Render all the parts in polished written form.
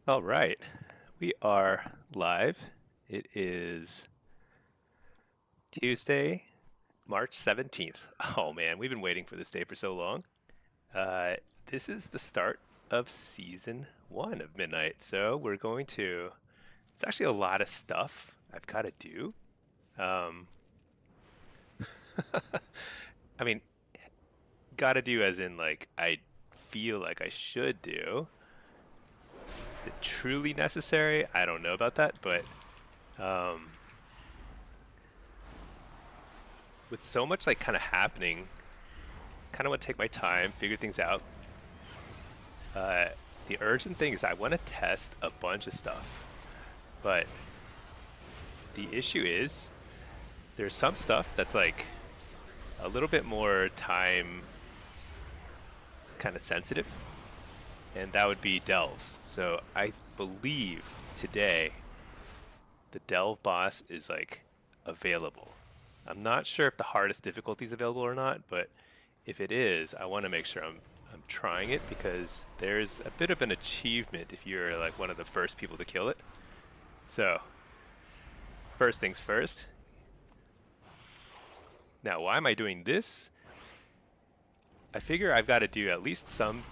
All right, we are live. It is Tuesday, March 17th. Oh man, we've been waiting for this day for so long. Uh, this is the start of season one of Midnight, so we're going to. It's actually a lot of stuff I've got to do. Um, I mean, got to do as in like I feel like I should do. Is it truly necessary? I don't know about that, but um, with so much like kind of happening, kind of want to take my time, figure things out. Uh, the urgent thing is I want to test a bunch of stuff, but the issue is there's some stuff that's like a little bit more time kind of sensitive, and that would be delves. So I believe today the delve boss is like available. I'm not sure if the hardest difficulty is available or not, but if it is, I want to make sure I'm trying it because there's a bit of an achievement if you're like one of the first people to kill it. So, first things first. Now, why am I doing this? I figure I've got to do at least some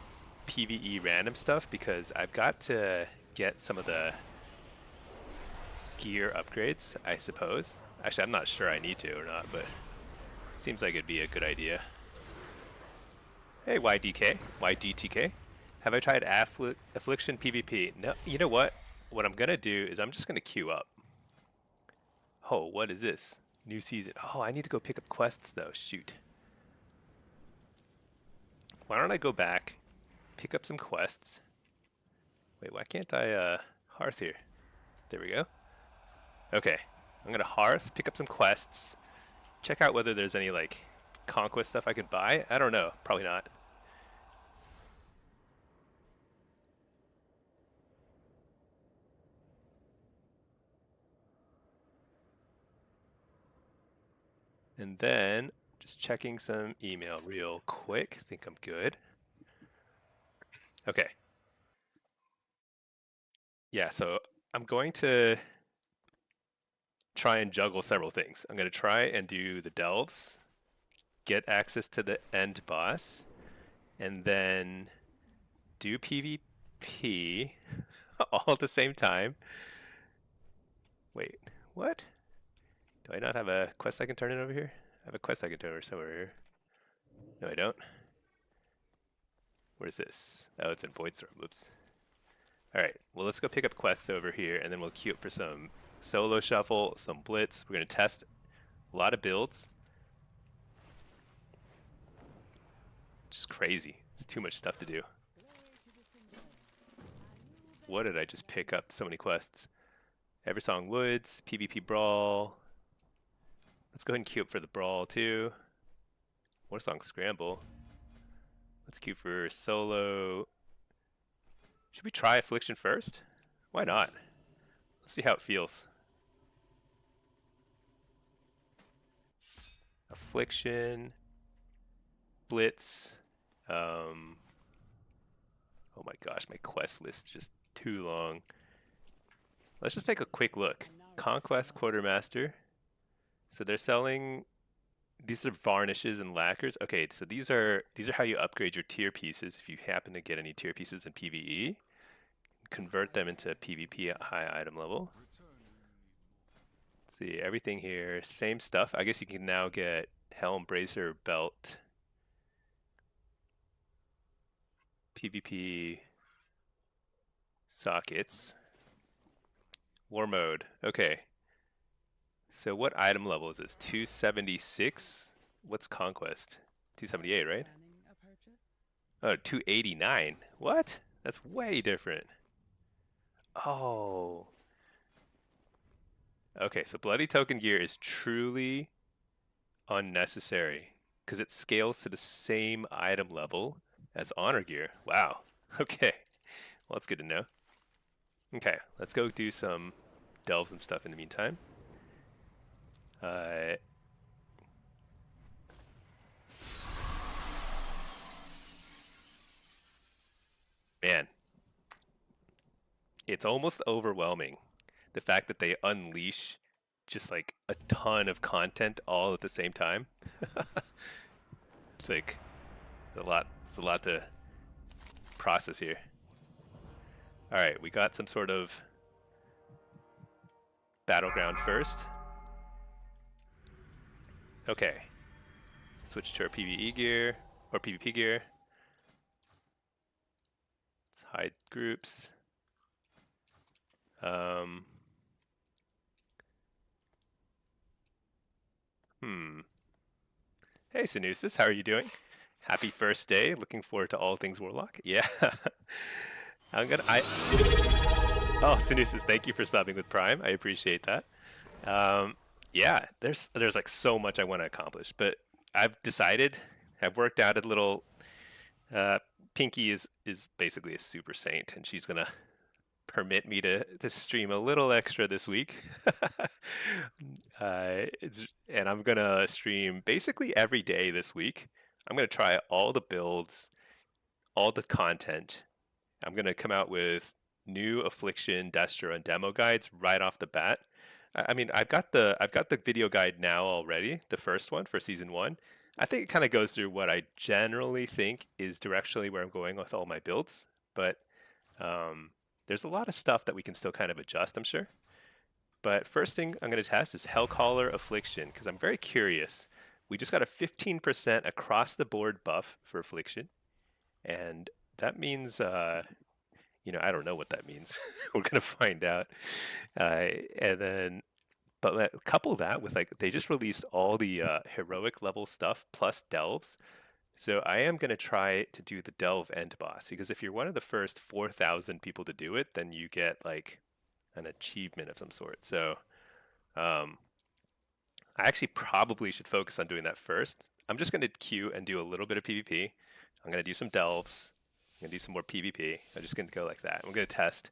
PvE random stuff because I've got to get some of the gear upgrades, I suppose. Actually, I'm not sure I need to or not, but it seems like it'd be a good idea. Hey, YDTK. Have I tried Affliction PvP? No, you know what? What I'm gonna do is I'm just gonna queue up. Oh, what is this? New season. Oh, I need to go pick up quests though. Shoot. Why don't I go back, pick up some quests. Wait, why can't I hearth here? There we go. Okay, I'm gonna hearth, pick up some quests, check out whether there's any like conquest stuff I can buy. I don't know, probably not. And then just checking some email real quick. Think I'm good. Okay. Yeah, so I'm going to try and juggle several things. I'm going to try and do the delves, get access to the end boss, and then do PvP all at the same time. Wait, what? Do I not have a quest I can turn in over here? I have a quest I can turn over somewhere here. No, I don't. Where's this? Oh, it's in Voidstorm. Oops. Alright, well let's go pick up quests over here, and then we'll queue up for some solo shuffle, some blitz. We're going to test a lot of builds. Just crazy. There's too much stuff to do. What did I just pick up? So many quests. Eversong Woods, PvP Brawl. Let's go ahead and queue up for the Brawl too. Warsong Scramble. Let's queue for solo. Should we try Affliction first? Why not? Let's see how it feels. Affliction. Blitz. Oh my gosh, my quest list is just too long. Let's just take a quick look. Conquest Quartermaster. So they're selling, these are varnishes and lacquers. Okay, so these are how you upgrade your tier pieces if you happen to get any tier pieces in PvE. Convert them into PvP at high item level. Let's see, everything here, same stuff. I guess you can now get helm, bracer, belt, PvP sockets, war mode. Okay. So what item level is this? 276? What's conquest? 278, right? Oh, 289. What? That's way different. Oh. Okay, so bloody token gear is truly unnecessary because it scales to the same item level as honor gear. Wow. Okay. Well, that's good to know. Okay, let's go do some delves and stuff in the meantime. Man, it's almost overwhelming. The fact that they unleash just like a ton of content all at the same time. It's like it's a lot to process here. All right, we got some sort of battleground first. Okay. Switch to our PvE gear or PvP gear. Let's hide groups. Hey Sanusis, how are you doing? Happy first day. Looking forward to all things Warlock. Yeah. Oh, Sanusis, thank you for subbing with Prime. I appreciate that. Yeah, there's like so much I want to accomplish, but I've decided, I've worked out a little. Pinky is basically a super saint, and she's gonna permit me to stream a little extra this week. And I'm gonna stream basically every day this week. I'm gonna try all the builds, all the content. I'm gonna come out with new affliction, destro, and demo guides right off the bat. I mean, I've got the video guide now already, the first one for season 1. I think it kind of goes through what I generally think is directionally where I'm going with all my builds, but there's a lot of stuff that we can still kind of adjust, I'm sure. But first thing I'm going to test is Hellcaller Affliction, because I'm very curious. We just got a 15% across the board buff for Affliction, and that means, you know, I don't know what that means. We're going to find out. And then, but couple that with like, they just released all the heroic level stuff plus delves. So I am going to try to do the delve end boss, because if you're one of the first 4,000 people to do it, then you get like an achievement of some sort. So I actually probably should focus on doing that first. I'm just going to queue and do a little bit of PvP. I'm going to do some delves. I'm going to do some more PvP. I'm just going to go like that. I'm going to test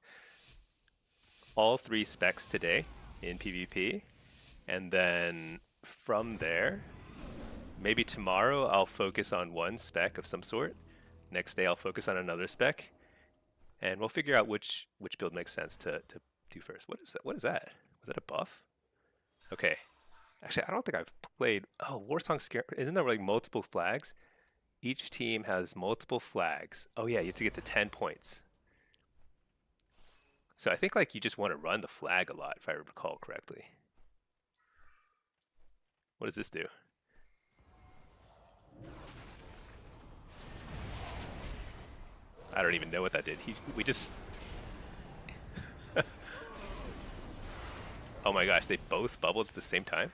all 3 specs today in PvP. And then from there, maybe tomorrow I'll focus on one spec of some sort. Next day I'll focus on another spec. And we'll figure out which build makes sense to do first. What is that? What is that? Was that a buff? Okay. Actually, I don't think I've played... Oh, Warsong Scare... Isn't there like multiple flags? Each team has multiple flags. Oh yeah, you have to get to 10 points. So I think like you just want to run the flag a lot, if I recall correctly. What does this do? I don't even know what that did. We just... Oh my gosh, they both bubbled at the same time?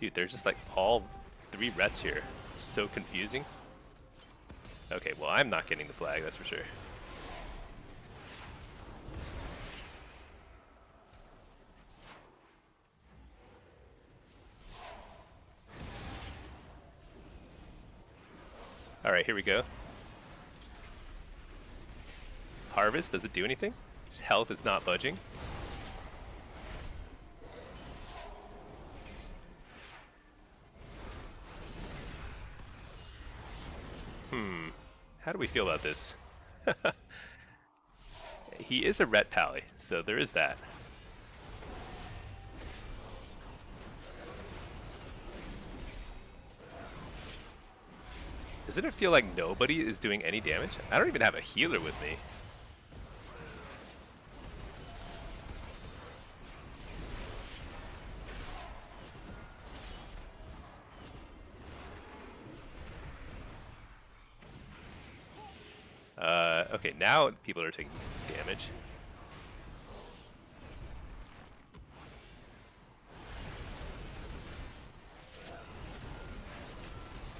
Dude, there's just like all 3 rets here. It's so confusing. Okay, well I'm not getting the flag, that's for sure. Alright, here we go. Harvest, does it do anything? His health is not budging. How do we feel about this? He is a ret pally, so there is that. Doesn't it feel like nobody is doing any damage? I don't even have a healer with me. Okay, now people are taking damage.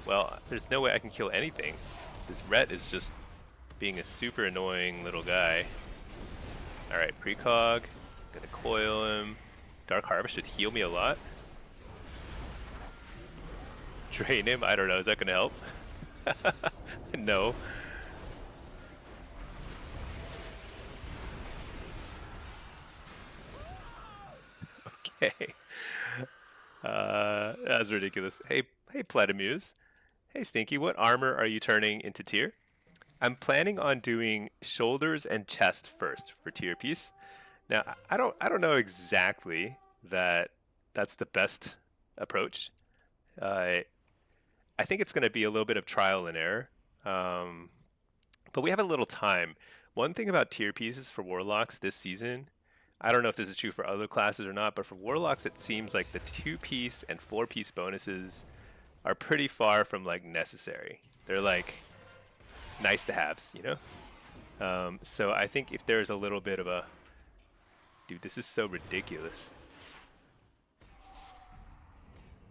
Well, there's no way I can kill anything. This ret is just being a super annoying little guy. Alright, precog. Gonna coil him. Dark Harvest should heal me a lot. Drain him? I don't know, is that gonna help? No. Okay. That's ridiculous. Hey, Platymus. Hey, Stinky. What armor are you turning into tier? I'm planning on doing shoulders and chest first for tier piece. Now, I don't know exactly that's the best approach. Uh, I think it's going to be a little bit of trial and error. Um, but we have a little time. One thing about tier pieces for Warlocks this season, I don't know if this is true for other classes or not, but for Warlocks it seems like the 2-piece and 4-piece bonuses are pretty far from like necessary. They're like nice to haves, you know? So I think if there's a little bit of a... Dude, this is so ridiculous.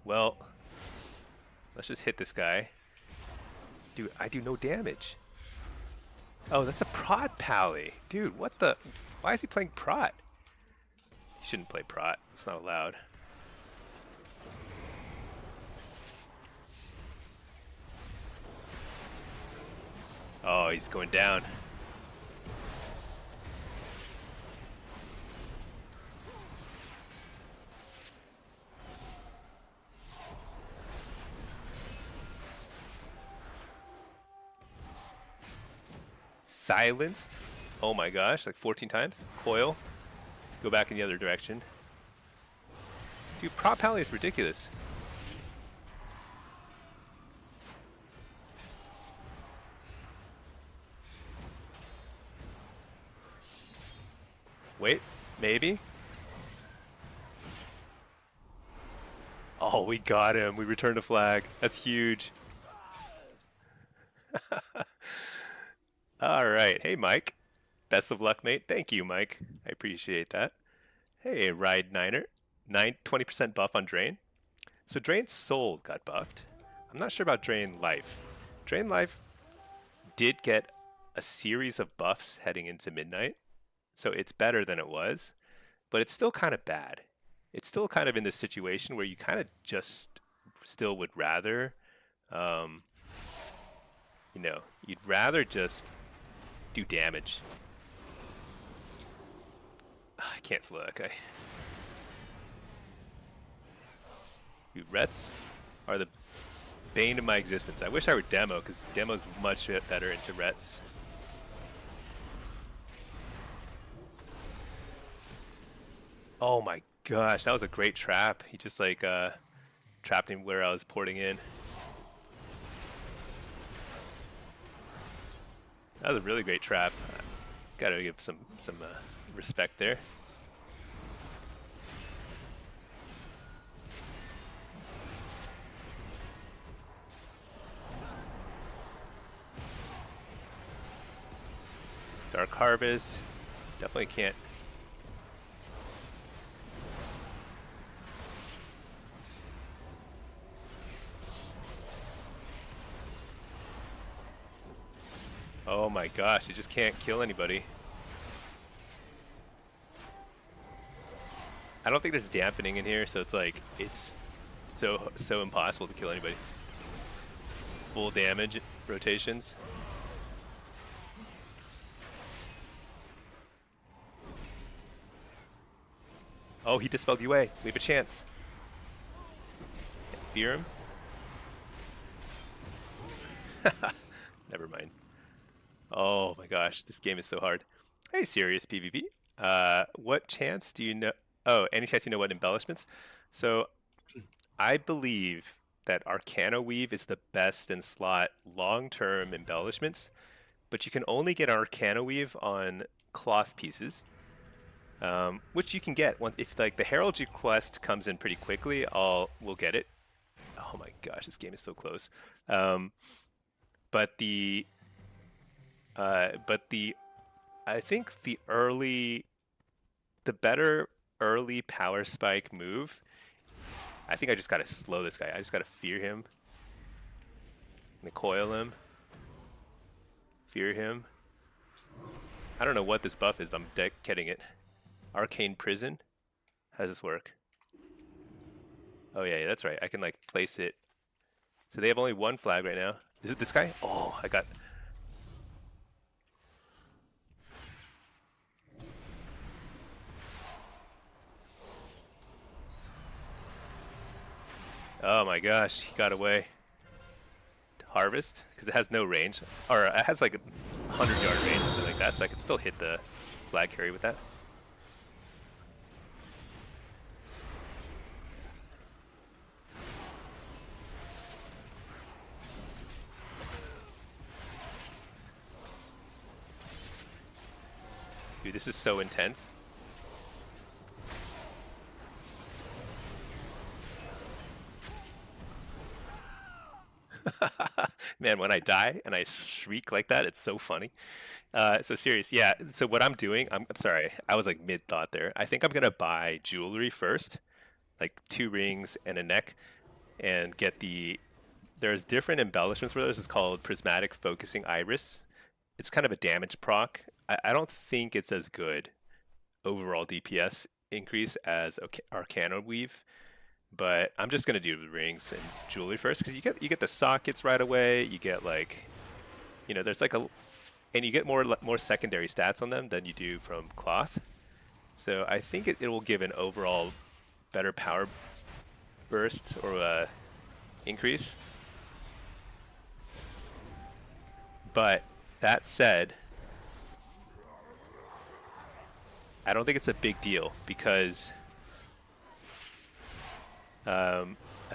Well, let's just hit this guy. Dude, I do no damage. Oh, that's a prot pally. Dude, what the... Why is he playing prot? He shouldn't play prot. It's not allowed. Oh, he's going down. Silenced. Oh my gosh, like 14 times. Coil. Go back in the other direction. Dude, prop pally is ridiculous. Wait, maybe? Oh, we got him. We returned a flag. That's huge. All right. Hey, Mike. Best of luck, mate. Thank you, Mike. I appreciate that. Hey, Ride Niner. 20% buff on Drain. So Drain's Soul got buffed. I'm not sure about Drain Life. Drain Life did get a series of buffs heading into midnight. So it's better than it was. But it's still kind of bad. It's still kind of in this situation where you kind of just still would rather, you know, you'd rather just do damage. I can't slow that guy. Dude, Rets are the bane of my existence. I wish I were Demo, because Demo's much better into Rets. Oh my gosh, that was a great trap. He just like trapped him where I was porting in. That was a really great trap. Gotta give some respect there. Dark Harvest. Definitely can't. Oh my gosh, you just can't kill anybody. I don't think there's dampening in here, so it's like, it's so impossible to kill anybody. Full damage rotations. Oh, he dispelled you away. We have a chance. Fear him? Never mind. Oh my gosh, this game is so hard. Hey, serious PvP. What chance do you know? Oh, any chance you know what embellishments? So, I believe that Arcana Weave is the best in slot long-term embellishments, but you can only get Arcana Weave on cloth pieces, which you can get if like the Heraldry quest comes in pretty quickly. We'll get it. Oh my gosh, this game is so close. But the I think the better early power spike move. I think I just gotta slow this guy. I just gotta fear him. I'm gonna coil him. Fear him. I don't know what this buff is, but I'm getting it. Arcane Prison. How does this work? Oh yeah, that's right. I can like place it. So they have only one flag right now. Is it this guy? Oh, I got... Oh my gosh, he got away. Harvest, because it has no range. Or it has like a 100-yard range, something like that, so I can still hit the flag carry with that. Dude, this is so intense. Man, when I die and I shriek like that, it's so funny. So serious, yeah. So what I'm doing, I'm sorry, I was like mid-thought there. I think I'm gonna buy jewelry first, like 2 rings and a neck, and get the. There's different embellishments for those. It's called Prismatic Focusing Iris. It's kind of a damage proc. I don't think it's as good overall DPS increase as Arcana Weave, but I'm just gonna do the rings and jewelry first because you get the sockets right away. You get like, there's like and you get more secondary stats on them than you do from cloth. So I think it will give an overall better power burst or increase. But that said, I don't think it's a big deal because I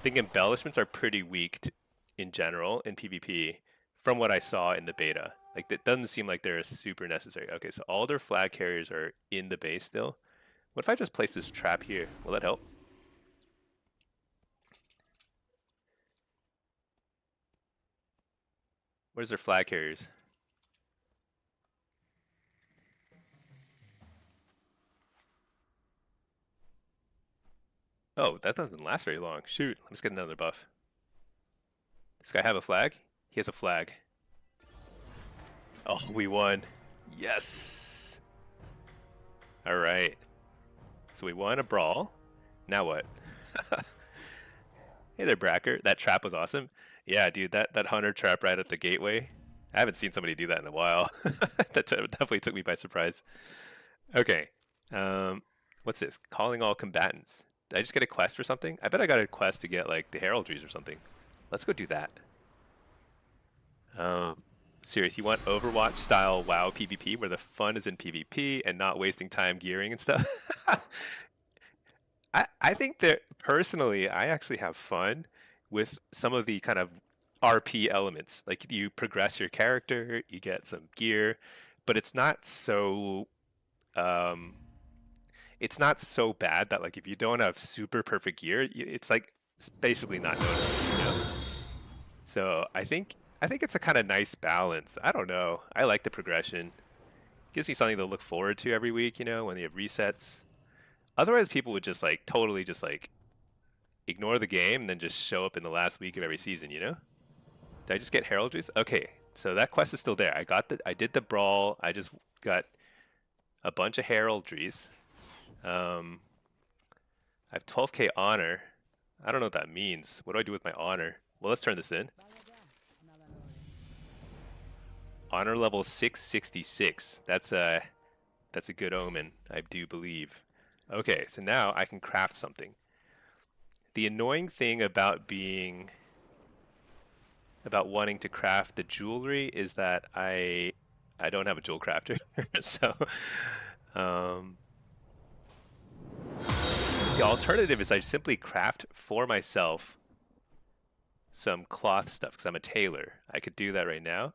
think embellishments are pretty weak in general in PvP from what I saw in the beta. Like, it doesn't seem like they're super necessary. Okay, so all their flag carriers are in the base still. What if I just place this trap here? Will that help? Where's their flag carriers? Oh, that doesn't last very long. Shoot, let's get another buff. Does this guy have a flag? He has a flag. Oh, we won. Yes. All right. So we won a brawl. Now what? Hey there, Bracker. That trap was awesome. Yeah, dude, that hunter trap right at the gateway. I haven't seen somebody do that in a while. That definitely took me by surprise. Okay. What's this? Calling all combatants. Did I just get a quest for something? I bet I got a quest to get like the heraldries or something. Let's go do that. Serious, you want Overwatch style WoW PvP where the fun is in PvP and not wasting time gearing and stuff? I think that personally, I actually have fun with some of the kind of RP elements. Like you progress your character, you get some gear, but um, it's not so bad that like if you don't have super perfect gear, it's like it's basically not noticeable. So I think it's a kind of nice balance. I don't know. I like the progression. Gives me something to look forward to every week. When they have resets. Otherwise, people would just like totally just like ignore the game and then just show up in the last week of every season. Did I just get heraldries? Okay, so that quest is still there. I did the brawl. I just got a bunch of heraldries. I have 12k honor. I don't know what that means. What do I do with my honor? Well, let's turn this in. Honor level 666. That's a good omen, I do believe. Okay, so now I can craft something. The annoying thing about wanting to craft the jewelry is that I don't have a jewel crafter. So the alternative is I simply craft for myself some cloth stuff because I'm a tailor. I could do that right now.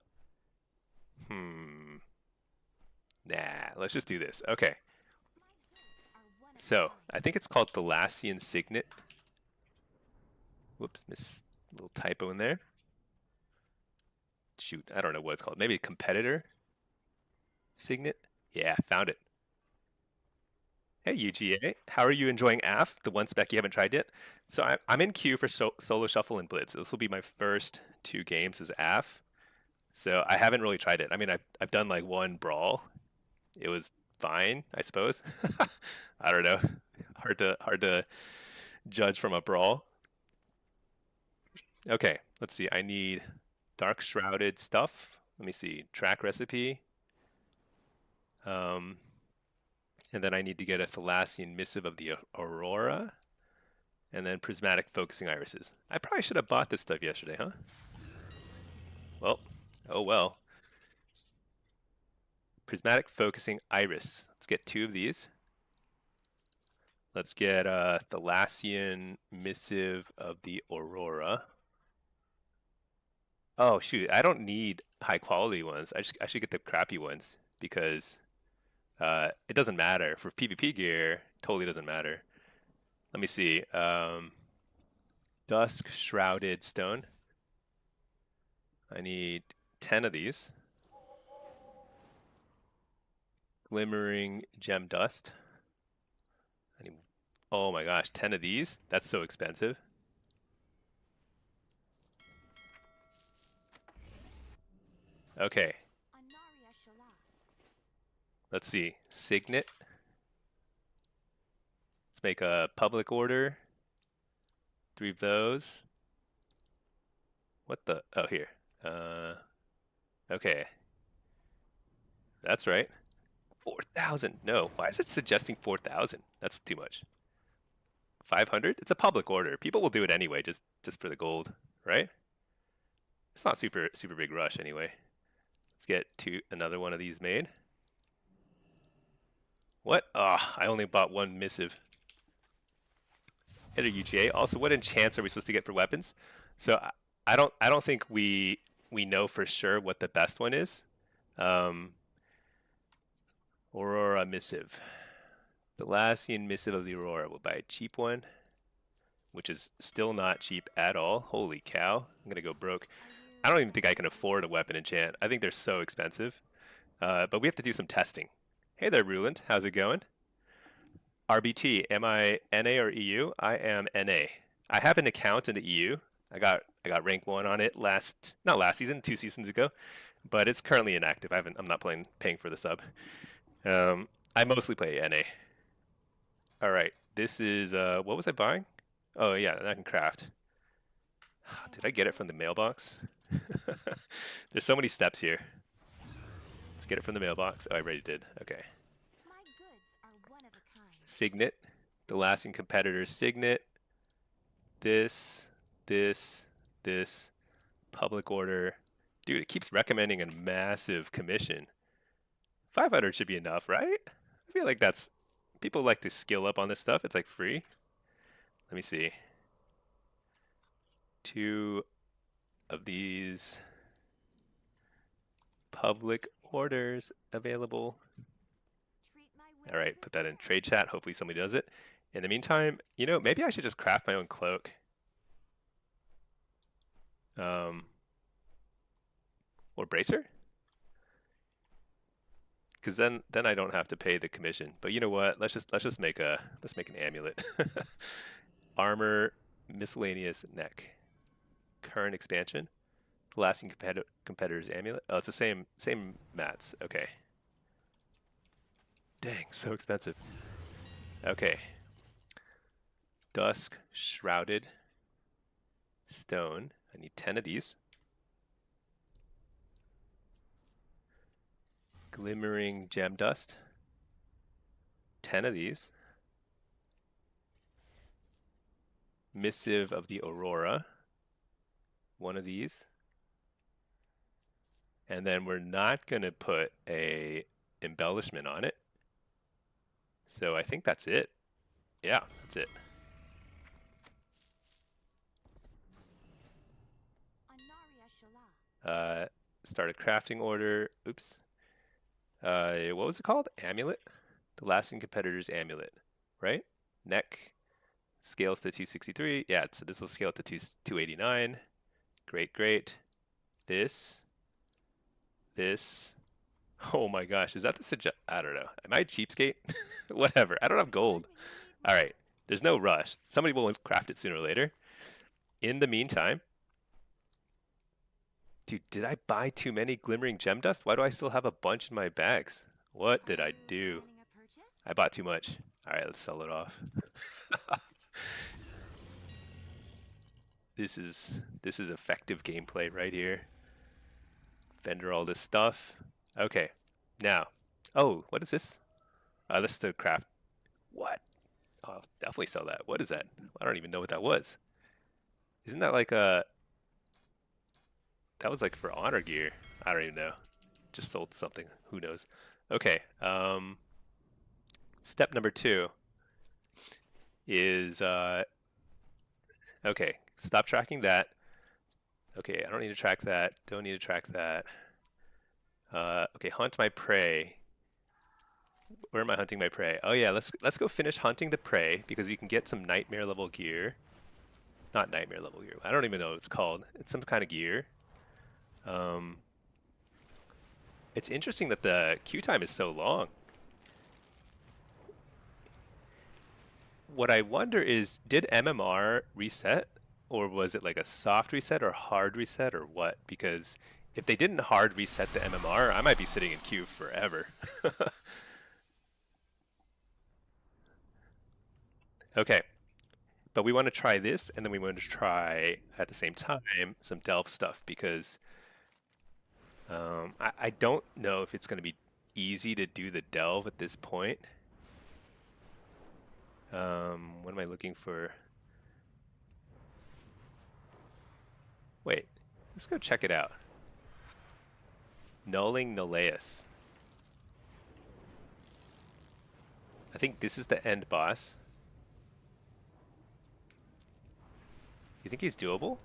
Nah, let's just do this. Okay. So, I think it's called the Thalassian Signet. Whoops, missed a little typo in there. Shoot, I don't know what it's called. Maybe Competitor Signet? Yeah, found it. Hey, UGA. How are you enjoying AF, the one spec you haven't tried yet? So I'm in queue for Solo Shuffle and Blitz. This will be my first 2 games as AF. So I haven't really tried it. I mean, I've done like 1 brawl. It was fine, I suppose. I don't know. Hard to judge from a brawl. Okay, let's see. I need dark shrouded stuff. Let me see. Track recipe. And then I need to get a Thalassian Missive of the Aurora. And then prismatic focusing irises. I probably should have bought this stuff yesterday, huh? Well, oh well. Prismatic focusing iris. Let's get 2 of these. Let's get Thalassian Missive of the Aurora. Oh shoot, I don't need high quality ones. I should get the crappy ones because it doesn't matter. For PvP gear, totally doesn't matter. Let me see. Dusk Shrouded Stone. I need 10 of these. Glimmering Gem Dust. I need, oh my gosh, 10 of these? That's so expensive. Okay. Let's see. Signet. Let's make a public order. 3 of those. What the? Oh, here. Okay. That's right. 4,000. No. Why is it suggesting 4,000? That's too much. 500? It's a public order. People will do it anyway, just for the gold, right? It's not super big rush anyway. Let's get another one of these made. What? Ah, I only bought 1 missive. Hit a UGA. Also, what enchants are we supposed to get for weapons? So I don't think we know for sure what the best one is. Aurora Missive. The Thalassian Missive of the Aurora. We'll buy a cheap one, which is still not cheap at all. Holy cow. I'm going to go broke. I don't even think I can afford a weapon enchant. I think they're so expensive. But we have to do some testing. Hey there, Ruland. How's it going? RBT, am I NA or EU? I am NA. I have an account in the EU. I got rank 1 on it not last season, 2 seasons ago, but it's currently inactive. I'm not paying for the sub. I mostly play NA. All right, this is what was I buying? Oh yeah, I can craft. Did I get it from the mailbox? There's so many steps here. Let's get it from the mailbox. Oh, I already did. Okay. Signet, the Thalassian competitor's signet. This, public order. Dude, it keeps recommending a massive commission. 500 should be enough, right? I feel like people like to skill up on this stuff. It's like free. Let me see. 2 of these public orders available. All right, put that in trade chat. Hopefully somebody does it. In the meantime, maybe I should just craft my own cloak. Or bracer? Because then I don't have to pay the commission. But you know what? Let's make an amulet. Armor, miscellaneous neck. Current expansion. Thalassian competitor's amulet. Oh, it's the same mats. Okay. Dang, so expensive. Okay. Dusk Shrouded Stone. I need 10 of these. Glimmering Gem Dust. 10 of these. Missive of the Aurora. 1 of these. And then we're not going to put a embellishment on it. So I think that's it. Yeah, that's it. Start a crafting order. Oops. What was it called? Amulet? The Thalassian competitor's amulet, right? Neck scales to 263. Yeah, so this will scale to 289. Great. This. Oh my gosh, is that the I don't know. Am I a cheapskate? Whatever. I don't have gold. All right. There's no rush. Somebody will craft it sooner or later. In the meantime, dude, did I buy too many glimmering gem dust? Why do I still have a bunch in my bags? What did I do? I bought too much. All right, let's sell it off. This is effective gameplay right here. Vendor all this stuff. Okay, now. Oh, what is this? This is the craft. What? Oh, I'll definitely sell that. What is that? I don't even know what that was. Isn't that like a... That was like for honor gear. I don't even know. Just sold something. Who knows? Okay. Step number 2 is... okay, stop tracking that. Okay, I don't need to track that. Don't need to track that. Okay, hunt my prey. Where am I hunting my prey? Oh yeah, let's go finish hunting the prey because you can get some nightmare level gear. Not nightmare level gear. I don't even know what it's called. It's some kind of gear. It's interesting that the queue time is so long. What I wonder is, did MMR reset? Or was it like a soft reset or hard reset or what? Because if they didn't hard reset the MMR, I might be sitting in queue forever. Okay, but we want to try this, and then we want to try at the same time some delve stuff because I don't know if it's going to be easy to do the delve at this point. What am I looking for? Wait, let's go check it out. Nulling Nulleus. I think this is the end boss. You think he's doable?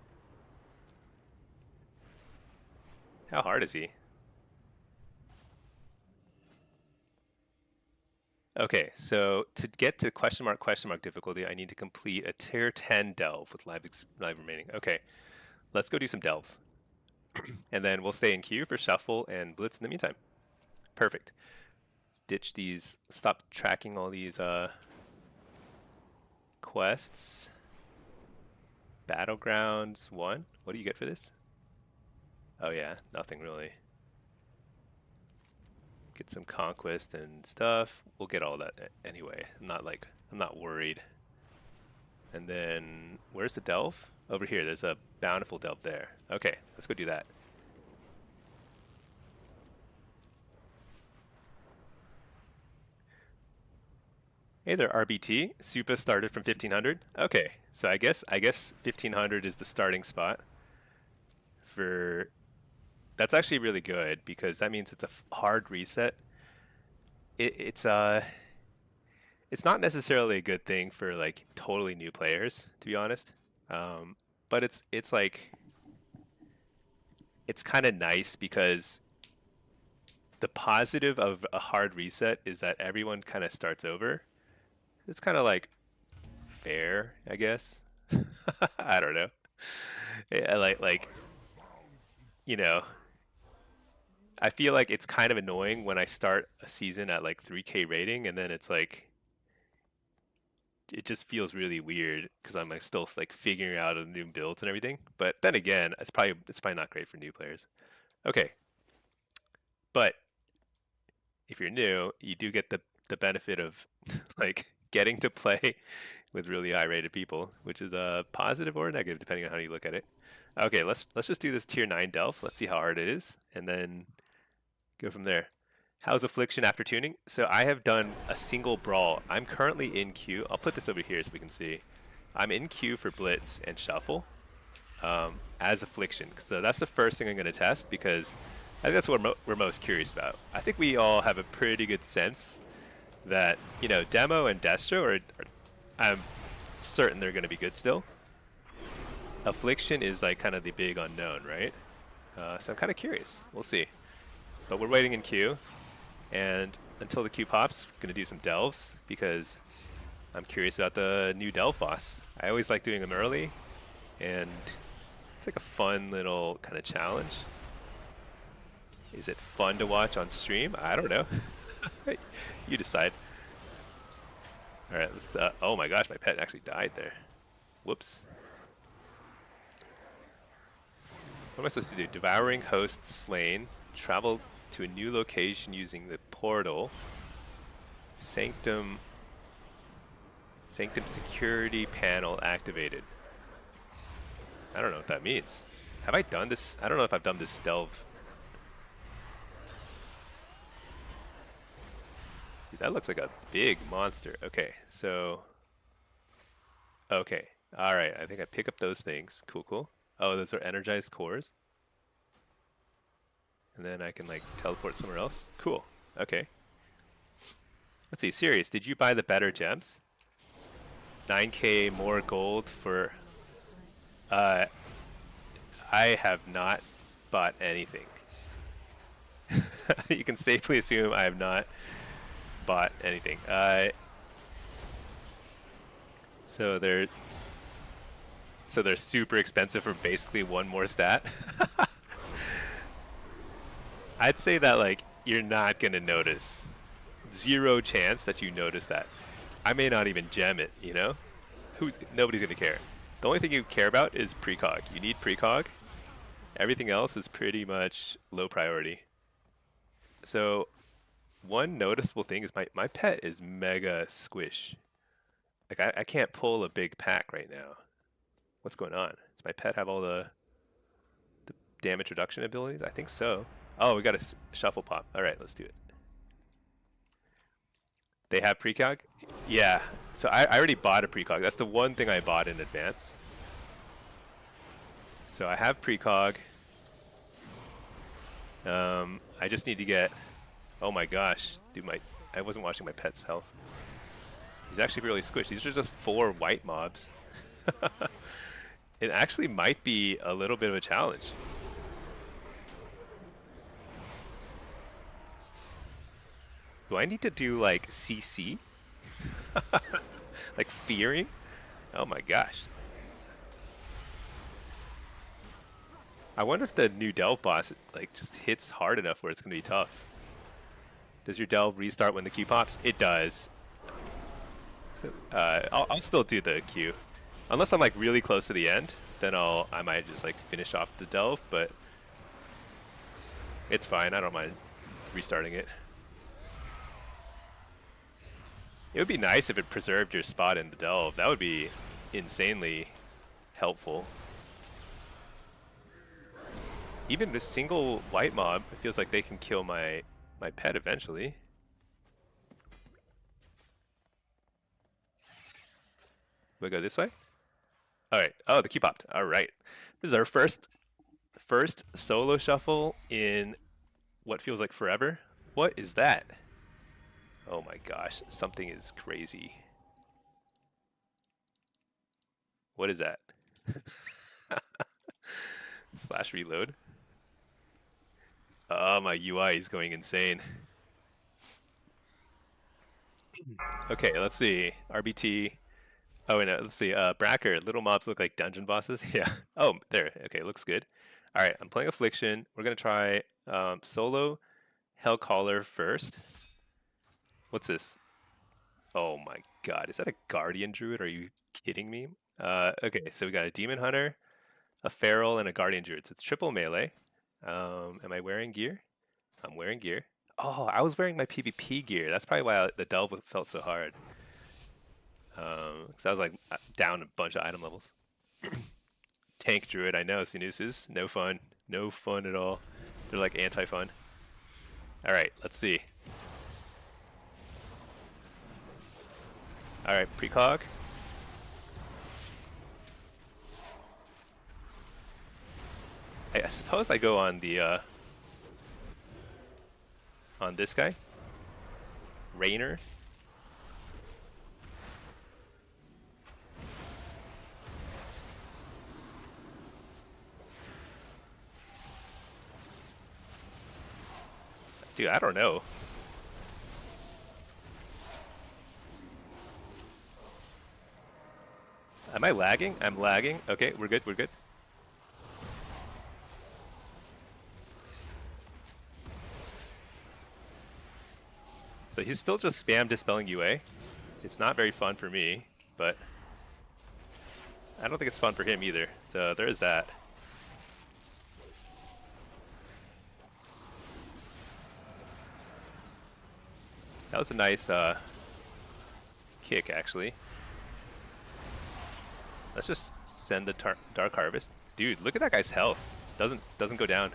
How hard is he? Okay, so to get to question mark difficulty, I need to complete a tier 10 delve with live remaining. Okay, let's go do some delves. And then we'll stay in queue for shuffle and blitz in the meantime. Perfect. Let's ditch these, stop tracking all these quests. Battlegrounds 1. What do you get for this? Oh yeah, nothing really. Get some conquest and stuff. We'll get all that anyway. I'm not worried. And then where's the delve? Over here. There's a bountiful delve there. Okay, let's go do that. Hey there, RBT. Supa started from 1500. Okay, so I guess 1500 is the starting spot for. That's actually really good because that means it's a hard reset. It's not necessarily a good thing for like totally new players, to be honest. But it's like it's kind of nice because the positive of a hard reset is that everyone kind of starts over. It's kind of like fair, I guess. I don't know. Yeah, like you know, I feel like it's kind of annoying when I start a season at like 3K rating and then it's like it just feels really weird because I'm like still like figuring out new builds and everything. But then again, it's probably not great for new players. Okay, but if you're new, you do get the benefit of like getting to play with really high rated people, which is a positive or a negative depending on how you look at it. Okay, let's just do this tier 9 delve. Let's see how hard it is, and then go from there. How's affliction after tuning? So I have done a single brawl. I'm currently in queue. I'll put this over here so we can see. I'm in queue for blitz and shuffle as affliction. So that's the first thing I'm going to test because I think that's what we're most curious about. I think we all have a pretty good sense that, you know, Demo and Destro I'm certain they're going to be good still. Affliction is like kind of the big unknown, right? So I'm kind of curious. We'll see. But we're waiting in queue. And until the queue pops, we're going to do some delves because I'm curious about the new delve boss. I always like doing them early, and it's like a fun little kind of challenge. Is it fun to watch on stream? I don't know. You decide. All right, let's. Oh my gosh, my pet actually died there. Whoops. What am I supposed to do? Devouring hosts slain. Travel to a new location using the portal. Sanctum security panel activated. I don't know what that means. Have I done this? I don't know if I've done this delve. Dude, that looks like a big monster. Okay, so Okay. All right. I think I pick up those things. Cool, cool. Oh, those are energized cores. And then I can like teleport somewhere else. Cool. Okay. Let's see. Serious, did you buy the better gems? 9K more gold for... I have not bought anything. You can safely assume I have not bought anything. So they're super expensive for basically one more stat. I'd say that like you're not gonna notice. Zero chance that you notice that. I may not even gem it, you know? Nobody's gonna care. The only thing you care about is precog. You need precog. Everything else is pretty much low priority. So one noticeable thing is my pet is mega squish. Like I can't pull a big pack right now. What's going on? Does my pet have all the damage reduction abilities? I think so. Oh, we got a shuffle pop. All right, let's do it. They have precog? Yeah. So I already bought a precog. That's the one thing I bought in advance. So I have precog. I just need to get... Oh my gosh. Dude, I wasn't watching my pet's health. He's actually really squished. These are just 4 white mobs. It actually might be a little bit of a challenge. Do I need to do like CC? Like fearing? Oh my gosh. I wonder if the new delve boss like just hits hard enough where it's gonna be tough. Does your delve restart when the Q pops? It does. So, I'll still do the Q. Unless I'm like really close to the end, then I might just like finish off the delve, but it's fine, I don't mind restarting it. It would be nice if it preserved your spot in the delve. That would be insanely helpful. Even a single white mob, it feels like they can kill my pet eventually. Do I go this way? Alright. Oh, the key popped. Alright. This is our first solo shuffle in what feels like forever. What is that? Oh my gosh, something is crazy. What is that? Slash reload. Oh, my UI is going insane. Okay, let's see. RBT. Oh, no, let's see. Bracker, little mobs look like dungeon bosses. Yeah. Oh, there. Okay, looks good. All right, I'm playing Affliction. We're going to try solo Hellcaller first. What's this? Oh my god, is that a Guardian Druid? Are you kidding me? Okay, so we got a Demon Hunter, a Feral, and a Guardian Druid. So it's triple melee. Am I wearing gear? I'm wearing gear. Oh, I was wearing my PvP gear. That's probably why the delve felt so hard. Because I was like down a bunch of item levels. Tank Druid, I know, Sinuses. No fun. No fun at all. They're like anti-fun. Alright, let's see. Alright, precog. I suppose I go on the on this guy. Rainer. Dude, I don't know. Am I lagging? I'm lagging. Okay, we're good, we're good. So he's still just spam dispelling UA. It's not very fun for me, but I don't think it's fun for him either. So there is that. That was a nice kick, actually. Let's just send the Dark Harvest. Dude, look at that guy's health. Doesn't go down.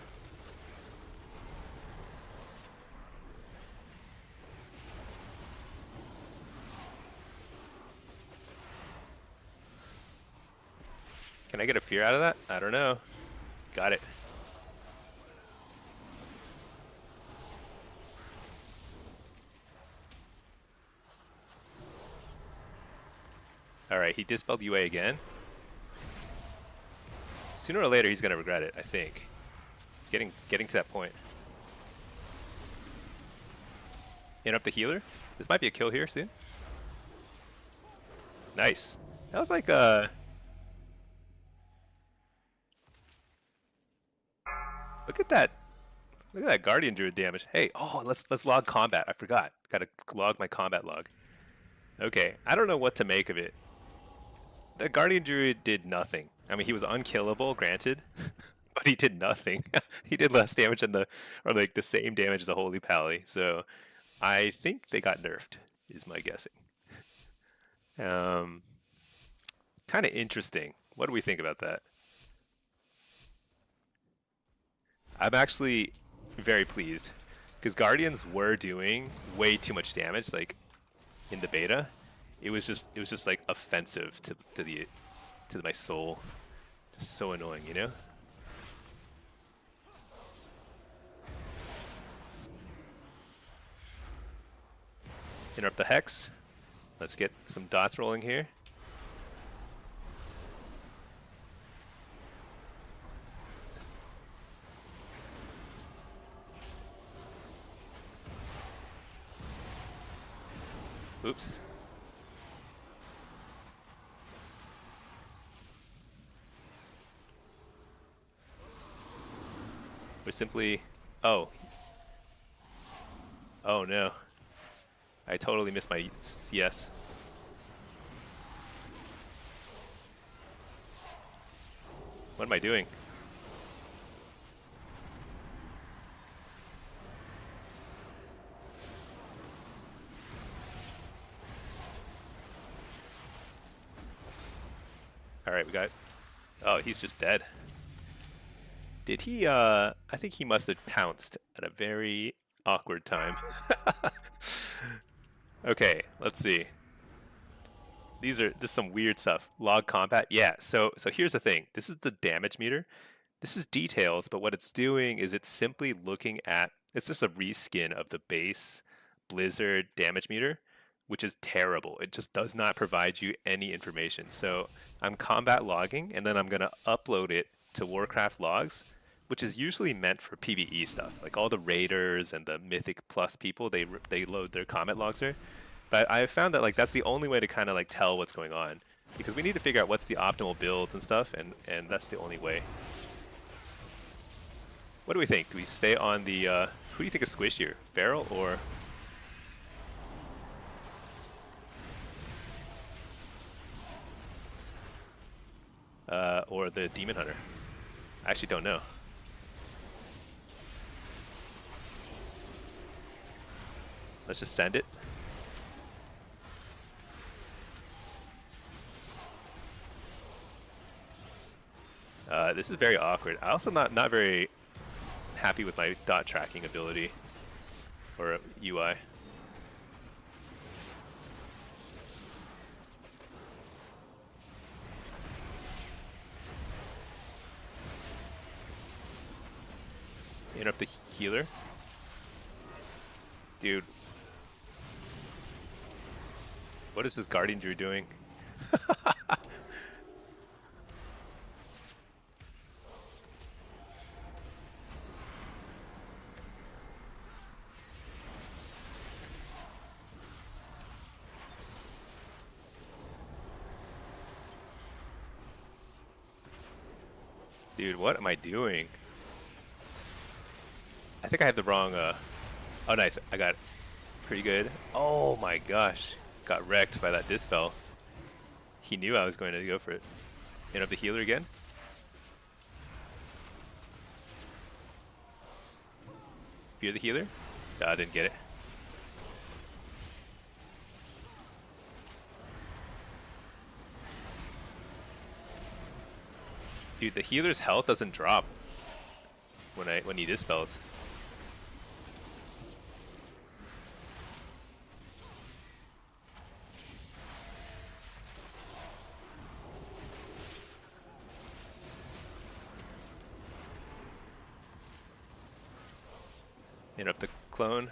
Can I get a fear out of that? I don't know. Got it. Alright, he dispelled UA again. Sooner or later he's gonna regret it, I think. It's getting to that point. Interrupt the healer. This might be a kill here soon. Nice. That was like look at that. Look at that Guardian Druid damage. Hey, oh, let's log combat. I forgot. Gotta log my combat log. Okay, I don't know what to make of it. The Guardian Druid did nothing. I mean, he was unkillable, granted, but he did nothing. He did less damage than or like the same damage as a Holy Pally. So I think they got nerfed, is my guessing. Kind of interesting. What do we think about that? I'm actually very pleased because Guardians were doing way too much damage. Like in the beta, it was just like offensive to my soul. Just so annoying, you know? Interrupt the Hex. Let's get some dots rolling here. Oops. We're simply... Oh. Oh no. I totally missed my CS. What am I doing? Alright, we got... Oh, he's just dead. Did he, I think he must have pounced at a very awkward time. Okay, let's see. This is some weird stuff. Log combat, yeah. So here's the thing. This is the damage meter. This is details, but what it's doing is it's simply looking at. It's just a reskin of the base Blizzard damage meter, which is terrible. It just does not provide you any information. So I'm combat logging, and then I'm gonna upload it to Warcraft logs, which is usually meant for PvE stuff. Like all the raiders and the Mythic Plus people, they load their combat logs there. But I found that like that's the only way to kind of like tell what's going on, because we need to figure out what's the optimal builds and stuff, and that's the only way. What do we think? Do we stay on the who do you think is squishier, Feral or the Demon Hunter? I actually don't know. Let's just send it. This is very awkward. I also not very happy with my dot tracking ability or UI. Interrupt the healer. Dude. What is this Guardian Druid doing? Dude, what am I doing? I think I have the wrong, oh nice, I got it. Pretty good. Oh my gosh. Got wrecked by that Dispel. He knew I was going to go for it. Interrupt the healer again. Fear the healer? No, I didn't get it. Dude, the healer's health doesn't drop when he dispels. Interrupt the clone.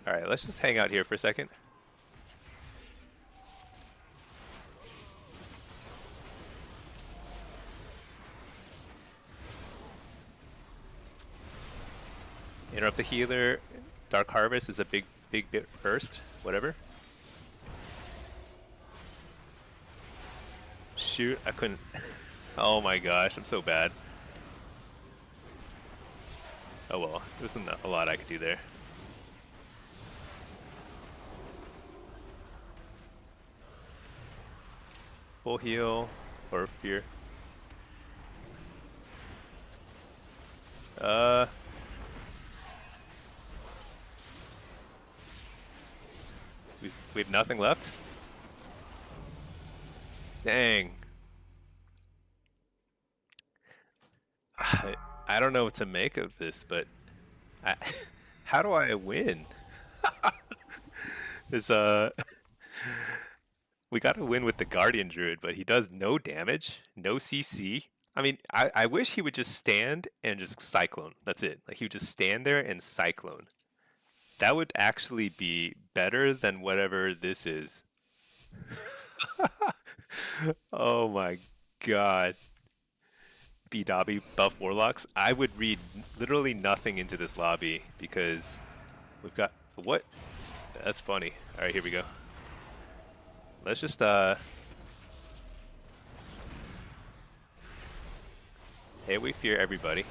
Alright, let's just hang out here for a second. Interrupt the healer. Dark Harvest is a big burst. Whatever. Shoot, I couldn't. Oh my gosh, I'm so bad. Oh well, there wasn't a lot I could do there. Full heal or fear. We have nothing left? Dang. I don't know what to make of this, but how do I win? This we got to win with the Guardian Druid, but he does no damage, no CC. I mean, I wish he would just stand and just Cyclone. That's it. Like he would just stand there and Cyclone. That would actually be better than whatever this is. Oh my god. B-Dobby buff Warlocks. I would read literally nothing into this lobby because we've got... What? That's funny. Alright, here we go. Let's just hey, we fear everybody.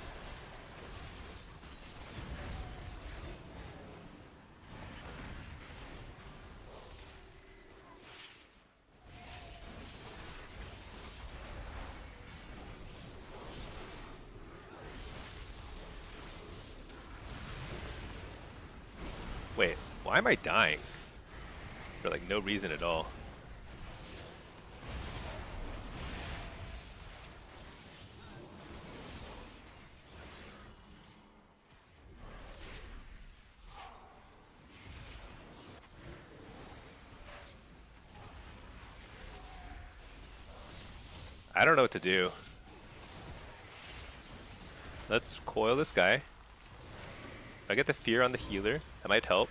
Wait, why am I dying? For like no reason at all. I don't know what to do. Let's coil this guy. If I get the fear on the healer, that might help.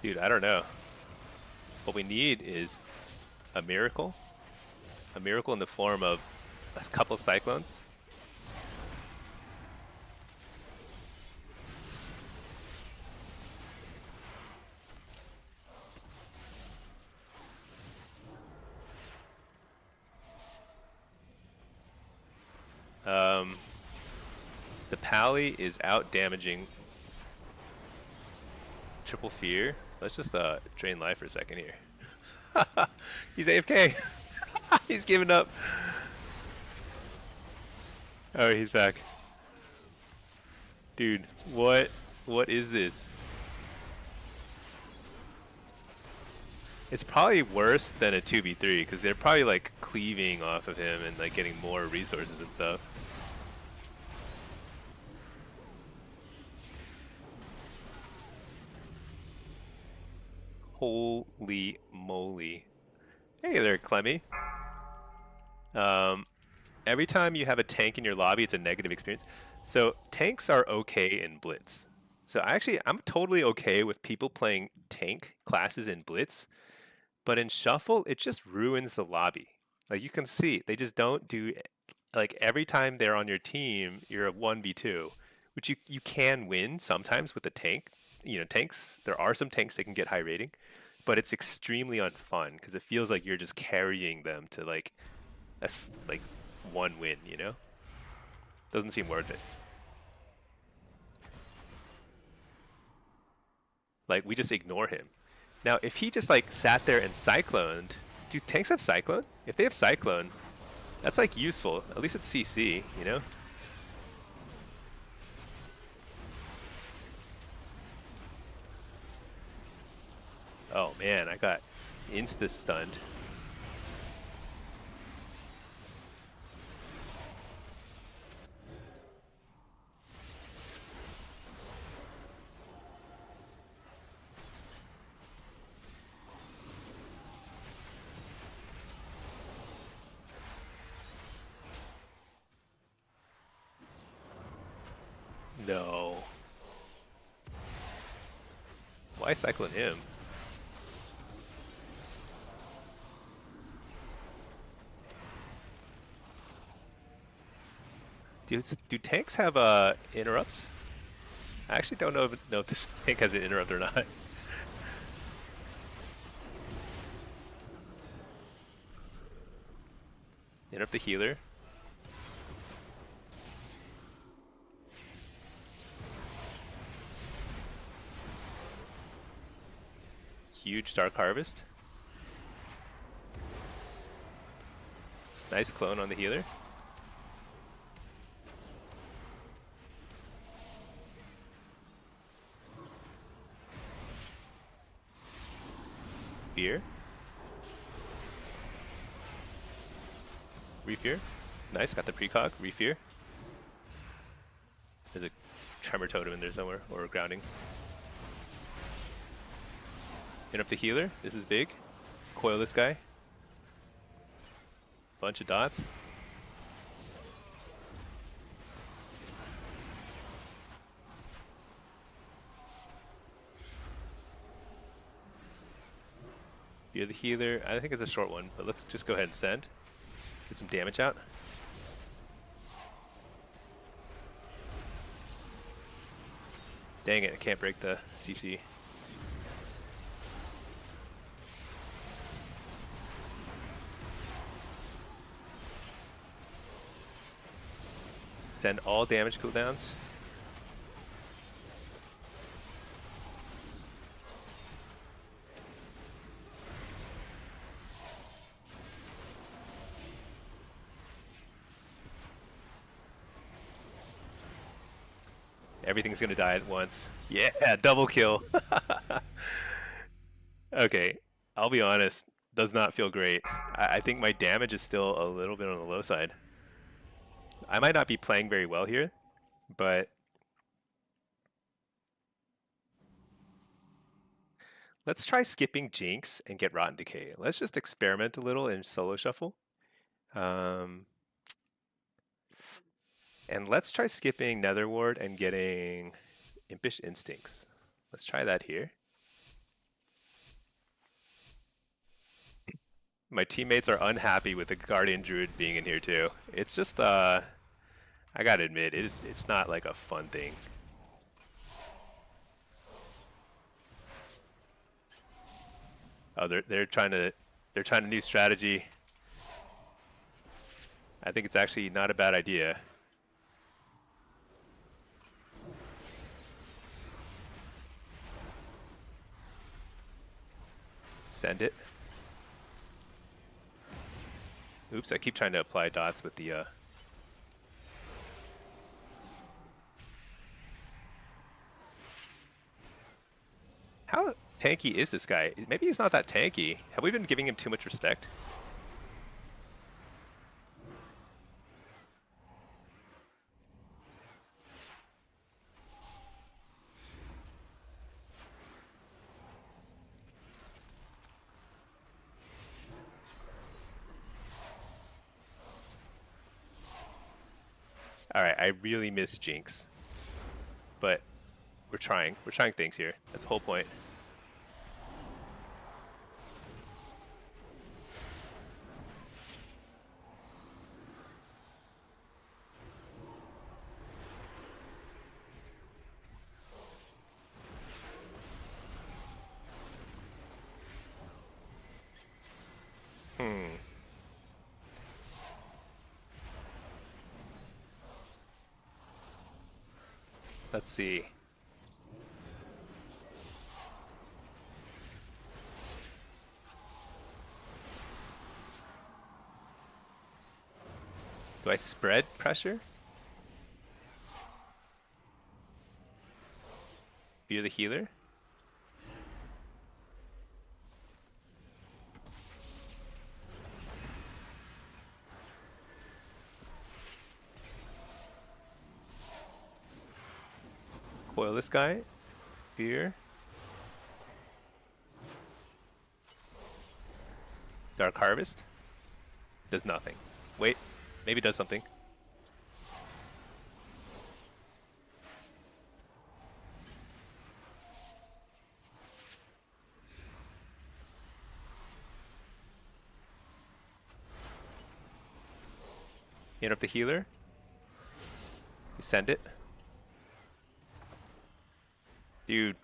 Dude, I don't know. What we need is a miracle. A miracle in the form of a couple cyclones. The Pally is out damaging triple fear. Let's just drain life for a second here. He's AFK. He's giving up. Oh, he's back. Dude, what is this? It's probably worse than a 2v3 because they're probably like cleaving off of him and like getting more resources and stuff. Holy moly. Hey there, Clemmy. Every time you have a tank in your lobby, it's a negative experience. So tanks are okay in Blitz. So I'm totally okay with people playing tank classes in Blitz, but in Shuffle, it just ruins the lobby. Like you can see, they just don't do, like every time they're on your team, you're a 1v2, which you can win sometimes with the tank. You know, tanks, there are some tanks that can get high rating, but it's extremely unfun because it feels like you're just carrying them to like one win, you know? Doesn't seem worth it. Like we just ignore him. Now, if he just like sat there and cycloned, Do tanks have Cyclone? If they have Cyclone, that's like useful. At least it's CC, you know? Oh man, I got insta-stunned. No. Why cycling him? Do tanks have interrupts? I actually don't know if this tank has an interrupt or not. Interrupt the healer. Huge Dark Harvest. Nice clone on the healer. Fear. Refear. Nice, got the precog. Refear. There's a tremor totem in there somewhere, or grounding. Interrupt the healer. This is big. Coil this guy. Bunch of dots. Fear the healer. I think it's a short one, but let's just go ahead and send. Get some damage out. Dang it, I can't break the CC. Send all damage cooldowns. Everything's gonna die at once. Yeah, double kill. Okay, I'll be honest, does not feel great. I think my damage is still a little bit on the low side. I might not be playing very well here, but let's try skipping Jinx and get Rotten Decay. Let's just experiment a little in solo shuffle. And let's try skipping Nether Ward and getting Impish Instincts. Let's try that here. My teammates are unhappy with the Guardian Druid being in here too. It's just, I gotta admit, it's not like a fun thing. Oh, they're trying a new strategy. I think it's actually not a bad idea. Send it. Oops, I keep trying to apply dots with the How tanky is this guy? Maybe he's not that tanky. Have we been giving him too much respect? Alright, I really miss Jinx. But we're trying things here. That's the whole point. Let's see. Do I spread pressure? Fear the healer? Coil this guy. Fear. Dark Harvest. Does nothing. Wait, maybe it does something. Interrupt the healer. You send it. Dude.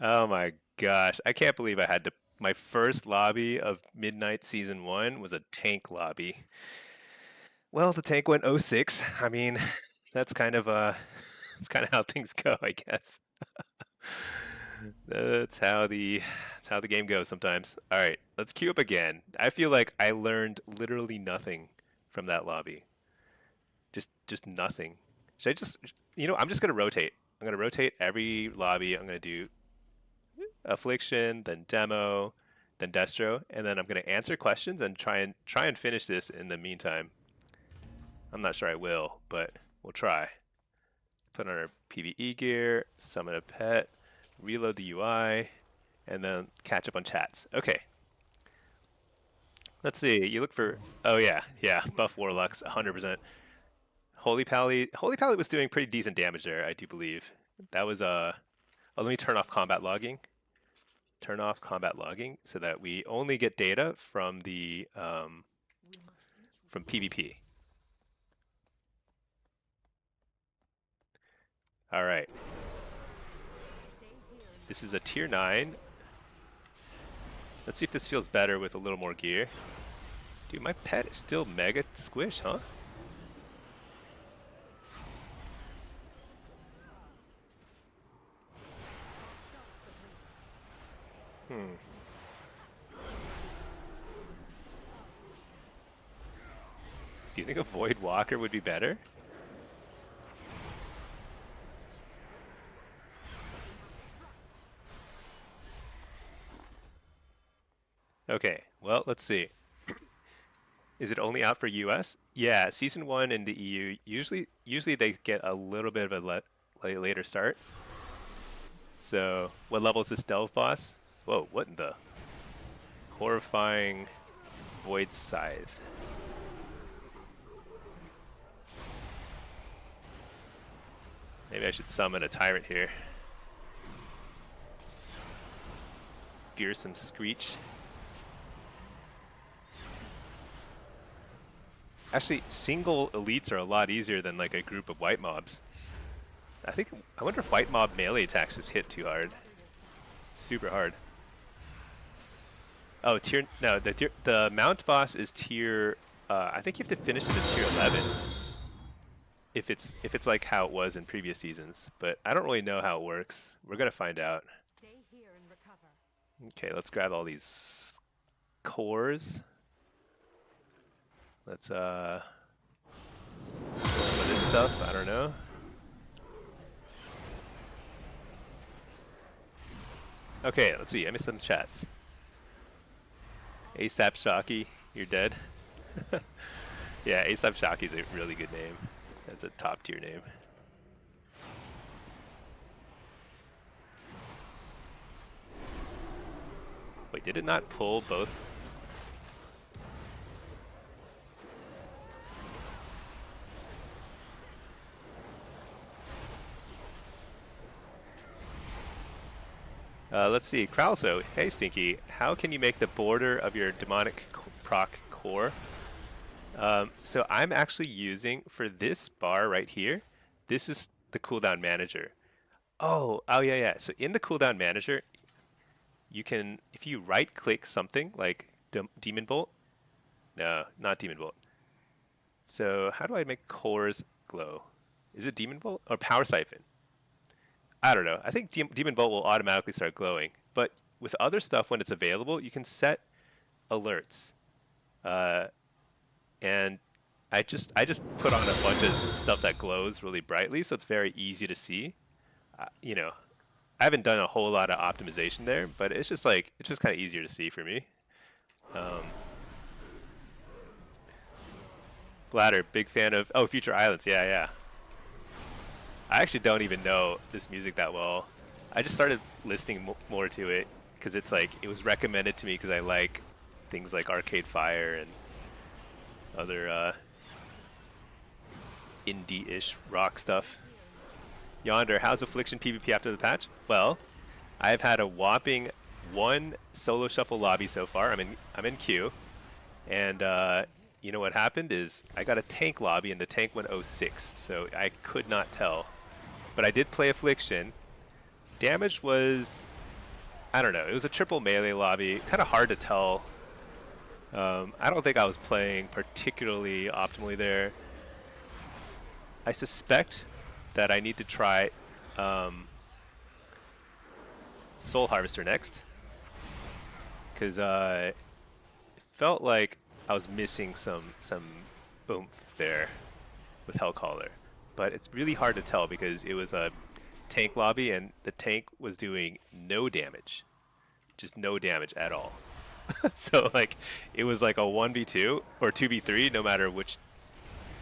Oh my gosh. I can't believe I had to. My first lobby of Midnight Season 1 was a tank lobby. Well, the tank went 06. I mean, that's kind of that's kind of how things go, I guess. That's how the game goes sometimes. All right, let's queue up again. I feel like I learned literally nothing from that lobby. Just nothing. Should I just, I'm just gonna rotate. I'm gonna rotate every lobby. I'm gonna do affliction, then demo, then destro, and then I'm gonna answer questions and try and finish this in the meantime. I'm not sure I will, but we'll try. Put on our PvE gear, summon a pet, reload the UI, and then catch up on chats. Okay. Let's see. You look for. Oh yeah, buff Warlocks, 100%. Holy Pally was doing pretty decent damage there, I do believe. That was Oh, let me turn off combat logging. Turn off combat logging so that we only get data from the from PvP. All right. This is a tier 9. Let's see if this feels better with a little more gear. Dude, my pet is still mega squish, huh? Do you think a Void Walker would be better? Okay, well, let's see. Is it only out for US? Yeah, Season 1 in the EU, usually they get a little bit of a later start. So, what level is this Delve boss? Whoa, what in the? Horrifying Void Scythe. Maybe I should summon a Tyrant here. Fearsome Screech. Actually, single elites are a lot easier than like a group of white mobs. I wonder if white mob melee attacks just hit too hard. Super hard. Oh, the mount boss is tier. I think you have to finish it at tier 11. If it's like how it was in previous seasons, but I don't really know how it works. We're gonna find out. Stay here and recover. Okay, let's grab all these cores. Let's some of this stuff. I don't know. Okay, let's see. I missed some chats. ASAP Shocky, you're dead. Yeah, ASAP Shocky's a really good name. That's a top tier name. Wait, did it not pull both? Let's see, Kralso. Hey, Stinky. How can you make the border of your demonic proc core? So I'm actually using, for this bar right here, this is the cooldown manager. Oh yeah. So in the cooldown manager, you can, if you right-click something like Demon Bolt. No, not Demon Bolt. So how do I make cores glow? Is it Demon Bolt or Power Siphon? I don't know. I think Demon Bolt will automatically start glowing. But with other stuff, when it's available, you can set alerts. and I just put on a bunch of stuff that glows really brightly, so it's very easy to see. You know, I haven't done a whole lot of optimization there, but it's just like it's just kind of easier to see for me. Um, Bladder, big fan of Future Islands. Yeah, yeah. I actually don't even know this music that well. I just started listening more to it because it's like it was recommended to me because I like things like Arcade Fire and other indie-ish rock stuff. Yonder, how's Affliction PvP after the patch? Well, I've had a whopping 1 solo shuffle lobby so far. I'm in queue, and you know what happened is I got a tank lobby and the tank went 06, so I could not tell. But I did play Affliction. Damage was, I don't know, it was a triple melee lobby, kind of hard to tell. I don't think I was playing particularly optimally there. I suspect that I need to try Soul Harvester next, because it felt like I was missing some oomph there with Hellcaller, but it's really hard to tell because it was a tank lobby and the tank was doing no damage, just no damage at all. So like it was like a 1v2 or 2v3, no matter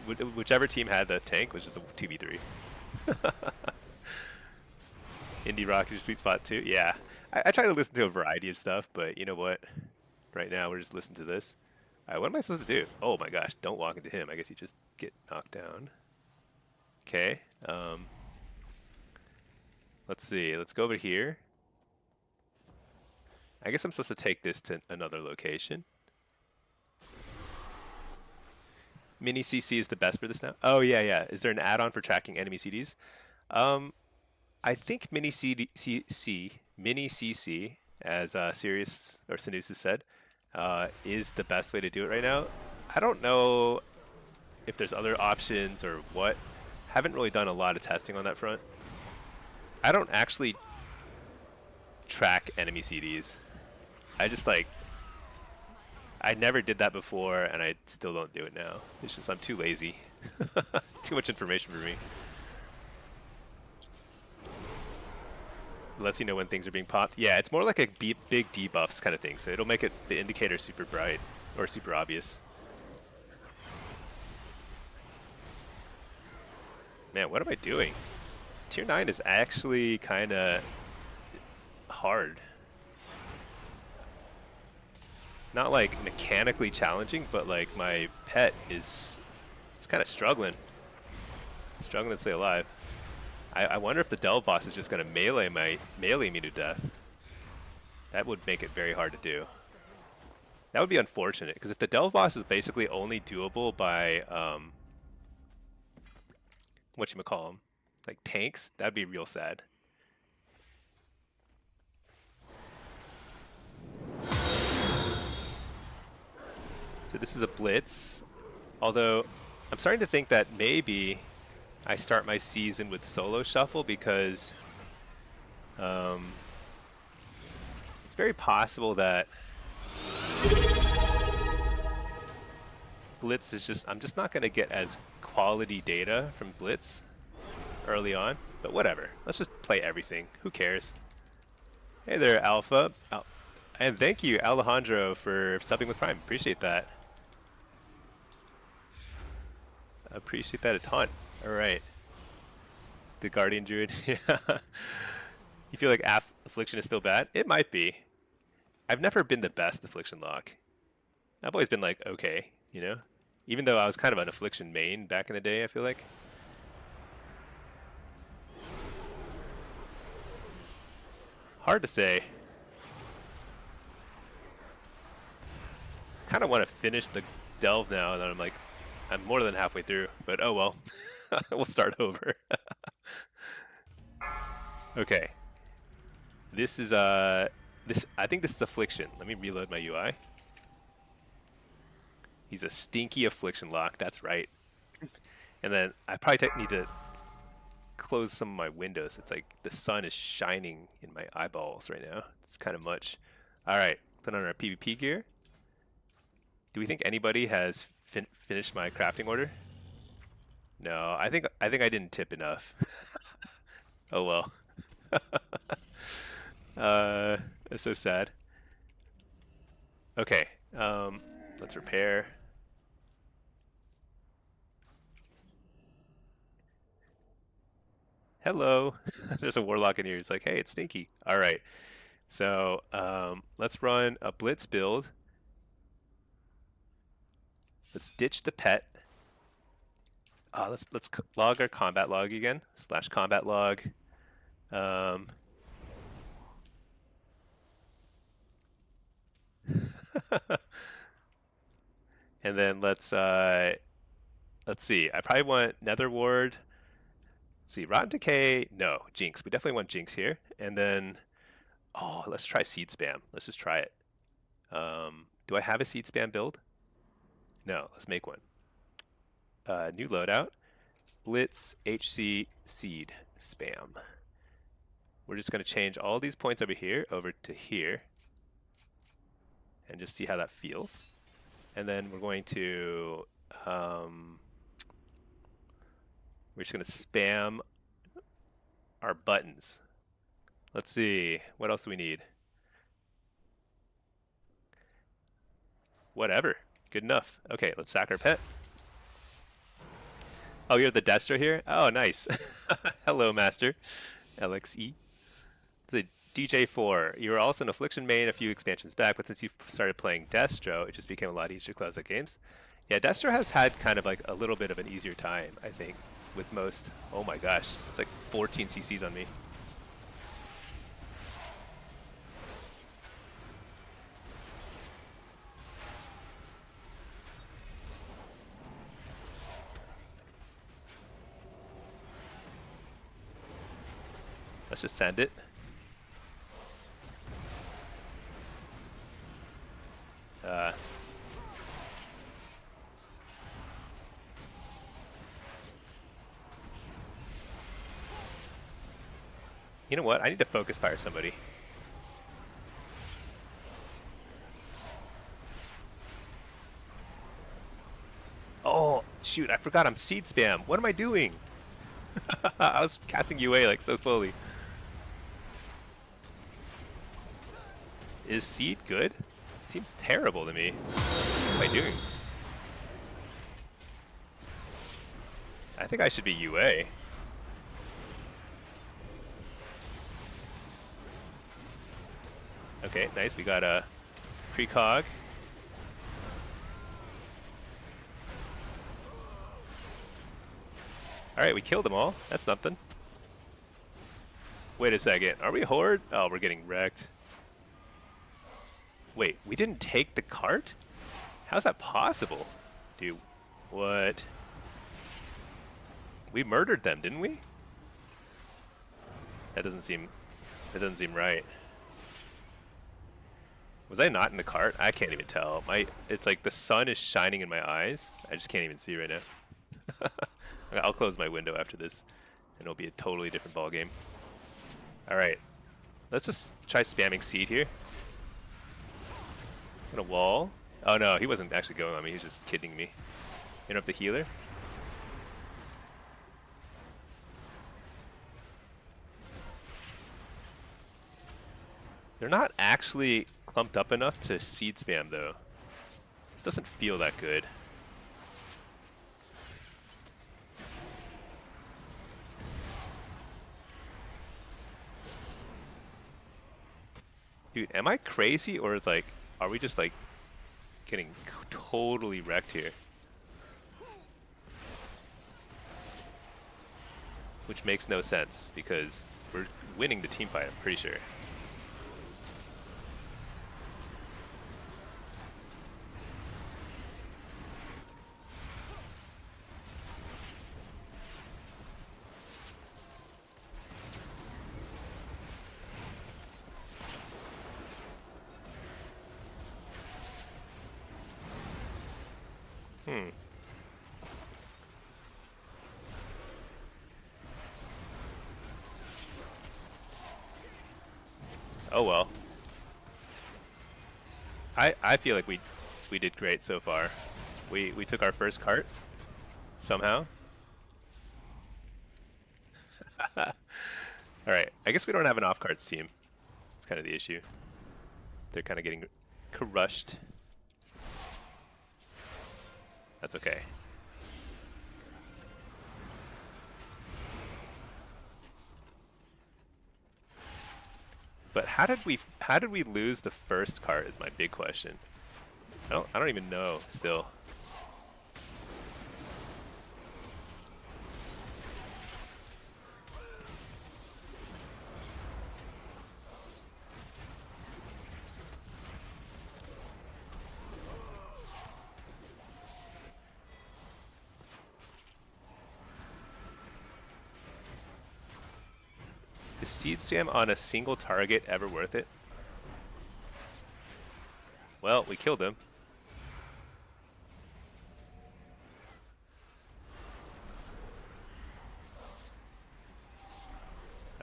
whichever team had the tank, was just a 2v3. Indie rock is your sweet spot too. Yeah, I try to listen to a variety of stuff, but you know what? Right now we're just listening to this. All right, what am I supposed to do? Oh my gosh, don't walk into him. I guess you just get knocked down. Okay. Let's see. Let's go over here. I guess I'm supposed to take this to another location. Mini CC is the best for this now? Oh, yeah, yeah. Is there an add-on for tracking enemy CDs? I think Mini CC, as Sirius or Sinus has said, is the best way to do it right now. I don't know if there's other options or what. Haven't really done a lot of testing on that front. I don't actually track enemy CDs. I just like, I never did that before and I still don't do it now. It's just I'm too lazy. Too much information for me. It lets you know when things are being popped. Yeah, it's more like a big debuffs kind of thing, so it'll make it the indicator super bright or super obvious. Man, what am I doing? Tier 9 is actually kind of hard. Not like mechanically challenging, but like my pet is kind of struggling to stay alive. I wonder if the Delve boss is just going to melee me to death. That would make it very hard to do. That would be unfortunate, because if the Delve boss is basically only doable by whatchamacallem, like tanks, that'd be real sad. So this is a blitz, although I'm starting to think that maybe I start my season with solo shuffle because it's very possible that Blitz is just, I'm just not going to get as quality data from Blitz early on, but whatever. Let's just play everything. Who cares? Hey there, Alpha. And thank you, Alejandro, for subbing with Prime. Appreciate that. Appreciate that a ton. All right. The Guardian Druid. Yeah. You feel like Affliction is still bad? It might be. I've never been the best Affliction lock. I've always been like, okay, you know? Even though I was kind of an Affliction main back in the day, I feel like. Hard to say. Kind of want to finish the delve now, and then I'm like, I'm more than halfway through, but oh well. We'll start over. Okay. This is I think this is Affliction. Let me reload my UI. He's a stinky Affliction lock, that's right. And then I probably need to close some of my windows. It's like the sun is shining in my eyeballs right now. It's kind of much. All right, put on our PvP gear. Do we think anybody has finish my crafting order? No, I think I didn't tip enough. Oh well. That's so sad. Okay, let's repair. Hello. There's a warlock in here. He's like, hey, it's Stinky. All right. So let's run a blitz build. Let's ditch the pet. Let's log our combat log again. / combat log. And then let's see. I probably want Nether Ward. Let's see, Rotten Decay. No, Jinx. We definitely want Jinx here. And then, let's try Seed Spam. Let's just try it. Do I have a Seed Spam build? No, let's make one. New loadout. Blitz HC Seed Spam. We're just going to change all these points over here over to here. And just see how that feels. And then we're going to... we're just going to spam our buttons. Let's see. What else do we need? Whatever. Good enough. Okay, let's sack our pet. Oh, you're the Destro here? Oh, nice. Hello, Master. LXE. The DJ4. You were also an Affliction main a few expansions back, but since you started playing Destro, it just became a lot easier to close out games. Yeah, Destro has had kind of like a little bit of an easier time, I think, with most. Oh my gosh, it's like 14 CCs on me. Let's just send it. You know what? I need to focus fire somebody. Oh, shoot. I forgot I'm seed spam. What am I doing? I was casting UA like so slowly. Is seed good? It seems terrible to me. What am I doing? I think I should be UA. Okay, nice. We got a precog. Alright, we killed them all. That's something. Wait a second. Are we Horde? Oh, we're getting wrecked. Wait, we didn't take the cart? How's that possible? Dude, what? We murdered them, didn't we? That doesn't seem right. Was I not in the cart? I can't even tell. It's like the sun is shining in my eyes. I just can't even see right now. I'll close my window after this, and it'll be a totally different ball game. All right, let's just try spamming seed here. In a wall. Oh no, he wasn't actually going on me. He's just kidding me. Interrupt the healer. They're not actually clumped up enough to seed spam though. This doesn't feel that good. Dude, am I crazy or is like, are we just like getting totally wrecked here? Which makes no sense because we're winning the team fight, I'm pretty sure. Oh well. I feel like we did great so far we took our first cart somehow. Alright, I guess we don't have an off-carts team. It's kind of the issue. They're kind of getting crushed. That's okay. But how did we lose the first cart is my big question. I don't even know still. Is seed spam on a single target ever worth it? Well, we killed him.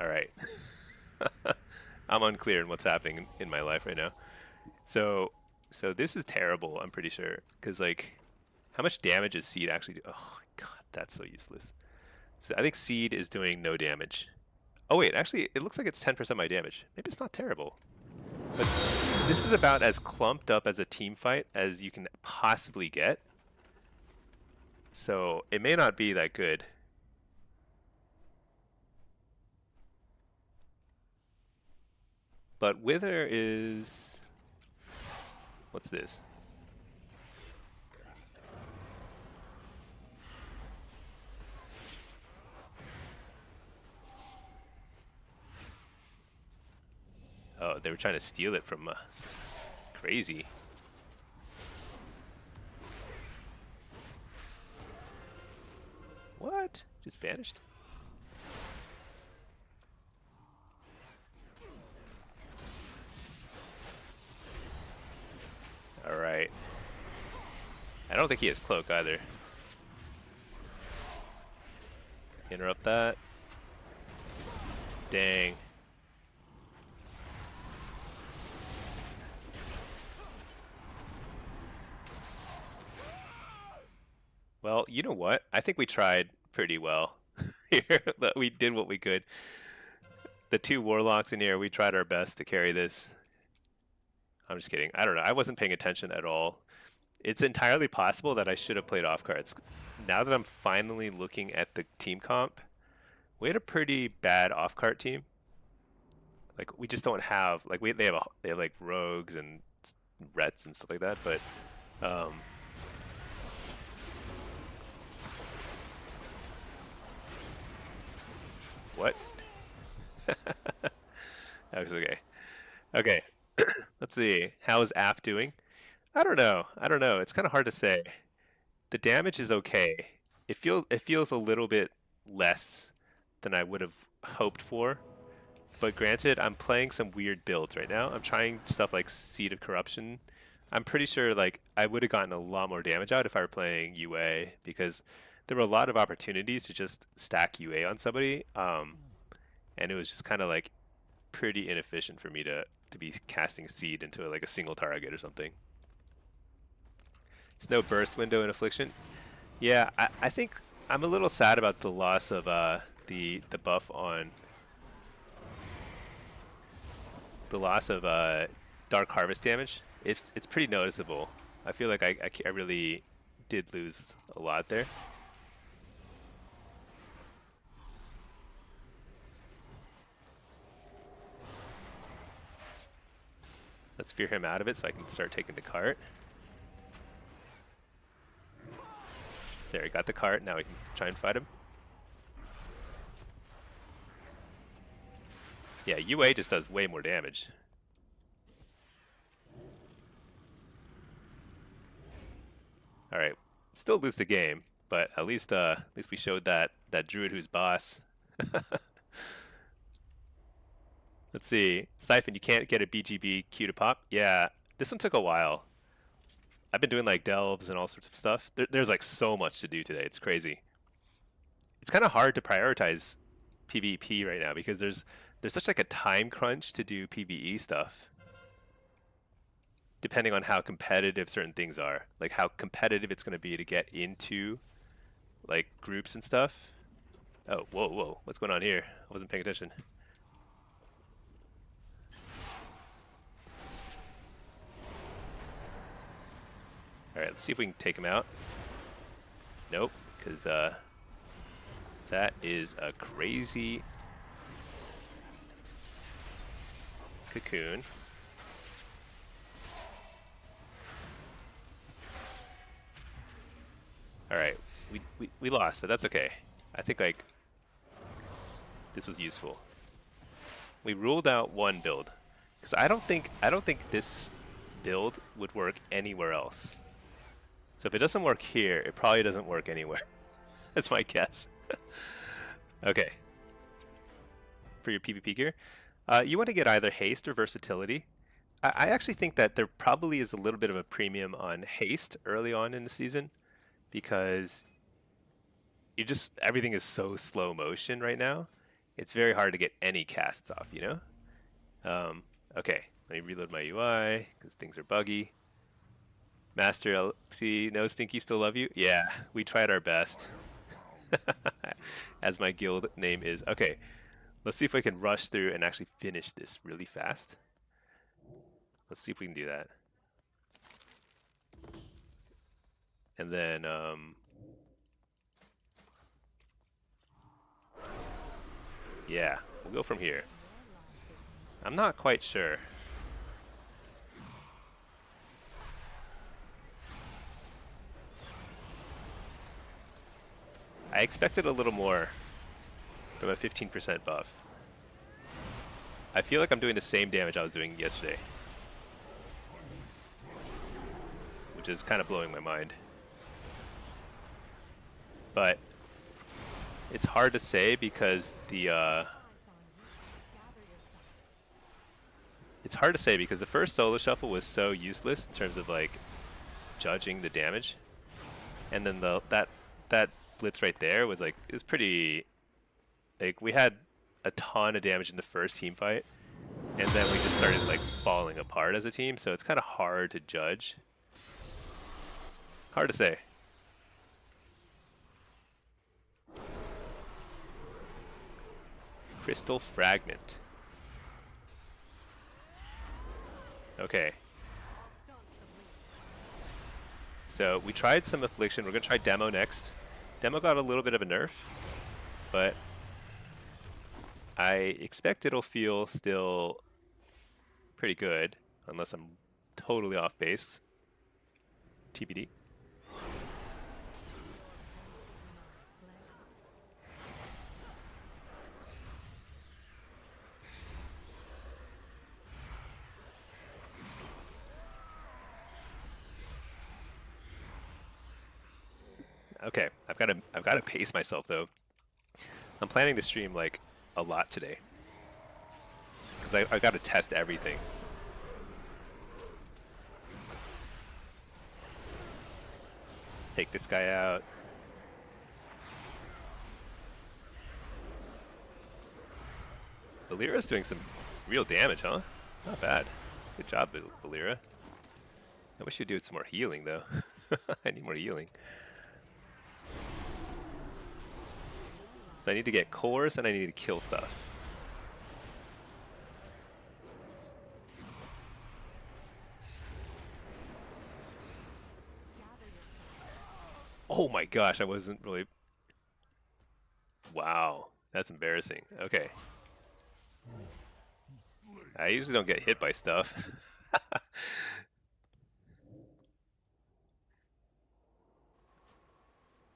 Alright. I'm unclear in what's happening in my life right now. So this is terrible, I'm pretty sure. Because, like, how much damage is seed actually do? Oh, God, that's so useless. So I think seed is doing no damage. Oh, wait, actually, it looks like it's 10% my damage. Maybe it's not terrible. But this is about as clumped up as a team fight as you can possibly get. So it may not be that good. But Wither is... What's this? Oh, they were trying to steal it from us. Crazy. What? Just vanished? Alright. I don't think he has cloak either. Interrupt that. Dang. Well, you know what? I think we tried pretty well here. But we did what we could. The two warlocks in here, we tried our best to carry this. I'm just kidding. I don't know. I wasn't paying attention at all. It's entirely possible that I should have played off cards. Now that I'm finally looking at the team comp, we had a pretty bad off cart team. Like, we just don't have, like, they have like rogues and rets and stuff like that, but what? That was okay. Okay. Let's see. How is App doing? I don't know. It's kind of hard to say. The damage is okay. It feels a little bit less than I would have hoped for. But granted, I'm playing some weird builds right now. I'm trying stuff like Seed of Corruption. I'm pretty sure like I would have gotten a lot more damage out if I were playing UA, because there were a lot of opportunities to just stack UA on somebody, and it was just kind of like pretty inefficient for me to be casting Seed into like a single target or something. There's no burst window in Affliction. Yeah, I think I'm a little sad about the loss of the buff on Dark Harvest damage. It's pretty noticeable. I feel like I really did lose a lot there. Let's fear him out of it so I can start taking the cart. There, he got the cart. Now we can try and fight him. Yeah, UA just does way more damage. Alright, still lose the game, but at least we showed that druid who's boss. Let's see. Siphon, you can't get a BGB Q to pop? Yeah, this one took a while. I've been doing like delves and all sorts of stuff. There's like so much to do today. It's crazy. It's kind of hard to prioritize PvP right now because there's such like a time crunch to do PvE stuff. depending on how competitive certain things are, like how competitive it's going to be to get into like groups and stuff. Oh, whoa, whoa, what's going on here? I wasn't paying attention. All right, let's see if we can take him out. Nope, because that is a crazy cocoon. All right, we lost, but that's okay. I think like this was useful. We ruled out one build because I don't think this build would work anywhere else. So if it doesn't work here, it probably doesn't work anywhere. That's my guess. Okay. For your PvP gear, you want to get either haste or versatility. I actually think that there probably is a little bit of a premium on haste early on in the season because everything is so slow motion right now. It's very hard to get any casts off, you know? Okay, let me reload my UI because things are buggy. Master LC, no Stinky, still love you? Yeah, we tried our best. As my guild name is. Okay, let's see if we can rush through and actually finish this really fast. Let's see if we can do that. And then, yeah, we'll go from here. I'm not quite sure. I expected a little more from a 15% buff. I feel like I'm doing the same damage I was doing yesterday, which is kind of blowing my mind. But it's hard to say because the first solo shuffle was so useless in terms of like judging the damage, and then that blitz right there was like, it was pretty, like we had a ton of damage in the first team fight, and then we just started like falling apart as a team, so it's kind of hard to judge. Hard to say. Crystal Fragment. Okay. So we tried some Affliction. We're going to try Demo next. Demo got a little bit of a nerf, but I expect it'll feel still pretty good, unless I'm totally off base. TBD. Okay, I've got to pace myself though. I'm planning to stream like a lot today because I got to test everything. Take this guy out. Valera's doing some real damage, huh? Not bad. Good job, Valera. I wish you'd do some more healing though. I need more healing. So I need to get cores and I need to kill stuff. Oh my gosh, I wasn't really... Wow, that's embarrassing. Okay. I usually don't get hit by stuff.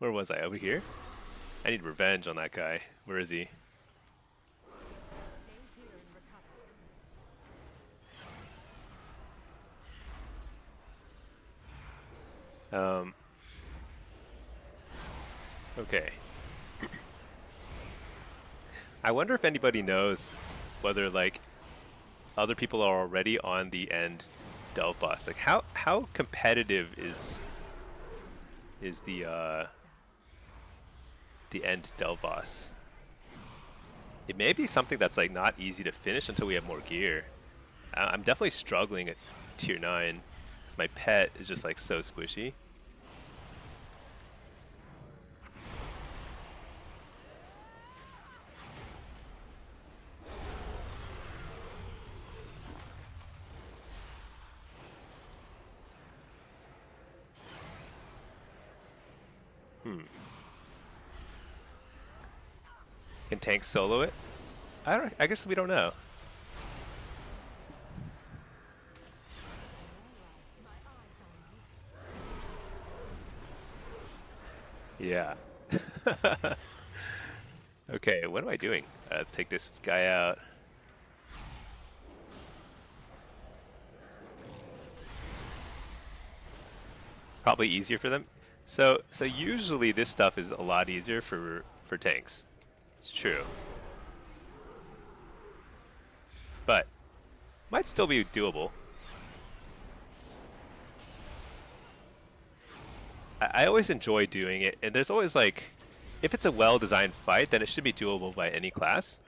Where was I? Over here? I need revenge on that guy. Where is he? Okay. I wonder if anybody knows whether like other people are already on the end delve boss. Like how competitive is the end delve boss? It may be something that's like not easy to finish until we have more gear. I'm definitely struggling at tier 9. Because my pet is just like so squishy. Can tank solo it? I guess we don't know. Yeah. Okay, what am I doing? Let's take this guy out. Probably easier for them. So usually this stuff is a lot easier for tanks. It's true. But might still be doable. I always enjoy doing it, and there's always like, if it's a well-designed fight, then it should be doable by any class.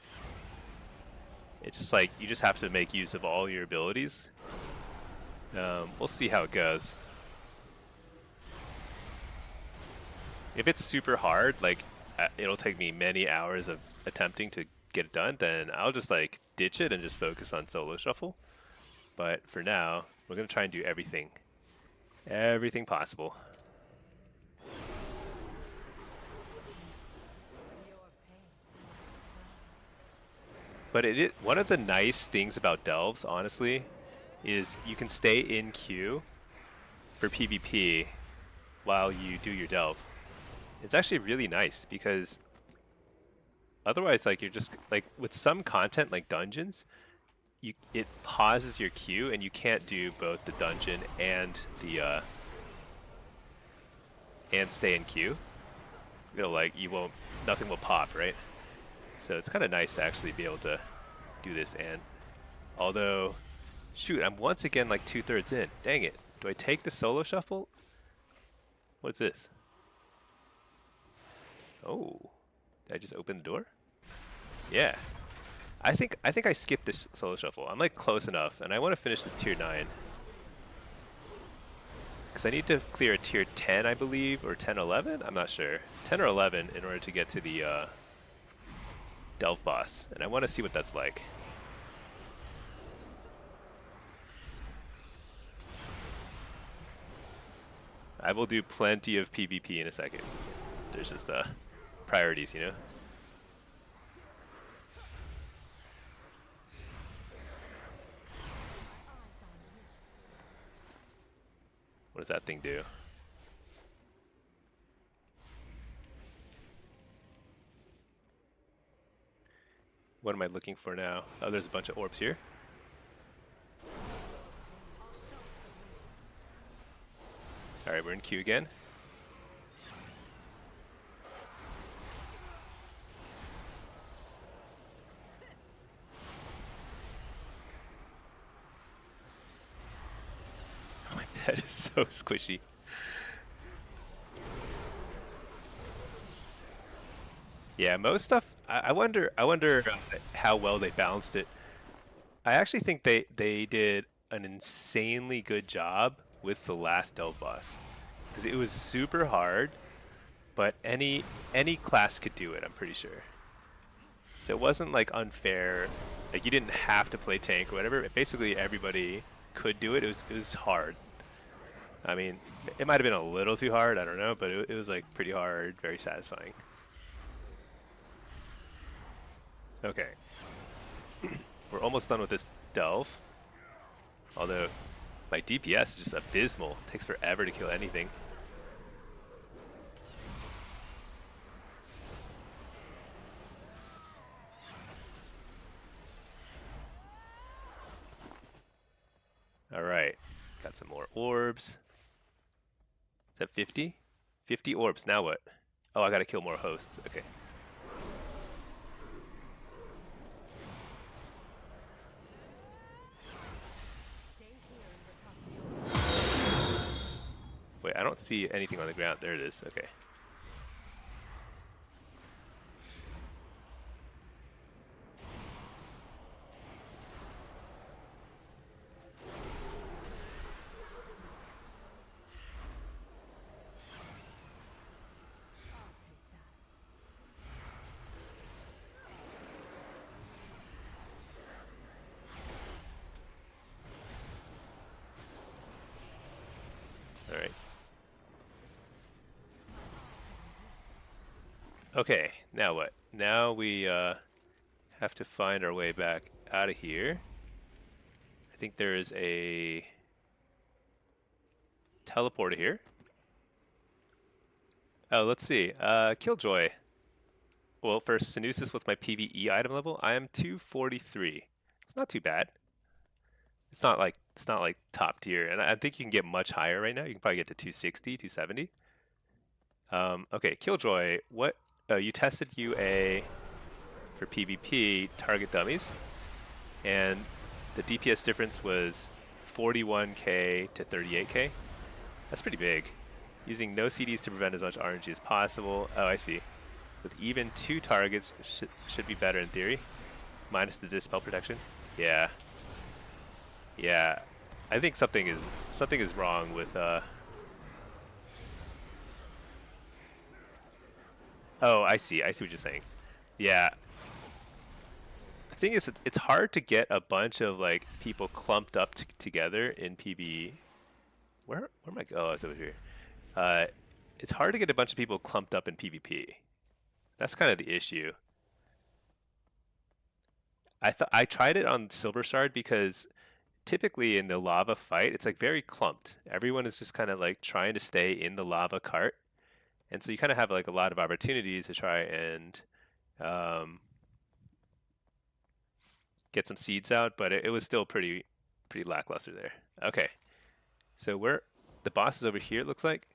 It's just like, you just have to make use of all your abilities. We'll see how it goes. If it's super hard, like it'll take me many hours of attempting to get it done, then I'll just like ditch it and just focus on solo shuffle. But for now, we're gonna try and do everything possible. But it is one of the nice things about delves, honestly, is you can stay in queue for PvP while you do your delve. It's actually really nice because otherwise, like, you're just like, with some content like dungeons, it pauses your queue and you can't do both the dungeon and the and stay in queue. You know, like, nothing will pop, right? So it's kind of nice to actually be able to do this. And although, shoot, I'm once again like 2/3 in. Dang it. Do I take the solo shuffle? What's this? Oh, did I just open the door? Yeah. I think I skipped this solo shuffle. I'm like close enough, and I want to finish this tier 9. Because I need to clear a tier 10, I believe, or 10, 11? I'm not sure. 10 or 11 in order to get to the delve boss, and I want to see what that's like. I will do plenty of PvP in a second. There's just priorities, you know? What does that thing do? What am I looking for now? Oh, there's a bunch of orbs here. Alright, we're in queue again. Oh, my pet is so squishy. Yeah, most stuff, I wonder how well they balanced it. I actually think they did an insanely good job with the last delve boss, because it was super hard, but any class could do it, I'm pretty sure. So it wasn't like unfair, like you didn't have to play tank or whatever. Basically everybody could do it. It was hard. I mean, it might have been a little too hard, I don't know, but it was like pretty hard, very satisfying. Okay. We're almost done with this delve. Although my DPS is just abysmal. It takes forever to kill anything. Alright. Got some more orbs. Is that 50? 50 orbs. Now what? Oh, I gotta kill more hosts. Okay. Wait, I don't see anything on the ground. There it is. Okay. Okay, now what? Now we have to find our way back out of here. I think there is a teleporter here. Oh, let's see. Killjoy. Well, for Sanusis, what's my PvE item level? I am 243. It's not too bad. It's not like top tier, and I think you can get much higher right now. You can probably get to 260, 270. Okay, Killjoy. What? Oh, you tested UA for PvP target dummies, and the DPS difference was 41k to 38k. That's pretty big. Using no CDs to prevent as much RNG as possible. Oh, I see. With even 2 targets, should be better in theory. Minus the dispel protection. Yeah. Yeah. I think something is wrong with Oh, I see. I see what you're saying. Yeah. The thing is, it's hard to get a bunch of like people clumped up together in PvE. Where am I? Oh, it's over here. Uh, it's hard to get a bunch of people clumped up in PvP. That's kind of the issue. I tried it on Silver Shard because typically in the lava fight, it's like very clumped. Everyone is just kind of like trying to stay in the lava cart, and so you kind of have like a lot of opportunities to try and um, get some seeds out, but it was still pretty lackluster there. Okay, so the boss is over here. It looks like.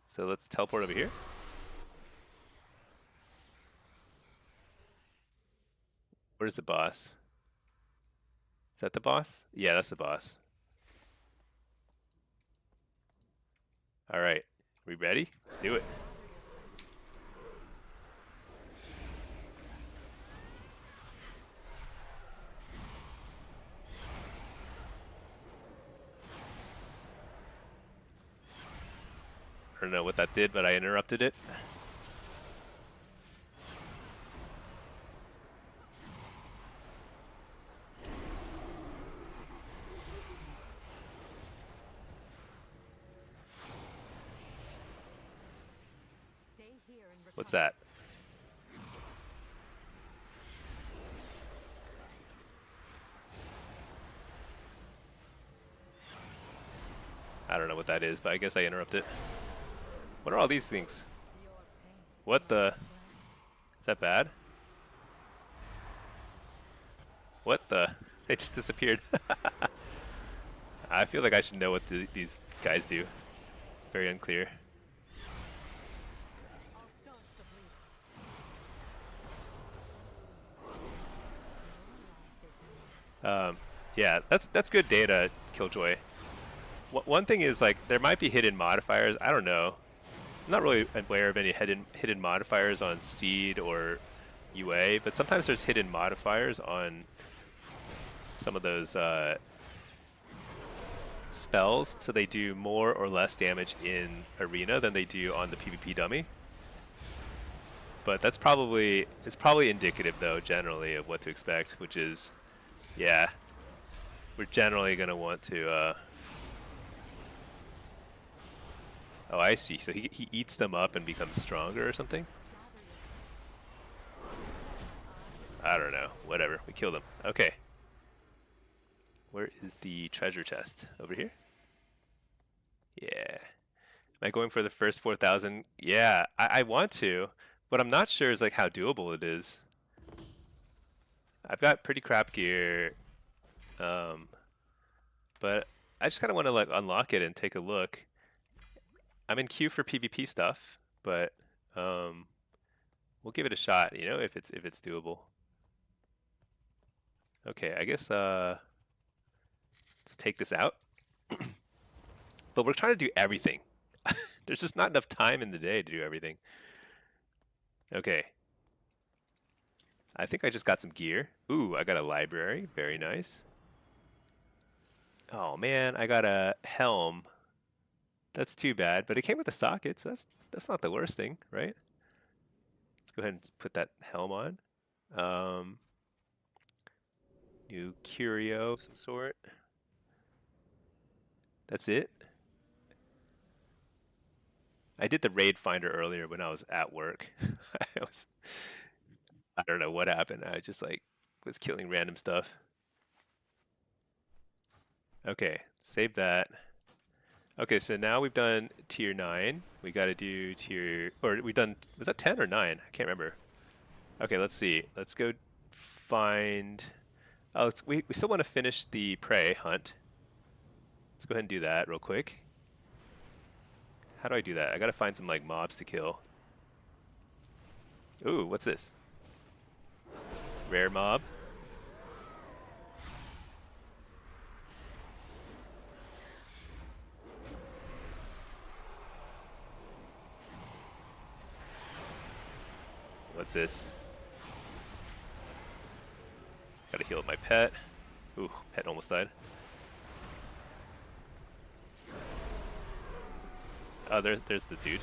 So let's teleport over here. Where's the boss? Is that the boss? Yeah, that's the boss. All right, we ready? Let's do it. I don't know what that did, but I interrupted it. Stay here and recover. What's that? I don't know what that is, but I guess I interrupted. What are all these things? What the? Is that bad? What the? They just disappeared. I feel like I should know what these guys do. Very unclear. Yeah, that's good data, Killjoy. One thing is like there might be hidden modifiers. I don't know. I'm not really aware of any hidden modifiers on Seed or UA, but sometimes there's hidden modifiers on some of those spells, so they do more or less damage in Arena than they do on the PvP dummy. But it's probably indicative though, generally, of what to expect, which is, yeah, we're generally gonna want to. Oh, I see. So he eats them up and becomes stronger or something? I don't know. Whatever. We killed him. Okay. Where is the treasure chest? Over here? Yeah. Am I going for the first 4,000? Yeah, I want to, but I'm not sure is like how doable it is. I've got pretty crap gear, but I just kind of want to like unlock it and take a look. I'm in queue for PvP stuff, but we'll give it a shot, you know, if it's doable. Okay, I guess let's take this out. But we're trying to do everything. There's just not enough time in the day to do everything. Okay. I think I just got some gear. Ooh, I got a library. Very nice. Oh man, I got a helm. That's too bad, but it came with the sockets. That's not the worst thing, right? Let's go ahead and put that helm on. New curio of some sort. That's it. I did the raid finder earlier when I was at work. I don't know what happened. I just like was killing random stuff. Okay, save that. Okay, so now we've done tier 9. We got to do tier, or we done, was that 10 or 9? I can't remember. Okay, let's see. Let's go find, oh, we still want to finish the prey hunt. Let's go ahead and do that real quick. How do I do that? I got to find some like mobs to kill. Ooh, what's this? Rare mob. What's this? Gotta heal my pet. Ooh, pet almost died. Oh, there's the dude.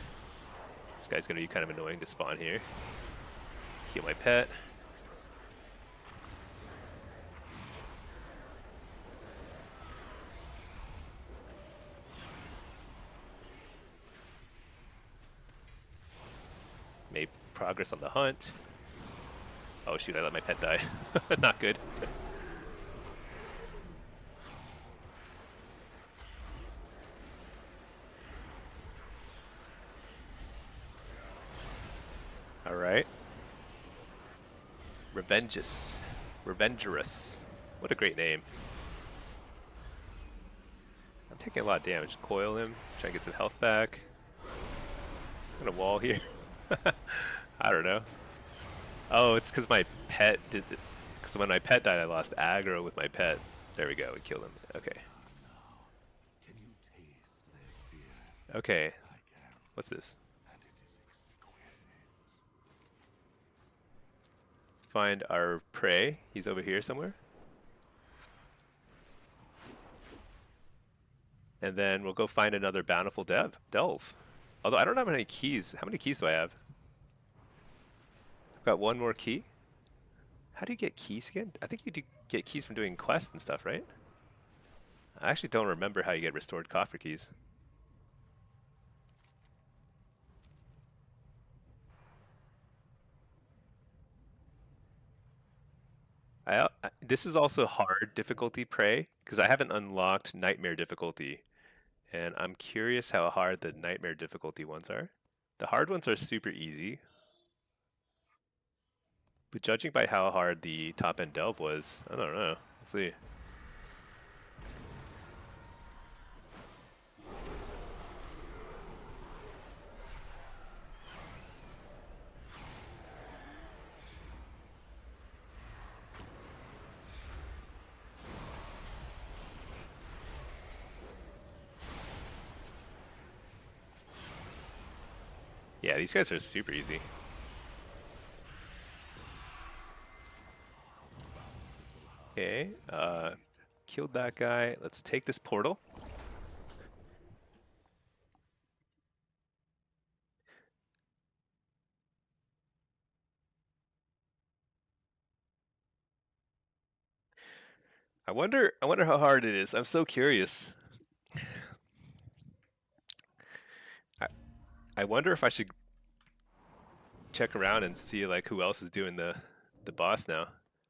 This guy's gonna be kind of annoying to spawn here. Heal my pet. Made progress on the hunt. Oh shoot, I let my pet die. Not good. Alright. Revengerous. What a great name. I'm taking a lot of damage. Coil him, try to get some health back. I'm gonna wall here. I don't know. Oh, it's because my pet did it. Because when my pet died, I lost aggro with my pet. There we go, we killed him. Okay. Okay. What's this? Let's find our prey. He's over here somewhere. And then we'll go find another bountiful delve. Although I don't have any keys. How many keys do I have? I've got one more key. How do you get keys again? I think you do get keys from doing quests and stuff, right? I actually don't remember how you get restored coffer keys. This is also hard difficulty prey because I haven't unlocked nightmare difficulty, and I'm curious how hard the nightmare difficulty ones are. The hard ones are super easy, but judging by how hard the top end delve was, I don't know. Let's see. Yeah, these guys are super easy. Okay, killed that guy. Let's take this portal. I wonder how hard it is. I'm so curious. I wonder if I should check around and see like who else is doing the boss now.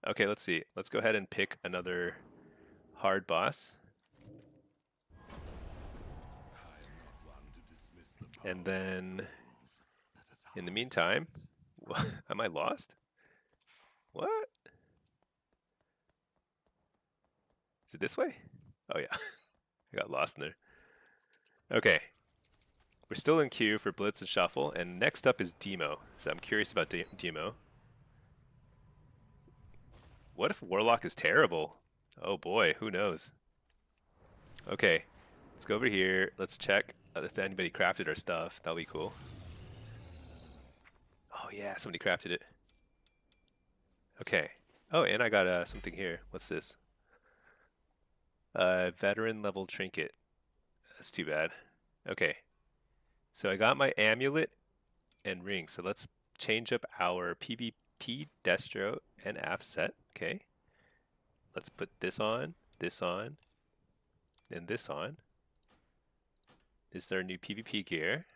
Okay, let's see. Let's go ahead and pick another hard boss. And then in the meantime, am I lost? What? Is it this way? Oh yeah. I got lost in there. Okay. We're still in queue for Blitz and Shuffle, and next up is Demo. So I'm curious about Demo. What if Warlock is terrible? Oh boy, who knows? Okay, let's go over here. Let's check if anybody crafted our stuff. That'll be cool. Oh yeah, somebody crafted it. Okay. Oh, and I got something here. What's this? Veteran level trinket. That's too bad. Okay. So I got my amulet and ring. So let's change up our PvP destro and AF set. Okay. Let's put this on, and this on. This is our new PvP gear.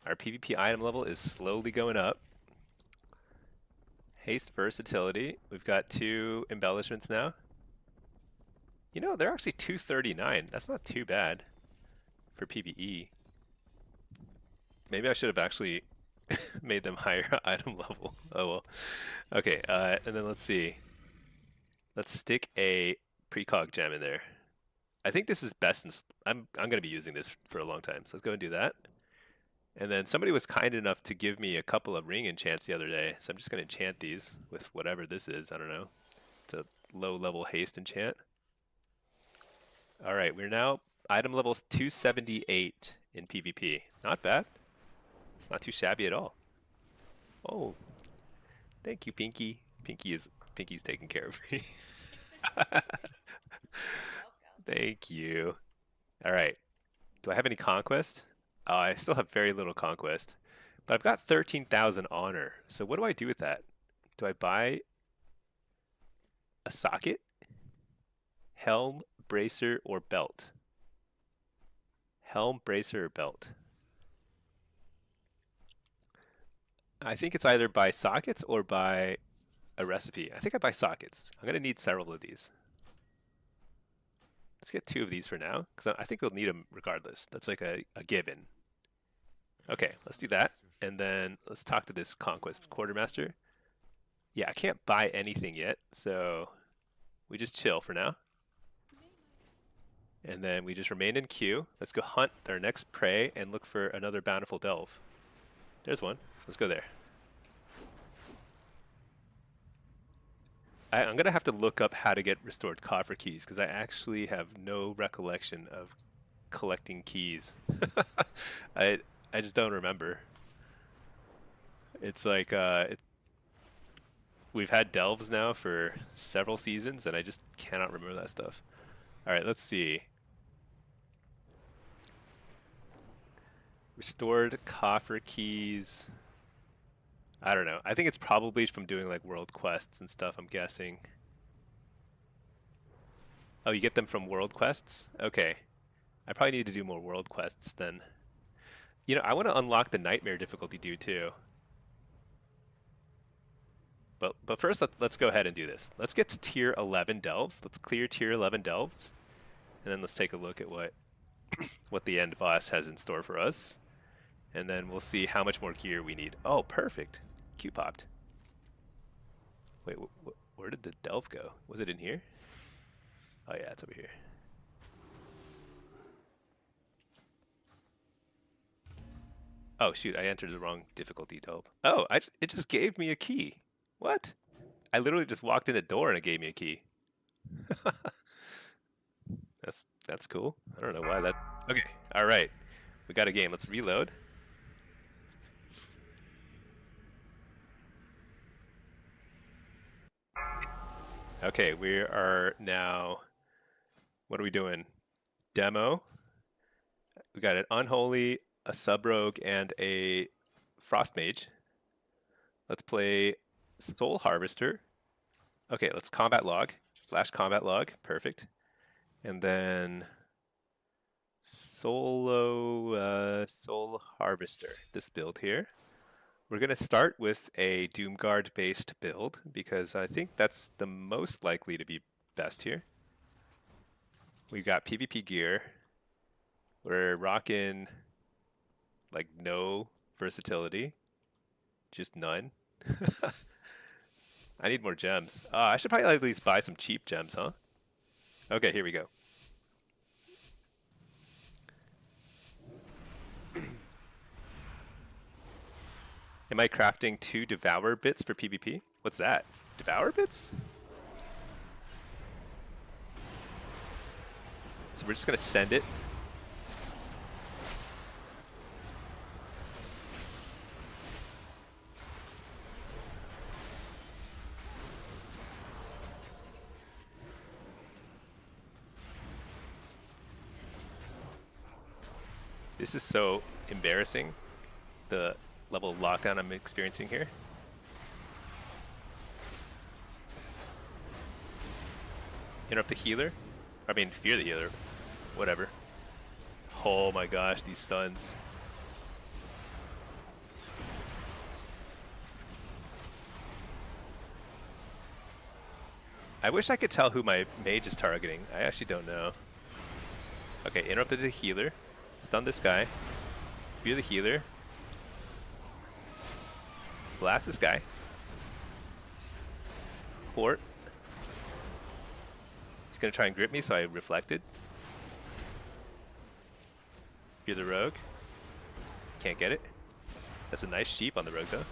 Our PvP item level is slowly going up. Haste versatility. We've got 2 embellishments now. You know, they're actually 239. That's not too bad for PvE. Maybe I should have actually made them higher item level. Oh well. Okay, and then let's see. Let's stick a precog gem in there. I think this is best in... I'm going to be using this for a long time, so let's go and do that. And then somebody was kind enough to give me a couple of ring enchants the other day, so I'm just going to enchant these with whatever this is. I don't know. It's a low-level haste enchant. All right, we're now item level 278 in PvP. Not bad. It's not too shabby at all. Oh, thank you, Pinky. Pinky's taking care of me. Thank you. All right. Do I have any conquest? Oh, I still have very little conquest, but I've got 13,000 honor. So what do I do with that? Do I buy a socket, helm, bracer, or belt? Helm, bracer, or belt? I think it's either buy sockets or buy a recipe. I think I buy sockets. I'm gonna need several of these. Let's get 2 of these for now, because I think we'll need them regardless. That's like a given. Okay, let's do that. And then let's talk to this Conquest Quartermaster. Yeah, I can't buy anything yet, so we just chill for now. And then we just remain in queue. Let's go hunt our next prey and look for another Bountiful Delve. There's one. Let's go there. I'm going to have to look up how to get restored coffer keys, because I actually have no recollection of collecting keys. I just don't remember. It's like we've had delves now for several seasons, and I just cannot remember that stuff. All right, let's see. Restored coffer keys. I don't know. I think it's probably from doing like world quests and stuff, I'm guessing. Oh, you get them from world quests? Okay. I probably need to do more world quests then. You know, I want to unlock the nightmare difficulty dude too. But first, let's go ahead and do this. Let's get to tier 11 delves. Let's clear tier 11 delves. And then let's take a look at what the end boss has in store for us. And then we'll see how much more gear we need. Oh, perfect. Q popped. Wait, where did the delve go? Was it in here? Oh yeah, it's over here. Oh shoot, I entered the wrong difficulty delve. Oh, it just gave me a key. What? I literally just walked in the door and it gave me a key. That's cool. I don't know why that... Okay, alright. We got a game. Let's reload. Okay, we are now... What are we doing? Demo. We got an Unholy, a Sub-Rogue, and a Frost Mage. Let's play Soul Harvester. Okay, let's combat log. / combat log. Perfect. And then Soul Harvester. This build here. We're going to start with a Doomguard based build because I think that's the most likely to be best here. We've got PvP gear. We're rocking like no versatility. Just none. I need more gems. I should probably at least buy some cheap gems, huh? Okay, here we go. Am I crafting 2 Devour bits for PvP? What's that? Devour bits? So we're just gonna send it. This is so embarrassing, the level of lockdown I'm experiencing here. Interrupt the healer? I mean, fear the healer. Whatever. Oh my gosh, these stuns. I wish I could tell who my mage is targeting. I actually don't know. Okay, interrupted the healer. Stun this guy. Fear the healer. Blast this guy. Port. He's gonna try and grip me, so I reflected. Fear the rogue. Can't get it. That's a nice sheep on the rogue though.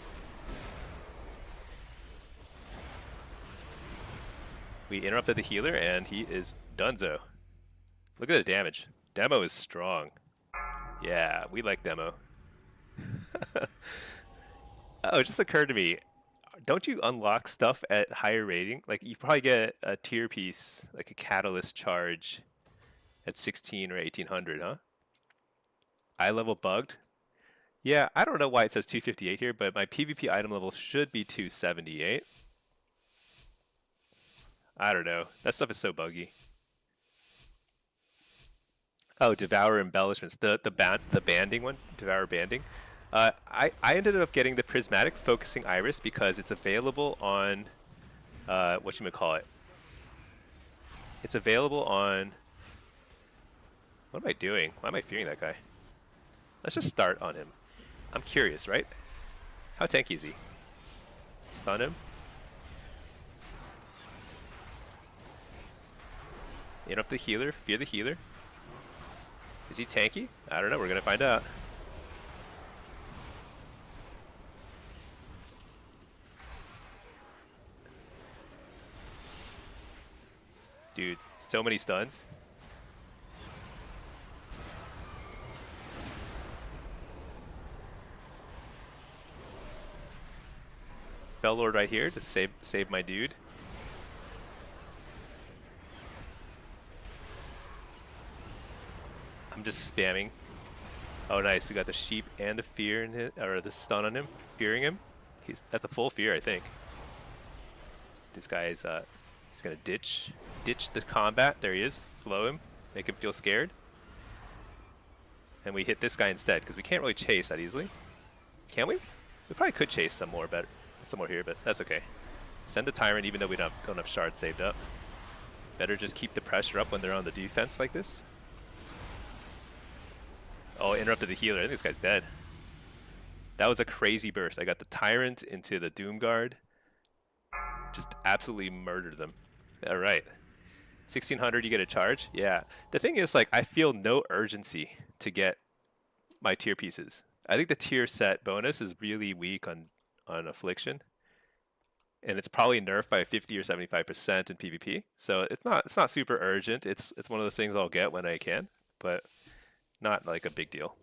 We interrupted the healer and he is donezo. Look at the damage. Demo is strong. Yeah, we like demo. Oh, it just occurred to me. Don't you unlock stuff at higher rating? Like you probably get a tier piece, like a catalyst charge at 16 or 1800, huh? Eye level bugged. Yeah, I don't know why it says 258 here, but my PvP item level should be 278. I don't know. That stuff is so buggy. Oh, Devour Embellishments. The banding one. Devour banding. I ended up getting the Prismatic Focusing Iris because it's available on whatchamacallit. It's available on... What am I doing? Why am I fearing that guy? Let's just start on him. I'm curious, right? How tanky is he? Stun him. Interrupt the healer. Fear the healer. Is he tanky? I don't know. We're going to find out. Dude, so many stuns. Bellord right here to save my dude. I'm just spamming. Oh, nice. We got the sheep and the fear in it, or the stun on him, fearing him. That's a full fear, I think. This guy is he's gonna ditch the combat. There he is. Slow him, make him feel scared. And we hit this guy instead because we can't really chase that easily. Can we? We probably could chase some more here, but that's okay. Send the tyrant even though we don't have shards saved up. Better just keep the pressure up when they're on the defense like this. Oh, interrupted the healer. I think this guy's dead. That was a crazy burst. I got the tyrant into the Doom Guard. Just absolutely murdered them. All right. 1600, you get a charge? Yeah. The thing is, like, I feel no urgency to get my tier pieces. I think the tier set bonus is really weak on affliction. And it's probably nerfed by 50 or 75% in PvP. So it's not super urgent. It's one of those things I'll get when I can, but not like a big deal.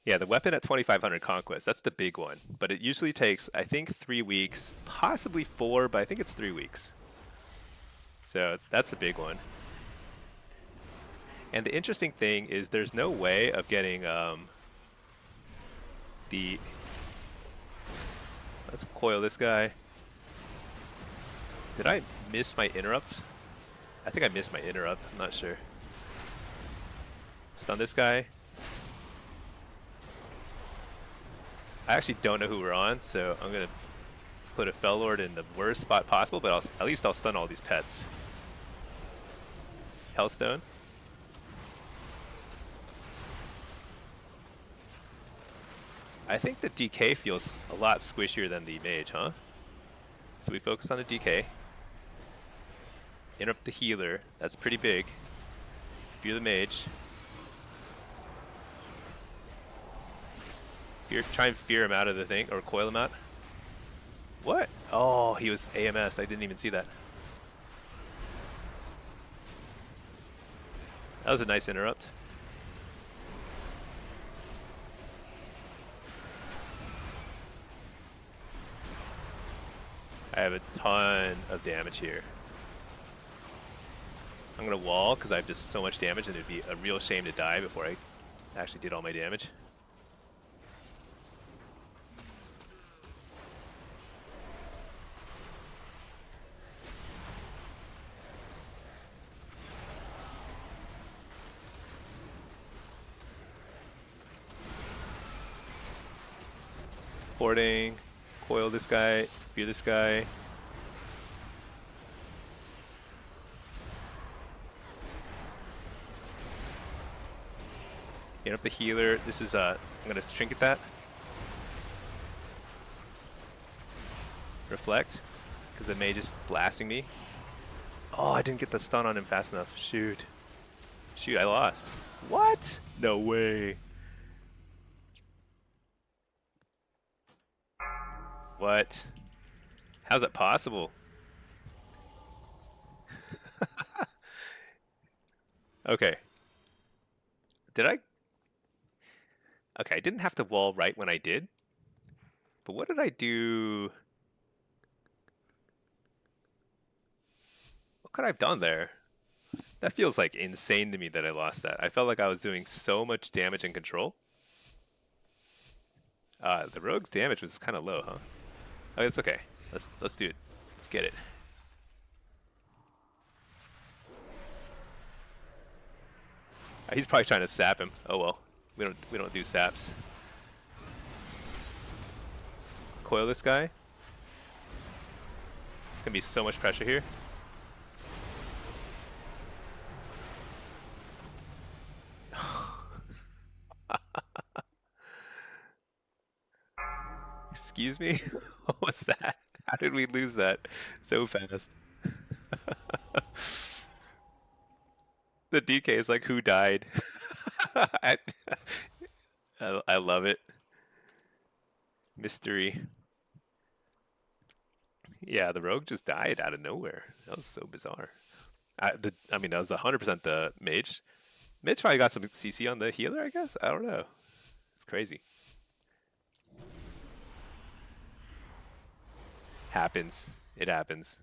Yeah, the weapon at 2500 conquest, that's the big one. But it usually takes, I think, 3 weeks, possibly 4, but I think it's 3 weeks. So that's the big one. And the interesting thing is there's no way of getting let's coil this guy. Did I miss my interrupt? I think I missed my interrupt, I'm not sure. Stun this guy. I actually don't know who we're on, so I'm gonna put a Fellord in the worst spot possible, but at least I'll stun all these pets. Hellstone. I think the DK feels a lot squishier than the mage, huh? So we focus on the DK. Interrupt the healer. That's pretty big. Fear the mage. Try and fear him out of the thing, or coil him out. What? Oh, he was AMS. I didn't even see that. That was a nice interrupt. I have a ton of damage here. I'm gonna wall because I have just so much damage and it'd be a real shame to die before I actually did all my damage. Porting, coil this guy, fear this guy. Get up the healer. This is I'm gonna trinket that. Reflect, because the mage is blasting me. Oh, I didn't get the stun on him fast enough. Shoot. Shoot, I lost. What? No way. What? How's that possible? Okay. Did I? Okay, I didn't have to wall right when I did. But what did I do? What could I have done there? That feels like insane to me that I lost that. I felt like I was doing so much damage and control. The rogue's damage was kind of low, huh? Oh, it's okay. Let's do it. Let's get it. He's probably trying to sap him. Oh well. We don't do saps. Coil this guy. It's gonna be so much pressure here. Excuse me? What was that? How did we lose that so fast? The DK is like, who died? I, I love it. Mystery. Yeah, the rogue just died out of nowhere. That was so bizarre. I mean, that was 100% the mage. Mage probably got some CC on the healer, I guess? I don't know. It's crazy. Happens. It happens.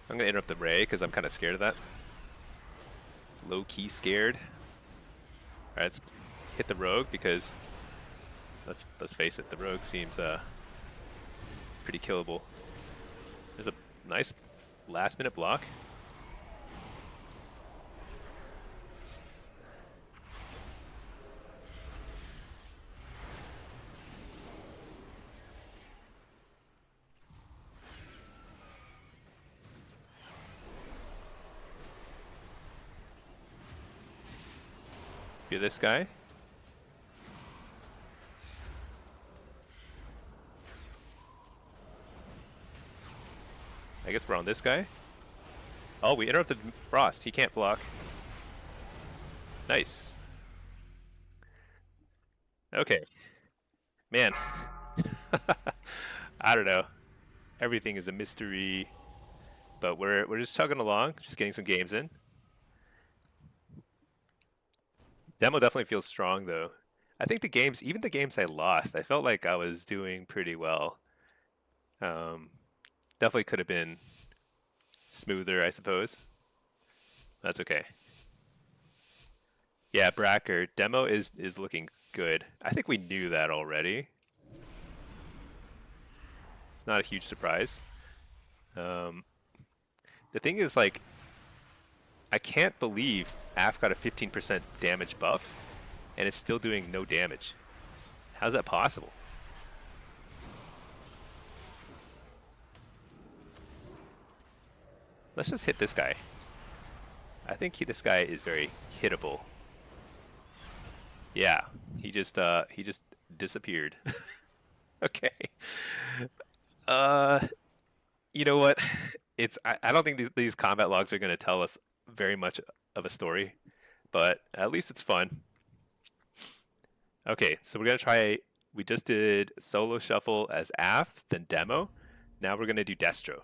I'm gonna interrupt the Ray because I'm kind of scared of that. Low-key scared. All right, let's hit the rogue because let's face it, the rogue seems pretty killable. There's a nice last-minute block. Be this guy. I guess we're on this guy. Oh, we interrupted Frost. He can't block. Nice. Okay. Man. I don't know. Everything is a mystery. But we're just chugging along, just getting some games in. Demo definitely feels strong though. I think the games, even the games I lost, I felt like I was doing pretty well. Definitely could have been smoother, I suppose. That's okay. Yeah, Bracker, demo is looking good. I think we knew that already. It's not a huge surprise. The thing is, like, I can't believe Af got a 15% damage buff, and it's still doing no damage. How's that possible? Let's just hit this guy. I think this guy is very hittable. Yeah, he just disappeared. Okay. You know what? I don't think these combat logs are going to tell us very much of a story, but at least it's fun. Okay, so we're going to try. We just did solo shuffle as Af, then demo. Now we're going to do Destro.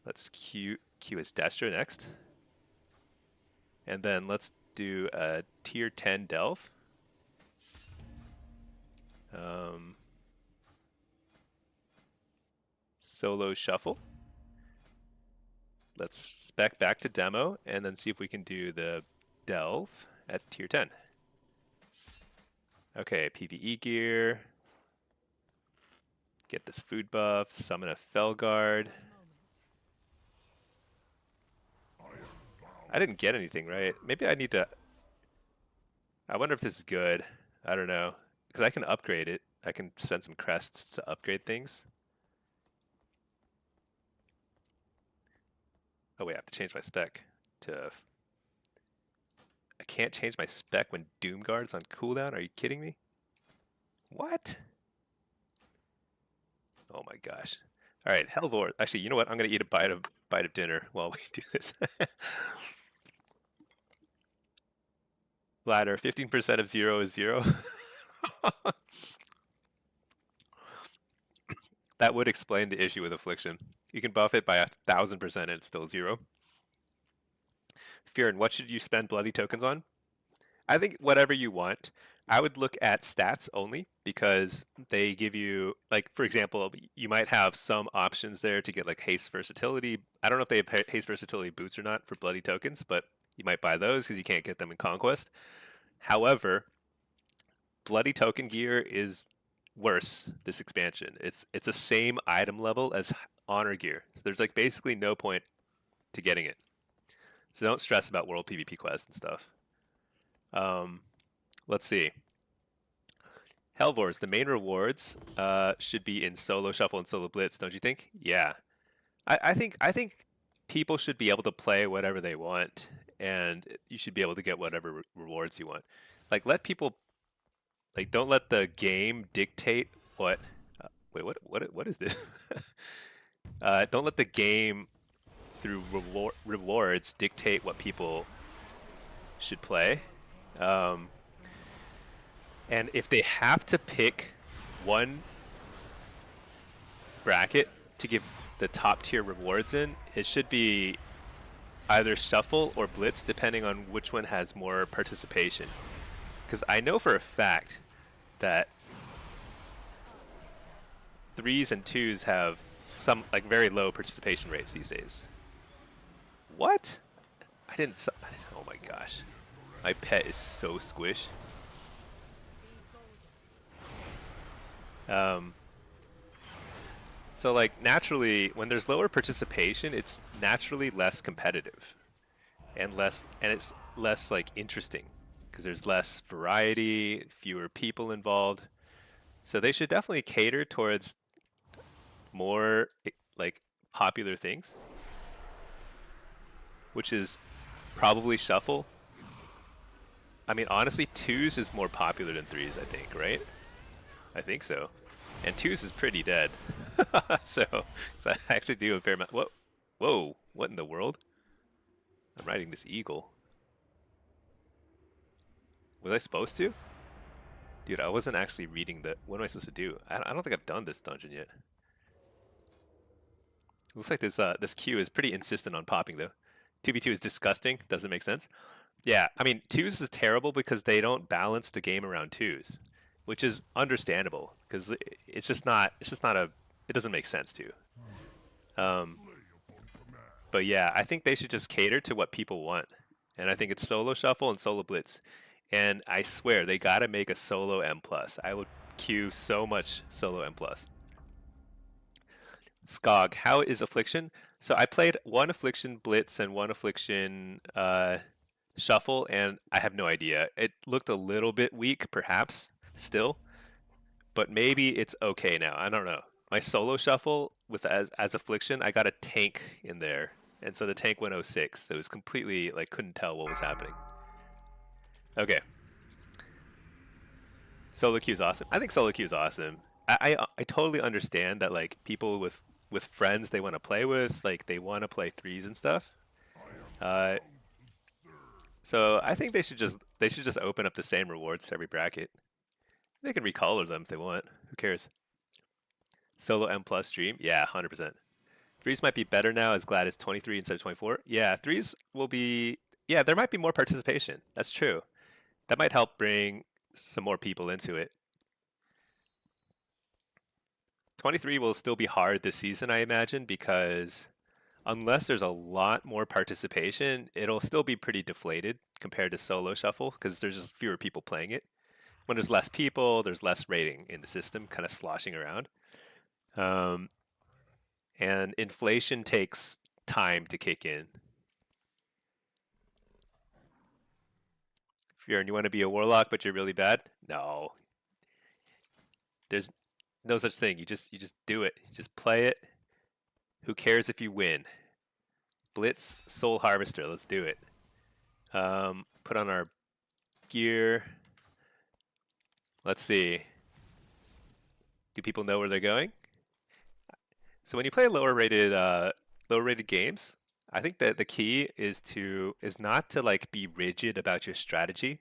Let's queue as Destro next. And then let's do a tier 10 Delve. Solo shuffle. Let's spec back to demo and then see if we can do the Delve at tier 10. Okay, PvE gear. Get this food buff, summon a Felguard. I didn't get anything, right? Maybe I need to... I wonder if this is good. I don't know. Because I can upgrade it. I can spend some crests to upgrade things. Oh wait, I have to change my spec to... I can't change my spec when Doomguard's on cooldown? Are you kidding me? What? Oh my gosh. Alright, Hellvor. Actually, you know what? I'm going to eat a bite of dinner while we do this. Ladder, 15% of 0 is 0. That would explain the issue with affliction. You can buff it by 1000% and it's still 0. Fearin, what should you spend bloody tokens on? I think whatever you want. I would look at stats only because they give you, like, for example, you might have some options there to get like haste versatility. I don't know if they have haste versatility boots or not for bloody tokens, but you might buy those because you can't get them in Conquest. However, bloody token gear is worse this expansion. It's the same item level as honor gear. So there's like basically no point to getting it. So don't stress about world PvP quests and stuff. Let's see. Hellvors, the main rewards should be in solo shuffle and solo blitz, don't you think? Yeah, I think people should be able to play whatever they want, and you should be able to get whatever rewards you want. Like, let people, like, don't let the game dictate what. Wait, what is this? Don't let the game through rewards dictate what people should play. And if they have to pick one bracket to give the top tier rewards in, it should be either shuffle or blitz, depending on which one has more participation. Because I know for a fact that 3s and 2s have some like very low participation rates these days. What? I didn't. Oh my gosh, my pet is so squish. So like naturally, when there's lower participation, it's naturally less competitive, and it's less like interesting because there's less variety, fewer people involved. So they should definitely cater towards more like popular things, which is probably shuffle. I mean, honestly, 2s is more popular than 3s, I think, right? I think so. And 2s is pretty dead. so I actually do a fair amount. Whoa, what in the world? I'm riding this eagle. Was I supposed to? Dude, I wasn't actually reading the... What am I supposed to do? I don't think I've done this dungeon yet. Looks like this Q is pretty insistent on popping, though. 2v2 is disgusting. Doesn't make sense. Yeah, I mean, 2s is terrible because they don't balance the game around 2s. Which is understandable because it's just not it doesn't make sense to. But yeah, I think they should just cater to what people want, and I think it's solo shuffle and solo blitz. And I swear they gotta make a solo M+. I would queue so much solo M+. Skog, how is affliction? So I played one affliction blitz and one affliction shuffle, and I have no idea. It looked a little bit weak, perhaps. Still, but maybe it's okay now. I don't know. My solo shuffle with as affliction, I got a tank in there, and so the tank went 06. So it was completely like couldn't tell what was happening. Okay, solo queue is awesome. I think solo queue is awesome. I totally understand that like people with friends they want to play with, like they want to play 3s and stuff. So I think they should just open up the same rewards to every bracket. They can recolor them if they want. Who cares? Solo M+ stream? Yeah, 100%. 3s might be better now as glad as 23 instead of 24. Yeah, 3s will be... Yeah, there might be more participation. That's true. That might help bring some more people into it. 23 will still be hard this season, I imagine, because unless there's a lot more participation, it'll still be pretty deflated compared to solo shuffle because there's just fewer people playing it. When there's less people, there's less rating in the system, kind of sloshing around. And inflation takes time to kick in. Fjorn, you want to be a warlock, but you're really bad? No. There's no such thing. You just do it. You just play it. Who cares if you win? Blitz Soul Harvester. Let's do it. Put on our gear. Let's see. Do people know where they're going? So when you play lower rated games, I think that the key is not to like be rigid about your strategy,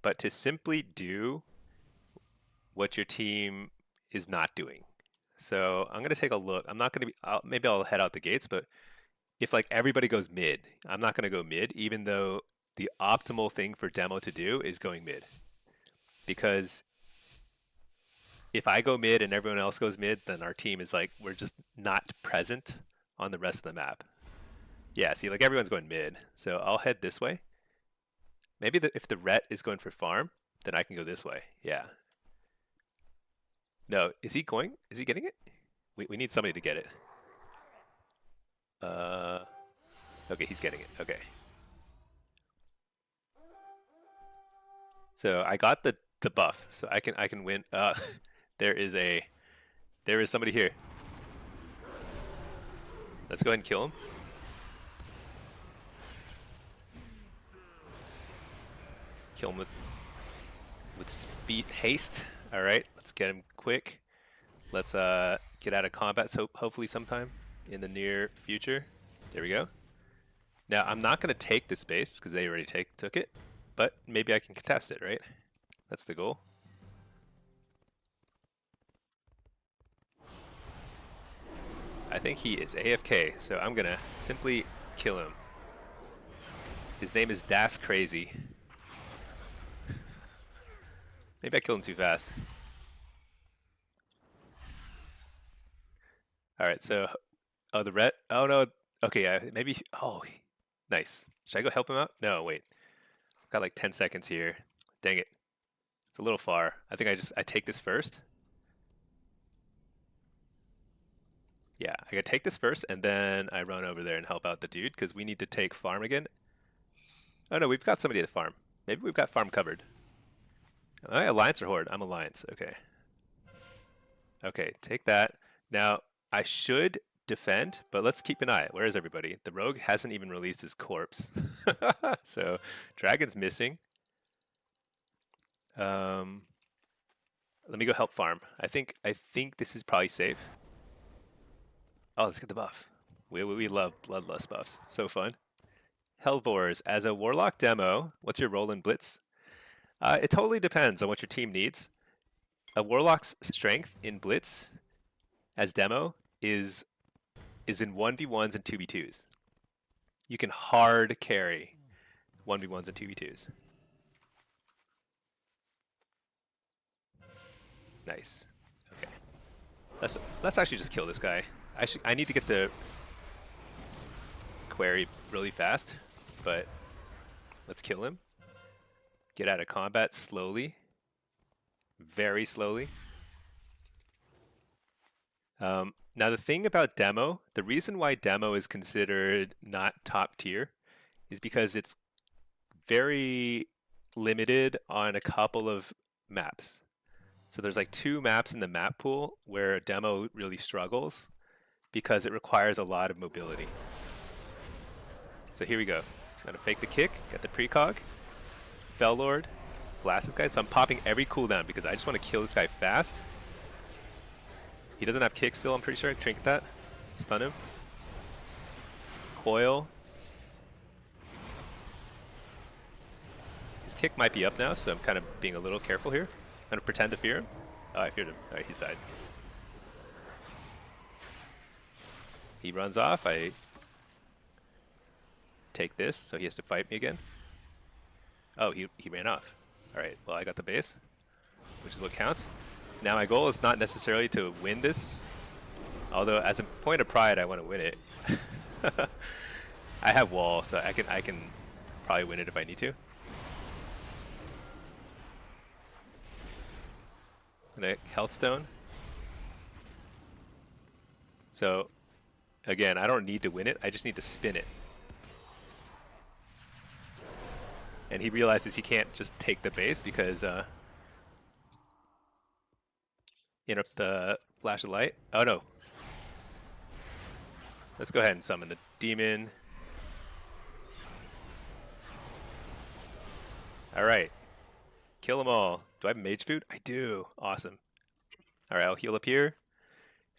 but to simply do what your team is not doing. So I'm gonna take a look. I'm not gonna be. Maybe I'll head out the gates, but if like everybody goes mid, I'm not gonna go mid, even though the optimal thing for demo to do is going mid, because if I go mid and everyone else goes mid, then our team is like, we're just not present on the rest of the map. Yeah, see, like everyone's going mid, so I'll head this way. Maybe if the ret is going for farm, then I can go this way. Yeah. No, is he going? Is he getting it? We need somebody to get it. Okay, he's getting it. Okay. So I got the buff, so I can win. There is somebody here. Let's go ahead and kill him. Kill him with speed haste. All right, let's get him quick. Let's get out of combat. So hopefully sometime in the near future. There we go. Now I'm not gonna take this base because they already took it, but maybe I can contest it. Right? That's the goal. I think he is AFK, so I'm gonna simply kill him. His name is Das Crazy. Maybe I killed him too fast. Alright, so... Oh, the ret? Oh no, okay, maybe... Oh, nice. Should I go help him out? No, wait. I've got like 10 seconds here. Dang it. It's a little far. I think I take this first. Yeah, I gotta take this first, and then I run over there and help out the dude, because we need to take farm again. Oh no, we've got somebody at the farm. Maybe we've got farm covered. Alliance or Horde? I'm Alliance, okay. Okay, take that. Now, I should defend, but let's keep an eye. Where is everybody? The rogue hasn't even released his corpse. So, dragon's missing. Let me go help farm. I think this is probably safe. Oh, let's get the buff. We love bloodlust buffs. So fun. Hellvors, as a warlock demo, what's your role in Blitz? It totally depends on what your team needs. A warlock's strength in Blitz as demo is in 1v1s and 2v2s. You can hard carry 1v1s and 2v2s. Nice. Okay. Let's actually just kill this guy. I need to get the query really fast, but let's kill him. Get out of combat slowly. Very slowly. Now the thing about demo, the reason why demo is considered not top tier is because it's very limited on a couple of maps. So there's like 2 maps in the map pool where demo really struggles because it requires a lot of mobility. So here we go. Just gonna fake the kick, get the precog, Fell Lord, blast this guy. So I'm popping every cooldown because I just want to kill this guy fast. He doesn't have kick still, I'm pretty sure. Trinket that. Stun him. Coil. His kick might be up now, so I'm kind of being a little careful here. I'm going to pretend to fear him. Oh, I feared him. Alright, he died. He runs off. I take this, so he has to fight me again. Oh, he ran off. Alright, well I got the base, which is what counts. Now my goal is not necessarily to win this, although as a point of pride I want to win it. I have wall, so I can probably win it if I need to. And health stone. So again, I don't need to win it, I just need to spin it. and he realizes he can't just take the base because interrupt the flash of light. Oh no. Let's go ahead and summon the demon. Alright. Kill them all. Do I have mage food? I do. Awesome. Alright, I'll heal up here.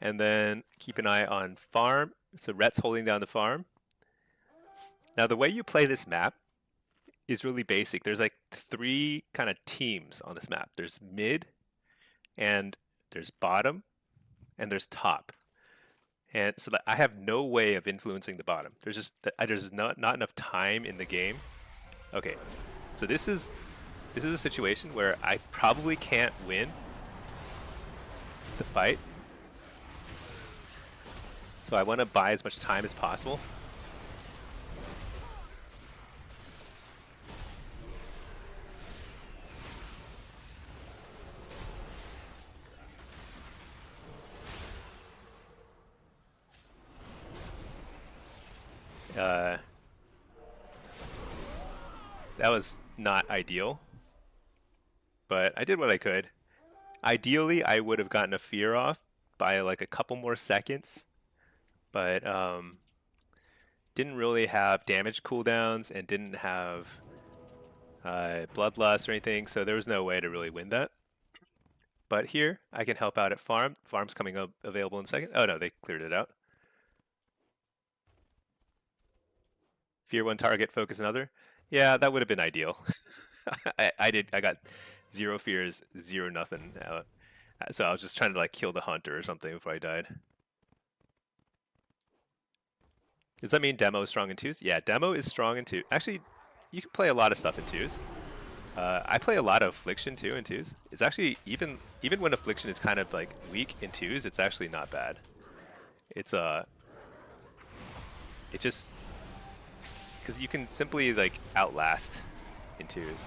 And then keep an eye on farm. So Rhett's holding down the farm. Now the way you play this map is really basic. There's like 3 kind of teams on this map. There's mid, and there's bottom, and there's top. And so that I have no way of influencing the bottom. There's not enough time in the game. Okay, so this is a situation where I probably can't win the fight. So I want to buy as much time as possible. That was not ideal, but I did what I could. Ideally, I would have gotten a fear off by like a couple more seconds, but didn't really have damage cooldowns and didn't have bloodlust or anything, so there was no way to really win that. But here, I can help out at farm. Farm's coming up available in a second. Oh no, they cleared it out. Fear one target, focus another. Yeah, that would have been ideal. I got 0 fears, 0 nothing. So I was just trying to like kill the hunter or something before I died. Does that mean demo is strong in 2s? Yeah, demo is strong in 2. Actually, you can play a lot of stuff in 2s. I play a lot of affliction too in 2s. It's actually even when affliction is kind of like weak in 2s, it's actually not bad. It's it just because you can simply like outlast in 2s.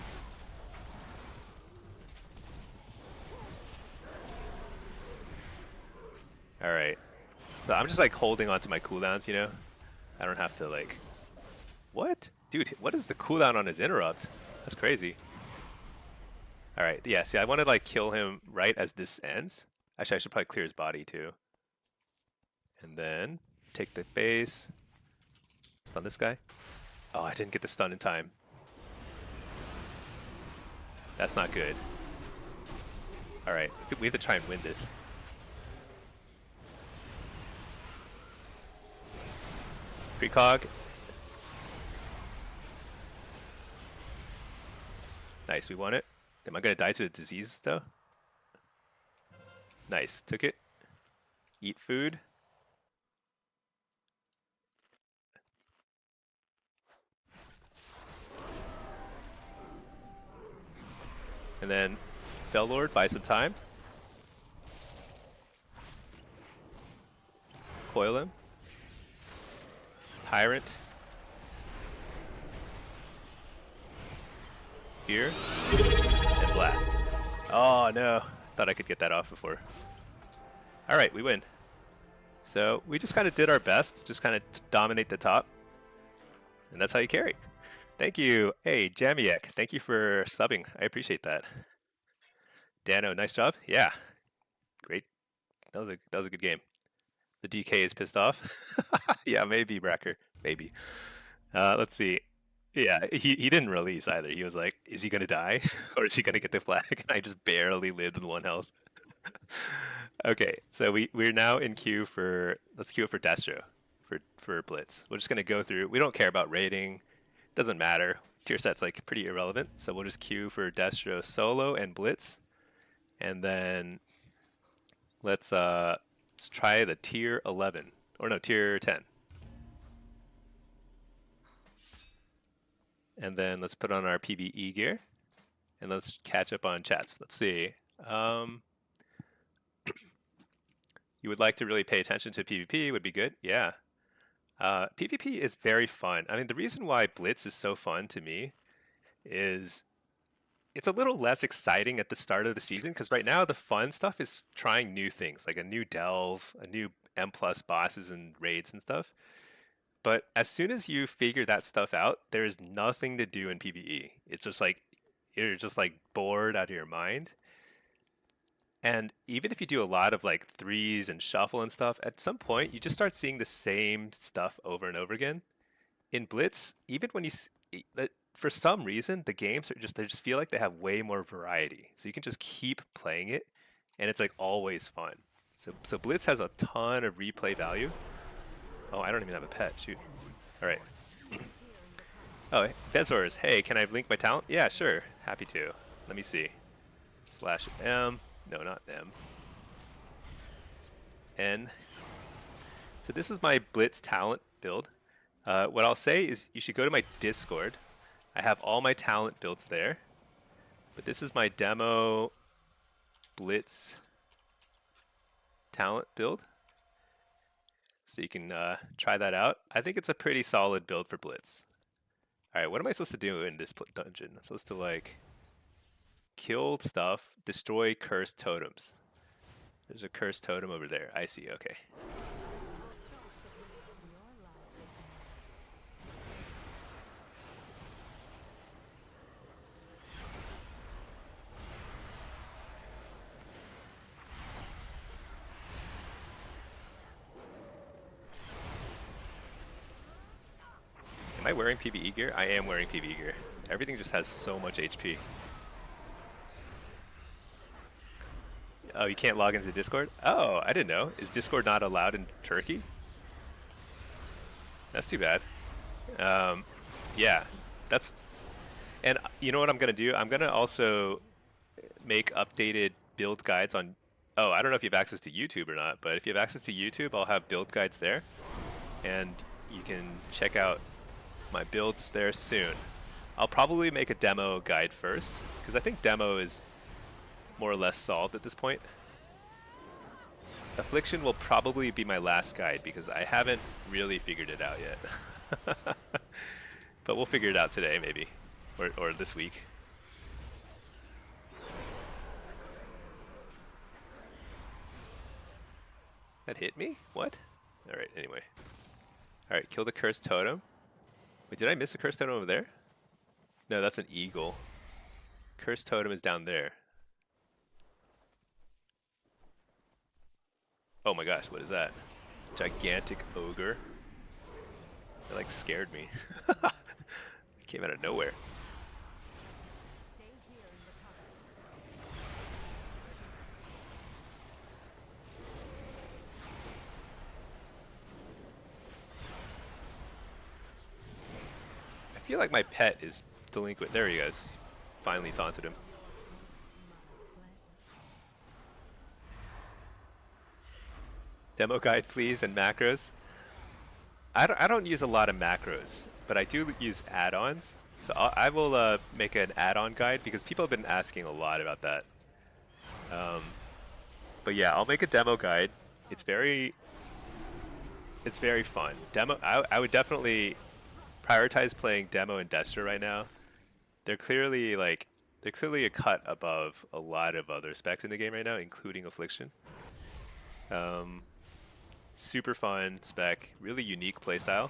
All right, so I'm just like holding on to my cooldowns, you know. I don't have to like. What, dude? What is the cooldown on his interrupt? That's crazy. All right, yeah. See, I want to like kill him right as this ends. Actually, I should probably clear his body too. And then take the base. Stun this guy. Oh, I didn't get the stun in time. That's not good. All right, we have to try and win this. Precog. Nice, we won it. Am I gonna die to the disease though? Nice, took it. Eat food. And then Fell Lord, buy some time. Coil him. Tyrant. Here. And blast. Oh no. Thought I could get that off before. Alright, we win. So we just kind of did our best. Just kind of dominate the top. And that's how you carry. Thank you. Hey, Jamiek. Thank you for subbing. I appreciate that. Dano, nice job. Yeah. Great. That was a good game. The DK is pissed off. Yeah, maybe Bracker. Maybe. Let's see. Yeah, he didn't release either. He was like, is he gonna die? Or is he gonna get the flag? And I just barely lived with 1 health. Okay, so we're now in queue for, let's queue for Destro for Blitz. We're just gonna go through, we don't care about rating. Doesn't matter. Tier set's like pretty irrelevant. So we'll just queue for Destro solo and Blitz. And then let's try the tier 11. Or no, tier 10. And then let's put on our PvE gear. And let's catch up on chats. Let's see. You would like to really pay attention to PvP would be good. Yeah. PvP is very fun. I mean, the reason why Blitz is so fun to me is it's a little less exciting at the start of the season because right now the fun stuff is trying new things, like a new delve, a new M+ bosses and raids and stuff. But as soon as you figure that stuff out, there is nothing to do in PvE. It's just like you're just like bored out of your mind. And even if you do a lot of like threes and shuffle and stuff, at some point you just start seeing the same stuff over and over again. In Blitz, even when for some reason the games are just they just feel like they have way more variety. So you can just keep playing it, and it's like always fun. So Blitz has a ton of replay value. Oh, I don't even have a pet. Shoot. All right. Oh, Bezors. Hey, can I link my talent? Yeah, sure. Happy to. Let me see. /M. No, not M. N. So this is my Blitz talent build. What I'll say is you should go to my Discord. I have all my talent builds there. But this is my demo Blitz talent build. So you can try that out. I think it's a pretty solid build for Blitz. Alright, what am I supposed to do in this dungeon? I'm supposed to like kill stuff, destroy cursed totems. There's a cursed totem over there. I see, okay. Am I wearing PvE gear? I am wearing PvE gear. Everything just has so much HP. Oh, you can't log into Discord? Oh, I didn't know. Is Discord not allowed in Turkey? That's too bad. Yeah, that's... And you know what I'm going to do? I'm going to also make updated build guides on... Oh, I don't know if you have access to YouTube or not, but if you have access to YouTube, I'll have build guides there. And you can check out my builds there soon. I'll probably make a demo guide first, because I think demo is more or less solved at this point. Affliction will probably be my last guide, because I haven't really figured it out yet. But we'll figure it out today, maybe. Or this week. That hit me? What? Alright, anyway. Alright, kill the cursed totem. Wait, did I miss a cursed totem over there? No, that's an eagle. Cursed totem is down there. Oh my gosh, what is that? Gigantic ogre. It like scared me. It came out of nowhere. I feel like my pet is delinquent. There he is. Finally taunted him. Demo guide, please, and macros. I don't use a lot of macros, but I do use add-ons. So I will make an add-on guide, because people have been asking a lot about that. But yeah, I'll make a demo guide. It's very fun. Demo. I would definitely prioritize playing demo and Destro right now. They're clearly a cut above a lot of other specs in the game right now, including Affliction. Super fun spec, really unique playstyle,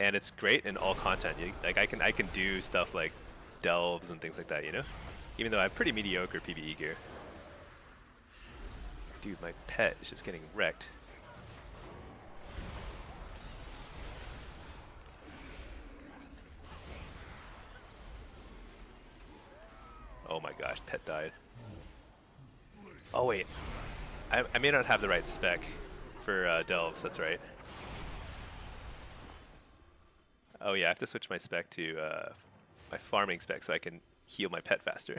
and it's great in all content. Like I can do stuff like delves and things like that, you know. Even though I have pretty mediocre PvE gear. Dude, my pet is just getting wrecked. Oh my gosh, pet died. Oh wait, I may not have the right spec for delves, that's right. Oh yeah, I have to switch my spec to my farming spec so I can heal my pet faster.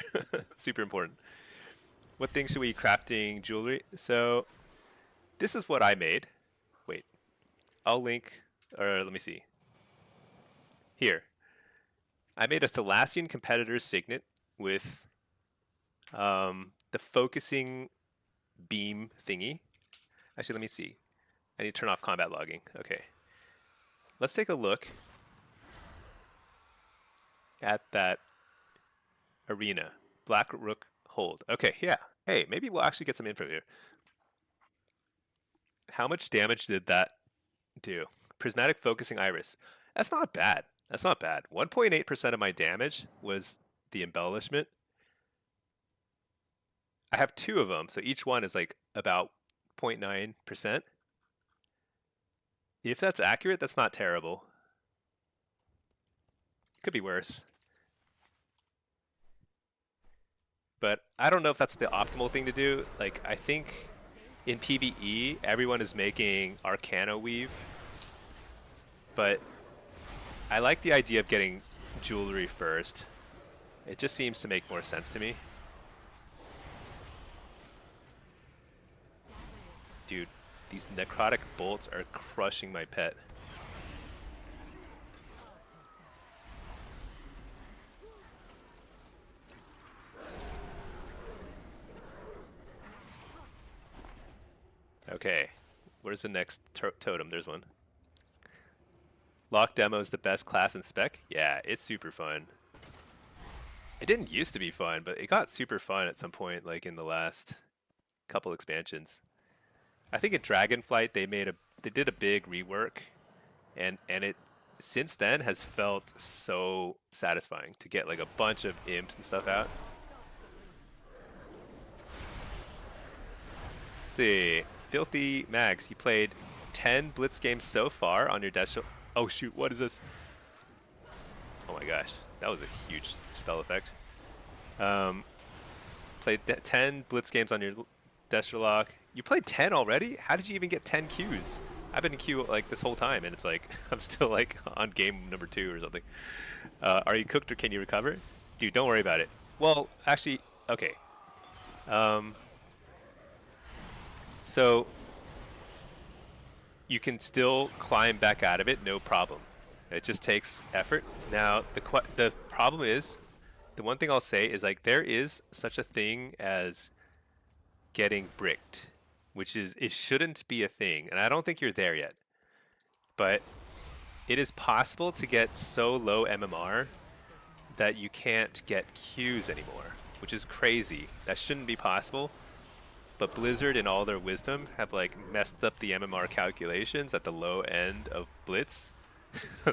Super important. What things should we crafting jewelry? So this is what I made. Wait, I'll link, or let me see. Here, I made a Thalassian competitor's signet with the focusing beam thingy. Actually, let me see. I need to turn off combat logging. Okay. Let's take a look at that arena. Black Rook hold. Okay, yeah. Hey, maybe we'll actually get some info here. How much damage did that do? Prismatic Focusing Iris. That's not bad. That's not bad. 1.8% of my damage was the embellishment. I have 2 of them, so each one is like about 0.9%. If that's accurate, that's not terrible. Could be worse. But I don't know if that's the optimal thing to do. Like, I think in PvE, everyone is making Arcana Weave. But I like the idea of getting jewelry first. It just seems to make more sense to me. Dude, these necrotic bolts are crushing my pet. Okay, where's the next totem? There's one. Lock demo is the best class in spec? Yeah, it's super fun. It didn't used to be fun, but it got super fun at some point, like in the last couple expansions. I think in Dragonflight they did a big rework, and it since then has felt so satisfying to get like a bunch of imps and stuff out. Let's see, Filthy Mags, you played 10 Blitz games so far on your desk. Oh shoot, what is this? Oh my gosh, that was a huge spell effect. Played 10 Blitz games on your Destrolock. You played 10 already? How did you even get 10 Qs? I've been in queue like this whole time, and it's like I'm still like on game number 2 or something. Are you cooked or can you recover? Dude, don't worry about it. Well, actually, okay. So you can still climb back out of it, no problem. It just takes effort. Now, the problem is, the one thing I'll say is like there is such a thing as getting bricked, which is, it shouldn't be a thing, and I don't think you're there yet. But it is possible to get so low MMR that you can't get Qs anymore, which is crazy. That shouldn't be possible. But Blizzard, in all their wisdom, have like messed up the MMR calculations at the low end of Blitz.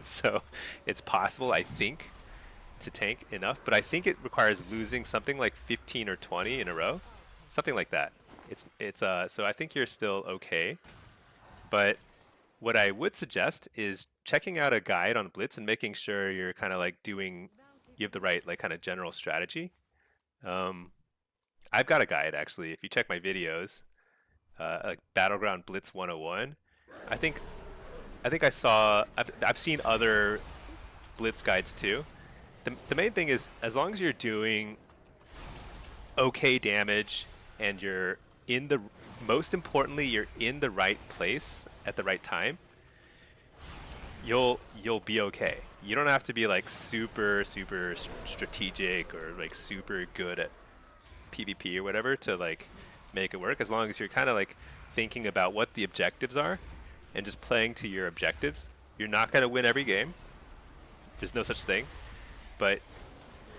So it's possible, I think, to tank enough, but I think it requires losing something like 15 or 20 in a row, something like that. So I think you're still okay. But what I would suggest is checking out a guide on Blitz and making sure you're kind of like you have the right like kind of general strategy. I've got a guide actually. If you check my videos, like Battleground Blitz 101, I think I've seen other Blitz guides too. The main thing is, as long as you're doing okay damage and you're most importantly, you're in the right place at the right time, you'll be okay. You don't have to be like super strategic or like super good at PvP or whatever to like make it work, as long as you're kind of like thinking about what the objectives are and just playing to your objectives. You're not going to win every game. There's no such thing, but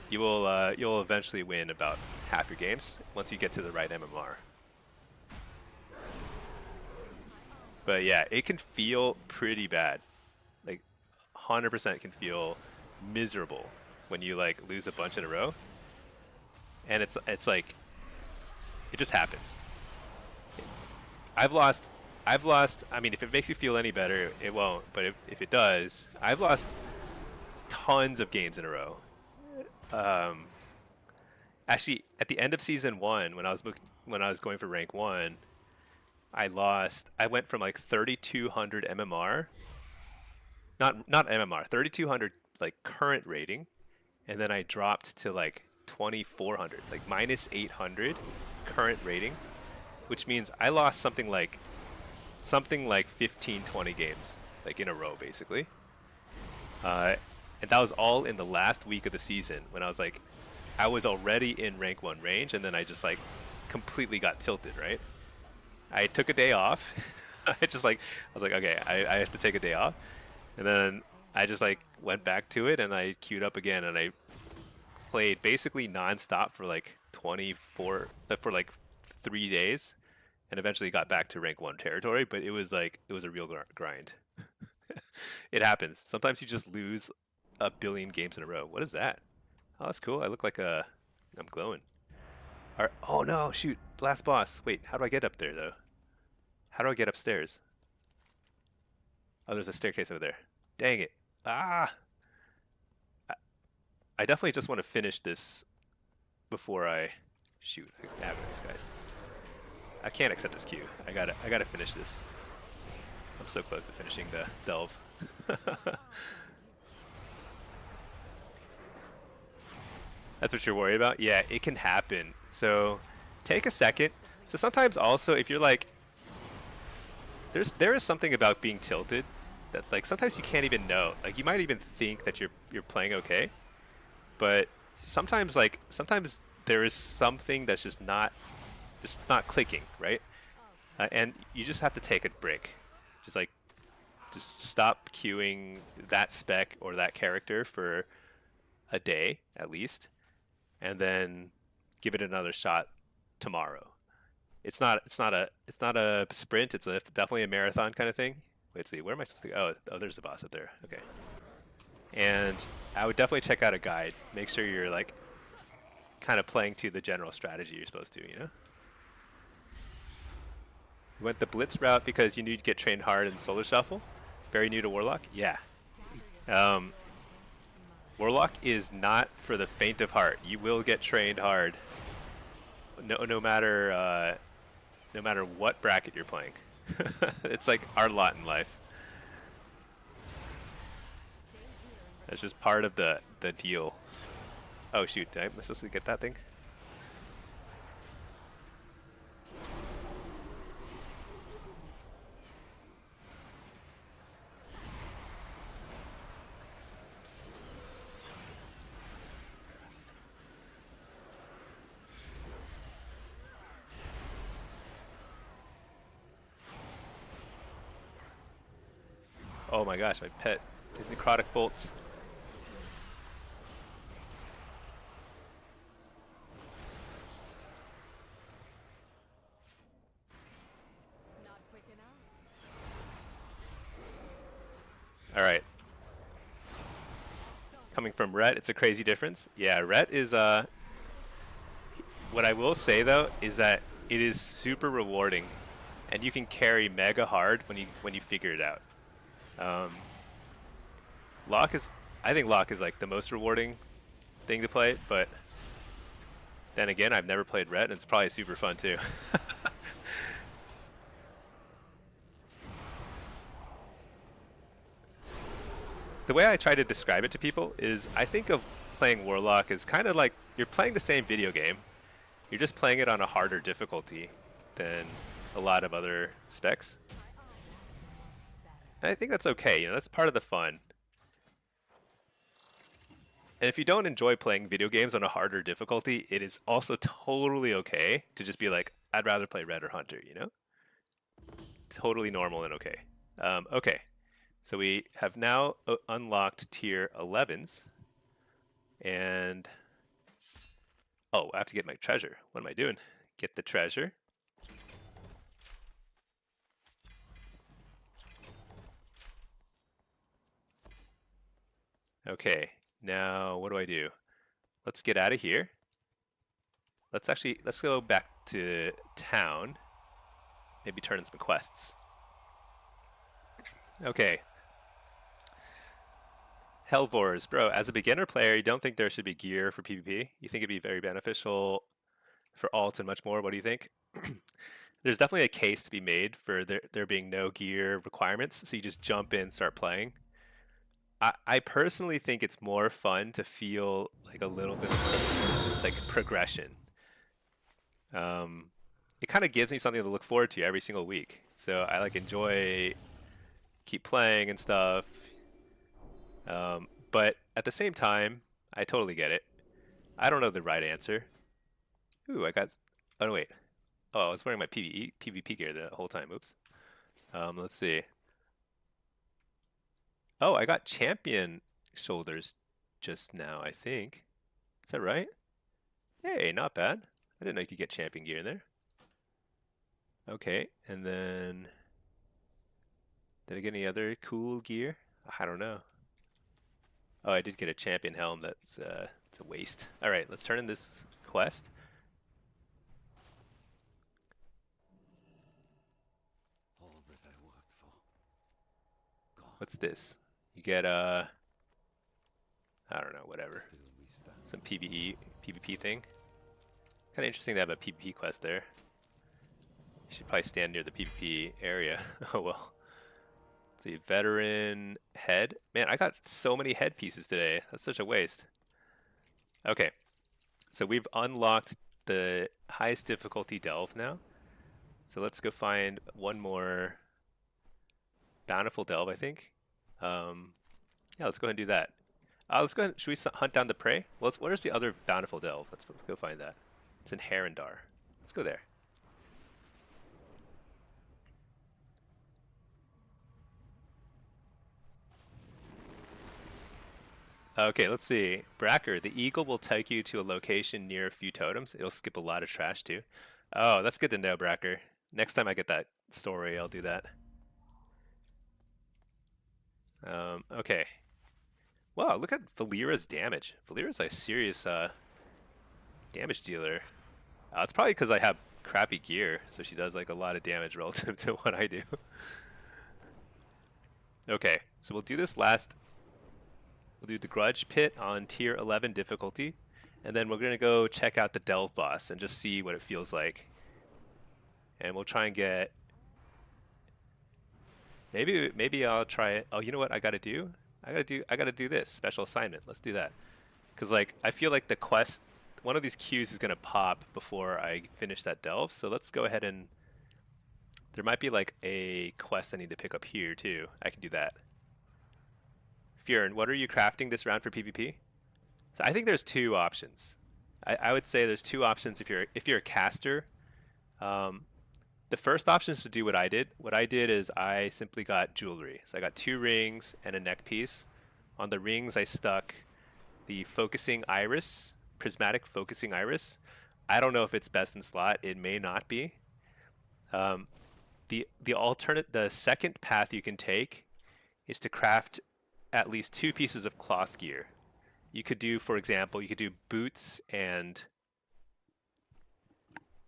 you'll eventually win about half your games once you get to the right MMR. But yeah, it can feel pretty bad. Like 100% can feel miserable when you like lose a bunch in a row. And it's like, it just happens. I've lost, I mean, if it makes you feel any better, it won't, but if it does, I've lost tons of games in a row. Actually, at the end of season 1, when I was going for rank 1, I went from like 3200 MMR, not MMR, 3200 like current rating, and then I dropped to like 2400, like minus 800 current rating, which means I lost something like 15-20 games like in a row basically, and that was all in the last week of the season when I was already in rank 1 range, and then I just like completely got tilted, right? I took a day off. I was like, okay, I have to take a day off, and then I just like went back to it and I queued up again, and I played basically non-stop for like 3 days, and eventually got back to rank 1 territory, but it was like, it was a real grind. It happens. Sometimes you just lose a billion games in a row. What is that? Oh, that's cool. I look like I'm glowing. Oh no, shoot. Last boss. Wait, how do I get up there though? How do I get upstairs? Oh, there's a staircase over there. Dang it. Ah! I definitely just want to finish this before I shoot. I have these guys. I can't accept this queue. I gotta finish this. I'm so close to finishing the delve. That's what you're worried about? Yeah, it can happen. So take a second. So sometimes also if you're like, there is something about being tilted that like sometimes you can't even know. Like you might even think that you're playing okay, but sometimes there is something that's just not clicking, right? And you just have to take a break. Just stop queuing that spec or that character for a day at least, and then give it another shot tomorrow. It's not a sprint. It's definitely a marathon kind of thing. Let's see, where am I supposed to go? Oh, there's the boss up there. Okay. And I would definitely check out a guide. Make sure you're like kind of playing to the general strategy you're supposed to, you know? You went the Blitz route because you need to get trained hard in Solo Shuffle? Very new to Warlock? Yeah. Warlock is not for the faint of heart. You will get trained hard. No matter what bracket you're playing. It's like our lot in life. That's just part of the deal. Oh shoot, am I supposed to get that thing? Oh my gosh, my pet. His necrotic bolts. Not quick enough. Alright. Coming from Rhett, it's a crazy difference. Yeah, Rhett is what I will say though is that it is super rewarding and you can carry mega hard when you figure it out. I think Locke is like the most rewarding thing to play, but then again, I've never played Rhett and it's probably super fun too. The way I try to describe it to people is I think of playing Warlock as kind of like you're playing the same video game. You're just playing it on a harder difficulty than a lot of other specs. And I think that's okay, you know, that's part of the fun. And if you don't enjoy playing video games on a harder difficulty, it is also totally okay to just be like, I'd rather play Red or Hunter, you know? Totally normal and okay. Okay, so we have now unlocked tier 11s. And, oh, I have to get my treasure. What am I doing? Get the treasure. Okay, now what do I do? Let's get out of here. Let's go back to town. Maybe turn in some quests. Okay. Hellvors, bro, as a beginner player, you don't think there should be gear for PvP? You think it'd be very beneficial for alt and much more? What do you think? There's definitely a case to be made for there being no gear requirements, so you just jump in, start playing. I personally think it's more fun to feel like a little bit of like progression. It kind of gives me something to look forward to every single week. So I like enjoy keep playing and stuff. But at the same time, I totally get it. I don't know the right answer. Ooh, I got. Oh no, wait. Oh, I was wearing my PvP gear the whole time. Oops. Let's see. Oh, I got champion shoulders just now, I think. Is that right? Hey, not bad. I didn't know you could get champion gear in there. Okay, and then did I get any other cool gear? I don't know. Oh, I did get a champion helm. That's it's a waste. All right, let's turn in this quest. All that I worked for. Gone. What's this? You get I don't know, whatever. Still we stand. Some PvP thing. Kind of interesting to have a PvP quest there. You should probably stand near the PvP area. Oh well. Let's see, veteran head. Man, I got so many head pieces today. That's such a waste. Okay, so we've unlocked the highest difficulty delve now. So let's go find one more bountiful delve, I think. Yeah, let's go ahead and do that. Let's go ahead. Should we hunt down the prey? Well, where's the other bountiful delve? Let's go find that. It's in Harendar. Let's go there. Okay, let's see. Bracker, the eagle will take you to a location near a few totems. It'll skip a lot of trash too. Oh, that's good to know, Bracker. Next time I get that story, I'll do that. Okay. Wow, look at Valera's damage. Valera's a serious damage dealer. It's probably because I have crappy gear, so she does like a lot of damage relative to what I do. Okay, so we'll do this last. We'll do the Grudge Pit on tier 11 difficulty, and then we're gonna go check out the Delve boss and just see what it feels like. And we'll try and get. Maybe I'll try it. Oh, you know what I gotta do? I gotta do this special assignment. Let's do that. Cause like I feel like the quest, one of these queues is gonna pop before I finish that delve. So let's go ahead and. There might be like a quest I need to pick up here too. I can do that. Furn, what are you crafting this round for PvP? So I think there's two options. I would say there's two options if you're a caster. The first option is to do what I did. What I did is I simply got jewelry. So I got 2 rings and a neck piece. On the rings, I stuck the focusing iris, prismatic focusing iris. I don't know if it's best in slot. It may not be. The second path you can take is to craft at least 2 pieces of cloth gear. You could do, for example, you could do boots and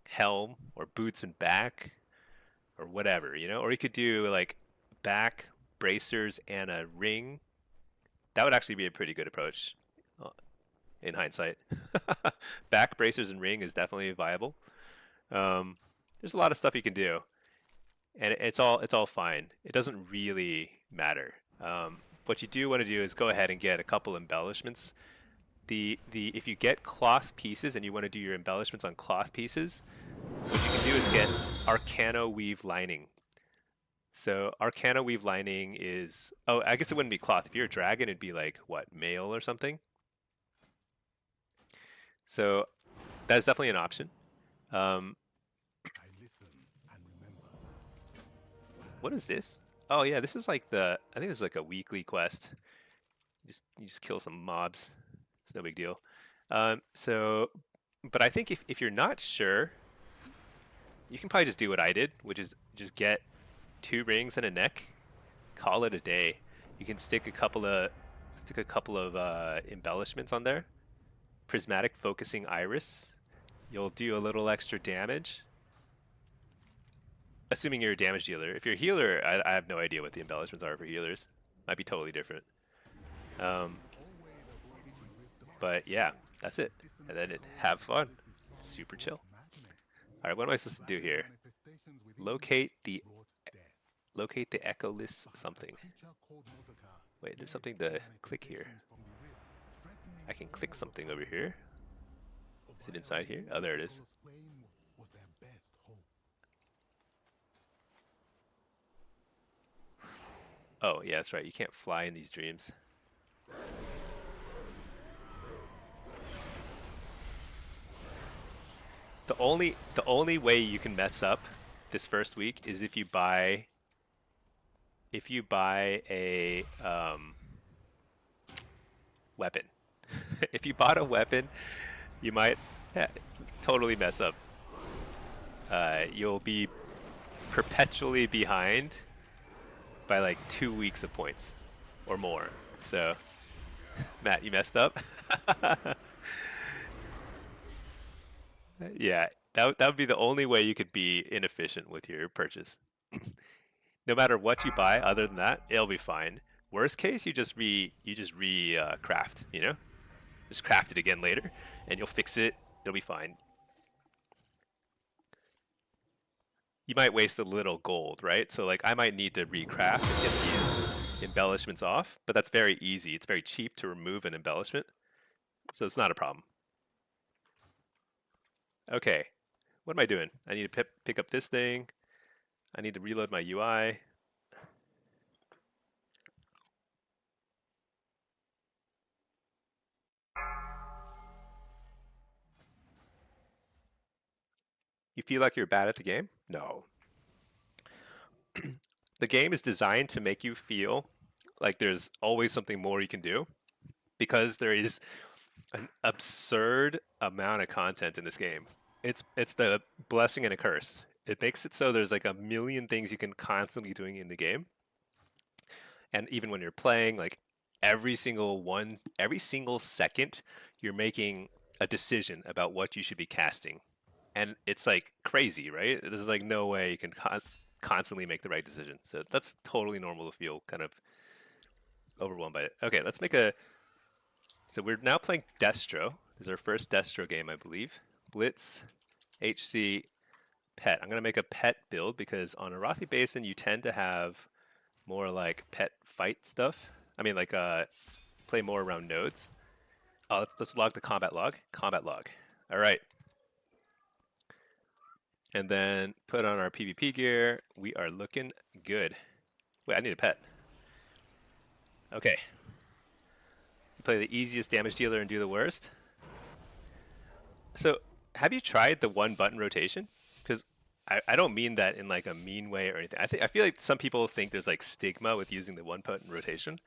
helm, or boots and back, or whatever, you know? Or you could do like back, bracers, and a ring. That would actually be a pretty good approach in hindsight. Back, bracers, and ring is definitely viable. There's a lot of stuff you can do, and it's all fine. It doesn't really matter. What you do want to do is go ahead and get a couple embellishments. If you get cloth pieces and you want to do your embellishments on cloth pieces, what you can do is get Arcano Weave Lining. So Arcano Weave Lining is, oh, I guess it wouldn't be cloth. If you're a dragon, it'd be like, what, mail or something? So that's definitely an option. What is this? Oh yeah, this is like I think this is like a weekly quest. You just kill some mobs. It's no big deal. But I think if you're not sure, you can probably just do what I did, which is just get 2 rings and a neck, call it a day. You can stick a couple of embellishments on there. Prismatic focusing iris. You'll do a little extra damage. Assuming you're a damage dealer. If you're a healer, I have no idea what the embellishments are for healers. Might be totally different. But yeah, that's it. And then have fun. It's super chill. All right, what am I supposed to do here? Locate the echoless something. Wait, there's something to click here. I can click something over here. Is it inside here? Oh, there it is. Oh, yeah, that's right. You can't fly in these dreams. The only way you can mess up this first week is if you buy a weapon. If you bought a weapon, you might totally mess up. You'll be perpetually behind by like 2 weeks of points or more. So, Matt, you messed up. Yeah, that would be the only way you could be inefficient with your purchase. No matter what you buy, other than that, it'll be fine. Worst case, you just craft. You know, just craft it again later, and you'll fix it. It'll be fine. You might waste a little gold, right? So like I might need to recraft and get these embellishments off, but that's very easy. It's very cheap to remove an embellishment, so it's not a problem. Okay, what am I doing? I need to pick up this thing. I need to reload my UI. You feel like you're bad at the game? No. The game is designed to make you feel like there's always something more you can do because there is an absurd amount of content in this game. It's the blessing and a curse. It makes it so there's like a million things you can constantly doing in the game. And even when you're playing, like every single second, you're making a decision about what you should be casting. And it's like crazy, right? There's like no way you can constantly make the right decision. So that's totally normal to feel kind of overwhelmed by it. Okay, let's make a. So we're now playing Destro. This is our first Destro game, I believe. Blitz, HC, Pet. I'm gonna make a Pet build because on Arathi Basin you tend to have more like pet fight stuff. I mean, like play more around nodes. Let's log the combat log. Combat log. All right. And then put on our PvP gear. We are looking good. Wait, I need a pet. Okay. Play the easiest damage dealer and do the worst. So, have you tried the one button rotation? Because I don't mean that in like a mean way or anything. I feel like some people think there's like stigma with using the one button rotation,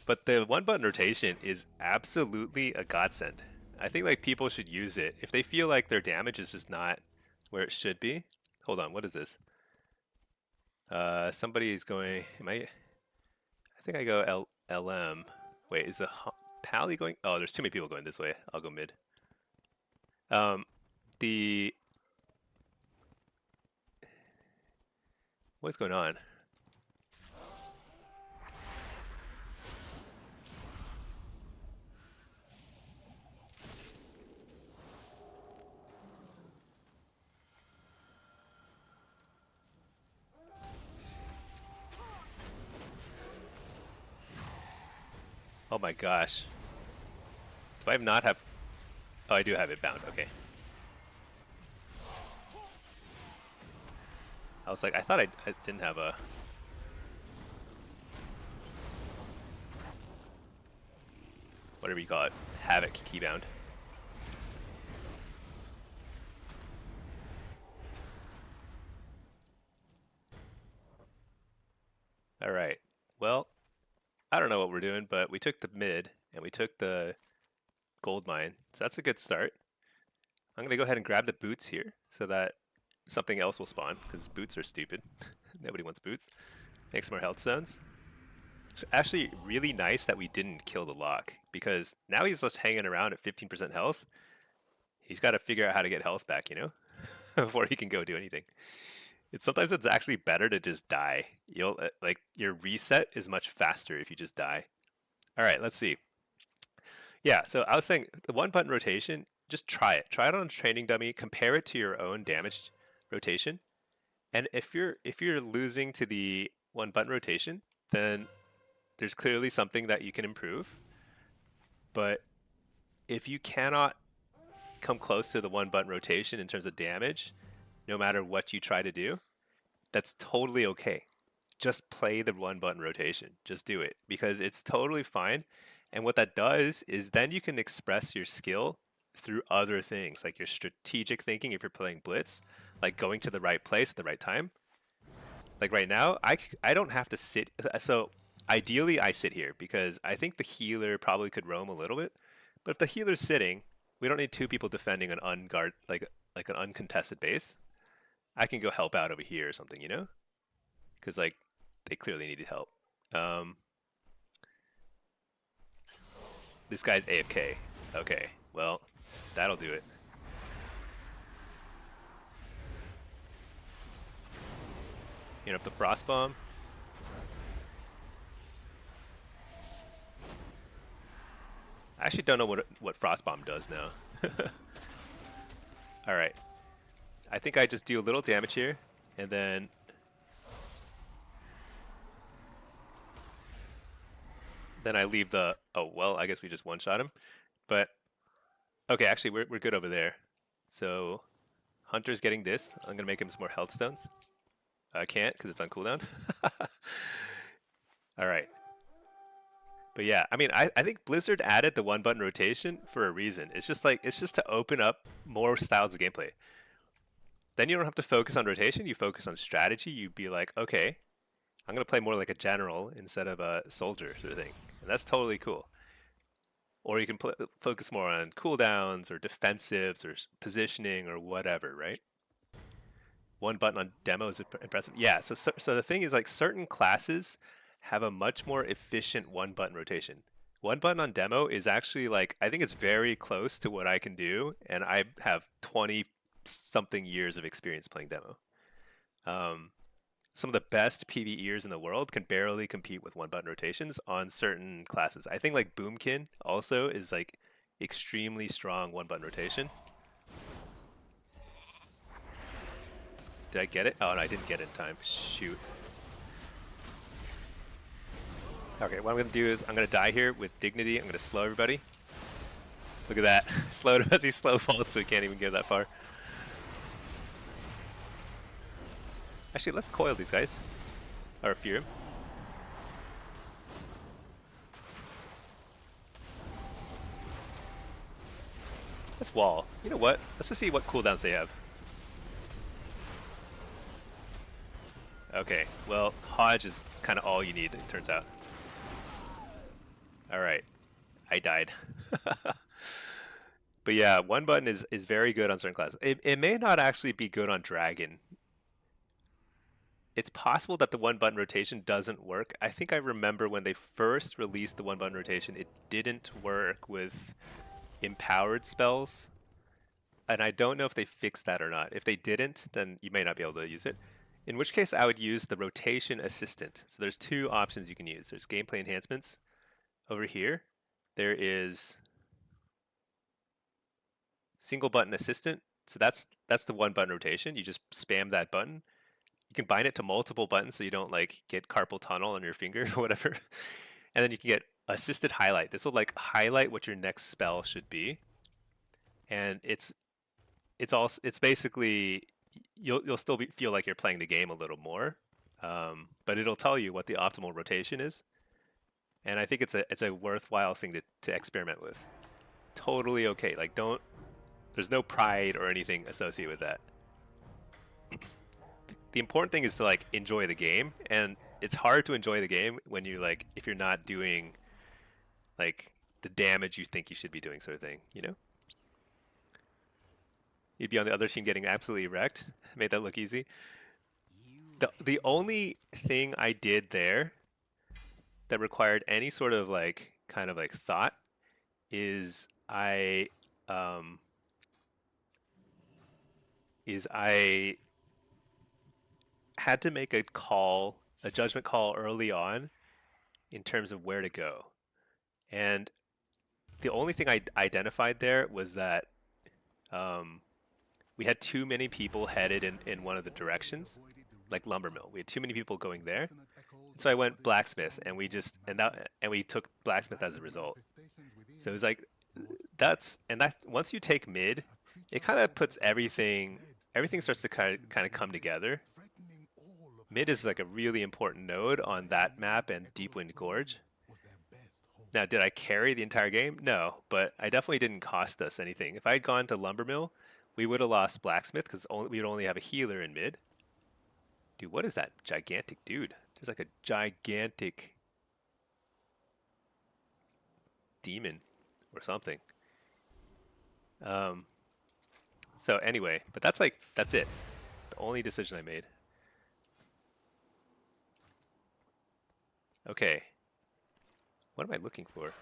but the one button rotation is absolutely a godsend. I think like people should use it if they feel like their damage is just not where it should be. Hold on, what is this? Somebody is going. I think I go LM. Wait, is the Pally going? Oh, there's too many people going this way. I'll go mid. What's going on? Oh my gosh. Do I not have... Oh, I do have it bound. Okay. I was like, I thought I didn't have a... Whatever you call it. Havoc keybound. Alright. Well, I don't know what we're doing, but we took the mid, and we took the gold mine. So that's a good start. I'm going to go ahead and grab the boots here, so that something else will spawn, because boots are stupid. Nobody wants boots. Make some more health zones. It's actually really nice that we didn't kill the lock, because now he's just hanging around at 15% health. He's got to figure out how to get health back, you know, before he can go do anything. Sometimes it's actually better to just die. You'll like your reset is much faster if you just die. All right, let's see. Yeah, so I was saying the one button rotation, just try it. Try it on a training dummy, compare it to your own damage rotation. And if you're losing to the one button rotation, then there's clearly something that you can improve. But if you cannot come close to the one button rotation in terms of damage, no matter what you try to do, that's totally okay. Just play the one button rotation. Just do it because it's totally fine. And what that does is then you can express your skill through other things, like your strategic thinking if you're playing Blitz, like going to the right place at the right time. Like right now, I don't have to sit. So ideally, I sit here because I think the healer probably could roam a little bit. But if the healer's sitting, we don't need two people defending an unguard like an uncontested base. I can go help out over here or something, you know? Because like they clearly needed help. This guy's AFK. Okay, well, that'll do it. You know, up the frost bomb. I actually don't know what frost bomb does now. All right, I think I just do a little damage here, and then I leave the. Oh well, I guess we just one-shot him, but okay, actually we're good over there. So Hunter's getting this. I'm gonna make him some more health stones. I can't because it's on cooldown. All right. But yeah, I mean, I think Blizzard added the one button rotation for a reason. It's just like, it's just to open up more styles of gameplay. Then you don't have to focus on rotation, you focus on strategy. You'd be like, okay, I'm going to play more like a general instead of a soldier sort of thing. And that's totally cool. Or you can focus more on cooldowns or defensives or positioning or whatever, right? One button on demo is impressive. Yeah, so the thing is like certain classes have a much more efficient one button rotation. One button on demo is actually like, I think it's very close to what I can do, and I have 20 something years of experience playing demo. Some of the best PvEers in the world can barely compete with one button rotations on certain classes. I think like Boomkin also is like extremely strong one button rotation. Did I get it? Oh no, I didn't get it in time. Shoot. Okay, what I'm going to do is I'm going to die here with dignity. I'm going to slow everybody. Look at that. Slowed him as he slow falls, so he can't even get that far. Actually, let's coil these guys. Or fear him. Let's wall. You know what? Let's just see what cooldowns they have. Okay, well, Hodge is kind of all you need, it turns out. Alright, I died. But yeah, one button is very good on certain classes. It may not actually be good on Dragon. It's possible that the one button rotation doesn't work. I think I remember when they first released the one button rotation, it didn't work with empowered spells. And I don't know if they fixed that or not. If they didn't, then you may not be able to use it. In which case I would use the rotation assistant. So there's two options you can use. There's gameplay enhancements. Over here, there is single button assistant. So that's the one button rotation. You just spam that button. You can bind it to multiple buttons so you don't like get carpal tunnel on your finger or whatever. And then you can get assisted highlight. This will like highlight what your next spell should be. And it's basically you'll still feel like you're playing the game a little more, but it'll tell you what the optimal rotation is. And I think it's a worthwhile thing to experiment with. Totally okay. Like there's no pride or anything associated with that. The important thing is to like enjoy the game, and it's hard to enjoy the game when you like if you're not doing like the damage you think you should be doing, sort of thing, you know? You'd be on the other team getting absolutely wrecked. Made that look easy. The only thing I did there that required any sort of like kind of like thought is I had to make a judgment call early on in terms of where to go. And the only thing I identified there was that we had too many people headed in one of the directions, like lumber mill. We had too many people going there. So I went blacksmith, and we took blacksmith as a result. So it was like once you take mid, it kind of puts everything starts to kind of come together. Mid is like a really important node on that map and Deepwind Gorge. Now, did I carry the entire game? No, but I definitely didn't cost us anything. If I had gone to Lumbermill, we would have lost Blacksmith because we would only have a healer in mid. Dude, what is that gigantic dude? There's like a gigantic demon or something. So anyway, but that's it. The only decision I made. Okay. What am I looking for?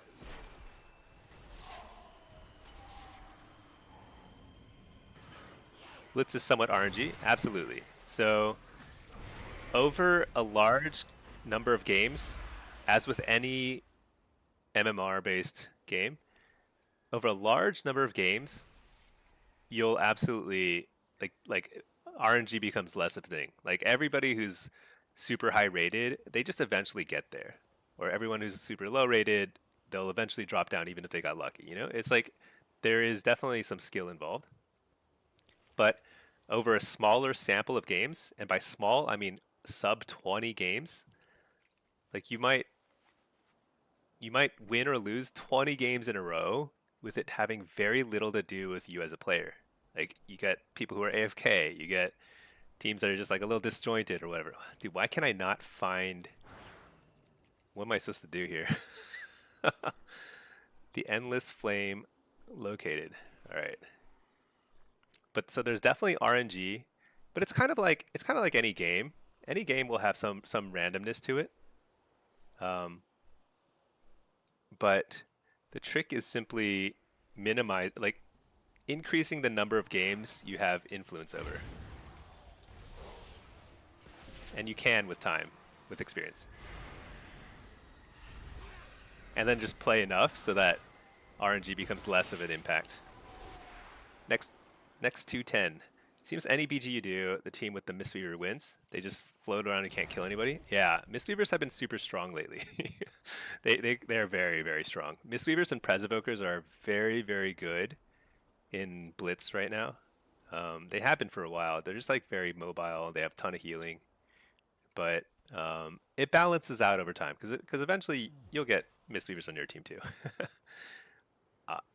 Blitz is somewhat RNG? Absolutely. So, over a large number of games, as with any MMR-based game, over a large number of games, you'll absolutely like RNG becomes less of a thing. Like everybody who's super high rated, they just eventually get there. Or everyone who's super low rated, they'll eventually drop down even if they got lucky, you know? It's like there is definitely some skill involved. But over a smaller sample of games, and by small I mean sub 20 games, like you might win or lose 20 games in a row with it having very little to do with you as a player. Like you get people who are AFK, you get teams that are just like a little disjointed or whatever. Dude, why can I not find? What am I supposed to do here? The endless flame located. All right. But so there's definitely RNG, but it's kind of like any game. Any game will have some randomness to it. Um, but the trick is simply increasing the number of games you have influence over. And you can with time, with experience. And then just play enough so that RNG becomes less of an impact. Next 210. Seems any BG you do, the team with the Mistweaver wins. They just float around and can't kill anybody. Yeah, Mistweavers have been super strong lately. they are very, very strong. Mistweavers and Presevokers are very, very good in Blitz right now. They have been for a while. They're just like very mobile. They have a ton of healing. But it balances out over time because eventually you'll get Mistweavers on your team too.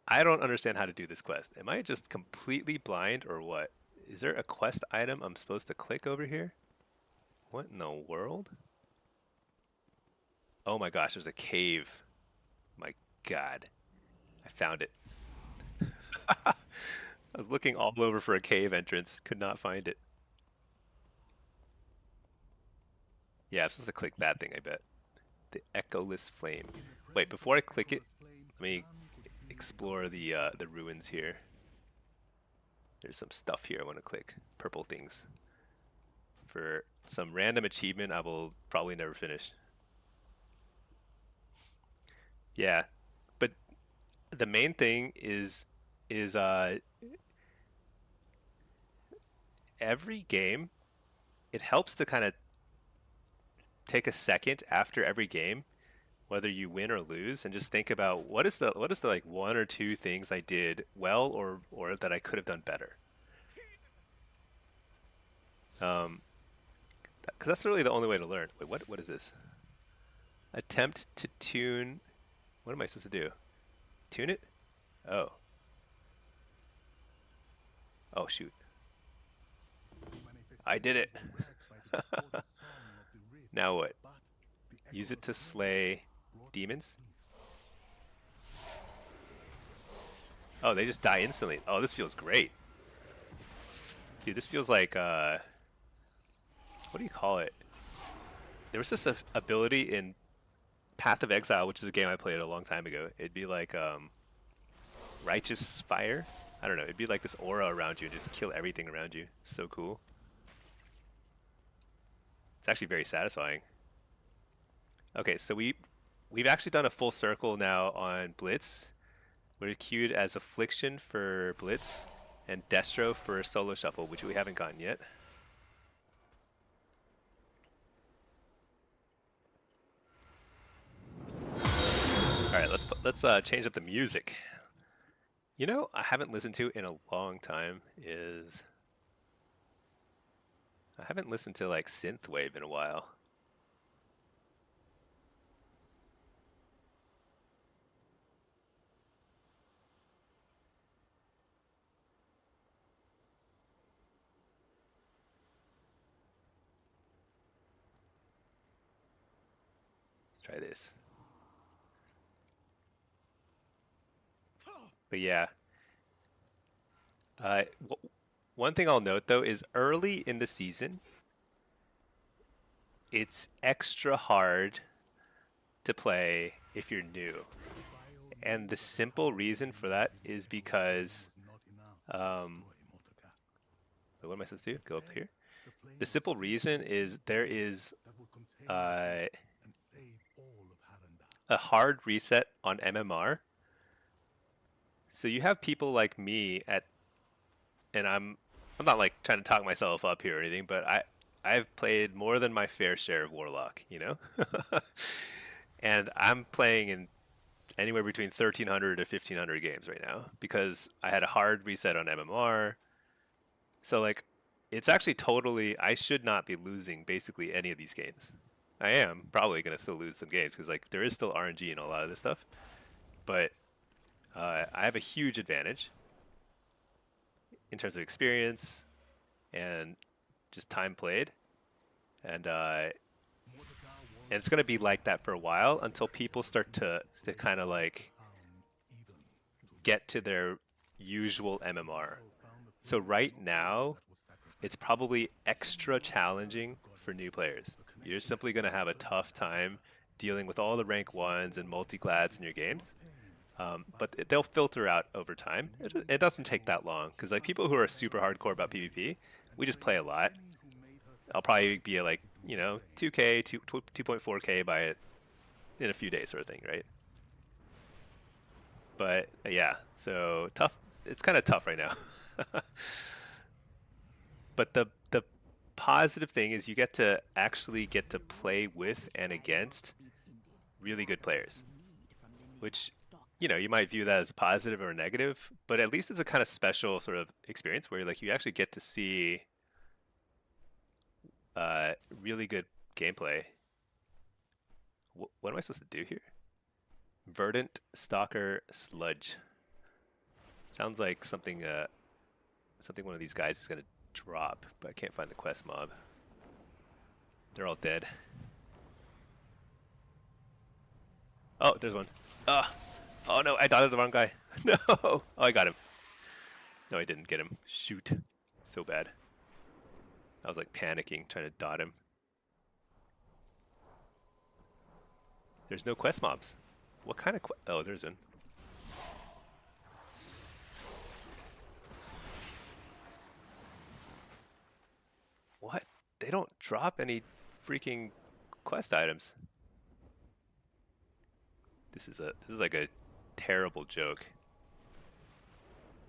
I don't understand how to do this quest. Am I just completely blind or what? Is there a quest item I'm supposed to click over here? What in the world? Oh my gosh, there's a cave. My god. I found it. I was looking all over for a cave entrance. Could not find it. Yeah, I'm supposed to click that thing, I bet. The Echoless Flame. Wait, before I click it, let me explore the ruins here. There's some stuff here I want to click. Purple things. For some random achievement I will probably never finish. Yeah, but the main thing is every game, it helps to kind of take a second after every game, whether you win or lose, and just think about what is the like one or two things I did well or that I could have done better. Because that's really the only way to learn. Wait, what is this? Attempt to tune. What am I supposed to do? Tune it? Oh. Oh shoot. I did it. Now what? Use it to slay demons? Oh, they just die instantly. Oh, this feels great. Dude, this feels like, what do you call it? There was this ability in Path of Exile, which is a game I played a long time ago. It'd be like, Righteous Fire? I don't know, it'd be like this aura around you and just kill everything around you. So cool. It's actually very satisfying. Okay, so we've actually done a full circle now on Blitz. We're queued as Affliction for Blitz and Destro for Solo Shuffle, which we haven't gotten yet. All right, let's change up the music. You know, I haven't listened to in a long time is I haven't listened to like synthwave in a while. Let's try this. But yeah, One thing I'll note though is early in the season, it's extra hard to play if you're new. And the simple reason for that is because, what am I supposed to do? Go up here? The simple reason is there is a hard reset on MMR. So you have people like me and I'm not like trying to talk myself up here or anything, but I've played more than my fair share of Warlock, you know? And I'm playing in anywhere between 1,300 to 1,500 games right now because I had a hard reset on MMR. So like, it's actually totally, I should not be losing basically any of these games. I am probably going to still lose some games because like there is still RNG in a lot of this stuff. But I have a huge advantage in terms of experience and just time played. And it's going to be like that for a while until people start to kind of like get to their usual MMR. So right now, it's probably extra challenging for new players. You're simply going to have a tough time dealing with all the rank 1s and multi-glads in your games. But they'll filter out over time. It doesn't take that long because like people who are super hardcore about PvP, we just play a lot. I'll probably be at like, you know, 2K, 2.4K by it in a few days sort of thing, right? But yeah, so tough. It's kind of tough right now. But the positive thing is you get to play with and against really good players, which, you know, you might view that as a positive or a negative, but at least it's a kind of special sort of experience where like you actually get to see really good gameplay. What am I supposed to do here? Verdant Stalker Sludge. Sounds like something one of these guys is gonna drop, but I can't find the quest mob. They're all dead. Oh, there's one. Oh no, I dotted the wrong guy. No! Oh, I got him. No, I didn't get him. Shoot. So bad. I was like panicking, trying to dot him. There's no quest mobs. What kind of oh, there's one. What? They don't drop any freaking quest items. This is like a terrible joke.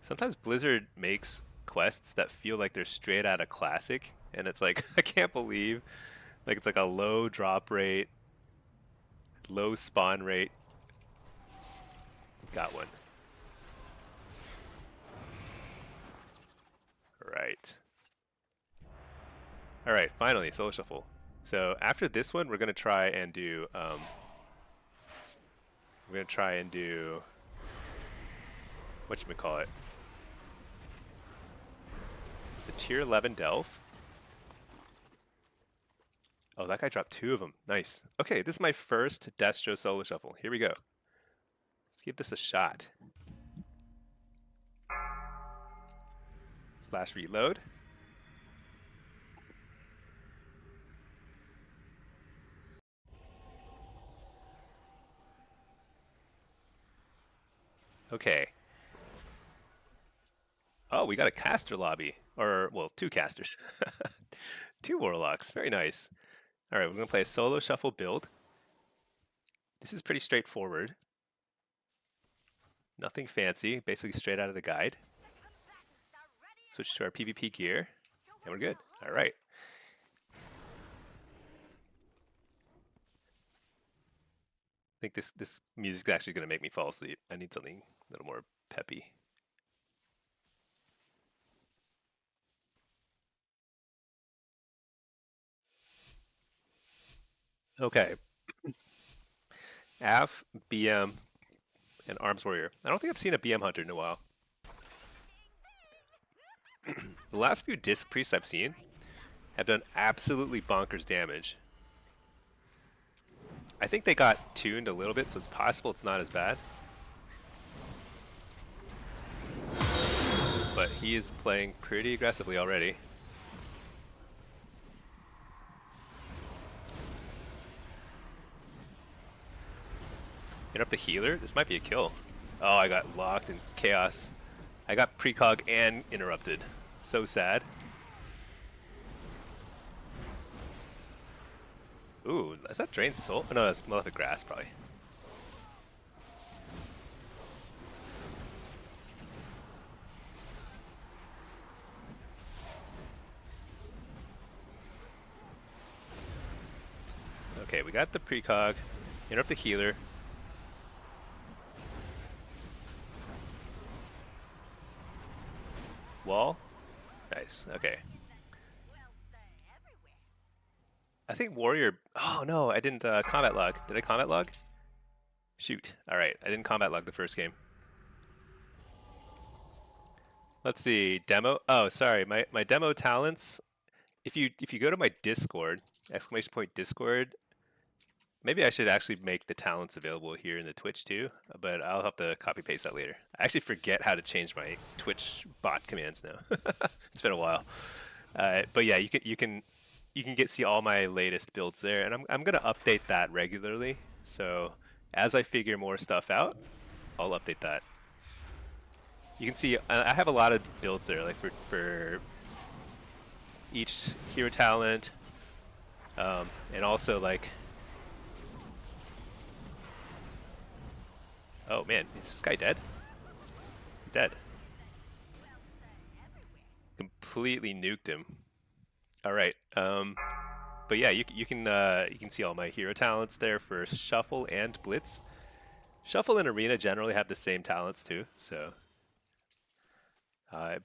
Sometimes Blizzard makes quests that feel like they're straight out of Classic, and it's like I can't believe, like it's like a low drop rate, low spawn rate. Got one. Right. All right, finally, Solo Shuffle. So after this one, we're gonna try and do whatchamacallit, the tier 11 Delve. Oh, that guy dropped 2 of them. Nice. Okay, this is my first Destro Solo Shuffle. Here we go. Let's give this a shot. / reload. Okay. Oh, we got a caster lobby. Or, well, 2 casters. 2 warlocks. Very nice. All right, we're going to play a solo shuffle build. This is pretty straightforward. Nothing fancy, basically straight out of the guide. Switch to our PvP gear, and we're good. All right. I think this music's actually going to make me fall asleep. I need something a little more peppy. Okay. AF, BM, and Arms Warrior. I don't think I've seen a BM Hunter in a while. The last few Disc Priests I've seen have done absolutely bonkers damage. I think they got tuned a little bit, so it's possible it's not as bad. but he is playing pretty aggressively already. Interrupt the healer? This might be a kill. Oh, I got locked in chaos. I got precog and interrupted. So sad. Ooh, is that Drained Soul? Oh, no, that's Malefic Grass, probably. Okay, we got the precog. Interrupt the healer. Wall? Nice, okay. I think Warrior... Oh no, I didn't combat log. Did I combat log? Shoot. Alright, I didn't combat log the first game. Let's see, demo... Oh, sorry, my demo talents... If you go to my Discord, !Discord, maybe I should actually make the talents available here in the Twitch too, but I'll have to copy paste that later. I actually forget how to change my Twitch bot commands now. It's been a while. But yeah, you can see all my latest builds there, and I'm gonna update that regularly. So as I figure more stuff out, I'll update that. You can see I have a lot of builds there, like for each hero talent, and also like. Oh man, is this guy dead? He's dead. Completely nuked him. All right. But yeah, you can see all my hero talents there for Shuffle and Blitz. Shuffle and Arena generally have the same talents too, so.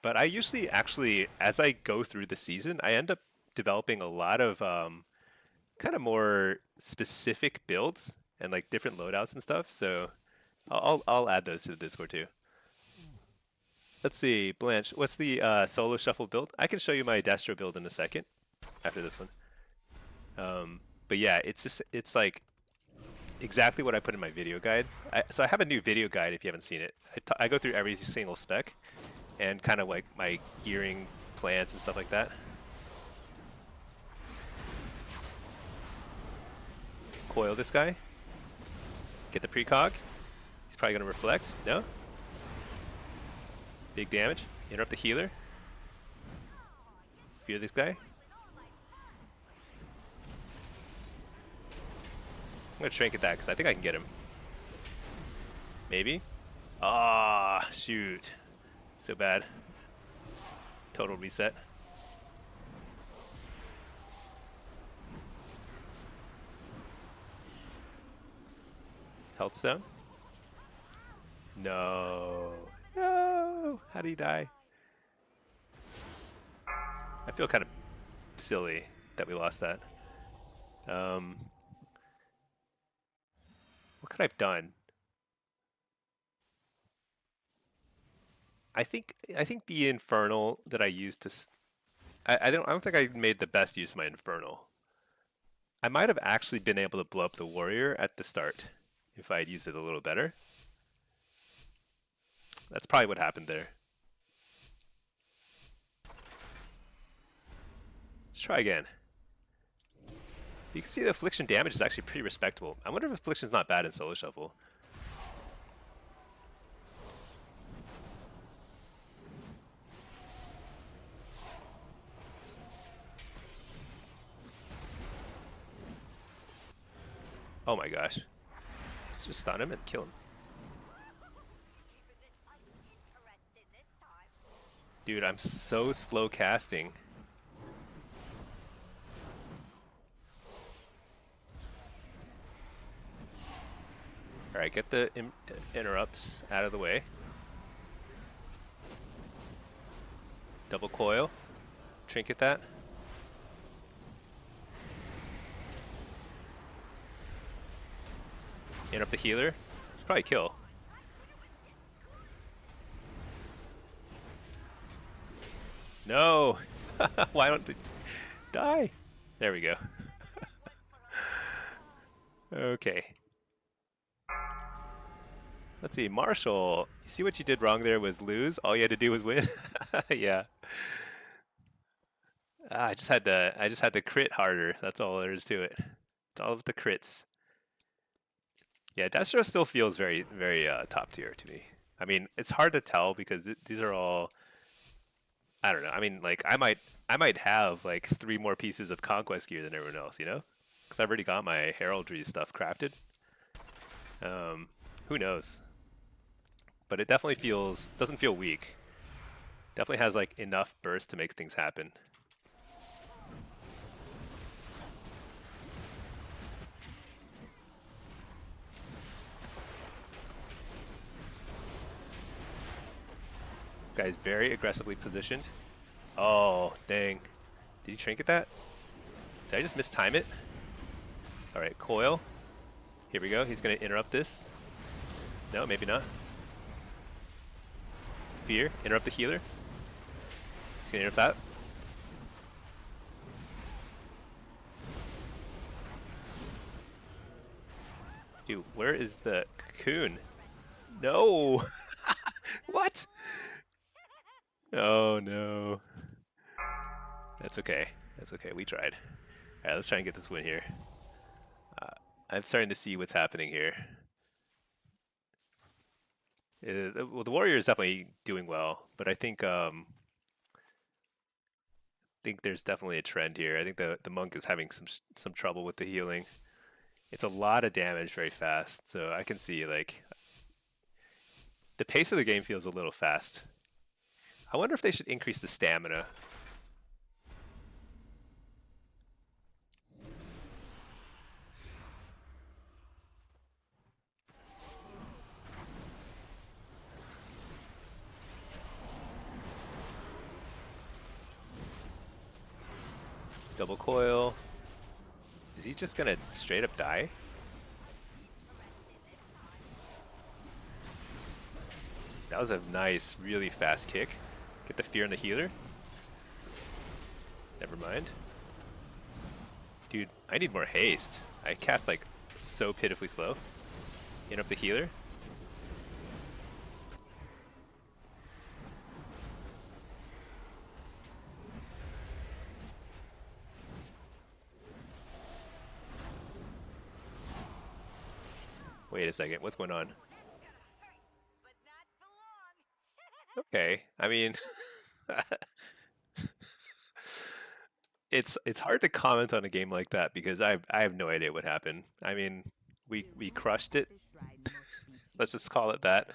But I usually actually, as I go through the season, I end up developing a lot of kind of more specific builds and like different loadouts and stuff. So I'll add those to the Discord too. Let's see, Blanche, what's the solo shuffle build? I can show you my Destro build in a second after this one. But yeah, it's like exactly what I put in my video guide. So I have a new video guide if you haven't seen it. I go through every single spec and kind of like my gearing plans and stuff like that. Coil this guy. Get the precog. He's probably going to reflect. No? Big damage. Interrupt the healer. Fear this guy. I'm going to trinket that because I think I can get him. Maybe? Ah, shoot. So bad. Total reset. Health zone? No. No! How did he die? I feel kind of silly that we lost that. What could I have done? I think the Infernal that I used to... I don't think I made the best use of my Infernal. I might have actually been able to blow up the Warrior at the start if I had used it a little better. That's probably what happened there. Let's try again. You can see the affliction damage is actually pretty respectable. I wonder if affliction's not bad in solo shuffle. Oh my gosh. Let's just stun him and kill him. Dude, I'm so slow casting. Alright, get the interrupt out of the way. Double coil. Trinket that. Interrupt the healer. It's probably kill. No! Why don't they die? There we go. Okay. Let's see, Marshall. You see what you did wrong there was lose. All you had to do was win. Yeah. I just had to crit harder. That's all there is to it. It's all with the crits. Yeah, Destro still feels very, very top tier to me. I mean, it's hard to tell because these are all. I don't know. I mean, like I might have like 3 more pieces of conquest gear than everyone else, you know? Because I've already got my heraldry stuff crafted. Who knows? But it definitely doesn't feel weak. Definitely has like enough burst to make things happen. Guy's very aggressively positioned. Oh, dang. Did he trinket that? Did I just mistime it? Alright, coil. Here we go. He's going to interrupt this. No, maybe not. Fear. Interrupt the healer. He's going to interrupt that. Dude, where is the cocoon? No! What? Oh no. That's okay. That's okay. We tried. Alright, let's try and get this win here. I'm starting to see what's happening here. Well, the warrior is definitely doing well, but I think there's definitely a trend here. I think the monk is having some trouble with the healing. It's a lot of damage very fast, so I can see like the pace of the game feels a little fast. I wonder if they should increase the stamina. Double coil. Is he just gonna straight up die? That was a nice, really fast kick. Get the fear in the healer. Never mind. Dude, I need more haste. I cast like so pitifully slow. Interrupt the healer. Wait a second, what's going on? Okay, I mean, it's hard to comment on a game like that because I have no idea what happened. I mean, we crushed it. Let's just call it that.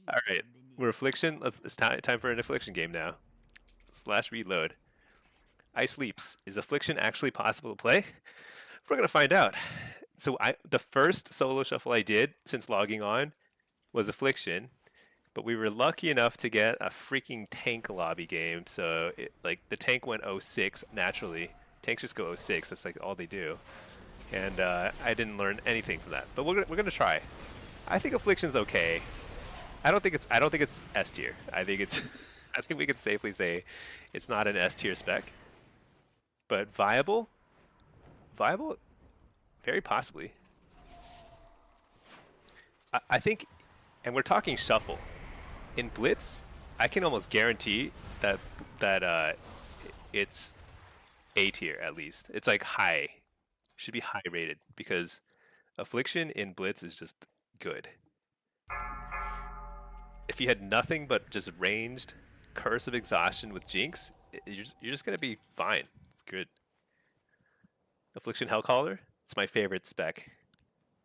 All right, we're affliction. It's time for an affliction game now. Slash reload. Ice Leaps. Is affliction actually possible to play? We're gonna find out. So the first solo shuffle I did since logging on was affliction, but we were lucky enough to get a freaking tank lobby game. So like the tank went 06 naturally. Tanks just go 06. That's like all they do. And I didn't learn anything from that. But we're gonna try. I think affliction's okay. I don't think it's S tier. I think it's I think we could safely say it's not an S tier spec. But viable? Viable? Very possibly. I think, and we're talking shuffle. In Blitz, I can almost guarantee that it's A tier at least. It's like high, should be high rated because affliction in Blitz is just good. If you had nothing but just ranged Curse of Exhaustion with Jinx, you're just gonna be fine. It's good. Affliction Hellcaller, it's my favorite spec.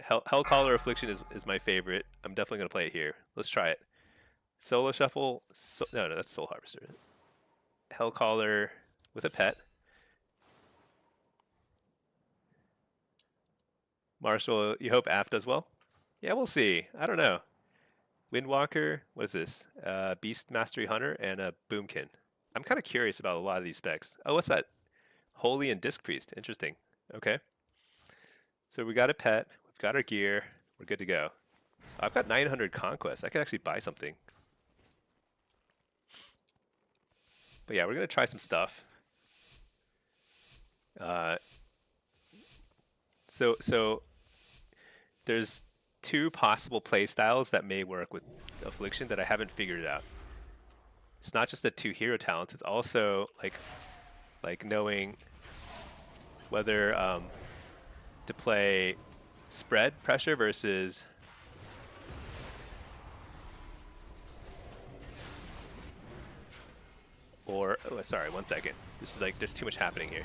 Hellcaller Affliction is my favorite. I'm definitely gonna play it here. Let's try it. Solo shuffle. No, that's Soul Harvester. Hellcaller with a pet. Marshall, you hope Aft does well? Yeah, we'll see. I don't know. Windwalker, what is this? Beast Mastery Hunter and a Boomkin. I'm kind of curious about a lot of these specs. Oh, what's that? Holy and Disc Priest. Interesting. Okay. So we got a pet. We've got our gear. We're good to go. I've got 900 conquest. I could actually buy something. But yeah, we're going to try some stuff. So there's two possible play styles that may work with affliction that I haven't figured out. It's not just the two hero talents, it's also like knowing whether to play spread pressure versus or oh, sorry, 1 second. This is like there's too much happening here.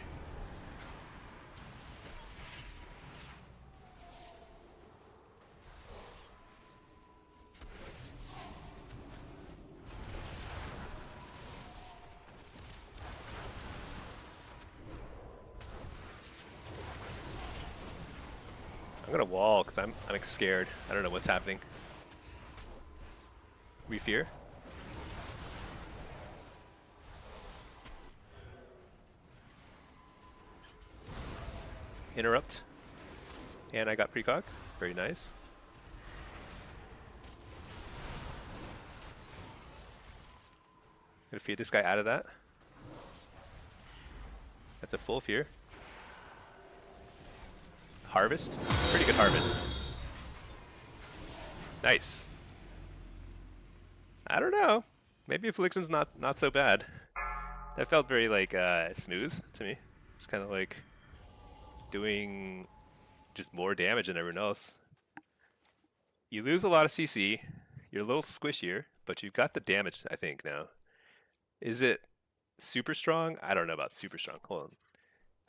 I'm gonna wall because I'm scared. I don't know what's happening. We fear. Interrupt. And I got precog. Very nice. Gonna feed this guy out of that. That's a full fear. Harvest. Pretty good harvest. Nice. I don't know. Maybe affliction's not so bad. That felt very like smooth to me. It's kind of like doing just more damage than everyone else. You lose a lot of CC. You're a little squishier, but you've got the damage, I think, now. Is it super strong? I don't know about super strong. Hold on.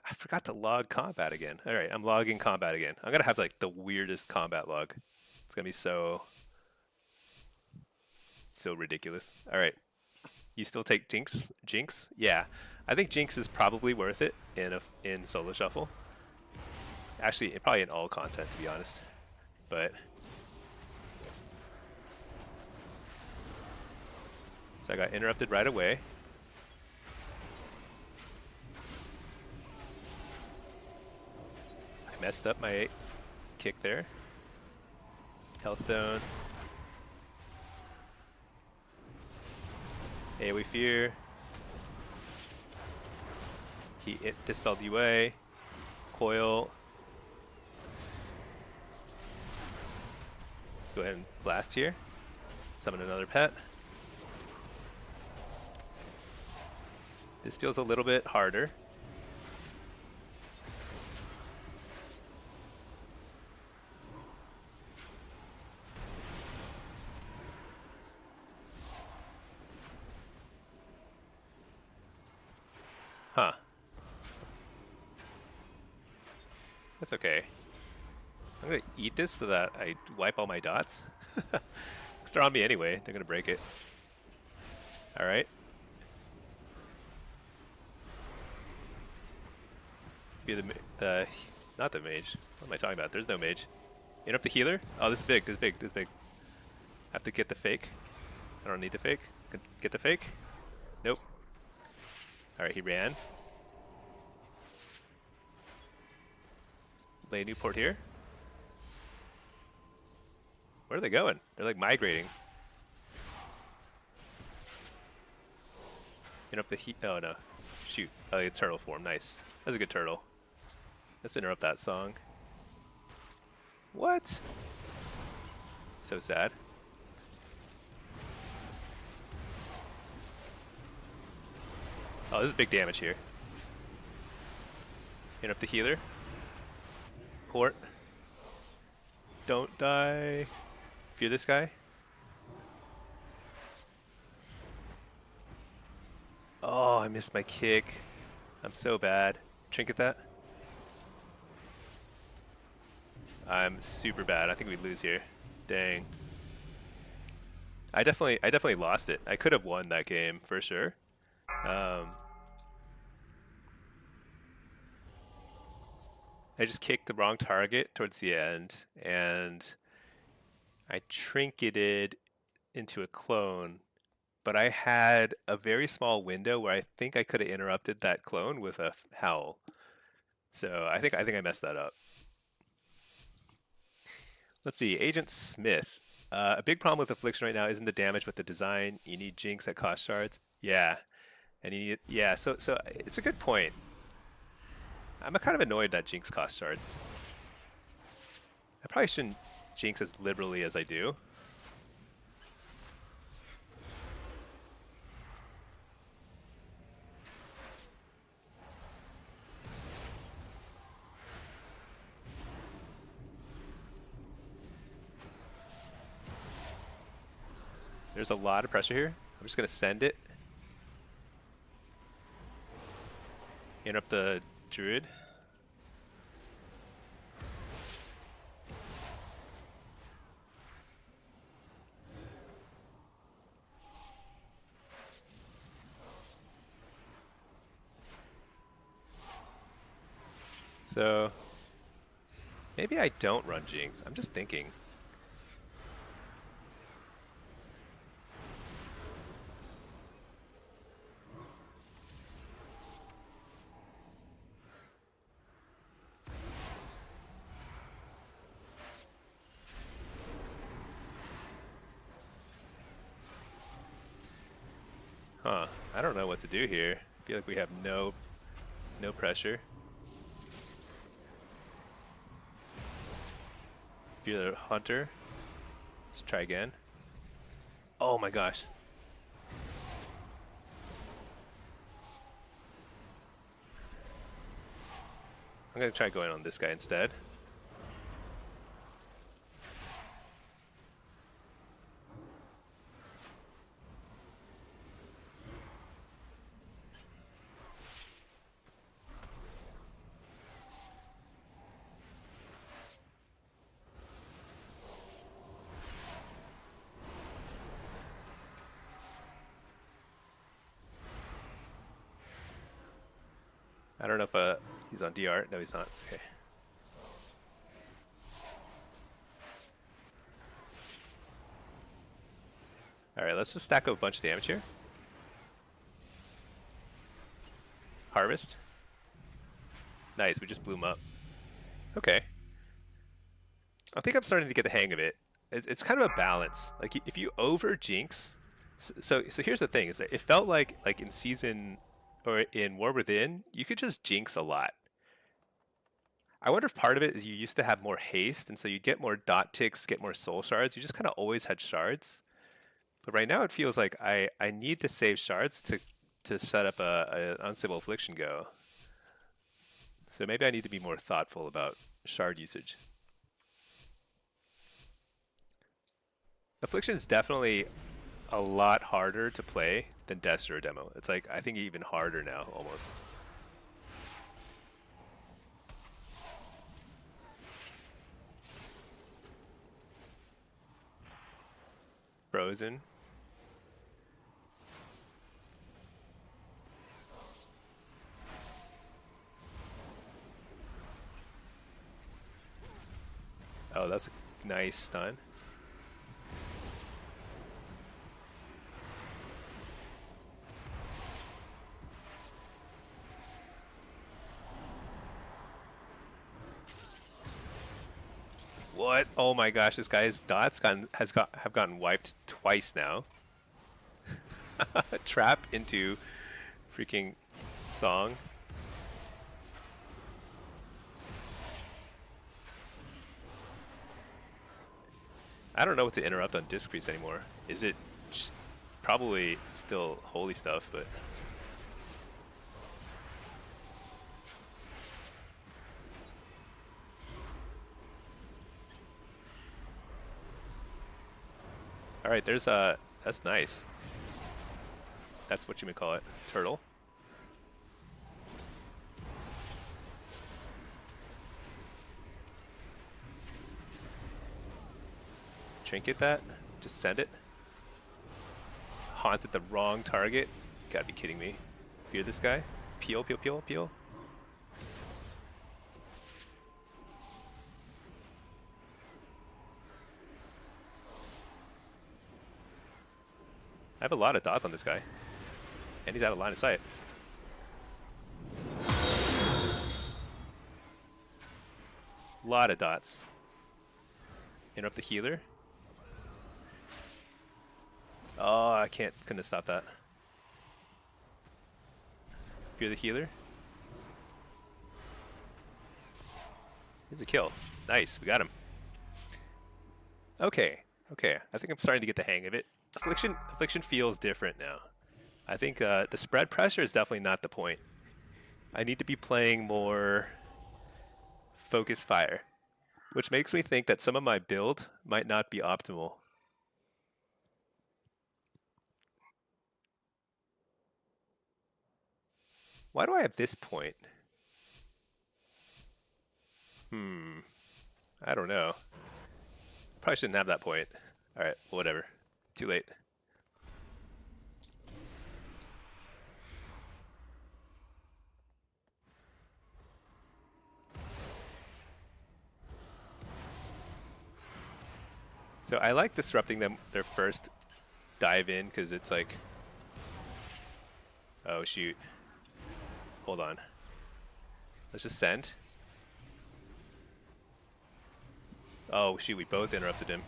I forgot to log combat again. All right, I'm logging combat again. I'm gonna have like the weirdest combat log. It's gonna be so ridiculous. All right, you still take Jinx? Jinx? Yeah, I think Jinx is probably worth it in solo shuffle. Actually, probably in all content, to be honest. But so I got interrupted right away. Messed up my kick there. Hellstone. AoE Fear. It dispelled UA. Coil. Let's go ahead and blast here. Summon another pet. This feels a little bit harder. Huh. That's okay. I'm gonna eat this so that I wipe all my dots. Because they're on me anyway. They're gonna break it. Alright. Be the not the mage. What am I talking about? There's no mage. Interrupt the healer? Oh, this is big. This is big. This is big. I have to get the fake. I don't need the fake. Get the fake? Nope. Alright, he ran. Lay a new port here. Where are they going? They're like migrating. Interrupt the heat. Oh no. Shoot. Oh, the turtle form. Nice. That's a good turtle. Let's interrupt that song. What? So sad. Oh, this is big damage here. Interrupt the healer. Port. Don't die. Fear this guy. Oh, I missed my kick. I'm so bad. Trinket that. I'm super bad. I think we lose here. Dang. I definitely lost it. I could have won that game for sure. I just kicked the wrong target towards the end, and I trinketed into a clone, but I had a very small window where I think I could have interrupted that clone with a howl. So I think I messed that up. Let's see, Agent Smith. A big problem with Affliction right now isn't the damage, but the design. You need Jinx that cost shards. Yeah, and you need, yeah. So it's a good point. I'm kind of annoyed that Jinx cost shards. I probably shouldn't jinx as liberally as I do. There's a lot of pressure here. I'm just gonna send it. Interrupt the druid. So maybe I don't run Jinx. I'm just thinking. Huh. I don't know what to do here. I feel like we have no pressure. If you're the hunter, let's try again. Oh my gosh. I'm gonna try going on this guy instead. I don't know if he's on DR. No, he's not. Okay. Alright, let's just stack up a bunch of damage here. Harvest. Nice, we just blew him up. Okay. I think I'm starting to get the hang of it. It's kind of a balance. Like, if you over jinx... So here's the thing, is that it felt like in season... or in War Within, you could just jinx a lot. I wonder if part of it is you used to have more haste, and so you get more dot ticks, get more soul shards. You just kind of always had shards. But right now it feels like I need to save shards to set up an unstable affliction go. So maybe I need to be more thoughtful about shard usage. Affliction is definitely a lot harder to play than Destro demo. It's like, I think even harder now, almost. Frozen. Oh, that's a nice stun. What? Oh my gosh, this guy's dots have gotten wiped twice now. Trap into freaking song. I don't know what to interrupt on disc priest anymore. Is it probably still holy stuff, but all right, there's that's nice. That's what you may call it, turtle. Trinket that, just send it. Haunted the wrong target. You gotta be kidding me. Fear this guy. Peel, peel, peel, peel. I have a lot of dots on this guy. And he's out of line of sight. Lot of dots. Interrupt the healer. Oh, I couldn't have stopped that. Fear the healer. Here's a kill. Nice, we got him. Okay, okay. I think I'm starting to get the hang of it. Affliction feels different now. I think the spread pressure is definitely not the point. I need to be playing more focus fire, which makes me think that some of my build might not be optimal. Why do I have this point? I don't know. Probably shouldn't have that point. Alright, whatever. Too late. So I like disrupting them their first dive in because it's like, oh shoot. Hold on. Let's just send. Oh shoot, we both interrupted him.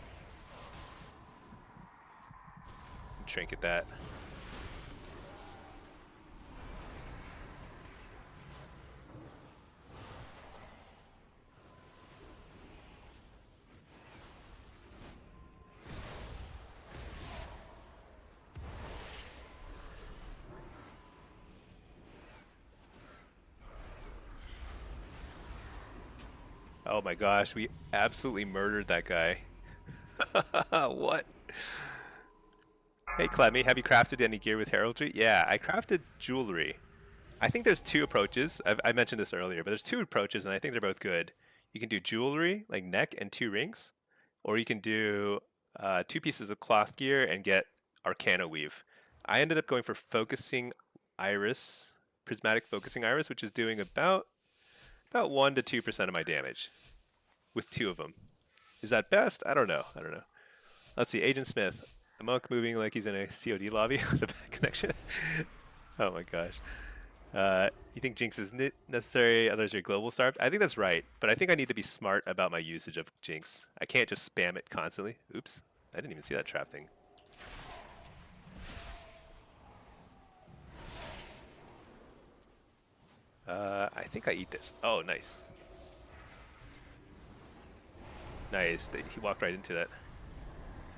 Trinket that. Oh my gosh, we absolutely murdered that guy. What? Hey Clemmy, have you crafted any gear with heraldry? Yeah, I crafted jewelry. I think there's two approaches. I mentioned this earlier, but there's two approaches and I think they're both good. You can do jewelry, like neck and 2 rings, or you can do 2 pieces of cloth gear and get Arcana Weave. I ended up going for Focusing Iris, Prismatic Focusing Iris, which is doing about 1 to 2% of my damage with 2 of them. Is that best? I don't know. Let's see, Agent Smith. A monk moving like he's in a COD lobby with a bad connection. Oh my gosh. You think Jinx is necessary, others are global starved? I think that's right, but I think I need to be smart about my usage of Jinx. I can't just spam it constantly. Oops, I didn't even see that trap thing. I think I eat this. Oh, nice. Nice, he walked right into that.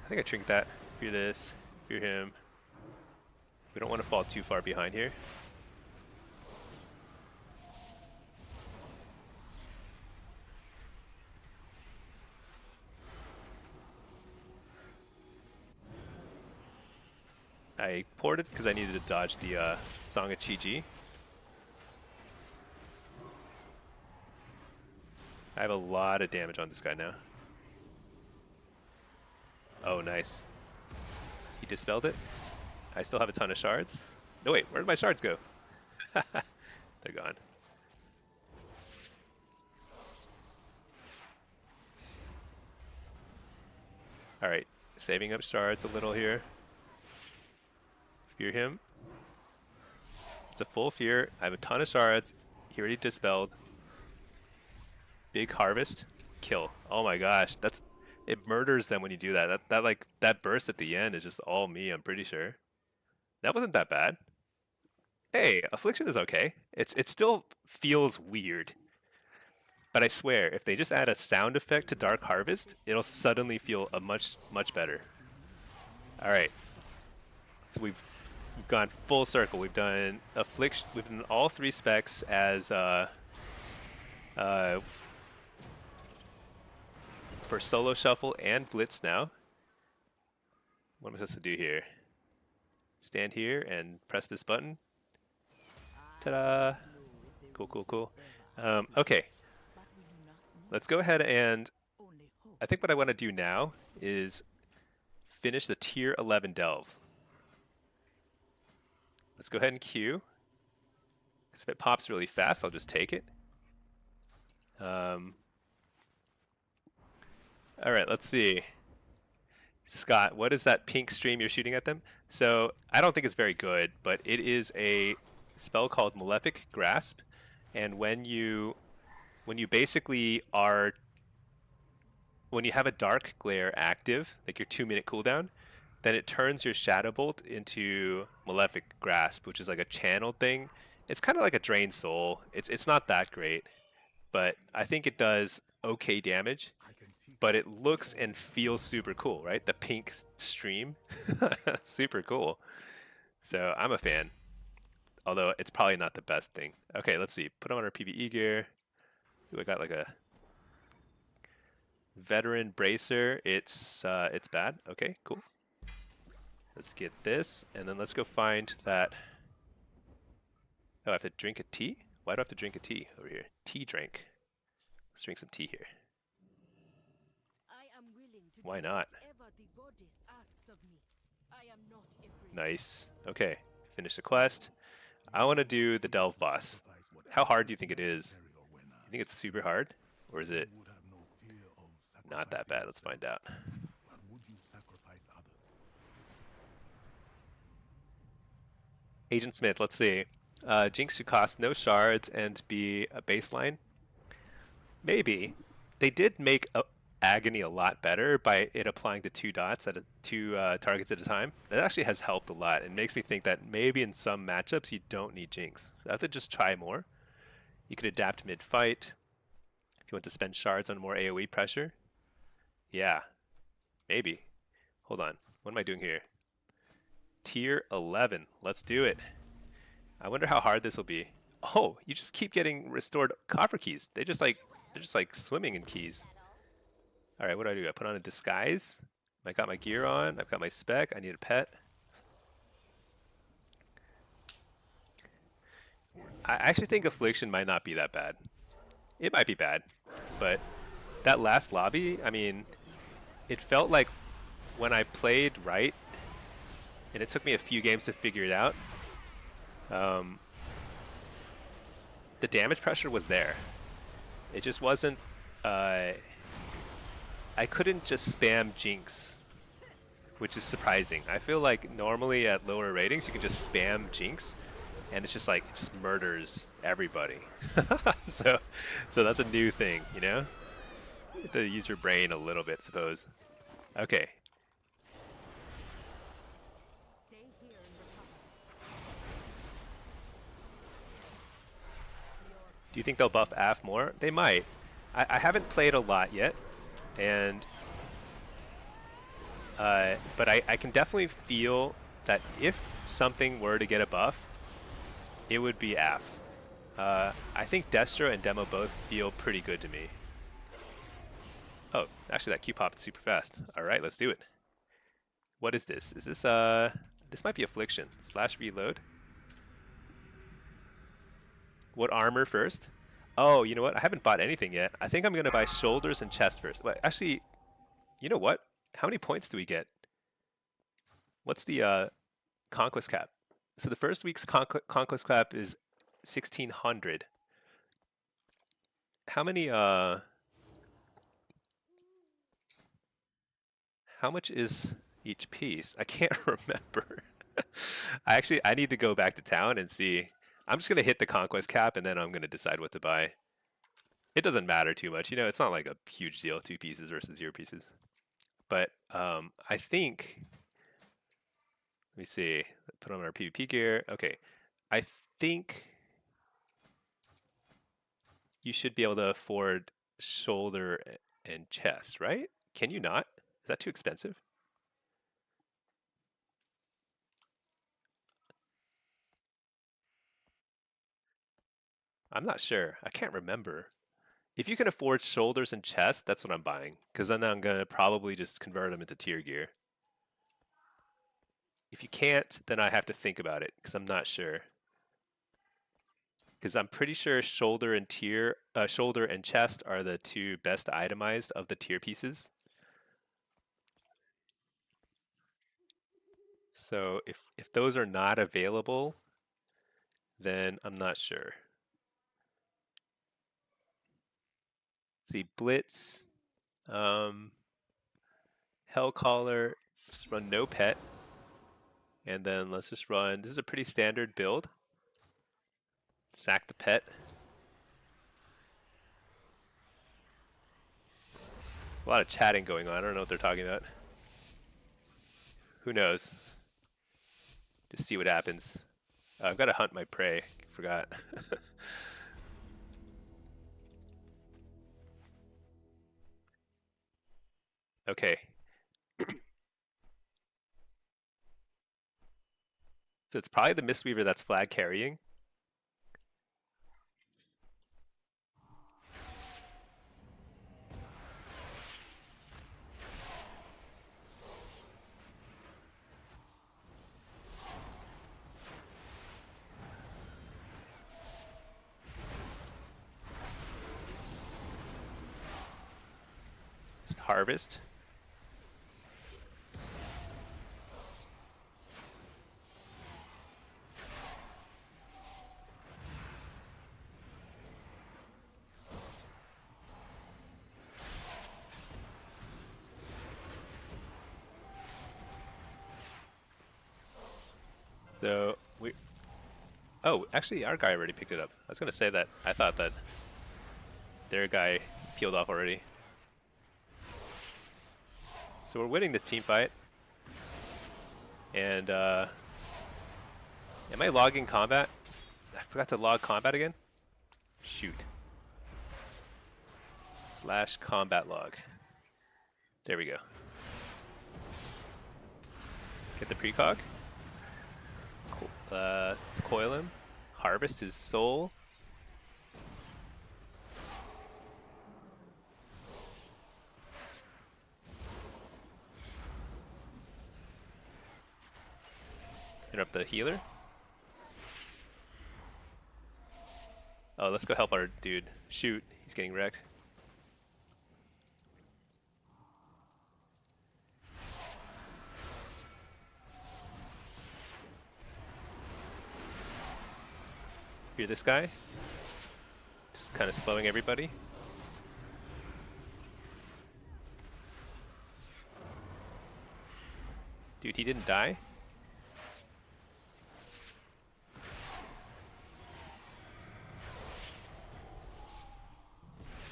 I think I trinket that. Fear this, fear him. We don't want to fall too far behind here. I ported because I needed to dodge the Song of Chi-Ji. I have a lot of damage on this guy now. Oh, nice. He dispelled it. I still have a ton of shards. No, wait, where did my shards go? They're gone. Alright, saving up shards a little here. Fear him. It's a full fear. I have a ton of shards. He already dispelled. Big harvest. Kill. Oh my gosh, it murders them when you do that. That burst at the end is just all me, I'm pretty sure. That wasn't that bad. Hey, affliction is okay. It still feels weird. But I swear, if they just add a sound effect to Dark Harvest, it'll suddenly feel a much better. Alright. So we've gone full circle. We've done affliction, we've done all 3 specs as for solo shuffle and blitz now. What am I supposed to do here? Stand here and press this button. Ta-da! Cool. Okay. Let's go ahead and I think what I want to do now is finish the tier 11 delve. Let's go ahead and queue. Because if it pops really fast, I'll just take it. Alright, let's see. Scott, what is that pink stream you're shooting at them? So, I don't think it's very good, but it is a spell called Malefic Grasp. And when you basically are... When you have a Dark Glare active, like your 2-minute cooldown, then it turns your Shadow Bolt into Malefic Grasp, which is like a channeled thing. It's kind of like a Drain Soul. It's not that great, but I think it does okay damage. but it looks and feels super cool, right? The pink stream, super cool. So I'm a fan, although it's probably not the best thing. Okay, let's see. Put on our PvE gear. Ooh, I got like a veteran bracer. It's bad. Okay, cool. Let's get this, and then let's go find that. Oh, I have to drink a tea? Why do I have to drink a tea over here? Tea drink. Let's drink some tea here. I am willing to Why do not? whatever the goddess asks of me. I am not afraid. Nice. Okay, finish the quest. I want to do the Delve boss. How hard do you think it is? You think it's super hard? Or is it not that bad? Let's find out. Agent Smith, let's see. Jinx should cost no shards and be a baseline. Maybe. They did make Agony a lot better by it applying the 2 dots at two targets at a time. That actually has helped a lot. It makes me think that maybe in some matchups you don't need Jinx. So I have to just try more. You could adapt mid-fight if you want to spend shards on more AoE pressure. Yeah, maybe. Hold on. What am I doing here? Tier 11. Let's do it. I wonder how hard this will be. Oh, you just keep getting restored copper keys. They're just like swimming in keys. All right, what do? I put on a disguise. I got my gear on. I've got my spec. I need a pet. I actually think affliction might not be that bad. It might be bad, but that last lobby, I mean, it felt like when I played right, and it took me a few games to figure it out, the damage pressure was there. It just wasn't, I couldn't just spam Jinx, which is surprising. I feel like normally at lower ratings you can just spam Jinx, and it's just like, it just murders everybody. so that's a new thing, you know? You have to use your brain a little bit, suppose. Okay. Stay here and recover. Do you think they'll buff AF more? They might. I haven't played a lot yet, and but I can definitely feel that if something were to get a buff, it would be AF. I think Destro and Demo both feel pretty good to me. Oh, actually that Q popped super fast. Alright, let's do it. What is this? Is this, this might be Affliction. / reload. What armor first? Oh, you know what? I haven't bought anything yet. I think I'm going to buy shoulders and chest first. Wait, actually, you know what? How many points do we get? What's the conquest cap? So the first week's conquest cap is 1,600. How many, how much is each piece? I can't remember. I need to go back to town and see. I'm just going to hit the conquest cap and then I'm going to decide what to buy. It doesn't matter too much. You know, it's not like a huge deal, 2 pieces versus 0 pieces. But I think, let me see, put on our PvP gear. Okay, I think you should be able to afford shoulder and chest, right? Can you not? Is that too expensive? I'm not sure. I can't remember. If you can afford shoulders and chest, that's what I'm buying. Because then I'm going to probably just convert them into tier gear. If you can't, then I have to think about it, because I'm not sure. Because I'm pretty sure shoulder and chest are the 2 best itemized of the tier pieces. So if those are not available, then I'm not sure. See, Blitz, Hellcaller, let's run no pet. And then let's just run, this is a pretty standard build. Sack the pet. There's a lot of chatting going on. I don't know what they're talking about. Who knows? Just see what happens. I've got to hunt my prey. Forgot. Okay. So it's probably the Mistweaver that's flag carrying. Just harvest. So we. Oh, actually, our guy already picked it up. I was gonna say that I thought that their guy peeled off already. So we're winning this team fight. And am I logging combat? I forgot to log combat again. Shoot. / combat log. There we go. Get the precog. Cool. Let's coil him. Harvest his soul. Interrupt the healer. Oh, let's go help our dude. Shoot, he's getting wrecked. Hear this guy? Just kind of slowing everybody. Dude, he didn't die?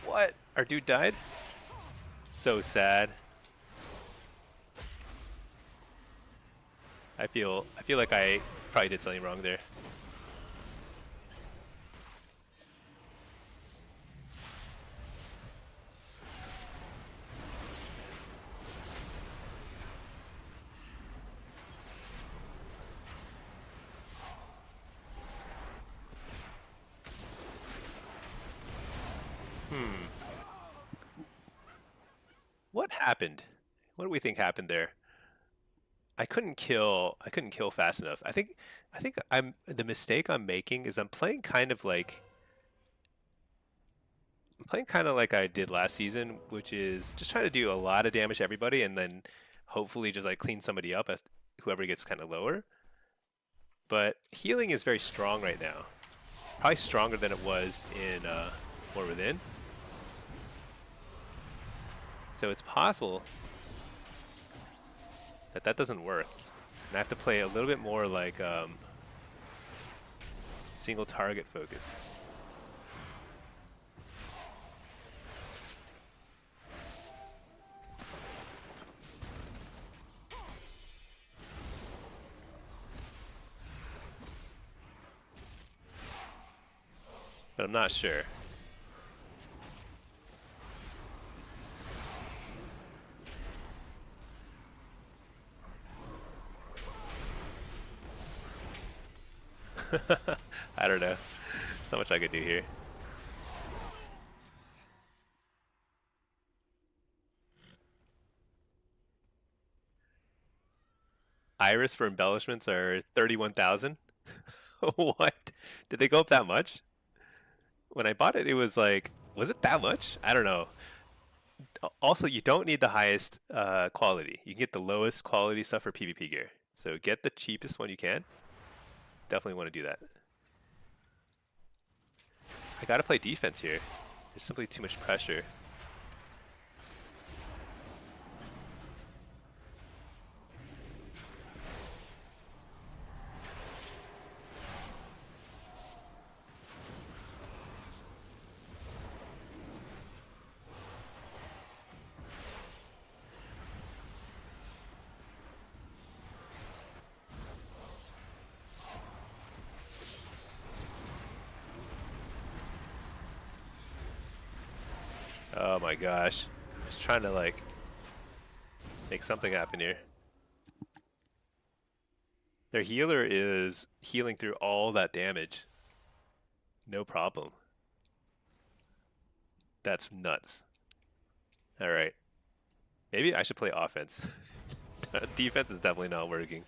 What? Our dude died? So sad. I feel like I probably did something wrong there. What happened? What do we think happened there? I couldn't kill fast enough. I think the mistake I'm making is I'm playing kind of like I did last season, which is just trying to do a lot of damage to everybody and then hopefully just like clean somebody up if whoever gets kind of lower. But healing is very strong right now. Probably stronger than it was in War Within. So it's possible that that doesn't work. And I have to play a little bit more like single target focused. But I'm not sure. I don't know. There's not much I could do here. Iris for embellishments are 31,000. What? Did they go up that much? When I bought it, it was like, was it that much? I don't know. Also, you don't need the highest quality. You can get the lowest quality stuff for PvP gear. So get the cheapest one you can. Definitely want to do that. I gotta play defense here. There's simply too much pressure. Oh my gosh. Just trying to like Make something happen here. Their healer is healing through all that damage. No problem. That's nuts. Alright. Maybe I should play offense. Defense is definitely not working.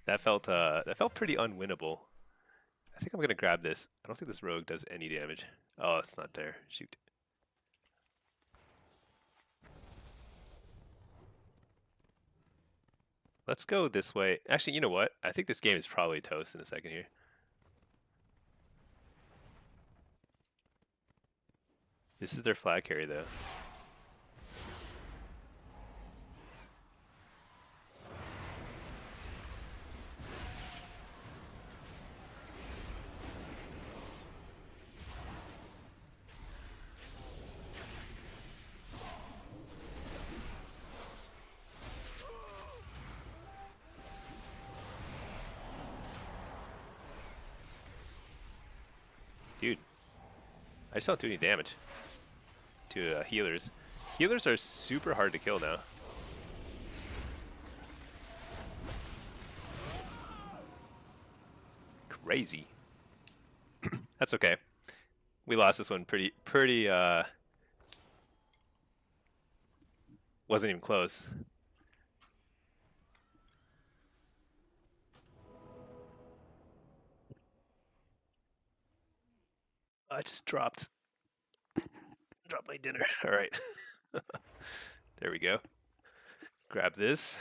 That felt pretty unwinnable. I think I'm gonna grab this. I don't think this rogue does any damage. Oh, it's not there. Shoot. Let's go this way. Actually, you know what? I think this game is probably toast in a second here. This is their flag carry, though. Dude, I just don't do any damage to healers. Healers are super hard to kill now. Crazy. That's okay. We lost this one pretty wasn't even close. I just dropped my dinner. All right. There we go. Grab this.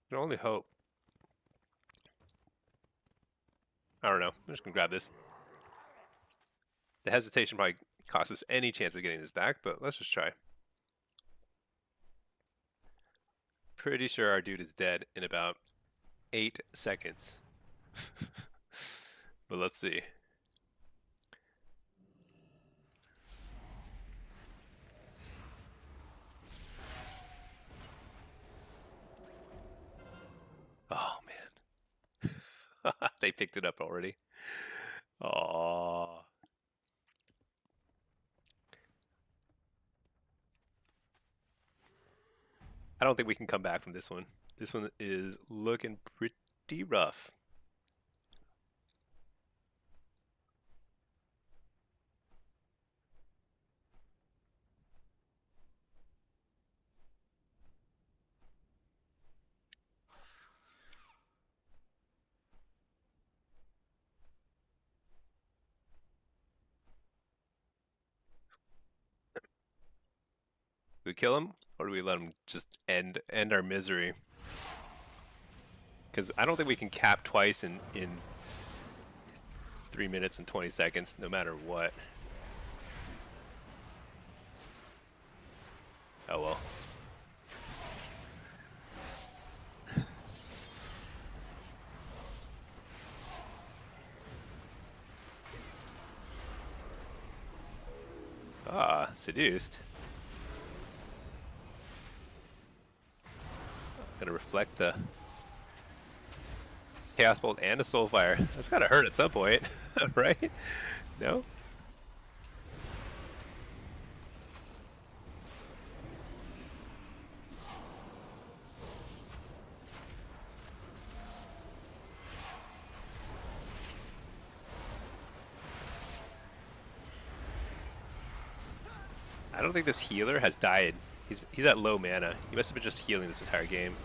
I can only hope. I don't know. I'm just gonna grab this. The hesitation probably costs us any chance of getting this back, but let's just try. Pretty sure our dude is dead in about 8 seconds. But let's see. Oh man. They picked it up already. Oh. I don't think we can come back from this one. This one is looking pretty rough. Do we kill him, or do we let him just end our misery? Because I don't think we can cap twice in 3 minutes and 20 seconds, no matter what. Oh well. Ah, seduced. Gonna reflect the Chaos Bolt and a Soulfire. That's gotta hurt at some point, right? No? I don't think this healer has died. He's at low mana. He must have been just healing this entire game.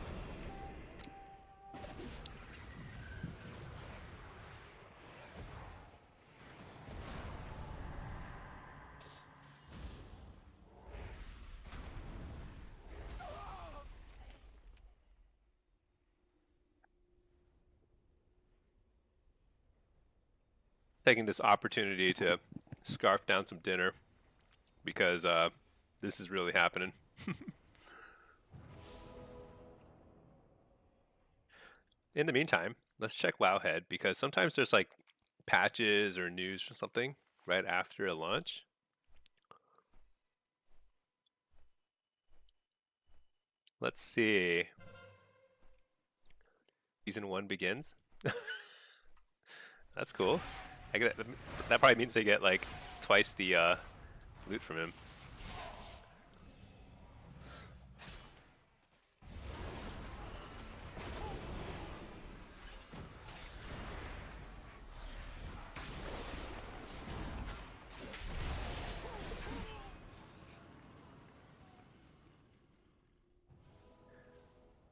Taking this opportunity to scarf down some dinner because this is really happening. In the meantime, let's check Wowhead because sometimes there's like patches or news or something right after a launch. Let's see. Season 1 begins. That's cool. I get that probably means they get like twice the loot from him.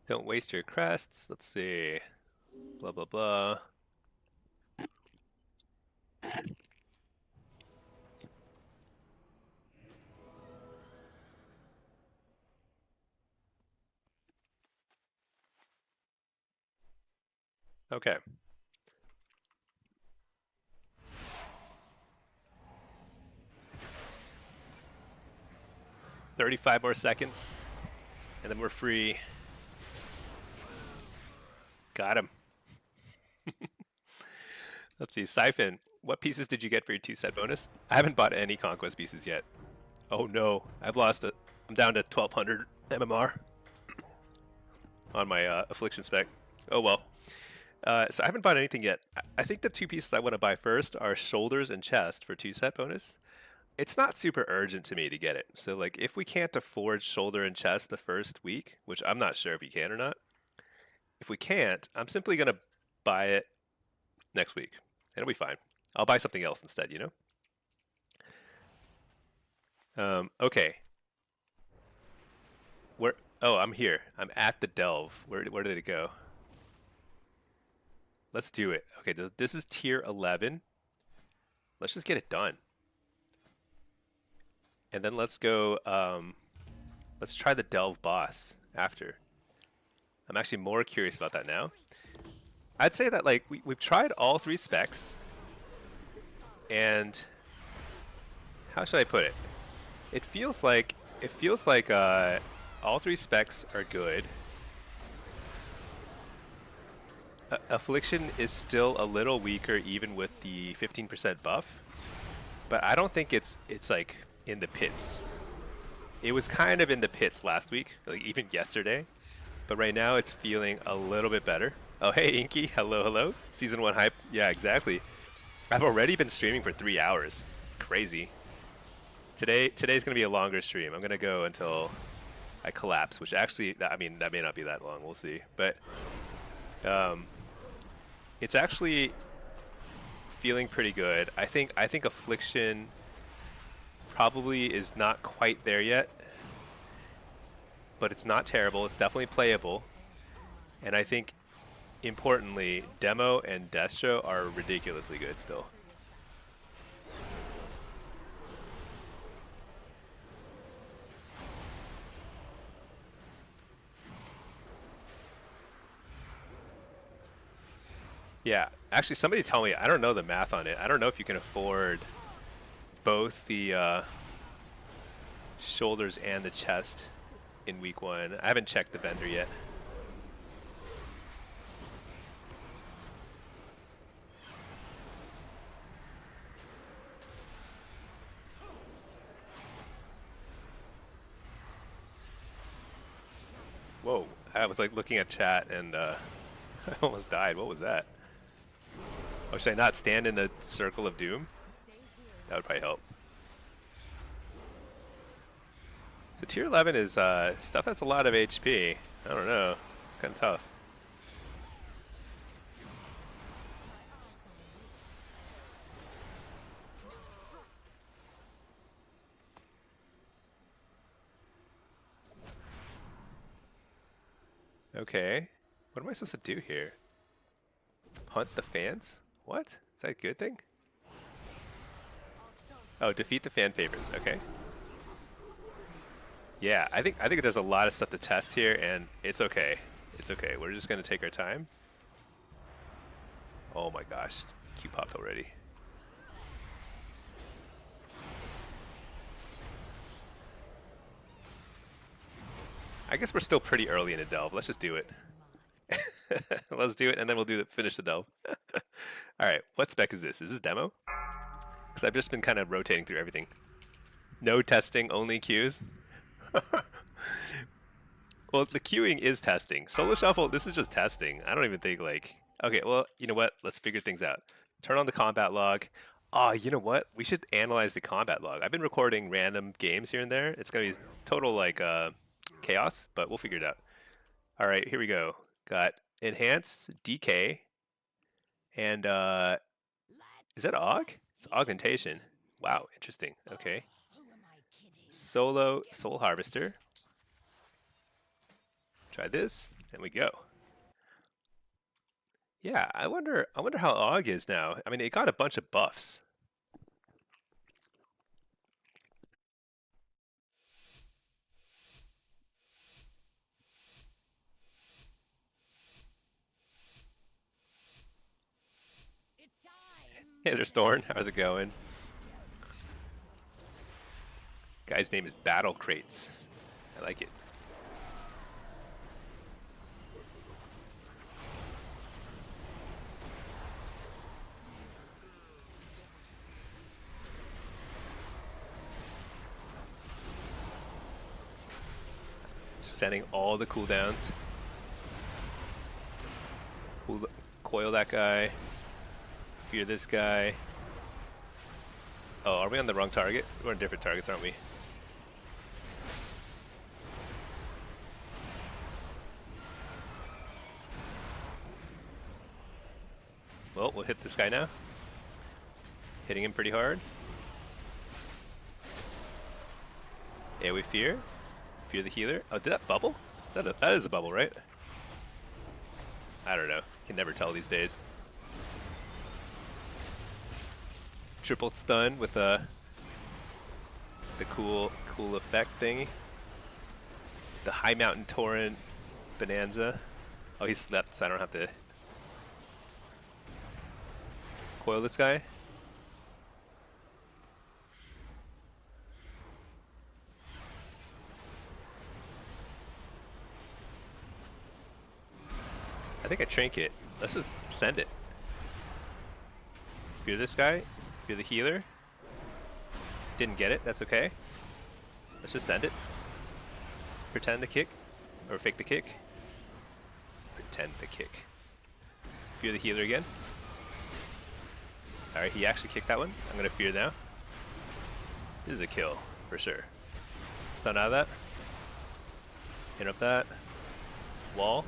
Don't waste your crests. Let's see. Blah, blah, blah. Okay. "35 more seconds, and then we're free." Got him. Let's see, Siphon, what pieces did you get for your 2-set bonus? I haven't bought any Conquest pieces yet. Oh no, I've lost it. I'm down to 1200 MMR on my affliction spec. Oh well. So I haven't bought anything yet. I think the 2 pieces I want to buy first are shoulders and chest for 2-set bonus. It's not super urgent to me to get it. So like if we can't afford shoulder and chest the first week, which I'm not sure if we can or not, if we can't, I'm simply going to buy it next week. It'll be fine. I'll buy something else instead, you know? Okay. Where? Oh, I'm here. I'm at the Delve. Where did it go? Let's do it. Okay, this is tier 11. Let's just get it done. And then let's go, let's try the Delve boss after. I'm actually more curious about that now. I'd say that like we've tried all 3 specs, and how should I put it? It feels like all 3 specs are good. Affliction is still a little weaker even with the 15% buff, but I don't think it's like in the pits. It was kind of in the pits last week, like even yesterday, but right now it's feeling a little bit better. Oh hey Inky, hello. Season 1 hype. Yeah, exactly. I've already been streaming for 3 hours. It's crazy. Today's gonna be a longer stream. I'm gonna go until I collapse, which actually, I mean, that may not be that long. We'll see. But it's actually feeling pretty good. I think Affliction probably is not quite there yet, but it's not terrible. It's definitely playable, and I think importantly, Demo and Destro are ridiculously good still. Yeah, actually somebody tell me, I don't know the math on it. I don't know if you can afford both the shoulders and the chest in week 1. I haven't checked the vendor yet. Whoa, I was like looking at chat and I almost died. What was that? Oh, should I not stand in the circle of doom? That would probably help. So tier 11 is stuff has a lot of HP. I don't know. It's kind of tough. Okay. What am I supposed to do here? Punt the fans? What? Is that a good thing? Oh, defeat the fan favorites. Okay. Yeah, I think there's a lot of stuff to test here, and it's okay. It's okay. We're just gonna take our time. Oh my gosh, Q popped already. I guess we're still pretty early in the delve. Let's just do it. Let's do it, and then we'll finish the delve. All right, what spec is this? Is this demo? Because I've just been kind of rotating through everything. No testing, only queues. Well, the queuing is testing. Solo shuffle, this is just testing. I don't even think like. Okay, well, you know what? Let's figure things out. Turn on the combat log. Oh, you know what? We should analyze the combat log. I've been recording random games here and there. It's gonna be total like chaos, but we'll figure it out. All right, here we go. Got enhance, DK, and is that aug? It's augmentation. Wow, interesting. Okay. Solo soul harvester. Try this, and we go. Yeah, I wonder how aug is now. I mean, it got a bunch of buffs. Hey there, Storn. How's it going? Guy's name is Battle Crates. I like it. Setting all the cooldowns. Coil that guy. Fear this guy. Oh, are we on the wrong target? We're on different targets, aren't we? Well, we'll hit this guy now. Hitting him pretty hard. Yeah, we fear. Fear the healer. Oh, did that bubble? That is a bubble, right? I don't know. Can never tell these days. Triple stun with the cool effect thingy. The High Mountain Torrent Bonanza. Oh, he slept, so I don't have to coil this guy. I think I trinket. Let's just send it. Fear this guy. Fear the healer. Didn't get it. That's okay. Let's just send it. Pretend to kick. Or fake the kick. Pretend to kick. Fear the healer again. Alright, he actually kicked that one. I'm going to fear now. This is a kill, for sure. Stun out of that. Interrupt that. Wall.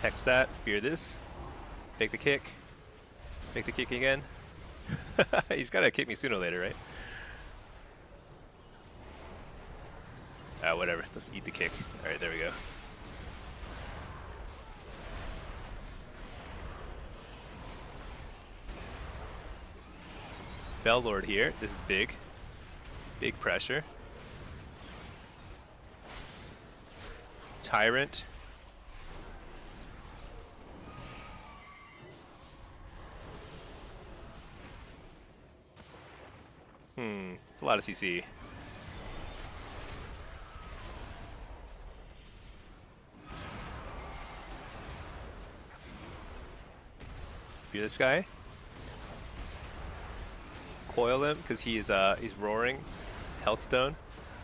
Hex that, fear this, fake the kick, fake the kick again. He's gotta kick me sooner or later, right? Ah, whatever, let's eat the kick. Alright, there we go. Bell Lord here, this is big. Big pressure. Tyrant. It's a lot of CC. Fear this guy. Coil him because he's roaring. Health stone.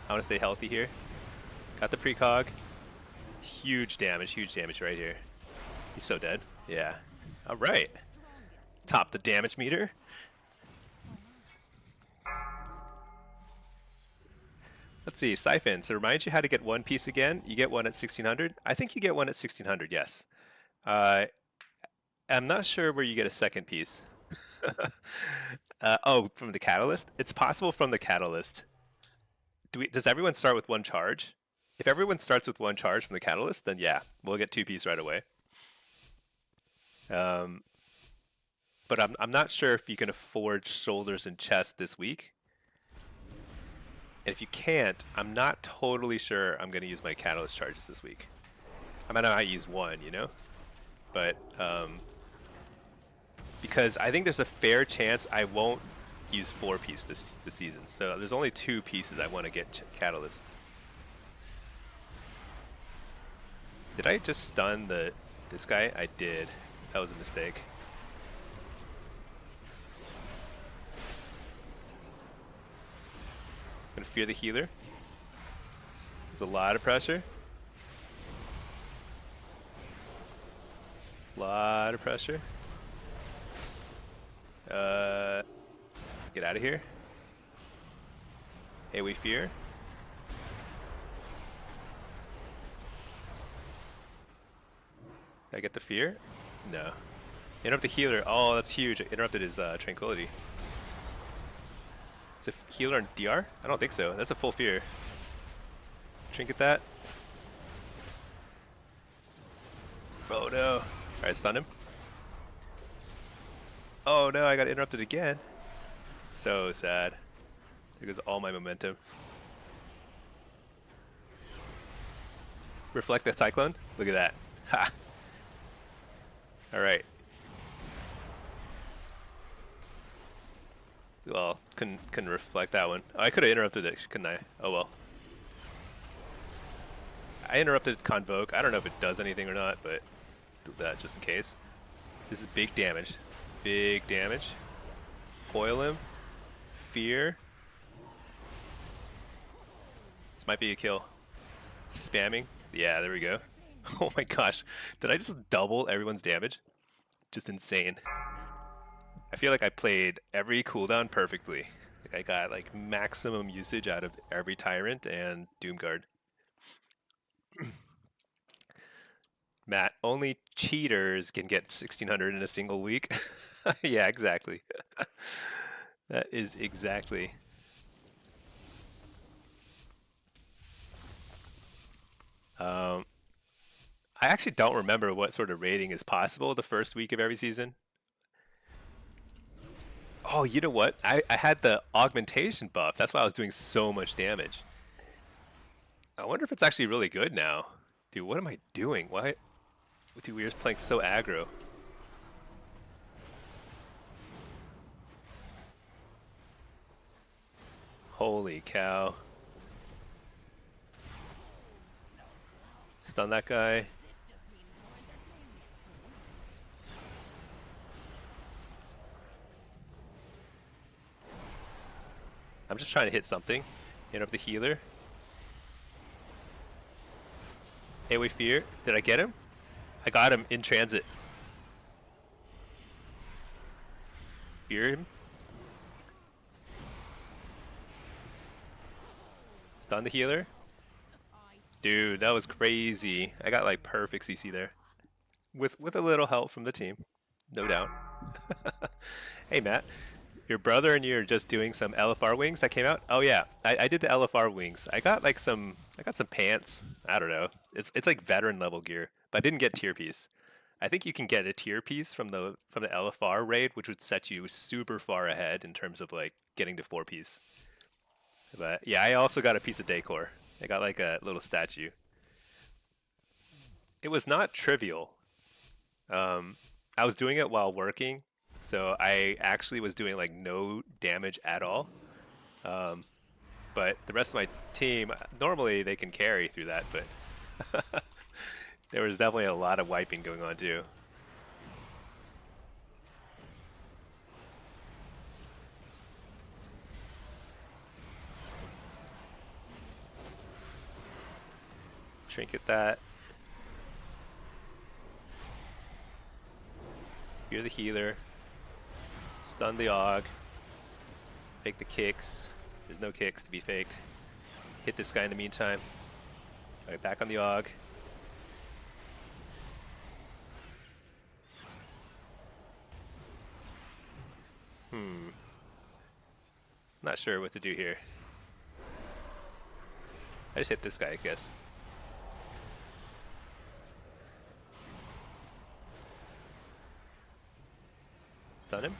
I want to stay healthy here. Got the precog. Huge damage right here. He's so dead. Yeah. All right. Top the damage meter. Let's see, Siphon. So remind you how to get one piece again. You get one at 1600. I think you get one at 1600, yes. I'm not sure where you get a second piece. Oh, from the catalyst? It's possible from the catalyst. Does everyone start with one charge? If everyone starts with one charge from the catalyst, then yeah, we'll get two piece right away. But I'm not sure if you can afford shoulders and chest this week. And if you can't, I'm not totally sure I'm going to use my catalyst charges this week. I might use one, you know? But because I think there's a fair chance I won't use 4-piece this season, so there's only 2 pieces I want to get catalysts. Did I just stun this guy? I did. That was a mistake. Gonna fear the healer. There's a lot of pressure. Lot of pressure. Get out of here. Hey, we fear. Did I get the fear? No. Interrupt the healer. Oh, that's huge. Interrupted his tranquility. Is a healer on DR? I don't think so. That's a full fear. Trinket that. Oh no. Alright, stun him. Oh no, I got interrupted again. So sad. There goes all my momentum. Reflect that cyclone. Look at that. Ha! Alright. Well, couldn't reflect that one. Oh, I could have interrupted it, couldn't I? Oh well. I interrupted Convoke. I don't know if it does anything or not, but do that just in case. This is big damage. Big damage. Coil him. Fear. This might be a kill. Spamming. Yeah, there we go. Oh my gosh. Did I just double everyone's damage? Just insane. I feel like I played every cooldown perfectly. Like I got like maximum usage out of every Tyrant and Doomguard. Matt, only cheaters can get 1600 in a single week. Yeah, exactly. That is exactly. I actually don't remember what sort of rating is possible the first week of every season. Oh, you know what? I had the augmentation buff. That's why I was doing so much damage. I wonder if it's actually really good now. Dude, what am I doing? Why? Dude, we were just playing so aggro. Holy cow. Stun that guy. I'm just trying to hit something. Hit up the healer. Hey, we fear. Did I get him? I got him in transit. Fear him. Stun the healer. Dude, that was crazy. I got like perfect CC there. With a little help from the team. No doubt. Hey Matt. Your brother and you are just doing some LFR wings that came out? Oh yeah, I did the LFR wings. I got some pants. I don't know. It's like veteran level gear, but I didn't get tier piece. I think you can get a tier piece from the LFR raid, which would set you super far ahead in terms of like getting to 4-piece. But yeah, I also got a piece of decor. I got like a little statue. It was not trivial. I was doing it while working. So I actually was doing like no damage at all. But the rest of my team, normally they can carry through that, but there was definitely a lot of wiping going on too. Trinket that. You're the healer. Stun the AUG. Fake the kicks. There's no kicks to be faked. Hit this guy in the meantime. Alright, back on the AUG. Not sure what to do here. I just hit this guy, I guess. Stun him.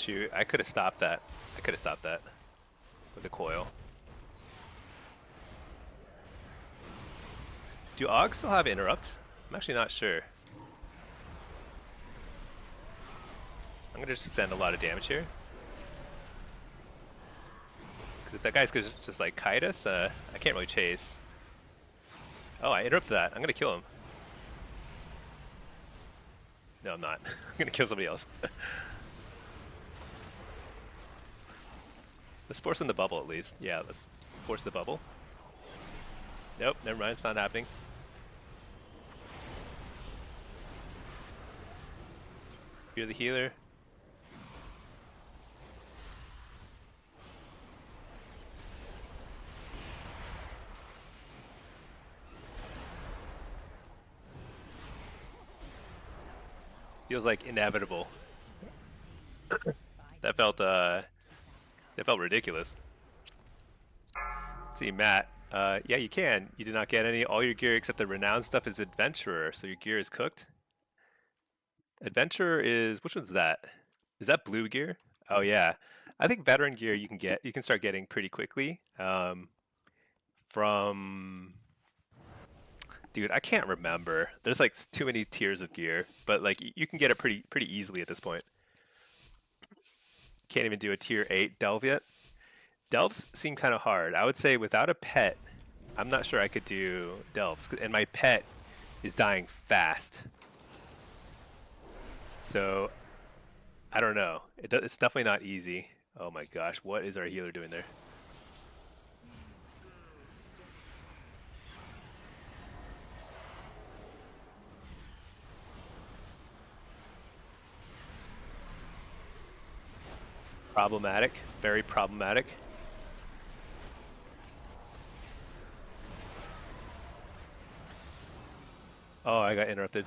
Shoot, I could have stopped that. I could have stopped that with a coil. Do Augs still have interrupt? I'm actually not sure. I'm gonna just send a lot of damage here. Because if that guy's gonna just like kite us, I can't really chase. Oh, I interrupted that. I'm gonna kill him. No, I'm not. I'm gonna kill somebody else. Let's force in the bubble at least. Yeah, let's force the bubble. Nope, never mind. It's not happening. You're the healer. This feels like inevitable. That felt ridiculous. Let's see, Matt. Yeah, you can. You did not get any. All your gear except the renowned stuff is adventurer, so your gear is cooked. Adventurer is, which one's that? Is that blue gear? Oh yeah. I think veteran gear you can start getting pretty quickly. From dude, I can't remember. There's like too many tiers of gear, but like you can get it pretty easily at this point. Can't even do a tier 8 delve yet. Delves seem kind of hard. I would say without a pet, I'm not sure I could do delves, and my pet is dying fast. So I don't know. It's definitely not easy. Oh my gosh, what is our healer doing there? Problematic, very problematic. Oh, I got interrupted.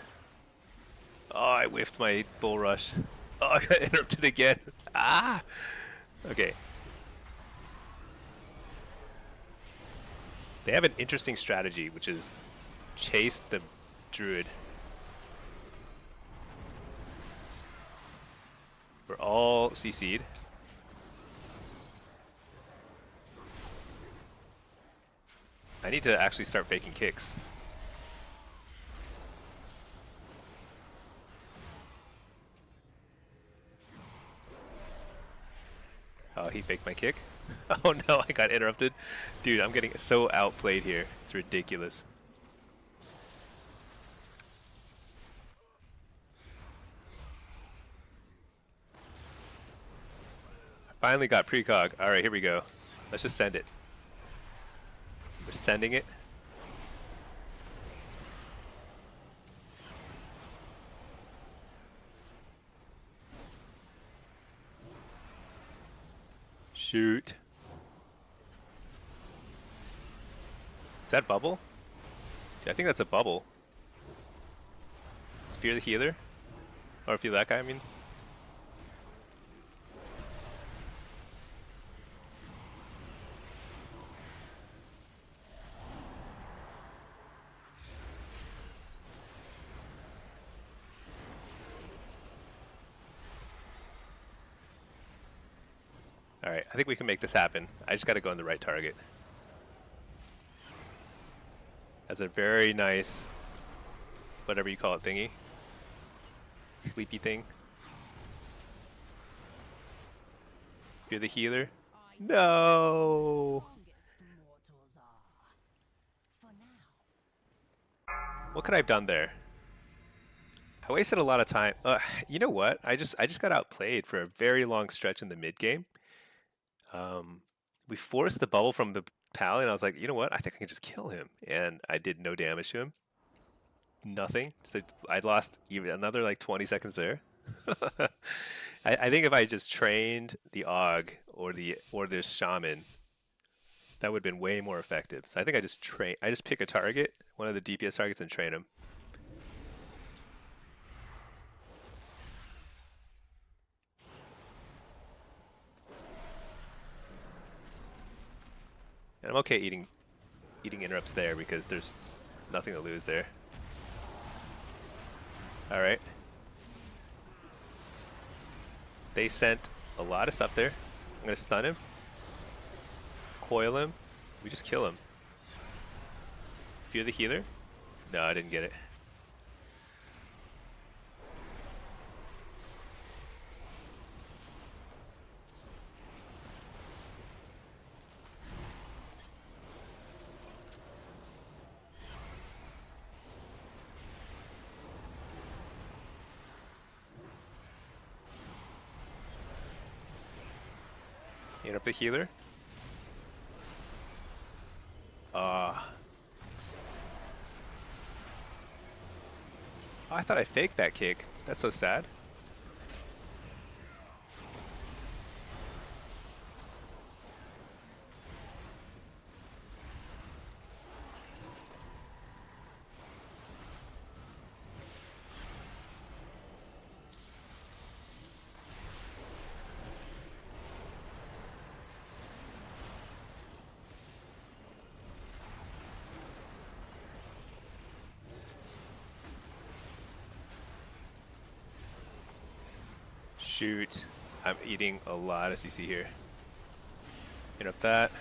Oh, I whiffed my bull rush. Oh, I got interrupted again. Ah! Okay. They have an interesting strategy, which is chase the druid. We're all CC'd. I need to actually start faking kicks. Oh, he faked my kick. Oh no, I got interrupted. Dude, I'm getting so outplayed here. It's ridiculous. I finally got precog. Alright, here we go. Let's just send it. We're sending it. Shoot. Is that bubble? Dude, I think that's a bubble. Spear the healer. Or fear that guy, I mean. Alright, I think we can make this happen. I just gotta go on the right target. That's a very nice, whatever you call it, thingy. Sleepy thing. You're the healer? No! What could I have done there? I wasted a lot of time. You know what? I just got outplayed for a very long stretch in the mid game. We forced the bubble from the pal, and I was like, you know what? I think I can just kill him, and I did no damage to him. Nothing. So I lost even another like 20 seconds there. I think if I just trained the Aug or the Shaman, that would have been way more effective. So I think I just pick a target, one of the DPS targets, and train him. And I'm okay eating interrupts there because there's nothing to lose there. Alright. They sent a lot of stuff there. I'm gonna stun him, coil him. We just kill him. Fear the healer? No, I didn't get it. Hit up the healer. I thought I faked that kick. That's so sad. Shoot. I'm eating a lot of CC here. Hit up that.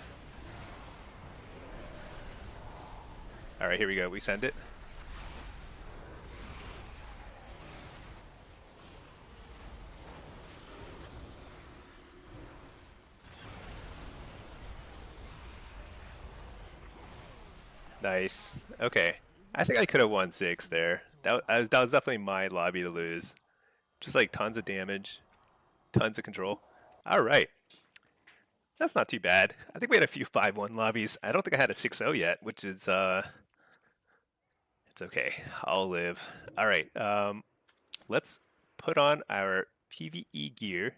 Alright, here we go. We send it. Nice. Okay. I think I could have won 6 there. That was definitely my lobby to lose. Just like tons of damage. Tons of control. Alright. That's not too bad. I think we had a few 5-1 lobbies. I don't think I had a 6-0 yet, which is it's okay. I'll live. Alright, let's put on our PvE gear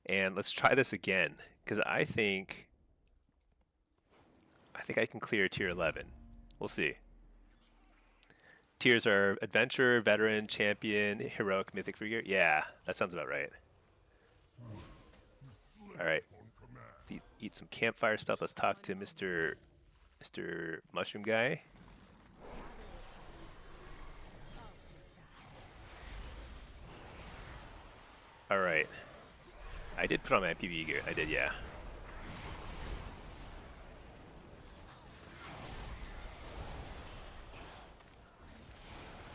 and let's try this again. Because I think I can clear tier 11. We'll see. Tiers are Adventure, Veteran, Champion, Heroic, Mythic for gear. Yeah, that sounds about right. Alright. Let's eat some campfire stuff. Let's talk to Mr. Mushroom Guy. Alright. I did put on my PvE gear. I did, yeah.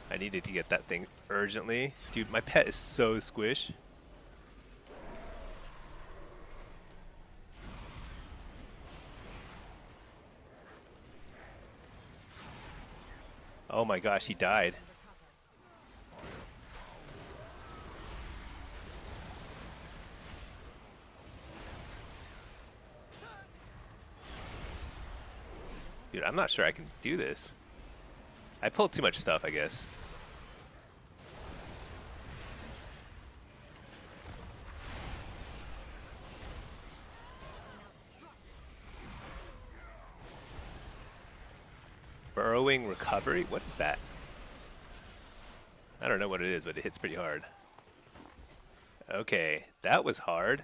I needed to get that thing urgently. Dude, my pet is so squish. Oh my gosh, he died. Dude, I'm not sure I can do this. I pulled too much stuff, I guess. Burrowing recovery? What is that? I don't know what it is, but it hits pretty hard. Okay, that was hard.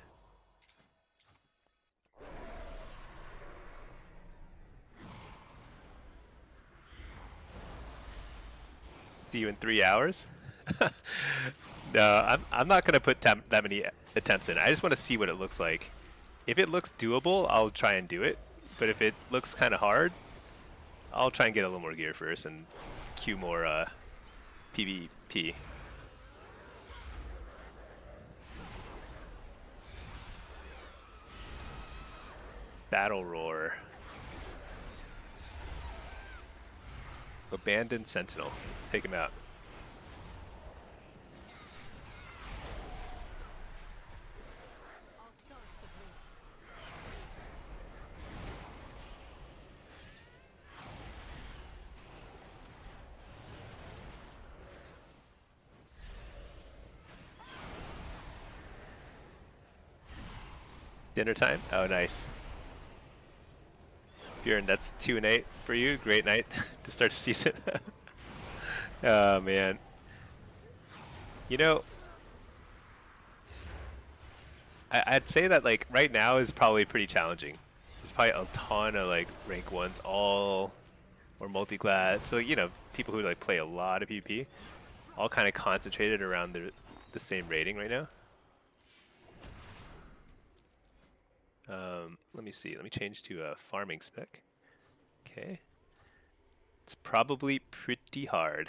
See you in 3 hours? No, I'm not gonna put that many attempts in. I just want to see what it looks like. If it looks doable, I'll try and do it. But if it looks kind of hard, I'll try and get a little more gear first and queue more PvP. Battle Roar. Abandoned Sentinel. Let's take him out. Dinner time? Oh, nice. Bjorn, that's 2-8 for you. Great night to start the season. Oh, man. You know, I'd say that, like, right now is probably pretty challenging. There's probably a ton of, like, rank 1s, all, or multi-class. So, you know, people who, like, play a lot of PvP, all kind of concentrated around the same rating right now. Let me see. Let me change to a farming spec. Okay. It's probably pretty hard.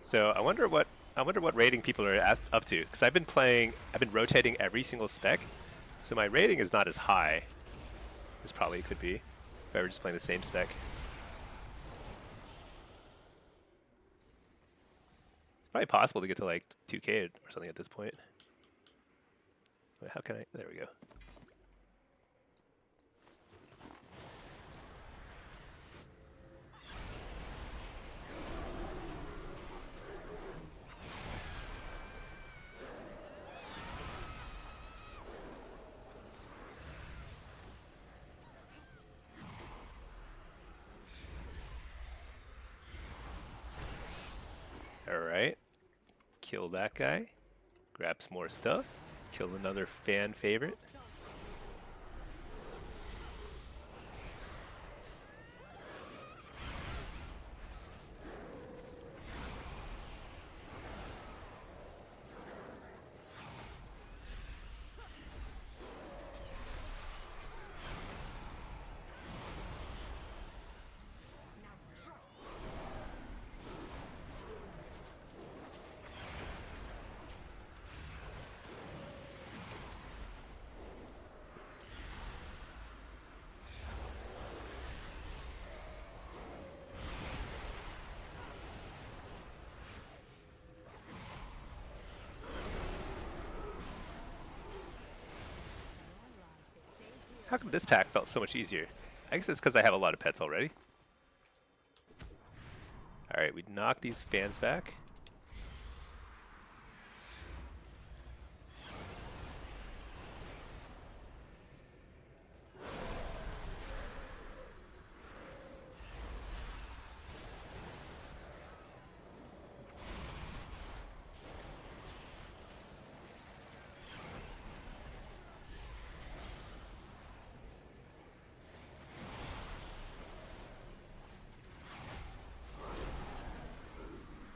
So I wonder what rating people are up to, because I've been rotating every single spec, so my rating is not as high as probably it could be if I were just playing the same spec. It's probably possible to get to like 2K or something at this point. Wait, how can I? There we go. Alright. Kill that guy. Grab some more stuff. Kill another fan favorite. How come this pack felt so much easier? I guess it's because I have a lot of pets already. Alright, we knock these fans back.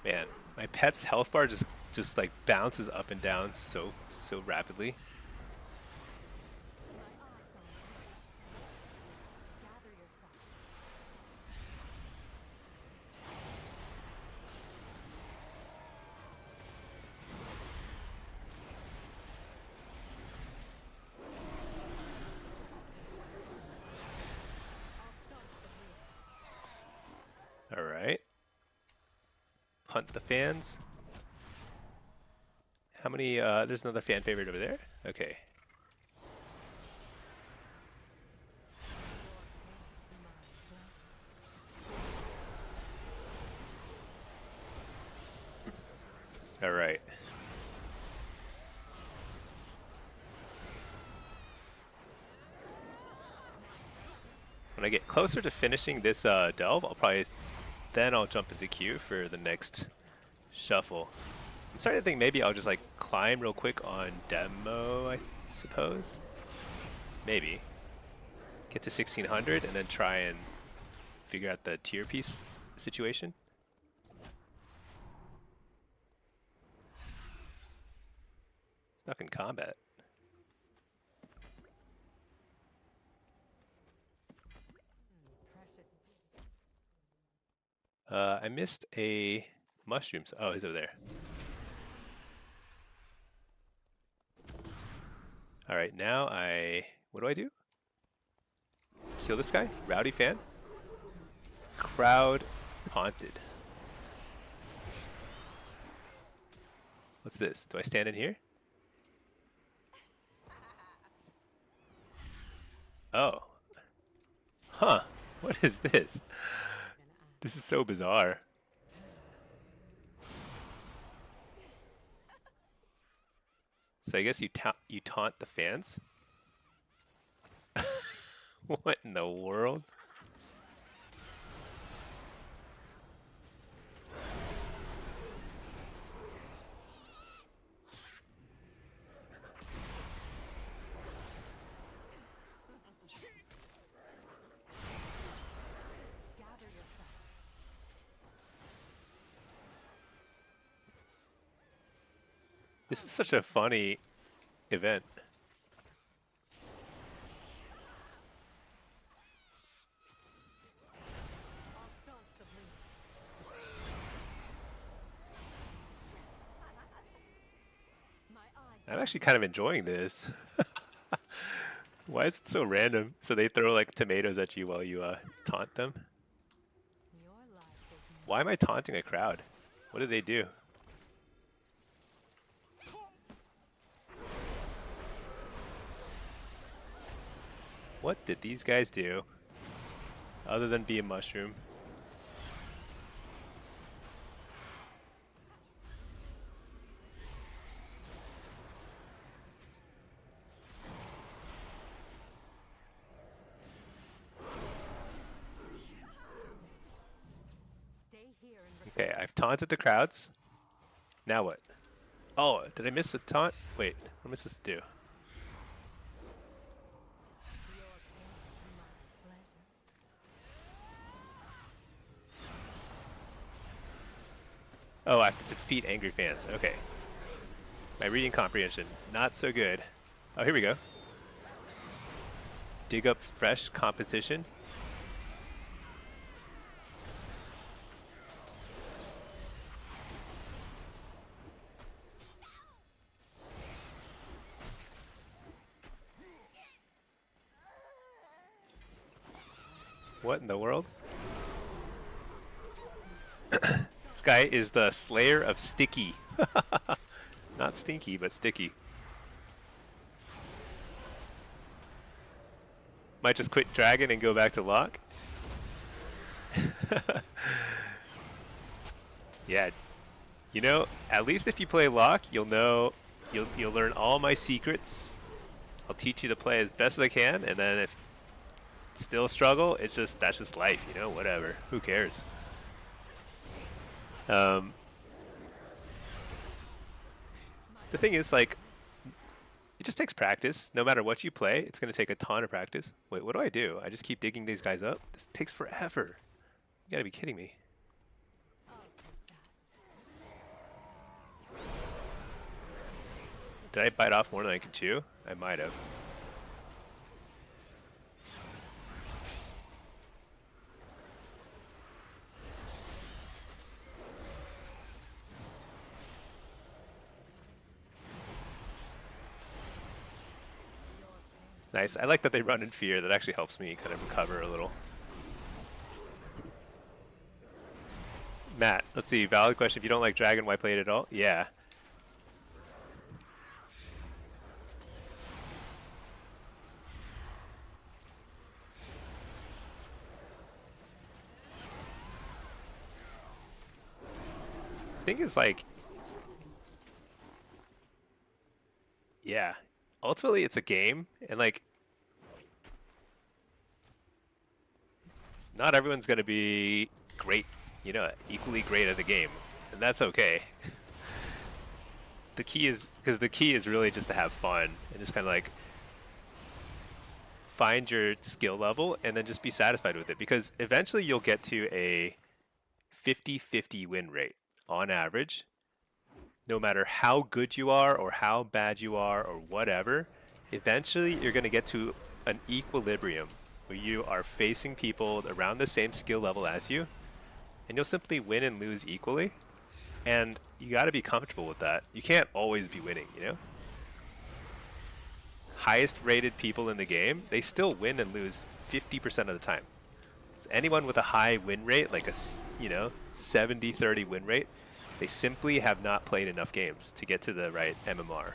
Man, my pet's health bar just like bounces up and down so rapidly. All right. Punt the fans. How many, there's another fan favorite over there? Okay. All right. When I get closer to finishing this delve, I'll jump into queue for the next shuffle. I'm starting to think maybe I'll just like climb real quick on demo, I suppose. Maybe. Get to 1600 and then try and figure out the tier piece situation. Stuck in combat. I missed a mushroom. Oh, he's over there. All right, now what do? Kill this guy? Rowdy fan? Crowd haunted. What's this? Do I stand in here? Oh. Huh. What is this? This is so bizarre. So I guess you taunt the fans? What in the world? This is such a funny event. I'll start the blink. My eyes. I'm actually kind of enjoying this. Why is it so random? So they throw like tomatoes at you while you taunt them? Your life is Why am I taunting a crowd? What did they do? What did these guys do? Other than be a mushroom. stay here and Okay, I've taunted the crowds. Now what? Oh, did I miss a taunt? Wait, what am I supposed to do? your pain my pleasure. Oh, I have to defeat angry fans. Okay. My reading comprehension, not so good. Oh, here we go. Dig up fresh competition. What in the world? This guy is the Slayer of Sticky. Not stinky, but sticky. Might just quit Dragon and go back to Lock. Yeah, you know, at least if you play Lock, you'll know, you'll learn all my secrets. I'll teach you to play as best as I can, and then if still struggle, it's just, that's just life, you know, whatever. Who cares? The thing is, like, it just takes practice. No matter what you play, it's going to take a ton of practice. Wait, what do? I just keep digging these guys up? This takes forever. You gotta be kidding me. Did I bite off more than I could chew? I might have. Nice. I like that they run in fear. That actually helps me kind of recover a little. Matt, let's see. Valid question. If you don't like Dragon, why play it at all? Yeah. Thing is, like, yeah. Ultimately, it's a game, and like, not everyone's gonna be great, you know, equally great at the game, and that's okay. The key is, because the key is really just to have fun and just kind of like find your skill level and then just be satisfied with it, because eventually you'll get to a 50-50 win rate on average. No matter how good you are or how bad you are or whatever, eventually you're going to get to an equilibrium where you are facing people around the same skill level as you, and you'll simply win and lose equally. And you got to be comfortable with that. You can't always be winning, you know? Highest rated people in the game, they still win and lose 50% of the time. So anyone with a high win rate, like a, you know, 70-30 win rate, they simply have not played enough games to get to the right MMR.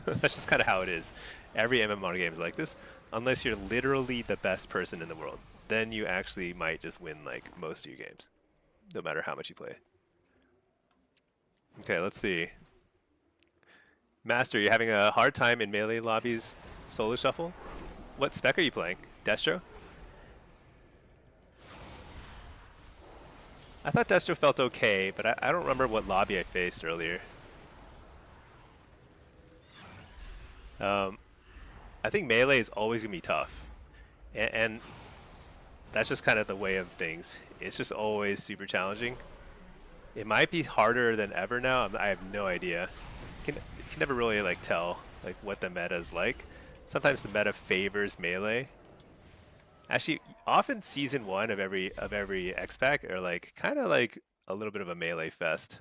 That's just kind of how it is. Every MMR game is like this, unless you're literally the best person in the world. Then you actually might just win like most of your games, no matter how much you play. Okay, let's see. Master, you're having a hard time in melee lobbies solo shuffle? What spec are you playing? Destro? I thought Destro felt okay, but I don't remember what lobby I faced earlier. I think melee is always going to be tough. And that's just kind of the way of things. It's just always super challenging. It might be harder than ever now. I have no idea. can never really like tell like what the meta is like. Sometimes the meta favors melee. Actually, often season 1 of every X pack are like kind of like a little bit of a melee fest.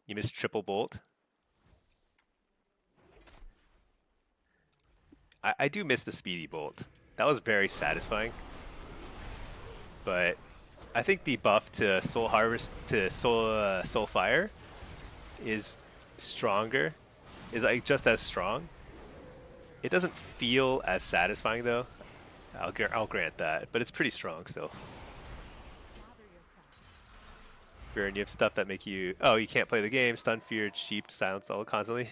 You missed triple bolt. I do miss the speedy bolt. That was very satisfying. But I think the buff to Soul Harvest to Soul Fire is stronger. Is like just as strong. It doesn't feel as satisfying though. I'll grant that, but it's pretty strong still. Baron, you have stuff that make you... Oh, you can't play the game. Stun, feared, sheep, silence all constantly.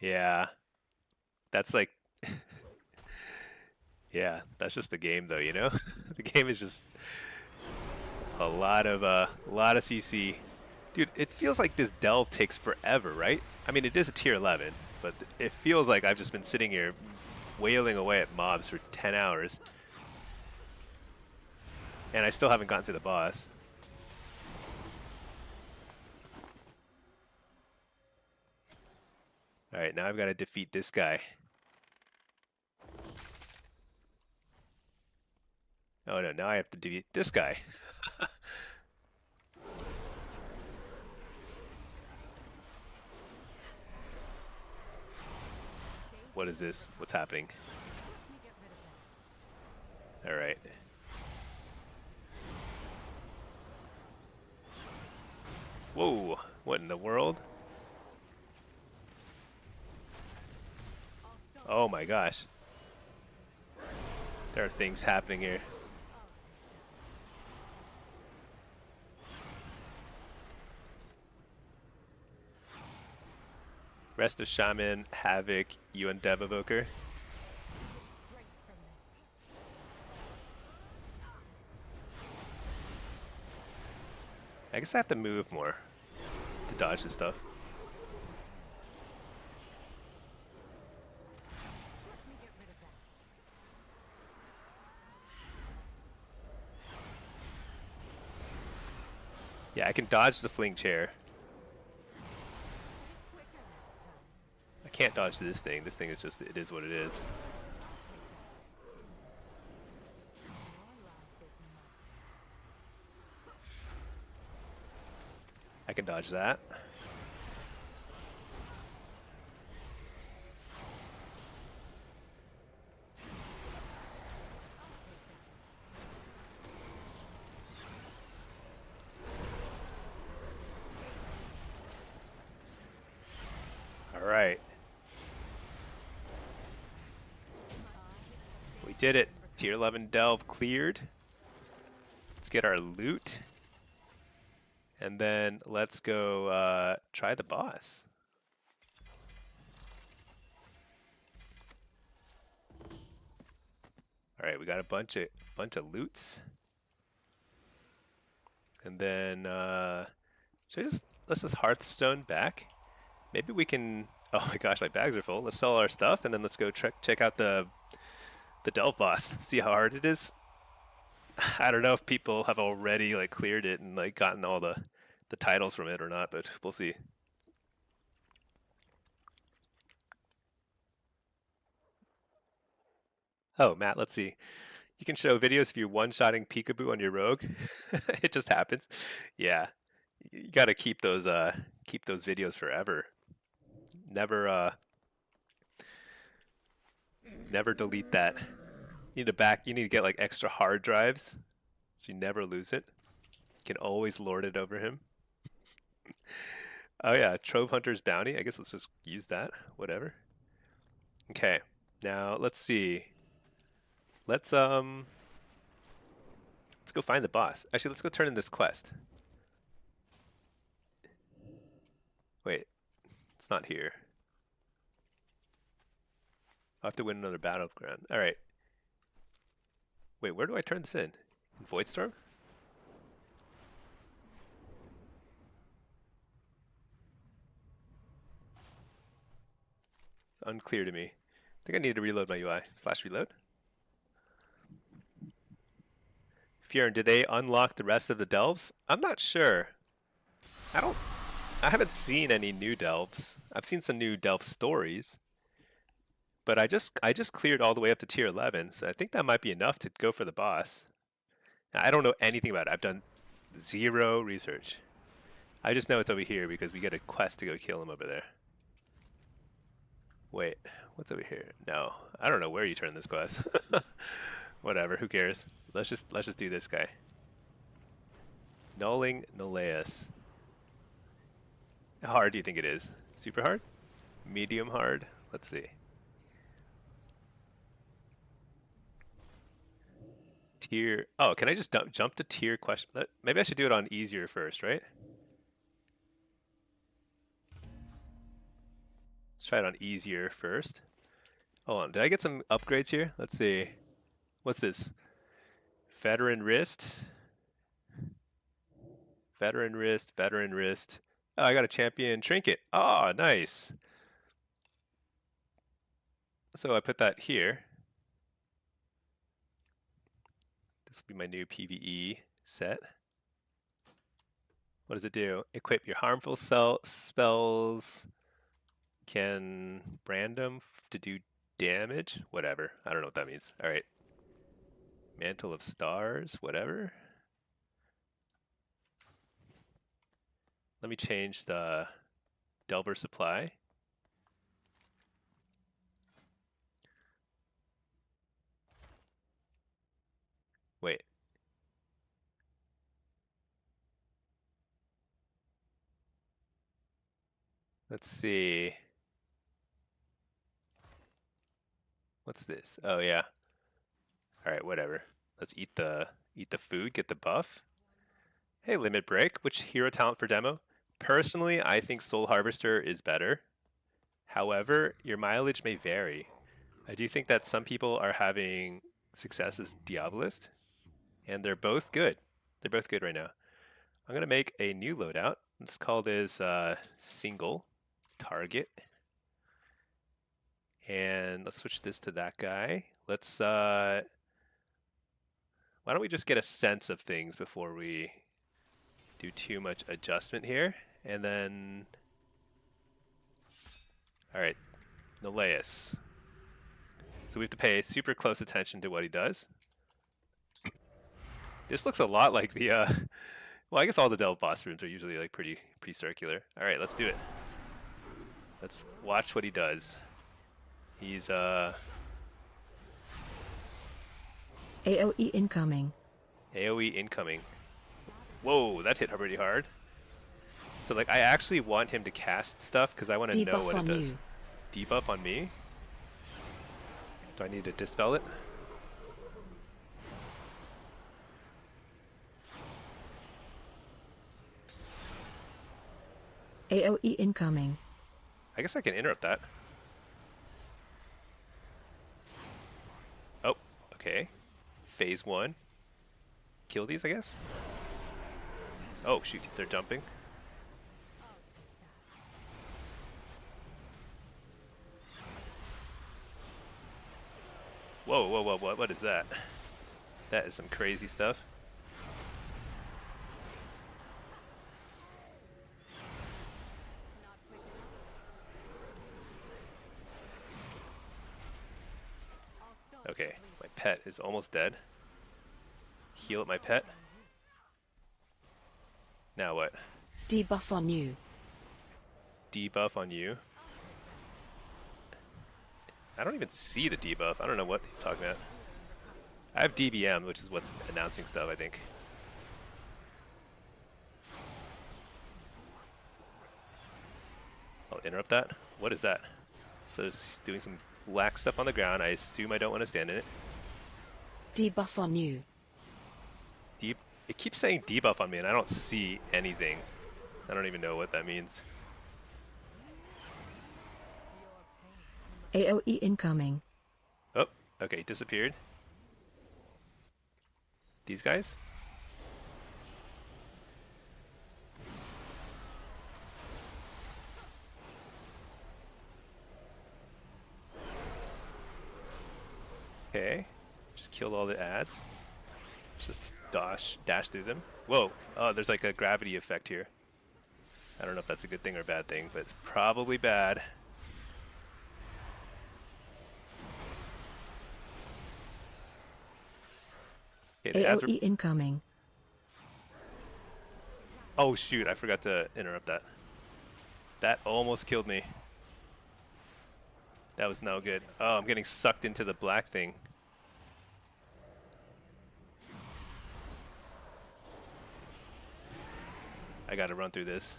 Yeah. That's like... yeah, that's just the game though, you know? The game is just a lot of CC. Dude, it feels like this delve takes forever, right? I mean, it is a tier 11, but it feels like I've just been sitting here wailing away at mobs for 10 hours. And I still haven't gotten to the boss. Alright, now I've got to defeat this guy. Oh no, now I have to defeat this guy. What is this? What's happening? Alright. Whoa, what in the world? Oh my gosh. There are things happening here. Rest of Shaman, Havoc, you and Dev Evoker. I guess I have to move more to dodge this stuff. Yeah, I can dodge the fling chair. I can't dodge this thing. This thing is just, it is what it is. I can dodge that. All right. We did it. Tier 11 delve cleared. Let's get our loot. And then let's go try the boss. All right, we got a bunch of loots. And then let's just Hearthstone back. Maybe we can. Oh my gosh, my bags are full. Let's sell our stuff and then let's go check out the delve boss. See how hard it is. I don't know if people have already like cleared it and like gotten all the titles from it or not, but we'll see. Oh, Matt, let's see. You can show videos if you're one-shotting peekaboo on your rogue. It just happens. Yeah, you got to keep those videos forever. Never delete that. You need to get like extra hard drives so you never lose it. You can always lord it over him. Oh yeah, Trove Hunter's Bounty. I guess let's just use that. Whatever. Okay, now let's see. Let's go find the boss. Actually, let's go turn in this quest. Wait, it's not here. I'll have to win another battleground. All right. Wait, where do I turn this in? In Voidstorm? It's unclear to me. I think I need to reload my UI. /reload. Fjern, did they unlock the rest of the delves? I'm not sure. I I haven't seen any new delves. I've seen some new delve stories, but I just cleared all the way up to tier 11, so I think that might be enough to go for the boss. Now, I don't know anything about it. I've done zero research. I just know it's over here because we get a quest to go kill him over there. Wait, what's over here? No, I don't know where you turn this quest. Whatever, who cares? Let's just do this guy. Nulling Nulaeus. How hard do you think it is? Super hard? Medium hard? Let's see. Tier. Oh, can I just jump to tier question? Maybe I should do it on easier first, right? Let's try it on easier first. Hold on, did I get some upgrades here? Let's see. What's this? Veteran wrist. Veteran wrist, veteran wrist. Oh, I got a champion trinket. Oh, nice. So I put that here. This will be my new PvE set. What does it do? Equip your harmful spells. Can brand them to do damage? Whatever. I don't know what that means. All right. Mantle of Stars. Whatever. Let me change the Delver Supply. Wait. Let's see. What's this? Oh yeah. All right, whatever. Let's eat the food, get the buff. Hey, Limit Break. Which hero talent for demo? Personally, I think Soul Harvester is better. However, your mileage may vary. I do think that some people are having success as Diabolist, and they're both good. They're both good right now. I'm gonna make a new loadout. Let's call this single target. And let's switch this to that guy. Let's, why don't we just get a sense of things before we do too much adjustment here. And then, all right, Nulaeus. So we have to pay super close attention to what he does. This looks a lot like the, well, I guess all the Delve boss rooms are usually like pretty circular. All right, let's do it. Let's watch what he does. He's AoE incoming. AoE incoming. Whoa, that hit pretty hard. So like I actually want him to cast stuff because I want to know what it does. Debuff on me? Do I need to dispel it? AoE incoming. I guess I can interrupt that. Oh, okay. Phase 1. Kill these, I guess? Oh, shoot, they're jumping. Whoa, whoa, whoa, what is that? That is some crazy stuff. Okay, my pet is almost dead. Heal up my pet. Now what? Debuff on you. Debuff on you. I don't even see the debuff. I don't know what he's talking about. I have DBM, which is what's announcing stuff, I think. I'll interrupt that. What is that? So it's doing some black stuff on the ground. I assume I don't want to stand in it. Debuff on you. It keeps saying debuff on me, and I don't see anything. I don't even know what that means. AoE incoming. Oh, okay, disappeared. These guys? Okay, just killed all the ads. Just dash through them. Whoa, oh, there's like a gravity effect here. I don't know if that's a good thing or a bad thing, but it's probably bad. Okay, the ads were... AOE incoming. Oh shoot, I forgot to interrupt that. That almost killed me. That was no good. Oh, I'm getting sucked into the black thing. I gotta run through this.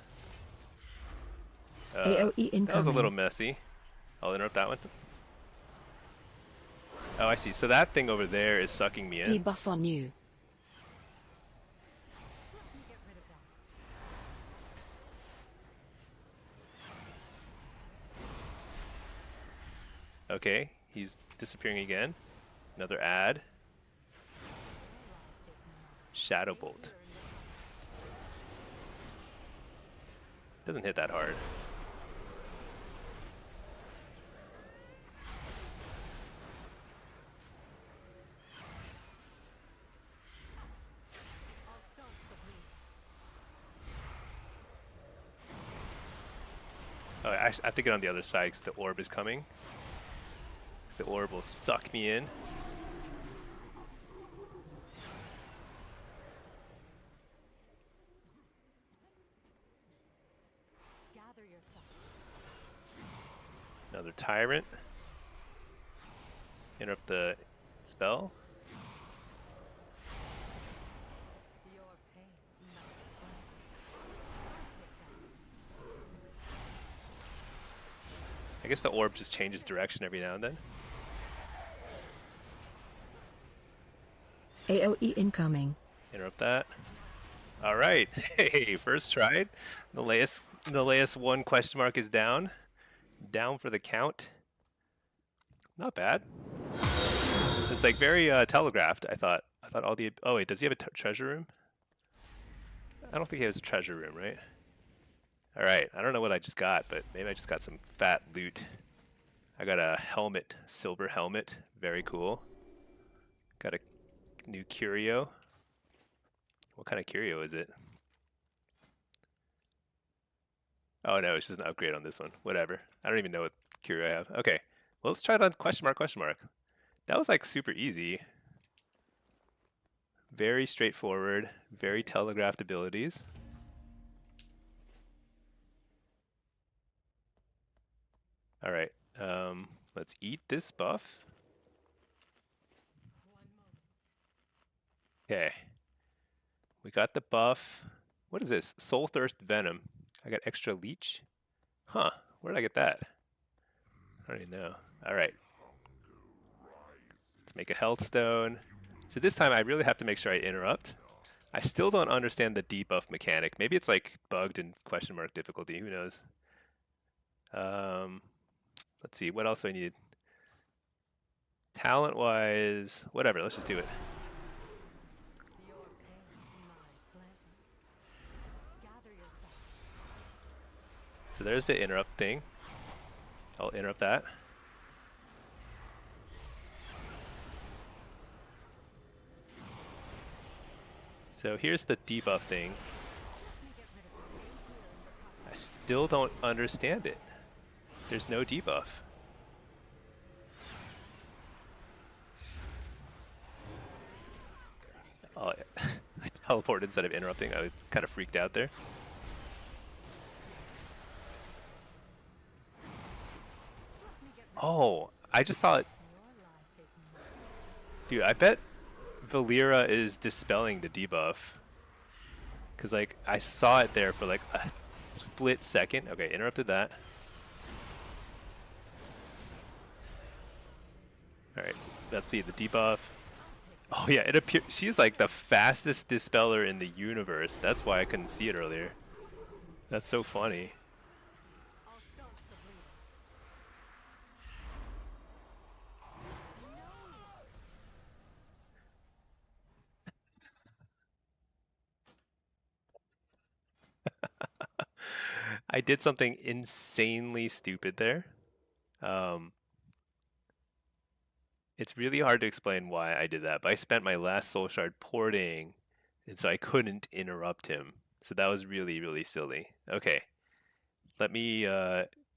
AOE incoming. That was a little messy. I'll interrupt that one. Oh, I see. So that thing over there is sucking me in. Debuff on you. Okay, he's disappearing again. Another ad. Shadow Bolt. Doesn't hit that hard. Oh, I have to get on the other side because the orb is coming. Because the orb will suck me in. Another tyrant. Interrupt the spell. I guess the orb just changes direction every now and then. AOE incoming. Interrupt that. All right. Hey, first try. The latest one question mark is down. Down for the count. Not bad. It's like very telegraphed. I thought all the... Oh wait, does he have a treasure room? I don't think he has a treasure room, right? All right. I don't know what I just got, but maybe I just got some fat loot. I got a helmet, silver helmet. Very cool. Got a new curio. What kind of curio is it? Oh no, it's just an upgrade on this one. Whatever. I don't even know what curio I have. Okay. Well, let's try it on question mark, question mark. That was like super easy. Very straightforward, very telegraphed abilities. All right, let's eat this buff. Okay, we got the buff. What is this? Soul Thirst Venom. I got extra leech. Huh, where did I get that? I don't even know. All right. Let's make a health stone. So this time I really have to make sure I interrupt. I still don't understand the debuff mechanic. Maybe it's like bugged in question mark difficulty. Who knows? Let's see. What else do I need? Talent-wise, whatever. Let's just do it. So there's the interrupt thing. I'll interrupt that. So here's the debuff thing. I still don't understand it. There's no debuff. Oh, I teleported instead of interrupting. I was kind of freaked out there. Oh, I just saw it. Dude, I bet Valera is dispelling the debuff. Because, like, I saw it there for, like, a split second. Okay, interrupted that. Alright, so let's see the debuff. Oh, yeah, it appears she's, like, the fastest dispeller in the universe. That's why I couldn't see it earlier. That's so funny. I did something insanely stupid there. It's really hard to explain why I did that, but I spent my last soul shard porting, and so I couldn't interrupt him. So that was really, really silly. Okay. Let me,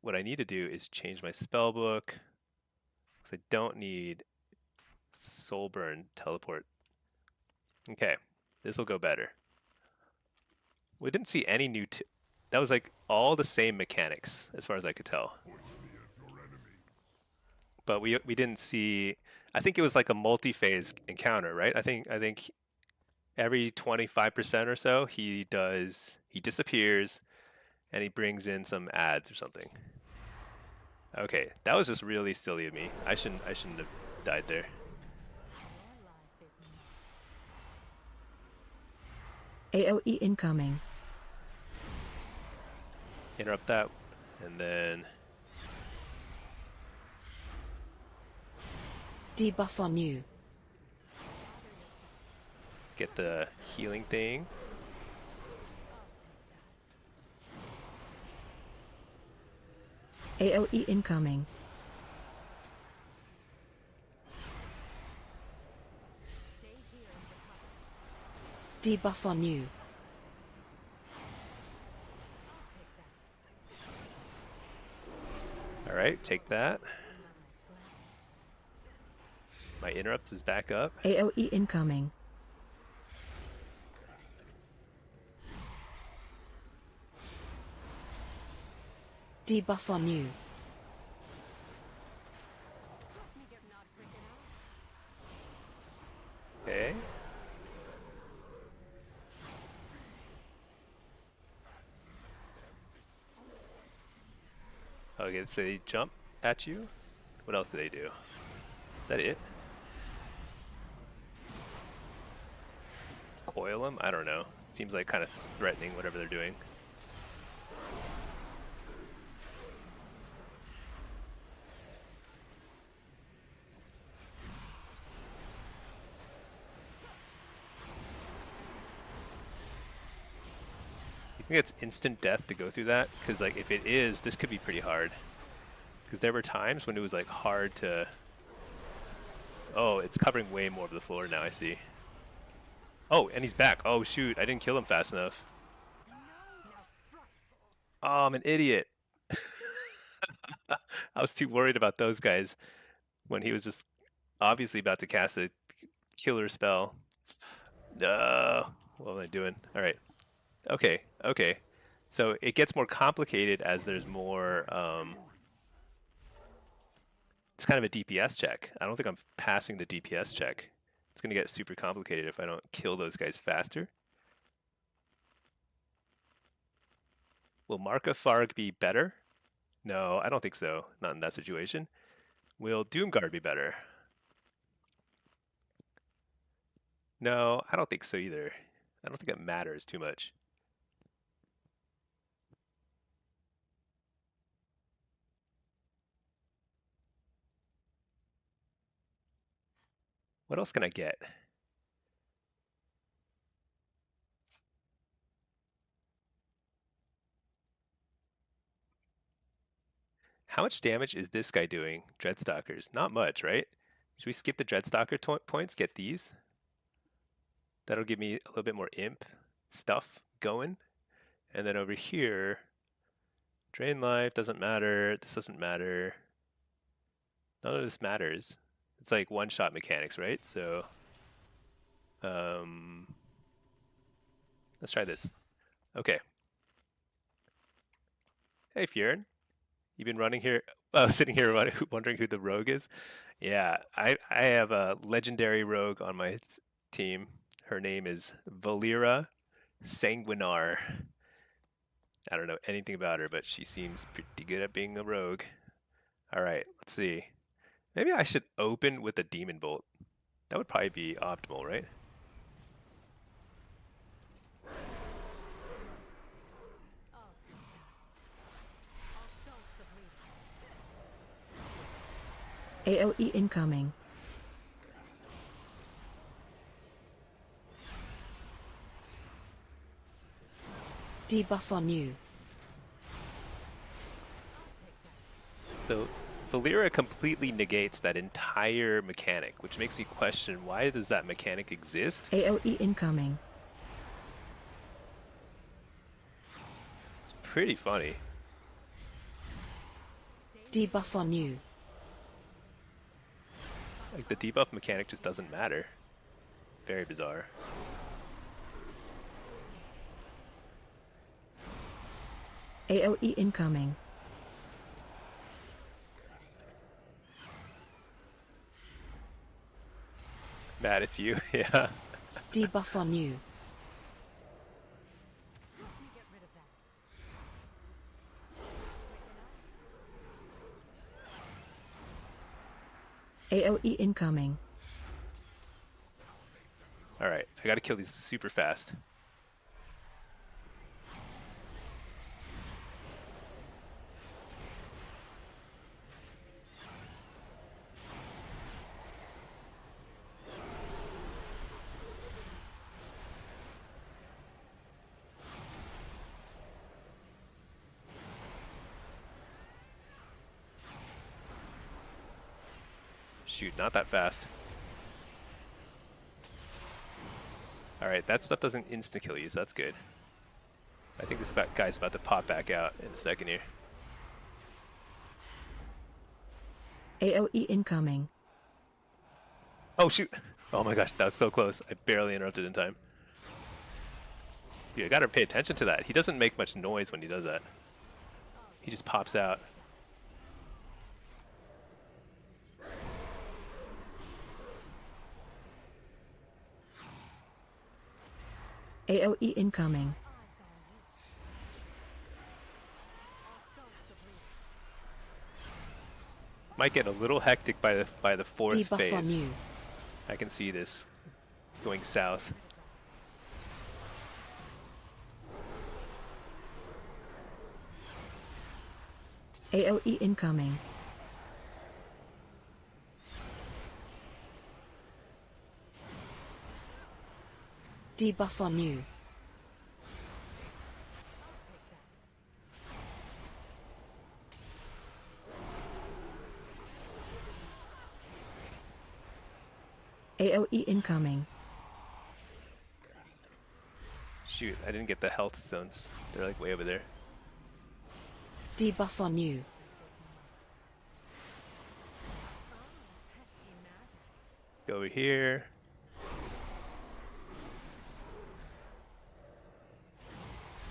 what I need to do is change my spell book. Because I don't need Soulburn teleport. Okay. This will go better. We didn't see any new, that was like all the same mechanics as far as I could tell. But we didn't see, I think it was like a multi-phase encounter, right? I think every 25% or so he disappears and he brings in some ads or something. Okay, that was just really silly of me. I shouldn't have died there. AoE incoming. Interrupt that, and then Debuff on you. get the healing thing. AoE incoming. Debuff on you. Alright, take that. My interrupts is back up. AoE incoming. Debuff on you. Okay. Okay, so they jump at you. What else do they do? Is that it? Coil them? I don't know. Seems like kind of threatening, whatever they're doing. You think it's instant death to go through that? Because like if it is, this could be pretty hard. Because there were times when it was like hard to... Oh, it's covering way more of the floor now, I see. Oh, and he's back. Oh shoot, I didn't kill him fast enough. Oh, I'm an idiot. I was too worried about those guys when he was just obviously about to cast a killer spell. No, what am I doing? All right. Okay, okay. So it gets more complicated as there's more. It's kind of a DPS check. I don't think I'm passing the DPS check. It's going to get super complicated if I don't kill those guys faster. Will Marka Farg be better? No, I don't think so. Not in that situation. Will Doomguard be better? No, I don't think so either. I don't think it matters too much. What else can I get? How much damage is this guy doing? Dreadstalkers. Not much, right? Should we skip the Dreadstalker points? Get these? That'll give me a little bit more imp stuff going. And then over here, drain life doesn't matter. This doesn't matter. None of this matters. It's like one-shot mechanics, right? So, let's try this. Okay. Hey, Fjern. You've been running here, sitting here wondering who the rogue is? Yeah, I have a legendary rogue on my team. Her name is Valera Sanguinar. I don't know anything about her, but she seems pretty good at being a rogue. All right, let's see. Maybe I should open with a Demon Bolt. That would probably be optimal, right? AoE incoming. Debuff on you. So Valera completely negates that entire mechanic, which makes me question, why does that mechanic exist? AoE incoming. pretty funny. Debuff on you. Like the debuff mechanic just doesn't matter. Very bizarre. AoE incoming. Matt, it's you. Yeah. Debuff on you. AoE incoming. Alright, I gotta kill these super fast. Shoot, not that fast. Alright, that stuff doesn't insta-kill you, so that's good. I think this guy's about to pop back out in a second here. AoE incoming. Oh shoot! Oh my gosh, that was so close. I barely interrupted in time. Dude, I gotta pay attention to that. He doesn't make much noise when he does that. He just pops out. AoE incoming. Might get a little hectic by the fourth Debuff on phase. you. I can see this going south. AoE incoming. Debuff on you. AoE incoming. Shoot, I didn't get the health stones. They're like way over there. Debuff on you. Go over here.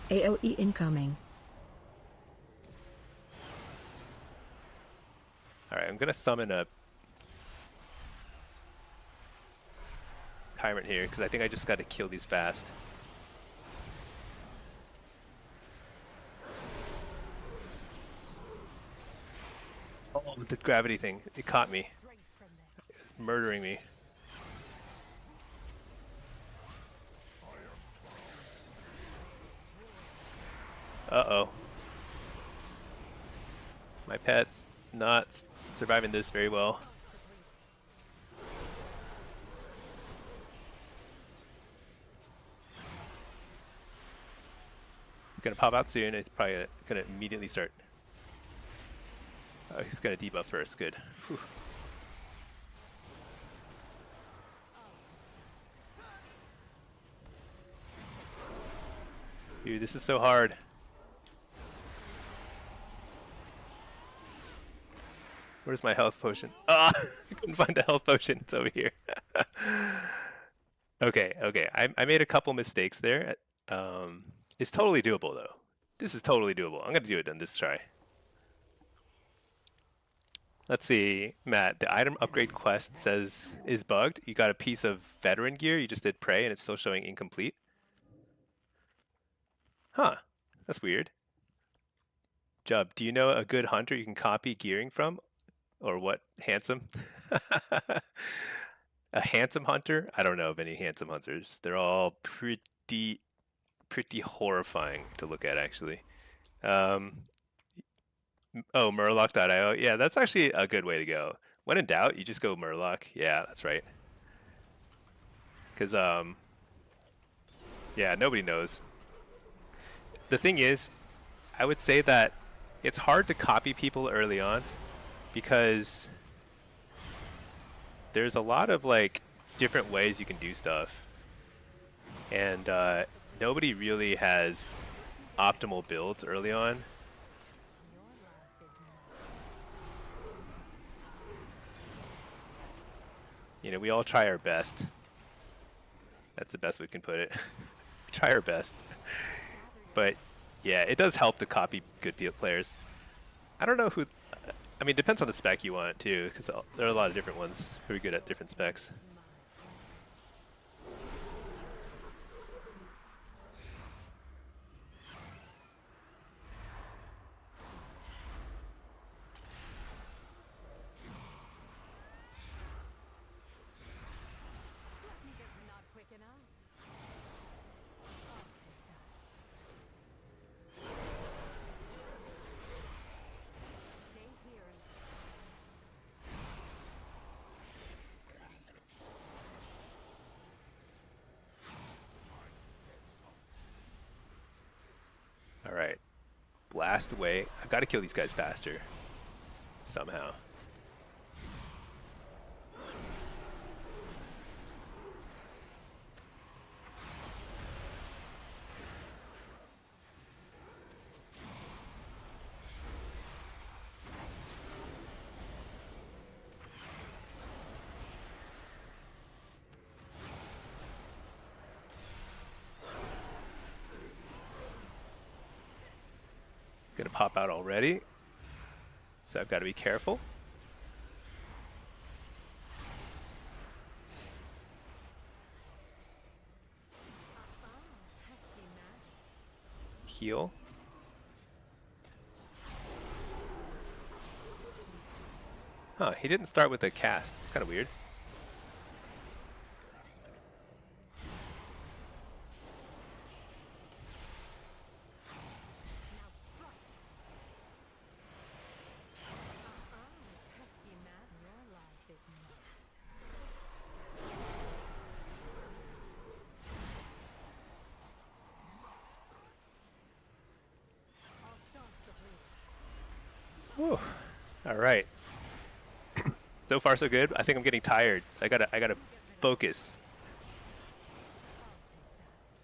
AoE incoming. Alright, I'm gonna summon a tyrant here, because I think I just gotta kill these fast. Oh, the gravity thing. It caught me. It's murdering me. Uh-oh. My pet's not surviving this very well. It's gonna pop out soon. It's probably gonna immediately start. Oh, he's gonna debuff first. Good. Whew. Dude, this is so hard. Where's my health potion? Ah, I couldn't find the health potion. It's over here. Okay. I made a couple mistakes there. It's totally doable though. This is totally doable. I'm gonna do it on this try. Let's see, Matt. The item upgrade quest says is bugged. You got a piece of veteran gear. You just did prey, and it's still showing incomplete. Huh? That's weird. Jub, do you know a good hunter you can copy gearing from? Or what? Handsome? A handsome hunter? I don't know of any handsome hunters. They're all pretty horrifying to look at, actually. Oh, Murloc.io. Yeah, that's actually a good way to go. When in doubt, you just go Murloc. Yeah, that's right. Because, yeah, nobody knows. The thing is, I would say that it's hard to copy people early on because there's a lot of like different ways you can do stuff, and nobody really has optimal builds early on. You know, we all try our best. That's the best we can put it. Try our best. But yeah, it does help to copy good players. I don't know who. I mean, it depends on the spec you want too, because there are a lot of different ones who are good at different specs. Not quick enough. Stay here and All right, blast away. I've got to kill these guys faster somehow. Gonna pop out already, so I've got to be careful. Heal. Huh, he didn't start with a cast. It's kind of weird. Whew. All right. So far, so good. I think I'm getting tired. So I gotta focus.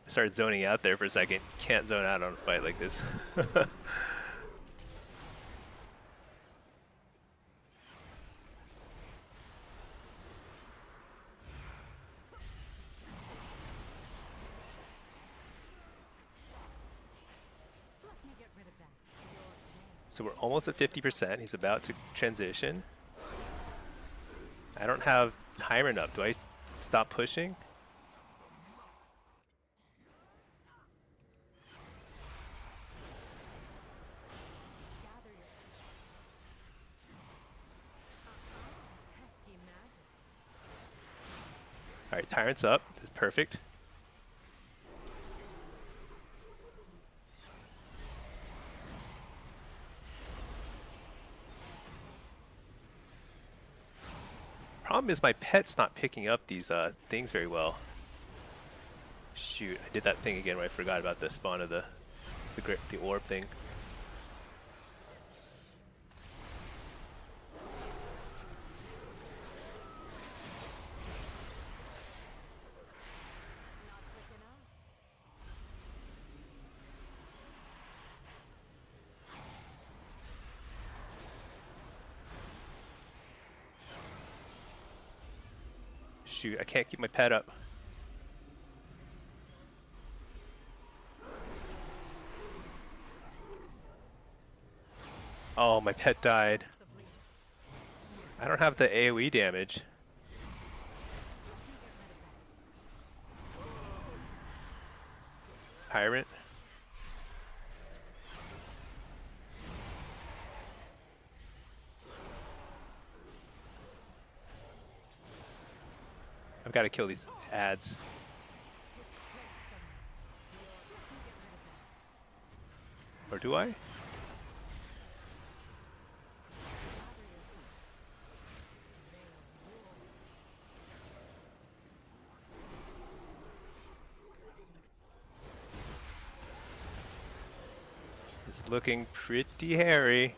I started zoning out there for a second. Can't zone out on a fight like this. So we're almost at 50%. He's about to transition. I don't have Hiron up. Do I stop pushing? All right, Tyrant's up. This is perfect. Problem is my pet's not picking up these things very well. Shoot, I did that thing again where I forgot about the spawn of the orb thing. Shoot, I can't keep my pet up. Oh, my pet died. I don't have the AoE damage. Pirate. I've got to kill these ads. Or do I? It's looking pretty hairy.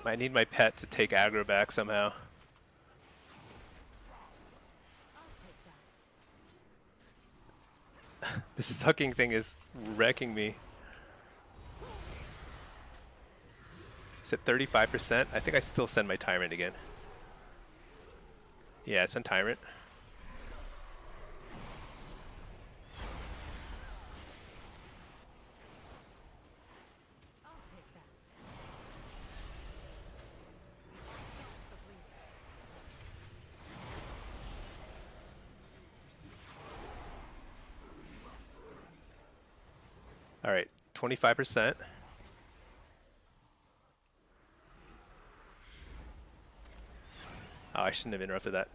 Might need my pet to take aggro back somehow. This sucking thing is wrecking me. It's at 35%. I think I still send my Tyrant again. Yeah, it's on Tyrant. All right, 25%. Oh, I shouldn't have interrupted that.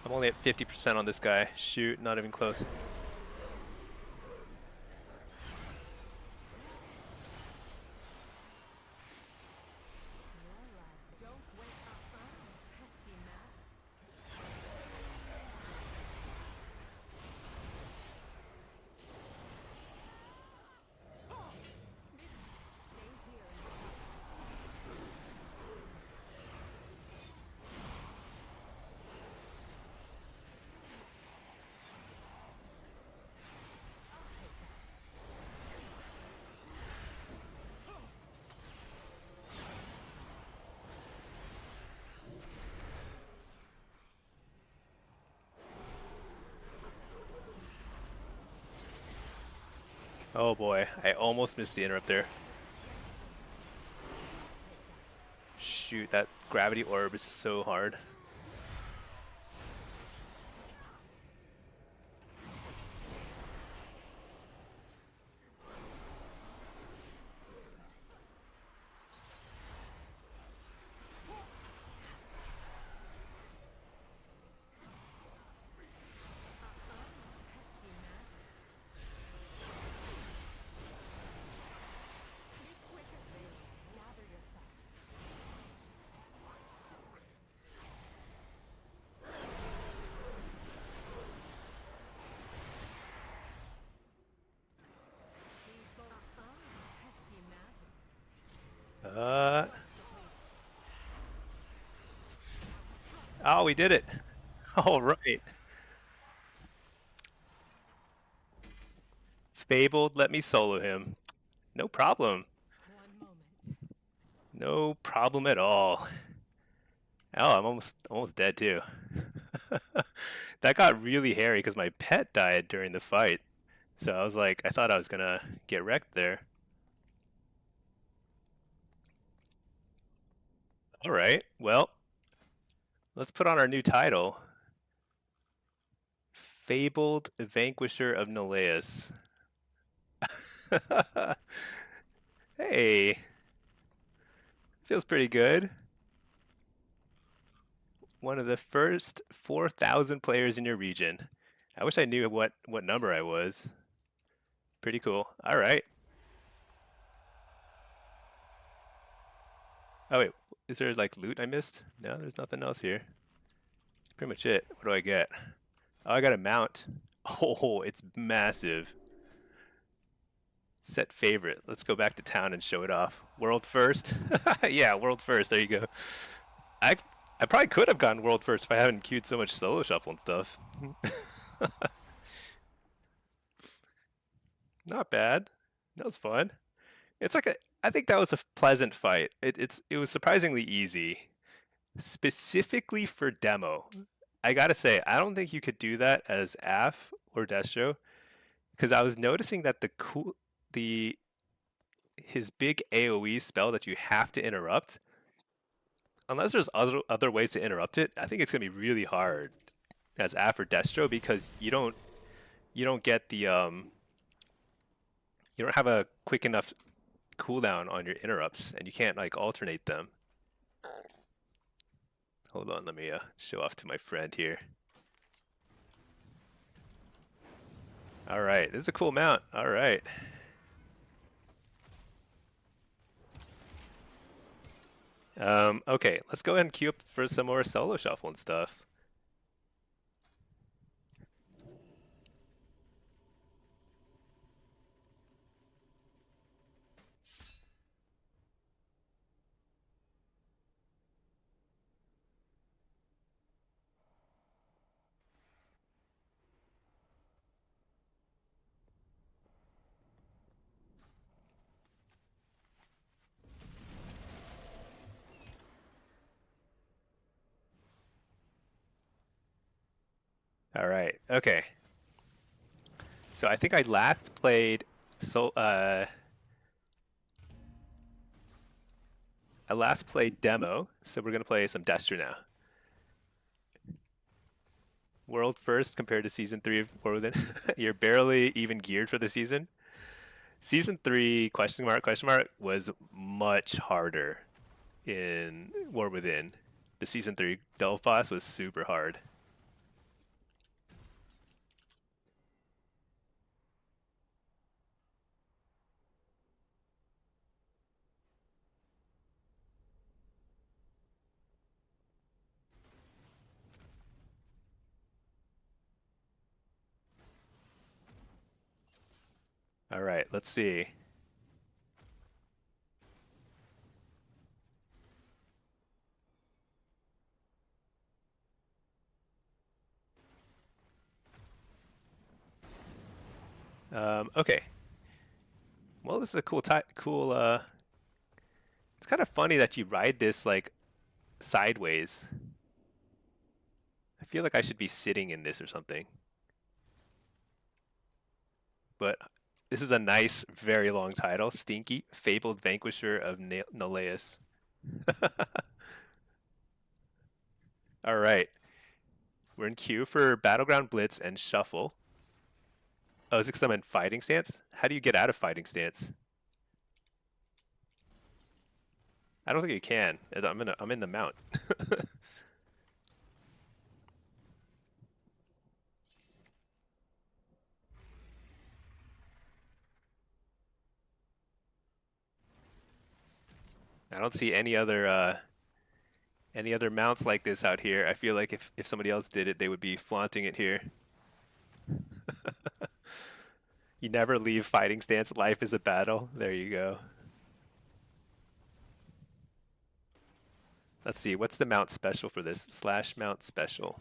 I'm only at 50% on this guy. Shoot, not even close. Oh boy, I almost missed the interrupt there. Shoot, that gravity orb is so hard. Oh, we did it. All right. Fabled, let me solo him. No problem. No problem at all. Oh, I'm almost dead too. That got really hairy because my pet died during the fight. So I was like, I thought I was gonna get wrecked there. All right, well, let's put on our new title. Fabled Vanquisher of Neleus. Hey, feels pretty good. One of the first 4,000 players in your region. I wish I knew what number I was. Pretty cool. All right. Oh wait, is there like loot I missed? No, there's nothing else here. Pretty much it. What do I get? Oh, I got a mount. Oh, it's massive. Set favorite. Let's go back to town and show it off. World first. Yeah, world first. There you go. I I probably could have gone world first if I hadn't queued so much solo shuffle and stuff. Not bad. That was fun. It's like I think that was a pleasant fight. It was surprisingly easy, specifically for demo. I gotta say, I don't think you could do that as AF or Destro, because I was noticing that the his big AOE spell that you have to interrupt, unless there's other ways to interrupt it, I think it's gonna be really hard as AF or Destro because you don't get the you don't have a quick enough cooldown on your interrupts, and you can't like alternate them. Hold on, let me show off to my friend here. All right, this is a cool mount. All right. Okay, let's go ahead and queue up for some more solo shuffle and stuff. All right, okay. So I think I last played I last played demo, so we're gonna play some Destro now. World first compared to season 3 of War Within. You're barely even geared for the season. Season 3 question mark was much harder in War Within. The season 3 Delve boss was super hard. All right, let's see. Okay. Well, this is a cool it's kind of funny that you ride this like sideways. I feel like I should be sitting in this or something. But this is a nice, very long title. Stinky, Fabled Vanquisher of Neleus. All right. We're in queue for Battleground Blitz and Shuffle. Oh, is it because I'm in fighting stance? How do you get out of fighting stance? I don't think you can. I'm in the mount. I don't see any other mounts like this out here. I feel like if somebody else did it, they would be flaunting it here. You never leave fighting stance. Life is a battle. There you go. Let's see. What's the mount special for this? / mount special.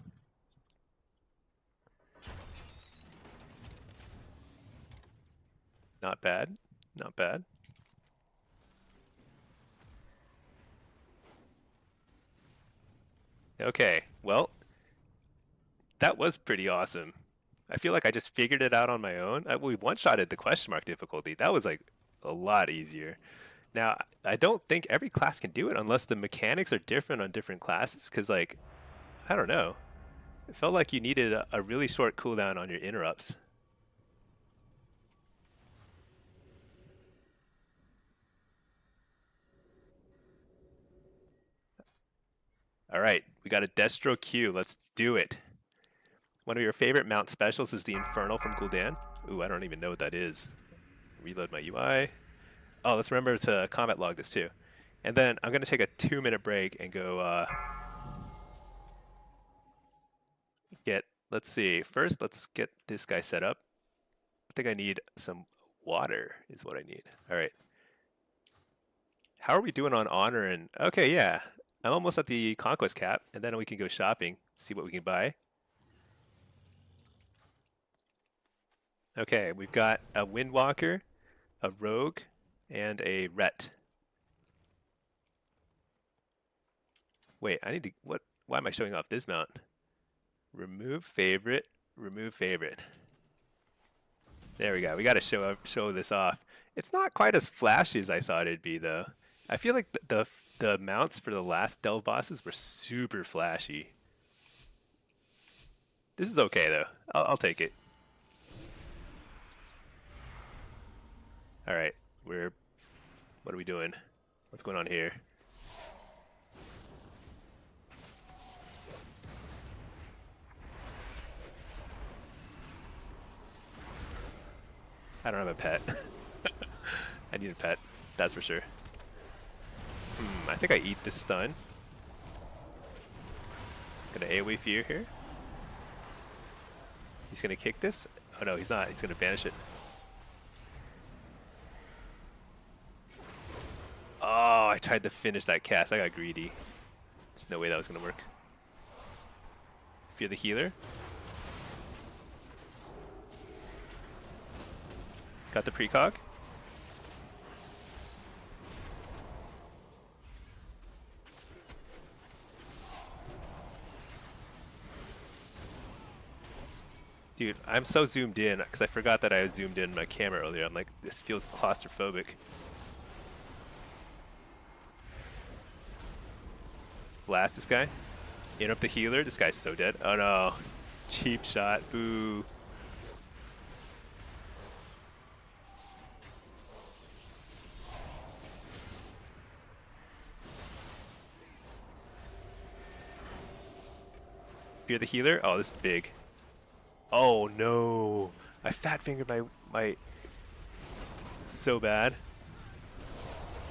Not bad. Not bad. Okay. Well, that was pretty awesome. I feel like I just figured it out on my own. We one-shotted the question mark difficulty. That was like a lot easier. Now, I don't think every class can do it unless the mechanics are different on different classes, because, like, I don't know. It felt like you needed a really short cooldown on your interrupts. All right, we got a Destro Q. Let's do it. One of your favorite mount specials is the Infernal from Gul'dan. Ooh, I don't even know what that is. Reload my UI. Oh, let's remember to comment log this too. And then I'm going to take a 2-minute break and go let's see. First, let's get this guy set up. I think I need some water is what I need. All right. How are we doing on honor? And okay, yeah. I'm almost at the conquest cap, and then we can go shopping, see what we can buy. Okay, we've got a Windwalker, a Rogue, and a Ret. Wait, I need to, why am I showing off this mount? Remove favorite, remove favorite. There we go. We got to show this off. It's not quite as flashy as I thought it'd be, though. I feel like the mounts for the last Delve bosses were super flashy. This is okay, though. I'll take it. All right, what are we doing? What's going on here? I don't have a pet. I need a pet, that's for sure. I think I eat this stun. Gonna AoE fear here. He's gonna kick this? Oh no, he's not. He's gonna banish it. Oh, I tried to finish that cast. I got greedy. There's no way that was gonna work. Fear the healer. Got the precog. Dude, I'm so zoomed in because I forgot that I had zoomed in my camera earlier. I'm like, this feels claustrophobic. Blast this guy. Interrupt the healer. This guy's so dead. Oh no. Cheap shot. Boo. Fear the healer? Oh, this is big. Oh no. I fat fingered my so bad.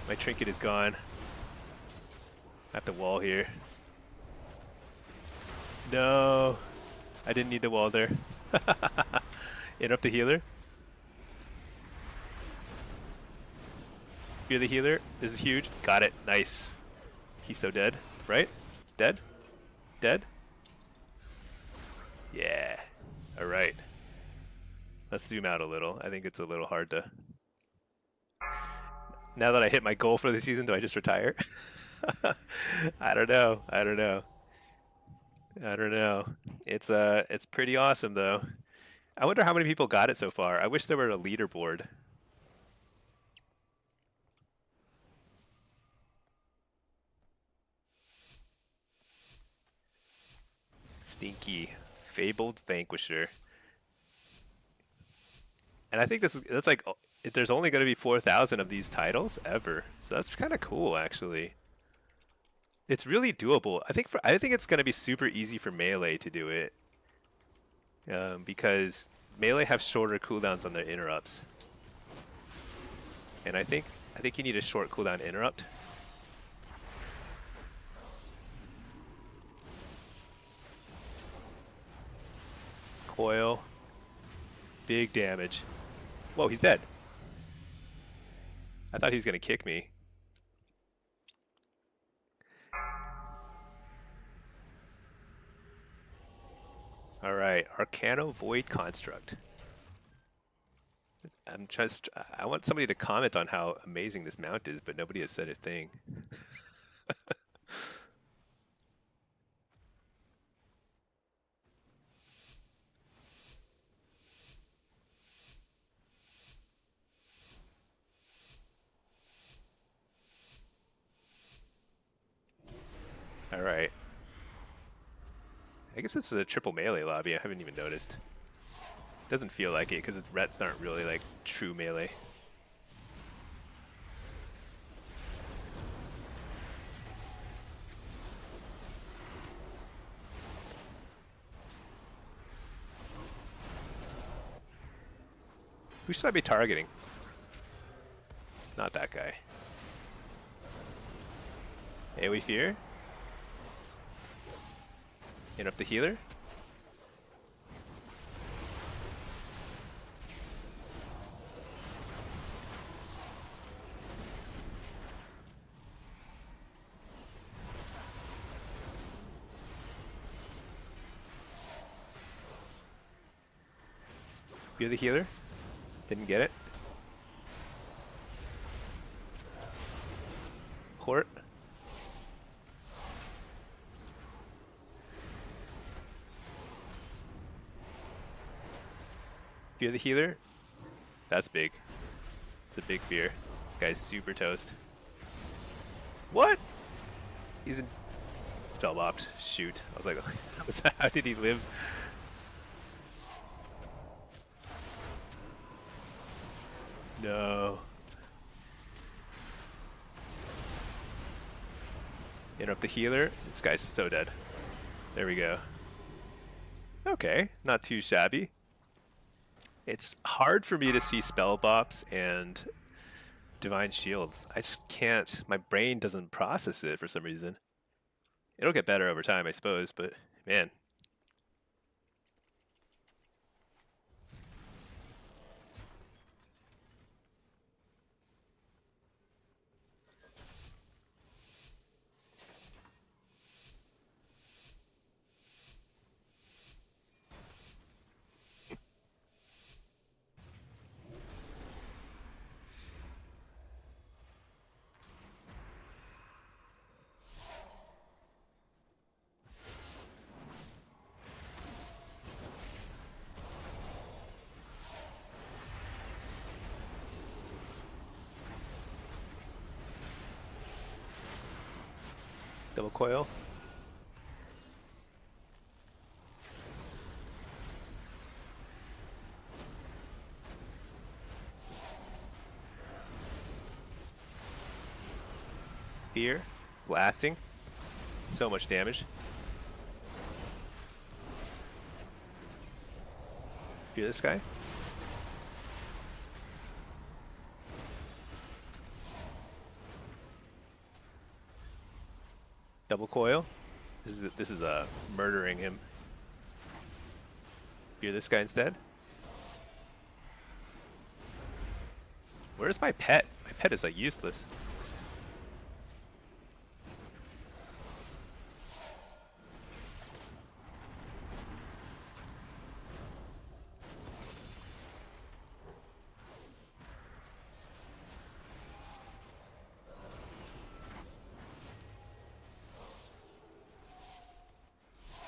My trinket is gone. I have to wall here. No. I didn't need the wall there. Interrupt the healer. Fear the healer. This is huge. Got it. Nice. He's so dead. Right? Dead? Dead? Yeah. Alright. Let's zoom out a little. I think it's a little hard to... Now that I hit my goal for the season, do I just retire? I don't know. I don't know. I don't know. It's pretty awesome though. I wonder how many people got it so far. I wish there were a leaderboard. Stinky. Fabled Vanquisher. And I think that's like, there's only going to be 4,000 of these titles ever. So that's kind of cool actually. It's really doable. I think it's going to be super easy for Melee to do it. Because Melee have shorter cooldowns on their interrupts. And I think you need a short cooldown interrupt. Coil. Big damage. Whoa, he's dead. I thought he was going to kick me. Alright, Arcano Void Construct. I want somebody to comment on how amazing this mount is, but nobody has said a thing. Alright. I guess this is a triple melee lobby. I haven't even noticed. Doesn't feel like it because rets aren't really like true melee. Who should I be targeting? Not that guy. AoE Fear. Interrupt the healer. You're the healer. Didn't get it. Port. Fear the healer. That's big. It's a big fear. This guy's super toast. What? He's in spell bopped. Shoot. I was like, how did he live? No. Interrupt the healer. This guy's so dead. There we go. Okay, not too shabby. It's hard for me to see spell bops and divine shields. I just can't. My brain doesn't process it for some reason. It'll get better over time, I suppose, but man. Double coil. Fear. Blasting. So much damage. Fear this guy. Double coil. This is murdering him. Fear this guy instead. Where's my pet? My pet is like useless.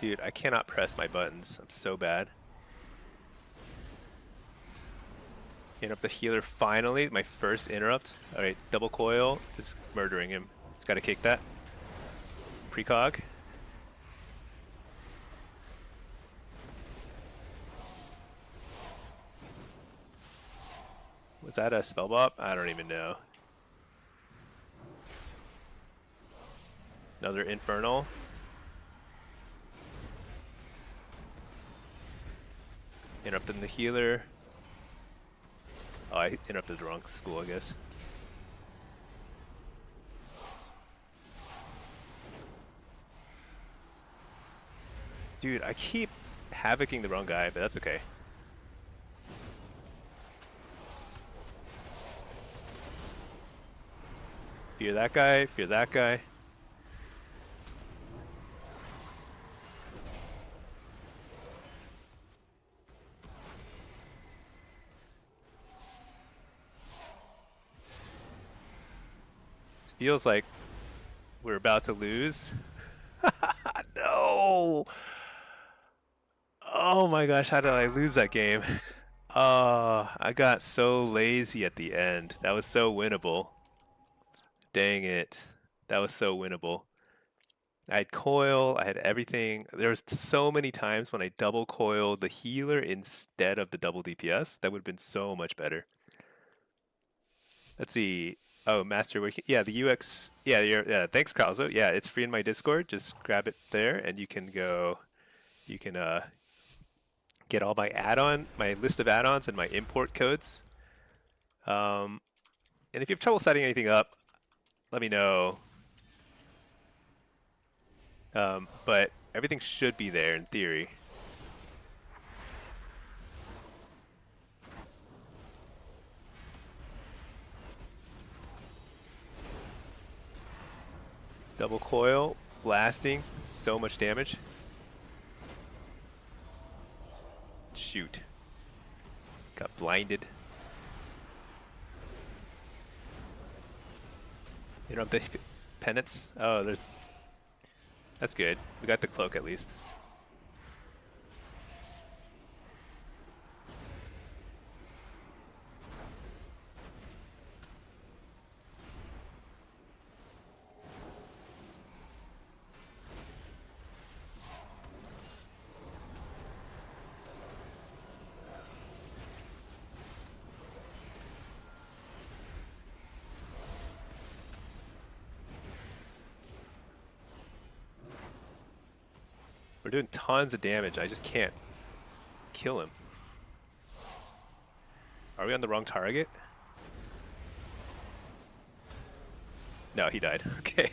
Dude, I cannot press my buttons. I'm so bad. Interrupt the healer finally. My first interrupt. Alright, double coil is murdering him. He's got to kick that. Precog. Was that a spell bop? I don't even know. Another infernal. Interrupting the healer. Oh, I interrupted the wrong school, I guess. Dude, I keep havocing the wrong guy, but that's okay. Fear that guy, fear that guy. Feels like we're about to lose. No! Oh my gosh, how did I lose that game? Oh, I got so lazy at the end. That was so winnable. Dang it. That was so winnable. I had coil, I had everything. There was so many times when I double coiled the healer instead of the double DPS. That would have been so much better. Let's see. Oh, Master Wiki. Yeah, the UX. Yeah, yeah. Thanks, Krauso. Yeah, it's free in my Discord. Just grab it there, and you can go. You can get all my list of add-ons, and my import codes. And if you have trouble setting anything up, let me know. But everything should be there in theory. Double coil, blasting, so much damage. Shoot. Got blinded. You don't have the penance? Oh, there's... That's good. We got the cloak at least. We're doing tons of damage. I just can't kill him. Are we on the wrong target? No, he died. Okay.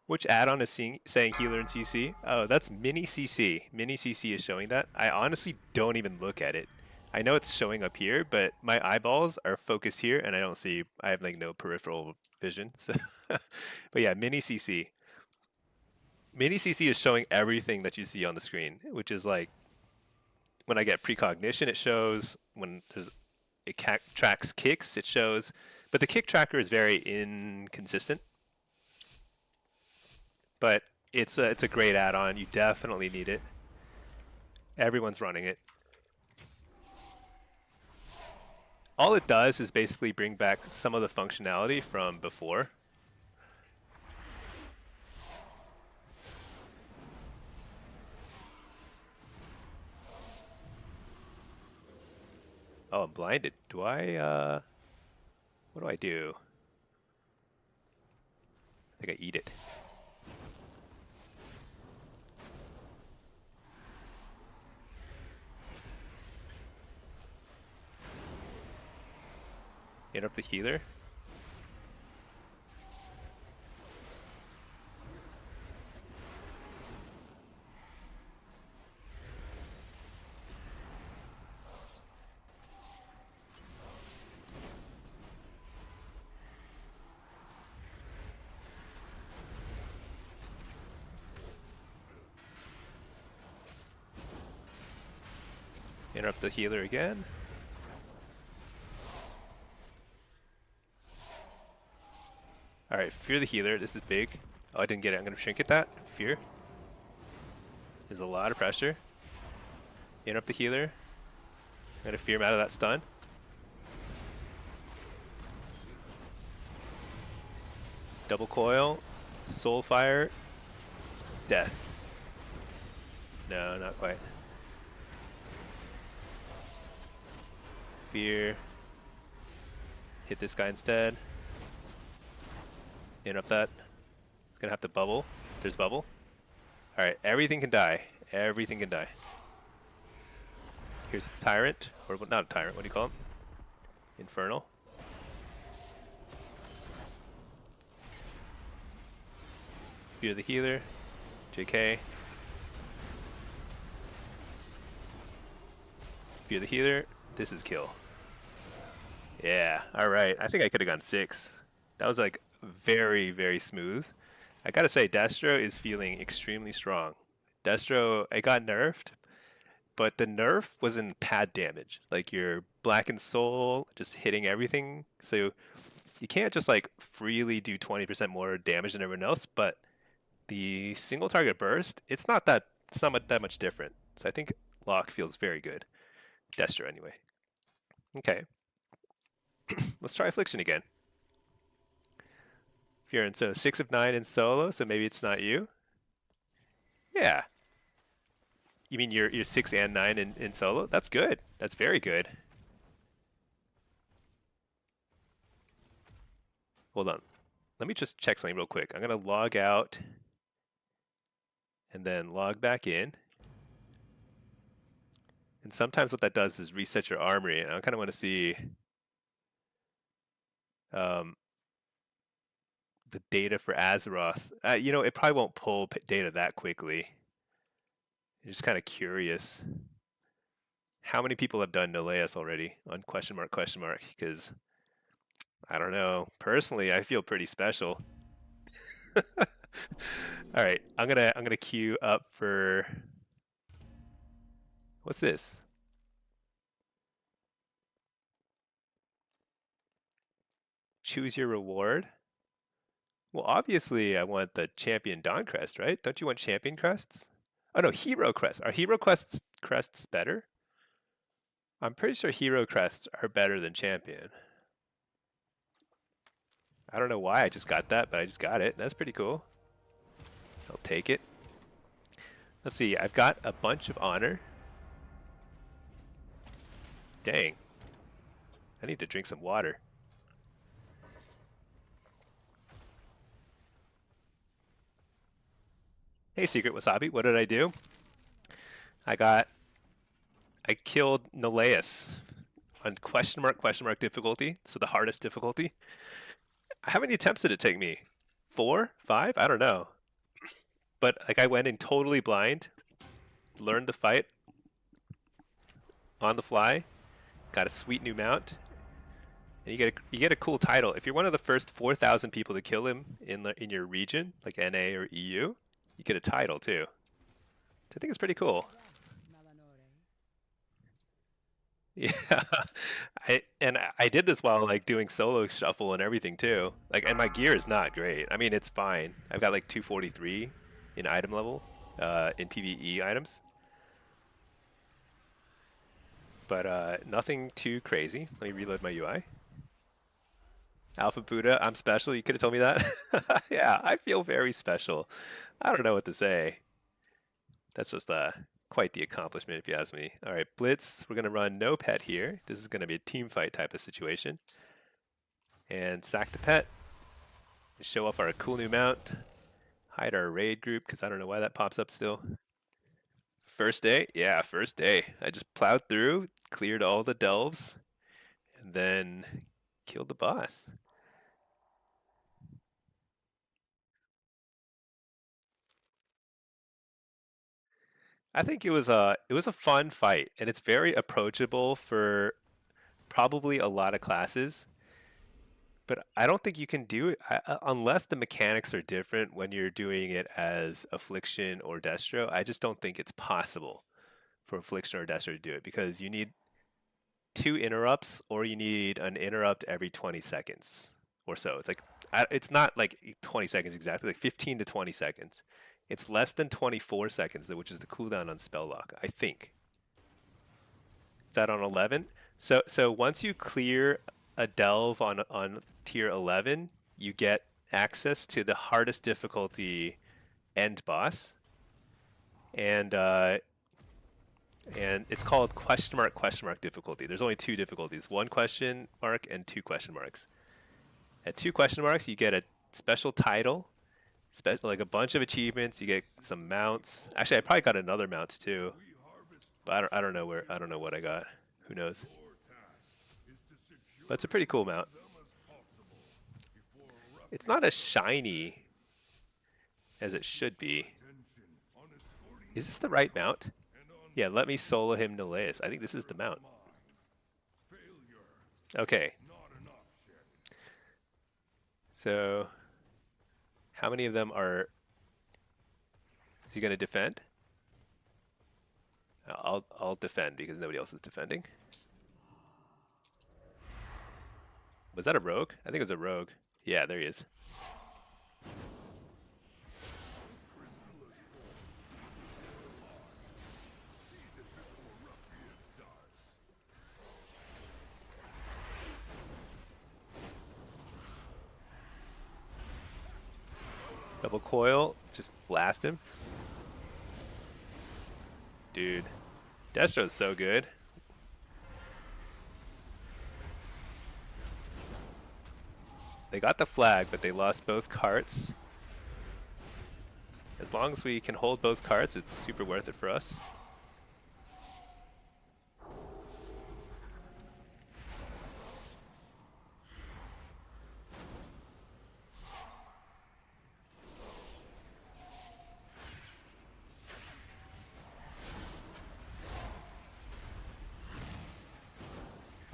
Which add-on is saying healer and CC? Oh, that's mini CC. Mini CC is showing that. I honestly don't even look at it. I know it's showing up here, but my eyeballs are focused here, and I don't see. I have like no peripheral vision. So but yeah, mini CC. Mini CC is showing everything that you see on the screen, which is like when I get precognition, it shows. When it tracks kicks, it shows. But the kick tracker is very inconsistent. But it's a great add-on. You definitely need it. Everyone's running it. All it does is basically bring back some of the functionality from before. Oh, I'm blinded. Do I, what do I do? I think I eat it. Interrupt the healer. Interrupt the healer again. Alright, fear the healer. This is big. Oh, I didn't get it. I'm going to shrink it that. Fear. There's a lot of pressure. Interrupt the healer. I'm going to fear him out of that stun. Double coil. Soul fire. Death. No, not quite. Fear. Hit this guy instead. Interrupt that. It's gonna have to bubble. There's bubble. Alright, everything can die. Everything can die. Here's a tyrant. Or not a tyrant, what do you call him? Infernal. Fear the healer. JK. Fear the healer. This is kill. Yeah, alright. I think I could have gone 6. That was like very, very smooth. I gotta say, Destro is feeling extremely strong. Destro, it got nerfed, but the nerf was in pad damage. Like your Blackened Soul just hitting everything. So you can't just like freely do 20% more damage than everyone else, but the single target burst, it's not that much different. So I think Lock feels very good. Destro anyway. Okay. Let's try Affliction again. Furin, so 6 of 9 in solo, so maybe it's not you? Yeah. You mean you're 6 and 9 in solo? That's good. That's very good. Hold on. Let me just check something real quick. I'm going to log out and then log back in. And sometimes what that does is reset your armory. And I kind of want to see the data for Azeroth. You know, it probably won't pull data that quickly. I'm just kind of curious. How many people have done Noleus already on question mark? Because I don't know. Personally, I feel pretty special. All right, I'm gonna queue up for. What's this? Choose your reward. Well, obviously, I want the champion Dawn crest, right? Don't you want champion crests? Oh no, hero crests. Are hero crests better? I'm pretty sure hero crests are better than champion. I don't know why I just got that, but I just got it. That's pretty cool. I'll take it. Let's see, I've got a bunch of honor. Dang. I need to drink some water. Hey, Secret Wasabi, what did I do? I got I killed Neleus on question mark difficulty, so the hardest difficulty. How many attempts did it take me? 4? 5? I don't know. But like I went in totally blind, learned the fight on the fly, got a sweet new mount, and you get a cool title. If you're one of the first 4,000 people to kill him in your region, like NA or EU, you get a title too. Which I think is pretty cool. Yeah, I did this while like doing solo shuffle and everything too. Like, and my gear is not great. I mean, it's fine. I've got like 243 in item level, in PvE items, but nothing too crazy. Let me reload my UI. Alpha Buddha, I'm special. You could have told me that. Yeah, I feel very special. I don't know what to say. That's just quite the accomplishment, if you ask me. All right, Blitz, we're going to run no pet here. This is going to be a team fight type of situation. And sack the pet. Show off our cool new mount. Hide our raid group, because I don't know why that pops up still. First day? Yeah, first day. I just plowed through, cleared all the delves, and then killed the boss. I think it was a fun fight, and it's very approachable for probably a lot of classes. But I don't think you can do it unless the mechanics are different when you're doing it as Affliction or Destro. I just don't think it's possible for Affliction or Destro to do it because you need 2 interrupts or you need an interrupt every 20 seconds or so. It's like it's not like 20 seconds exactly, like 15 to 20 seconds. It's less than 24 seconds, which is the cooldown on spell lock, I think. Is that on 11? So once you clear a delve on tier 11, you get access to the hardest difficulty end boss, and it's called question mark difficulty. There's only 2 difficulties: 1 question mark and 2 question marks. At 2 question marks, you get a special title, like a bunch of achievements. You get some mounts. Actually, I probably got another mount too, but I don't know what I got. Who knows? But it's a pretty cool mount. It's not as shiny as it should be. Is this the right mount? Yeah, let me solo him Neleus. I think this is the mount. Okay. So, how many of them are... Is he going to defend? I'll defend because nobody else is defending. Was that a rogue? I think it was a rogue. Yeah, there he is. Double coil, just blast him. Dude, Destro's so good. They got the flag, but they lost both carts. As long as we can hold both carts, it's super worth it for us.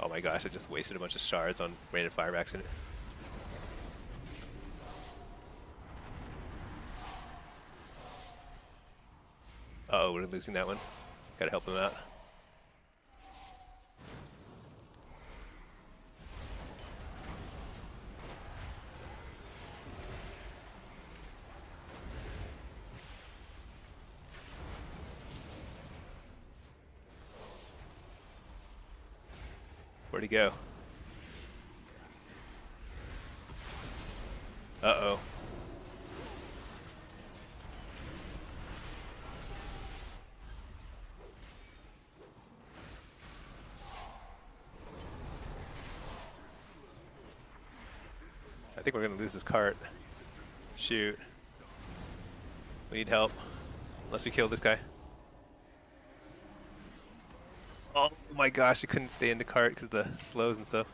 Oh my gosh, I just wasted a bunch of shards on random fire accident. Uh-oh, we're losing that one. Gotta help him out. Where'd he go? Uh-oh. I think we're gonna lose this cart. Shoot. We need help. Unless we kill this guy. my gosh, I couldn't stay in the cart because the slows and stuff.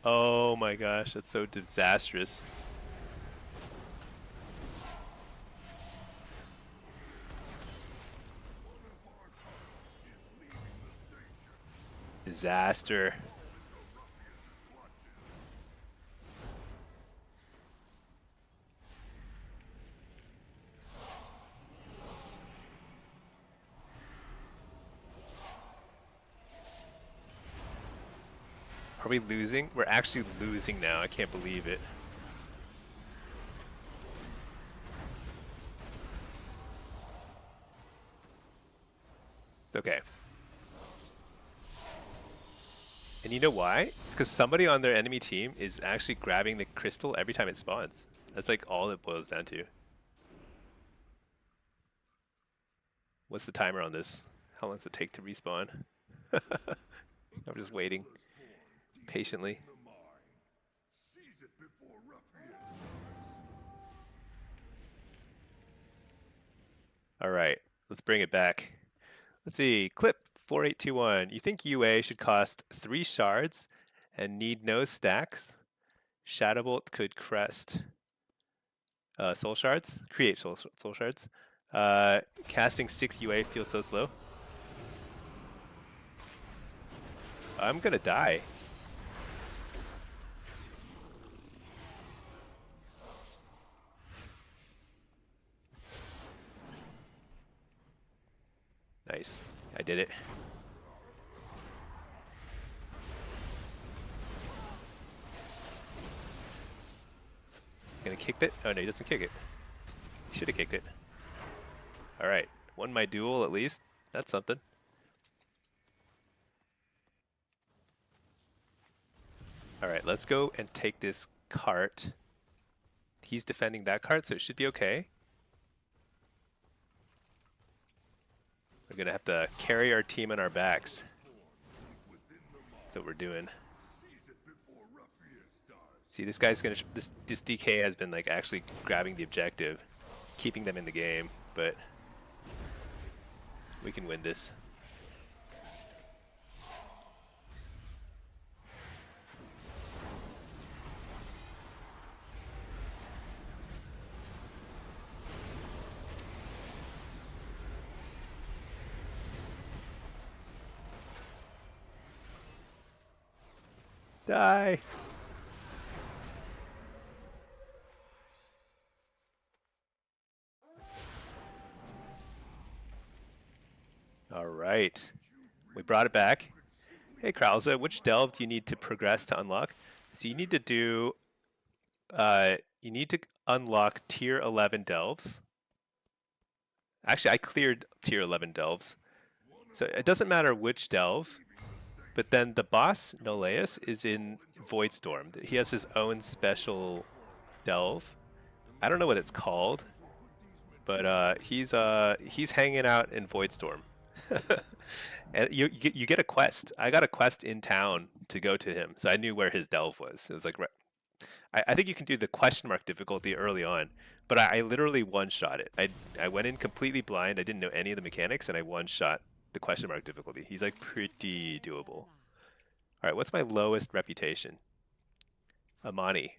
Oh my gosh, that's so disastrous. Disaster. Are we losing? We're actually losing now. I can't believe it. Okay. And you know why? It's because somebody on their enemy team is actually grabbing the crystal every time it spawns. That's like all it boils down to. What's the timer on this? How long does it take to respawn? I'm just waiting patiently. All right, let's bring it back. Let's see, clip 4821. You think UA should cost 3 shards and need no stacks? Shadowbolt could crest. Soul shards? Create soul shards. Casting 6 UA feels so slow. I'm gonna die. Nice. I did it. Gonna kick it? Oh no, he doesn't kick it. He should have kicked it. Alright. Won my duel at least. That's something. Alright, let's go and take this cart. He's defending that cart, so it should be okay. We're gonna have to carry our team on our backs. That's what we're doing. See, this guy's gonna. This DK has been like actually grabbing the objective, keeping them in the game, but we can win this. Die! Alright. We brought it back. Hey Krauza, which delve do you need to progress to unlock? So you need to do you need to unlock tier 11 delves. Actually, I cleared tier 11 delves. So it doesn't matter which delve. But then the boss, Noleus, is in Voidstorm. He has his own special delve. I don't know what it's called, but he's hanging out in Voidstorm. And you get a quest. I got a quest in town to go to him, so I knew where his delve was. It was like I think you can do the question mark difficulty early on, but I literally one-shot it. I went in completely blind. I didn't know any of the mechanics, and I one-shot the question mark difficulty. He's like pretty doable. All right, what's my lowest reputation? Amani.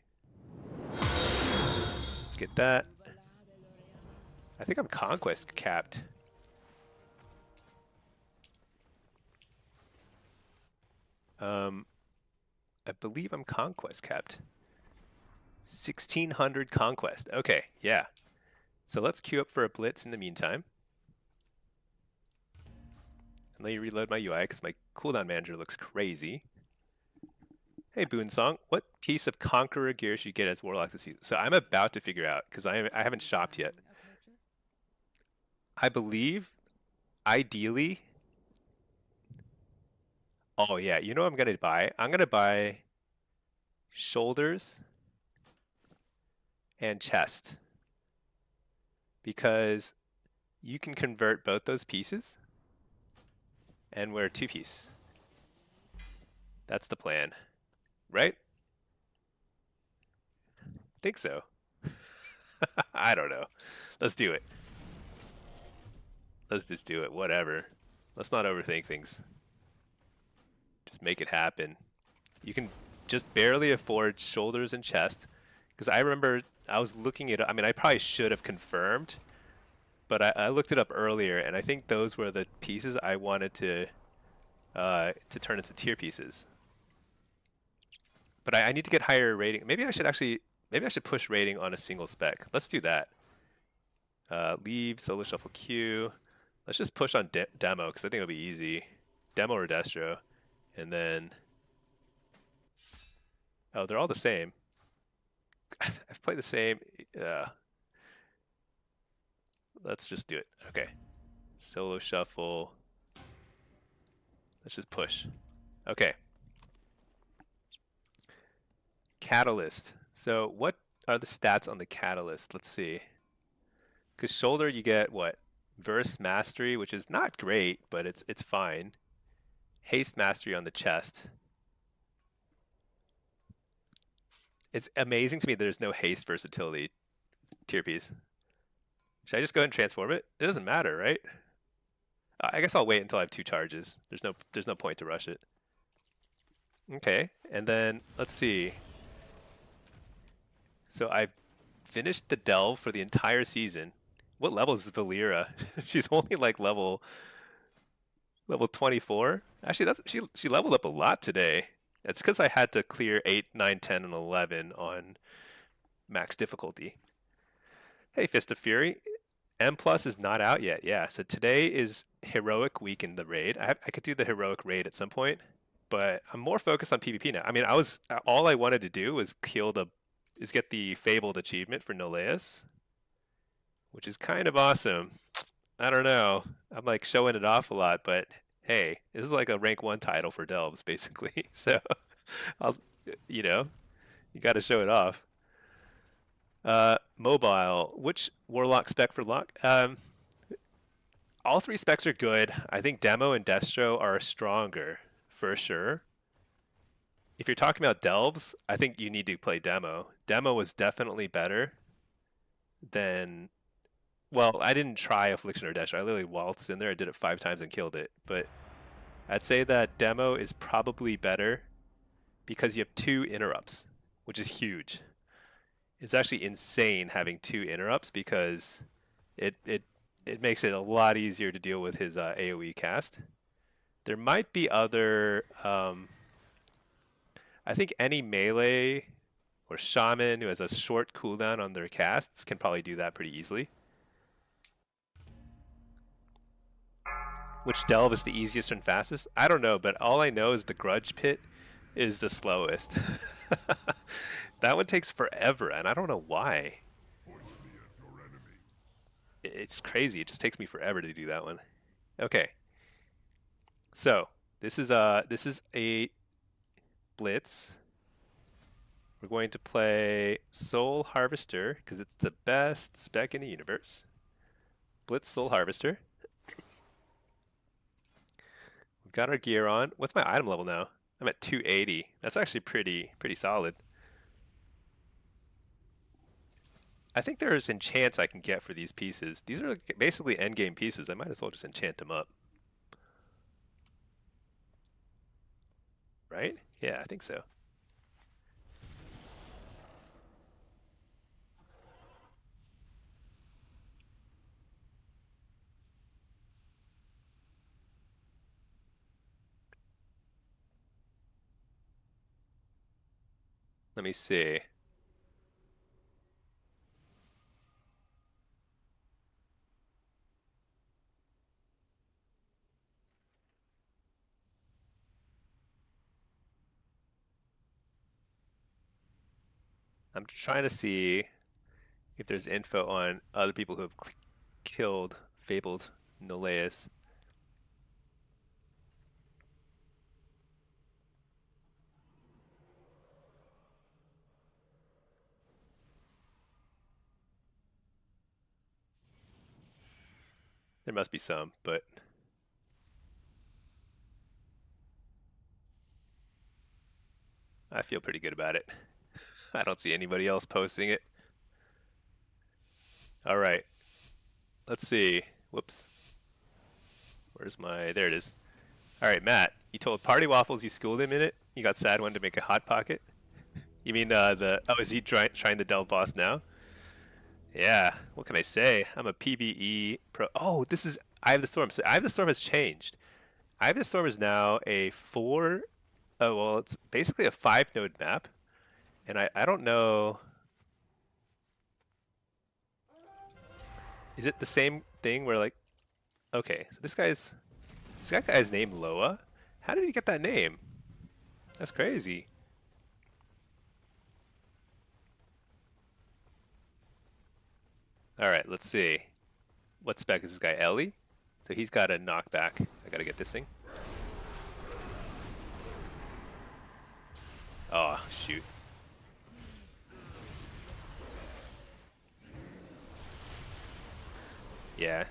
Let's get that. I think I'm conquest capped. I believe I'm conquest capped. 1600 conquest. Okay, yeah. So let's queue up for a blitz in the meantime. And let me reload my UI because my cooldown manager looks crazy. Hey Boonsong, what piece of Conqueror gear should you get as Warlock this season? So I'm about to figure out because I haven't shopped yet. I believe, ideally. Oh yeah, you know what I'm gonna buy? I'm gonna buy shoulders and chest because you can convert both those pieces and wear 2-piece. That's the plan, right? Think so. I don't know. Let's do it. Let's just do it, whatever. Let's not overthink things. Just make it happen. You can just barely afford shoulders and chest. Because I remember I was looking at, I mean, I probably should have confirmed, but I looked it up earlier, and I think those were the pieces I wanted to turn into tier pieces. But I need to get higher rating. Maybe I should push rating on a single spec. Let's do that. Leave, solo shuffle queue. Let's just push on demo, because I think it'll be easy. Demo or destro. And then, oh, they're all the same. I've played the same. Let's just do it. Okay. Solo shuffle. Let's just push. Okay. Catalyst. So what are the stats on the catalyst? Let's see. Because shoulder, you get what? Verse mastery, which is not great, but it's fine. Haste mastery on the chest. It's amazing to me there's no haste versatility tier piece. Should I just go ahead and transform it? It doesn't matter, right? I guess I'll wait until I have 2 charges. There's no point to rush it. Okay, and then let's see. So I finished the delve for the entire season. What level is Valera? She's only like level 24. Actually, she leveled up a lot today. It's because I had to clear 8, 9, 10, and 11 on max difficulty. Hey, Fist of Fury. M Plus is not out yet. Yeah, so today is heroic week in the raid. I could do the heroic raid at some point, but I'm more focused on PvP now. I mean, all I wanted to do was get the Fabled achievement for Noleus, which is kind of awesome. I don't know. I'm like showing it off a lot, but hey, this is like a rank 1 title for Delves, basically. So, you got to show it off. Mobile. Which Warlock spec for lock? All 3 specs are good. I think Demo and Destro are stronger, for sure. If you're talking about Delves, I think you need to play Demo. Demo was definitely better than... Well, I didn't try Affliction or Destro. I literally waltzed in there. I did it 5 times and killed it. But I'd say that Demo is probably better because you have 2 interrupts, which is huge. It's actually insane having 2 interrupts because it makes it a lot easier to deal with his AoE cast. There might be other... I think any melee or shaman who has a short cooldown on their casts can probably do that pretty easily. Which delve is the easiest and fastest? I don't know, but all I know is the Grudge Pit is the slowest. That one takes forever, and I don't know why. It's crazy. It just takes me forever to do that one. Okay. So this is a Blitz. We're going to play Soul Harvester because it's the best spec in the universe. Blitz Soul Harvester. We've got our gear on. What's my item level now? I'm at 280. That's actually pretty solid. I think there's enchants I can get for these pieces. These are basically endgame pieces. I might as well just enchant them up. Right? Yeah, I think so. Let me see. I'm trying to see if there's info on other people who have killed Fabled Noleus. There must be some, but I feel pretty good about it. I don't see anybody else posting it. All right. Let's see. Whoops. Where's my... There it is. Alright, Matt. You told Party Waffles you schooled him in it. You got sad one to make a Hot Pocket. You mean the... Oh, is he trying to delve boss now? Yeah. What can I say? I'm a PvE pro... Oh, this is... Eye of the Storm. So Eye of the Storm has changed. Eye of the Storm is now a 4... Oh, well, it's basically a 5-node map. And I don't know... Is it the same thing where, like... Okay, so this guy's named Loa? How did he get that name? That's crazy. Alright, let's see. What spec is this guy? Ellie? So he's got a knockback. I gotta get this thing. Oh, shoot. Yeah.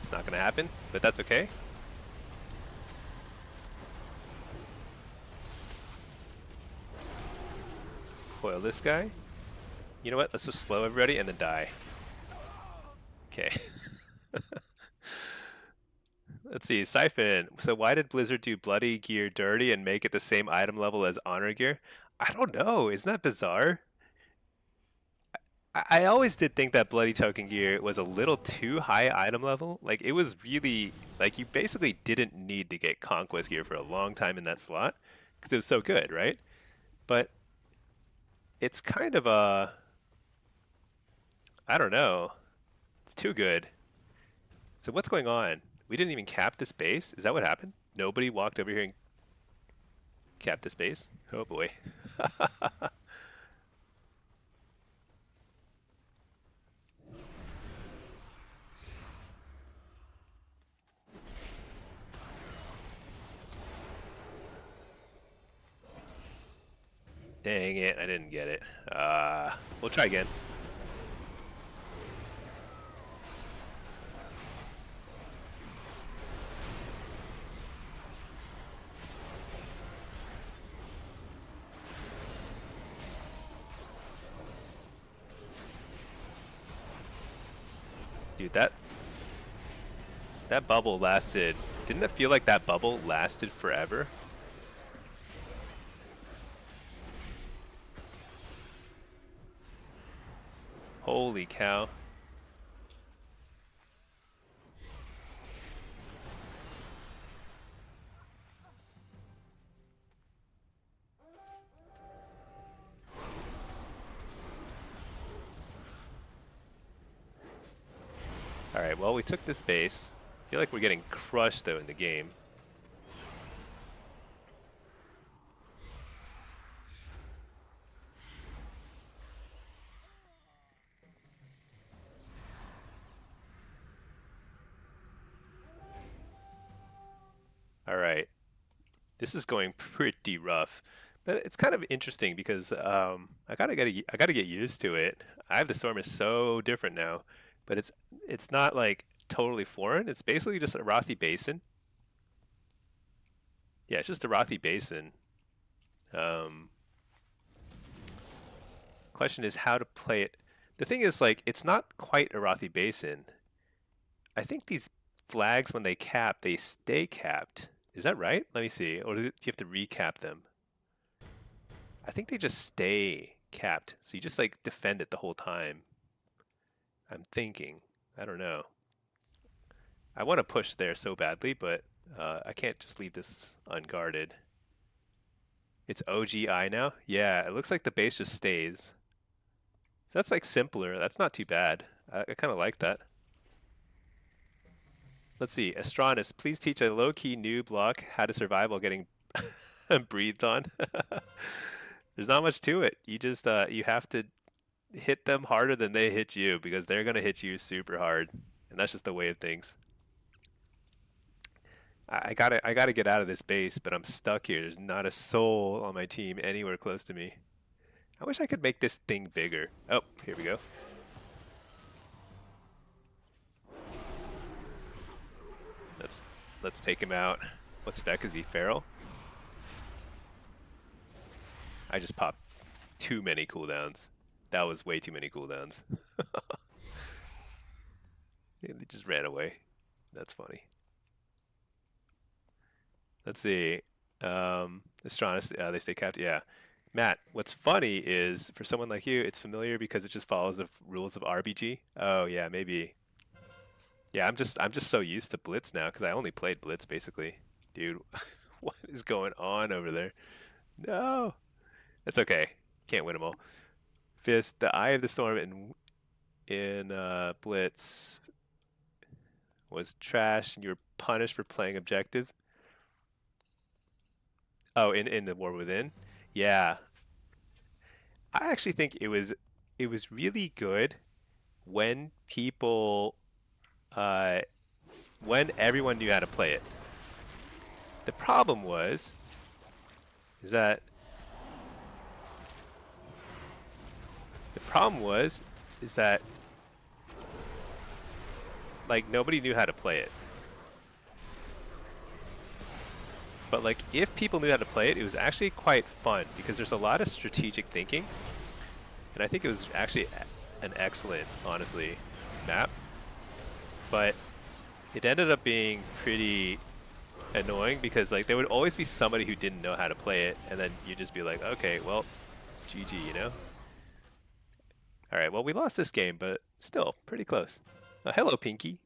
It's not gonna happen, but that's okay. Coil this guy. You know what? Let's just slow everybody and then die. Okay. Let's see, Siphon. So why did Blizzard do bloody gear dirty and make it the same item level as honor gear? I don't know. Isn't that bizarre? I always did think that bloody token gear was a little too high item level. Like, it was really, like, you basically didn't need to get conquest gear for a long time in that slot because it was so good, right? But it's kind of a, I don't know. It's too good. So what's going on? We didn't even cap this base? Is that what happened? Nobody walked over here and capped this base? Oh boy. Dang it, I didn't get it. We'll try again. Dude, that bubble lasted... Didn't it feel like that bubble lasted forever? Holy cow. Alright, well, we took this base. I feel like we're getting crushed, though, in the game. Alright. This is going pretty rough. But it's kind of interesting because I gotta get used to it. Eye of the Storm is so different now. But it's not like totally foreign. It's basically just a Arathi Basin. Yeah, it's just a Arathi Basin. Question is how to play it. The thing is, like, it's not quite a Arathi Basin. I think these flags, when they cap, they stay capped. Is that right? Let me see. Or do you have to recap them? I think they just stay capped. So you just, like, defend it the whole time. I'm thinking. I don't know. I want to push there so badly, but I can't just leave this unguarded. It's OGI now? Yeah, it looks like the base just stays. So that's like simpler. That's not too bad. I kind of like that. Let's see. Astronis, please teach a low-key new block how to survive while getting breathed on. There's not much to it. You just you have to hit them harder than they hit you because they're gonna hit you super hard, and that's just the way of things. I gotta get out of this base, but I'm stuck here. There's not a soul on my team anywhere close to me. I wish I could make this thing bigger. Oh, here we go. Let's take him out. What spec is he? Feral? I just popped too many cooldowns. That was way too many cooldowns. They just ran away. That's funny. Let's see. Astronus, they stay captive. Yeah. Matt, what's funny is for someone like you, it's familiar because it just follows the rules of RBG. Oh yeah, maybe. Yeah, I'm just so used to Blitz now because I only played Blitz basically. Dude, what is going on over there? No. That's okay. Can't win them all. Fist, the Eye of the Storm in Blitz was trash and you were punished for playing objective. Oh, in the War Within? Yeah. I actually think it was really good when people uh when everyone knew how to play it. The problem was is that the problem was is that like nobody knew how to play it. But like if people knew how to play it, it was actually quite fun because there's a lot of strategic thinking. And I think it was actually an excellent, honestly, map. But it ended up being pretty annoying because like there would always be somebody who didn't know how to play it, and then you'd just be like, okay, well, GG, you know? Alright, well, we lost this game, but still, pretty close. Oh, hello, Pinky.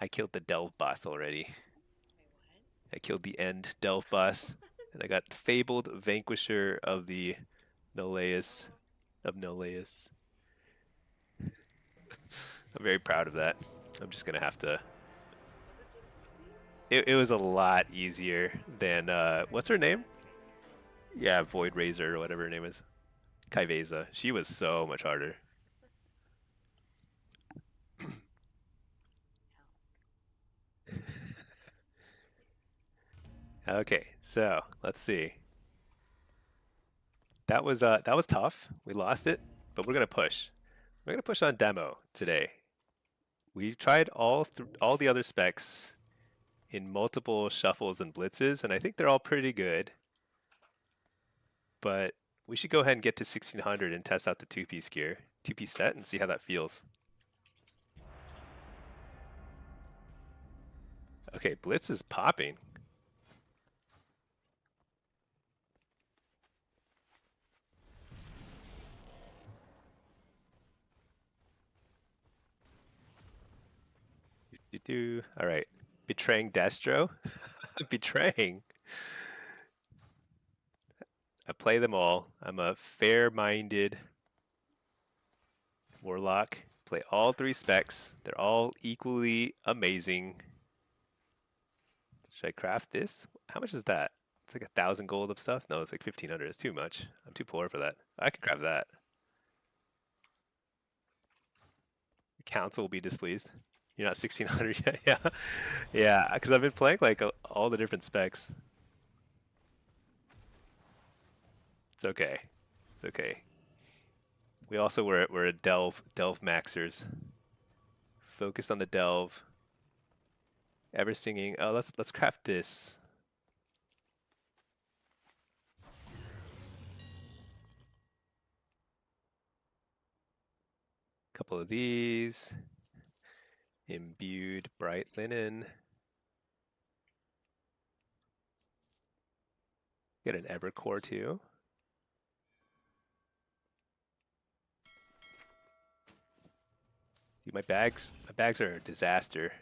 I killed the Delve boss already. I killed the end Delve boss, and I got Fabled Vanquisher of the Noleus. Of Noleus. I'm very proud of that. I'm just gonna have to. It was a lot easier than what's her name? Yeah, Void Razor or whatever her name is. Kaiveza. She was so much harder. Okay, so let's see. That was tough. We lost it, but we're gonna push. We're gonna push on demo today. We tried all the other specs in multiple shuffles and blitzes, and I think they're all pretty good. But we should go ahead and get to 1600 and test out the two-piece gear, two-piece set, and see how that feels. Okay, Blitz is popping. All right, betraying Destro, betraying. I play them all. I'm a fair-minded Warlock. Play all three specs. They're all equally amazing. Should I craft this? How much is that? It's like 1,000 gold of stuff? No, it's like 1,500. It's too much. I'm too poor for that. I could craft that. The council will be displeased. You're not 1,600 yet? Yeah. Yeah, because I've been playing like all the different specs. It's okay. It's okay. We also we're a delve maxers. Focused on the delve. Ever singing. Oh, let's craft this. Couple of these. Imbued bright linen. Get an Evercore too. Dude, my bags are a disaster.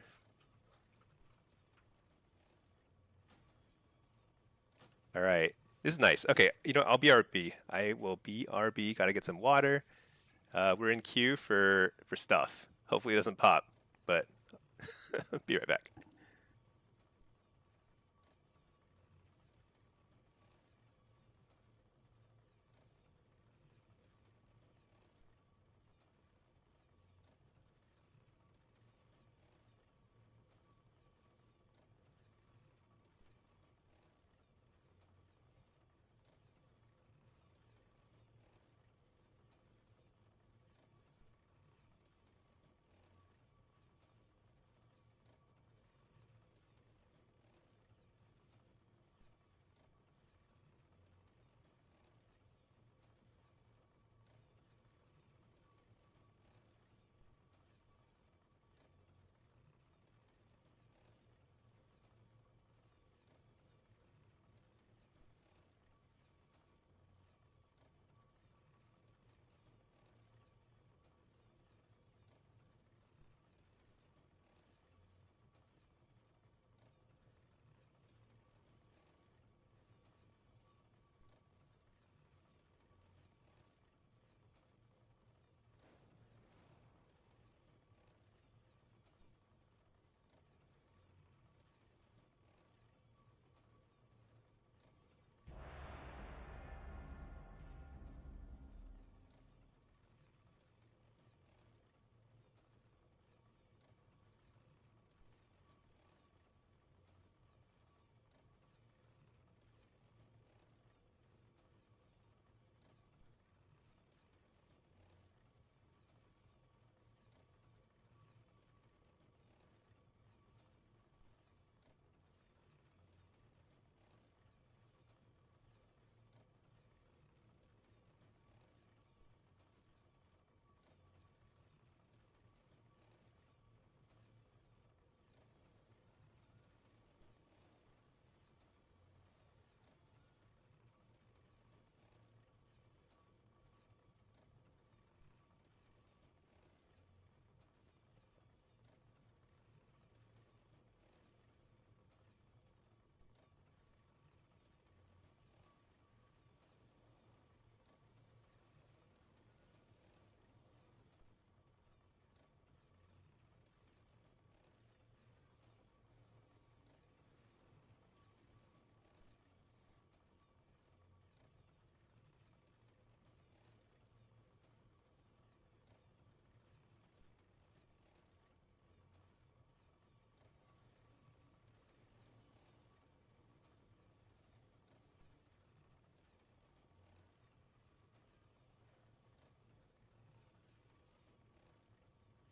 All right, this is nice. Okay, you know, I'll BRB. I will BRB. Gotta get some water. We're in queue for stuff. Hopefully it doesn't pop, but be right back.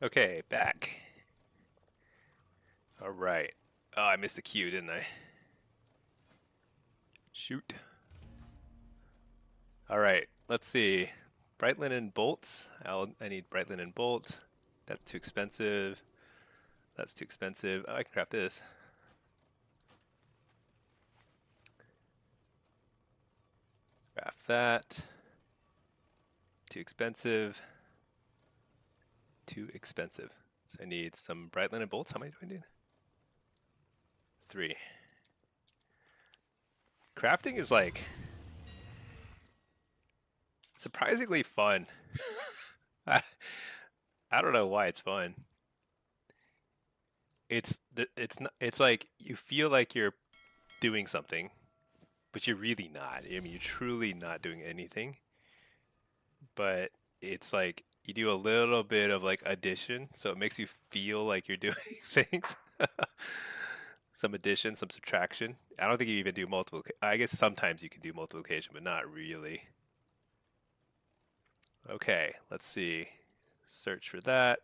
Okay, back. All right. Oh, I missed the cue, didn't I? Shoot. All right, let's see. Bright linen bolts. I need bright linen bolt. That's too expensive. That's too expensive. Oh, I can craft this. Craft that. Too expensive. Too expensive. So I need some bright linen bolts. How many do I need? 3. Crafting is like surprisingly fun. I, I don't know why it's fun. It's like you feel like you're doing something, but you're really not. I mean, you're truly not doing anything. But it's like you do a little bit of like addition, so it makes you feel like you're doing things. Some addition, some subtraction. I don't think you even do multiplication. I guess sometimes you can do multiplication, but not really. Okay, let's see. Search for that.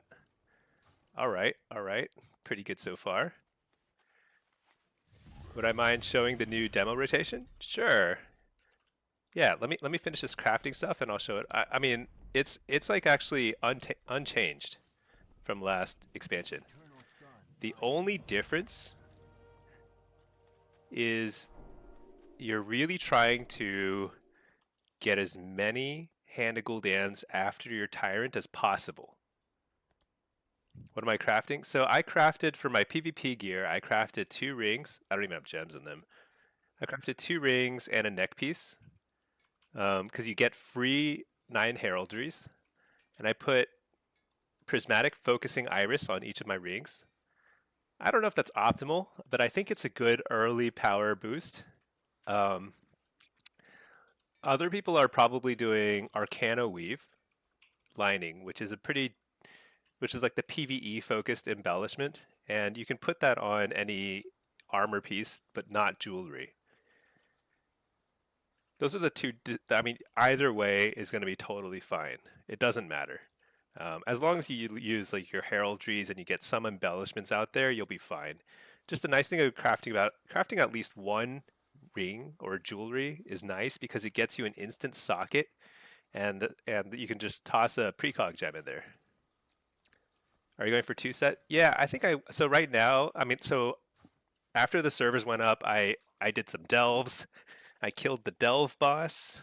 All right, all right. Pretty good so far. Would I mind showing the new demo rotation? Sure. Yeah, let me finish this crafting stuff and I'll show it. I mean, it's like actually unchanged from last expansion. The only difference is you're really trying to get as many Hand of Gul'dans after your Tyrant as possible. What am I crafting? So I crafted for my PvP gear, I crafted 2 rings. I don't even have gems in them. I crafted 2 rings and a neck piece. Because you get free 9 heraldries. And I put prismatic focusing iris on each of my rings. I don't know if that's optimal, but I think it's a good early power boost. Other people are probably doing Arcana Weave lining, which is like the PvE focused embellishment, and you can put that on any armor piece, but not jewelry. Those are the two. I mean, either way is going to be totally fine. It doesn't matter. As long as you use like your heraldries and you get some embellishments out there, you'll be fine. Just the nice thing of crafting at least 1 ring or jewelry is nice because it gets you an instant socket, and you can just toss a precog gem in there. Are you going for 2 set? Yeah, I think so right now, I mean, so after the servers went up, I did some delves. I killed the delve boss,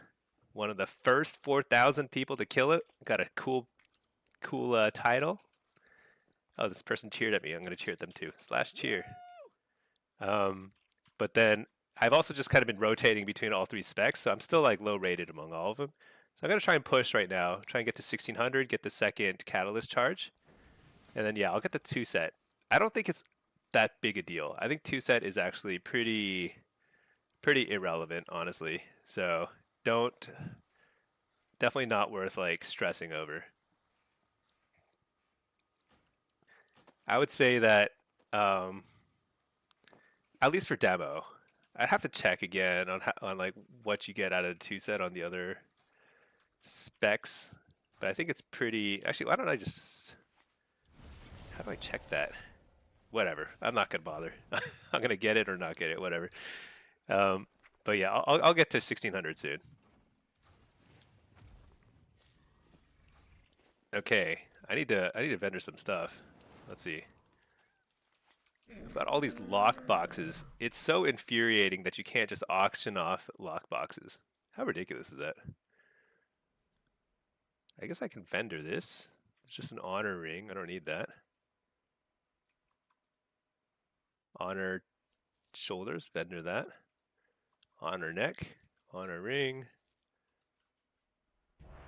one of the first 4,000 people to kill it. Got a cool title. Oh, this person cheered at me. I'm going to cheer at them too. /cheer. But then I've also just kind of been rotating between all 3 specs, so I'm still like low rated among all of them. So I'm going to try and push right now. Try and get to 1600, get the second catalyst charge. And then yeah, I'll get the 2 set. I don't think it's that big a deal. I think 2 set is actually pretty irrelevant, honestly. So definitely not worth like stressing over. I would say that at least for demo, I'd have to check again on like what you get out of the 2 set on the other specs, but I think it's pretty. Actually, why don't I just? How do I check that? Whatever. I'm not gonna bother. I'm gonna get it or not get it. Whatever. But yeah, I'll get to 1600 soon. Okay, I need to vendor some stuff. Let's see. About all these lock boxes, it's so infuriating that you can't just auction off lock boxes. How ridiculous is that? I guess I can vendor this. It's just an honor ring. I don't need that. Honor shoulders, vendor that. Honor neck, honor ring.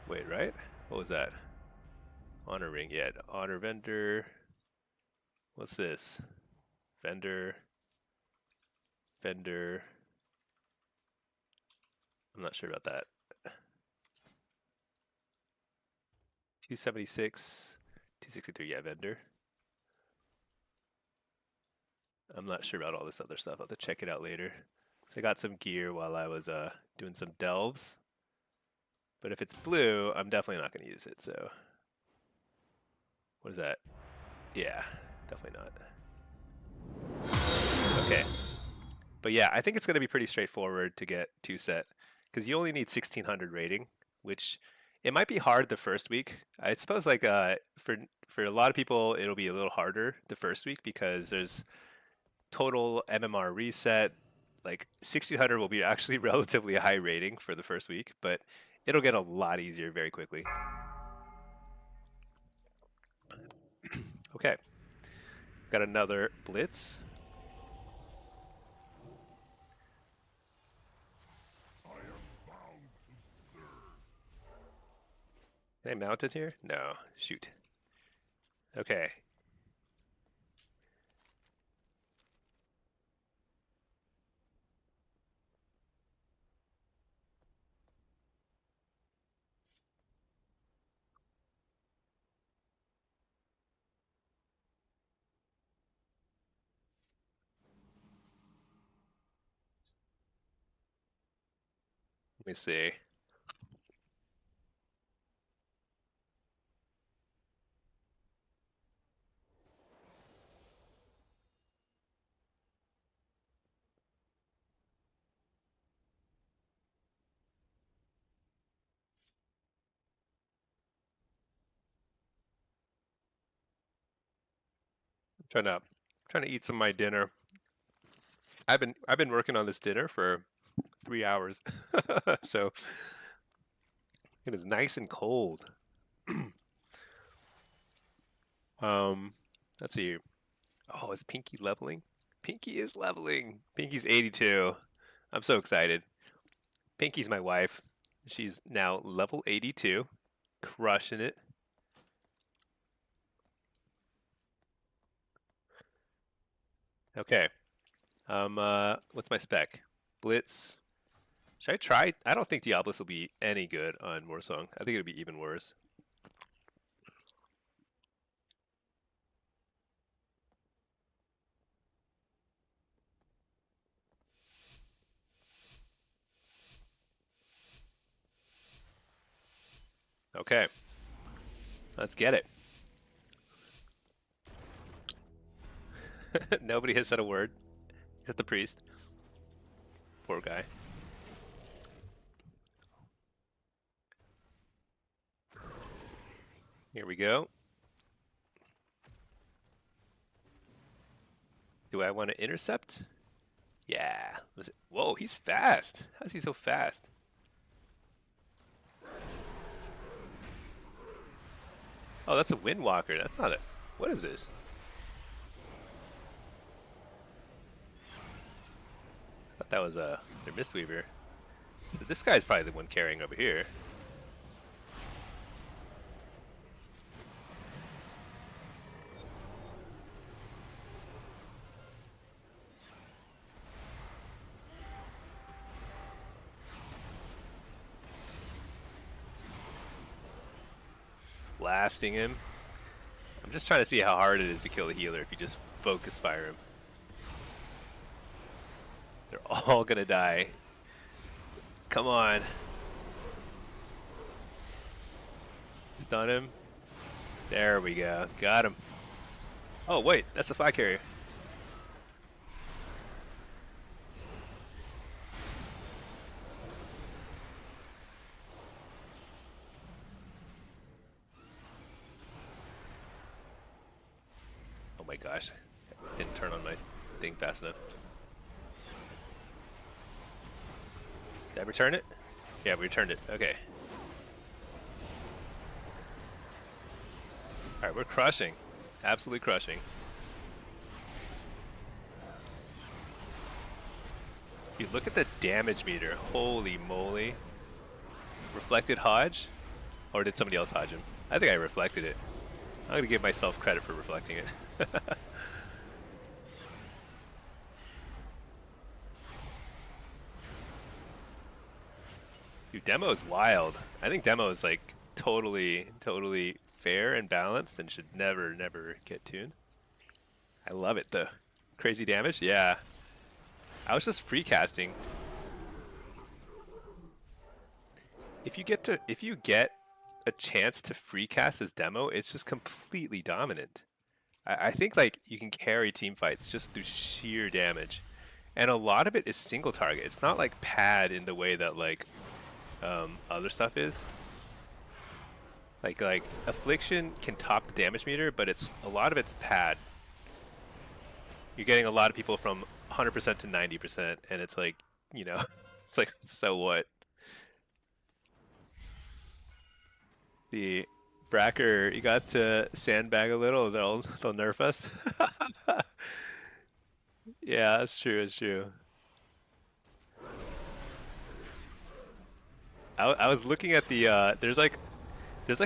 Wait, right? What was that? Honor ring, yeah. Honor vendor. What's this? Vendor. Vendor. I'm not sure about that. 276, 263, yeah, vendor. I'm not sure about all this other stuff. I'll have to check it out later. So I got some gear while I was doing some delves. But if it's blue, I'm definitely not going to use it, so. What is that? Yeah, definitely not. Okay. But yeah, I think it's going to be pretty straightforward to get 2-set because you only need 1600 rating, which it might be hard the first week. I suppose like for a lot of people it'll be a little harder the first week because there's total MMR reset. Like 1600 will be actually relatively high rating for the first week, but it'll get a lot easier very quickly. Okay. Got another blitz. Can I mount it here? No. Shoot. Okay. Let me see. Trying to eat some of my dinner. I've been working on this dinner for 3 hours, so it is nice and cold. Let's see. Oh, is Pinky leveling? Pinky is leveling. Pinky's 82. I'm so excited. Pinky's my wife. She's now level 82, crushing it. Okay. What's my spec? Blitz. Should I try? I don't think Diablos will be any good on Warsong. I think it'll be even worse. Okay. Let's get it. Nobody has said a word. Except the priest. Poor guy. Here we go. Do I want to intercept? Yeah. Whoa, he's fast. How's he so fast? Oh, that's a Windwalker. That's not a... What is this? I thought that was their Mistweaver. So this guy's probably the one carrying over here. Blasting him. I'm just trying to see how hard it is to kill a healer if you just focus fire him. They're all gonna die. Come on. Stun him. There we go. Got him. Oh wait, that's the flag carrier. Oh my gosh. Didn't turn on my thing fast enough. Did I return it? Yeah, we returned it. Okay. Alright, we're crushing. Absolutely crushing. You look at the damage meter. Holy moly. Reflected Hodge? Or did somebody else Hodge him? I think I reflected it. I'm gonna give myself credit for reflecting it. Dude, demo is wild. I think demo is like totally fair and balanced and should never get tuned. I love it though. Crazy damage? Yeah. I was just free casting. If you get a chance to free cast this demo, it's just completely dominant. I think like you can carry team fights just through sheer damage, and a lot of it is single target. It's not like pad in the way that like other stuff is. Like affliction can top the damage meter, but it's a lot of it's pad. You're getting a lot of people from 100% to 90%, and it's like, you know, it's like, so what? The Bracker, you got to sandbag a little, they'll nerf us. Yeah, that's true, that's true. I was looking at the, there's like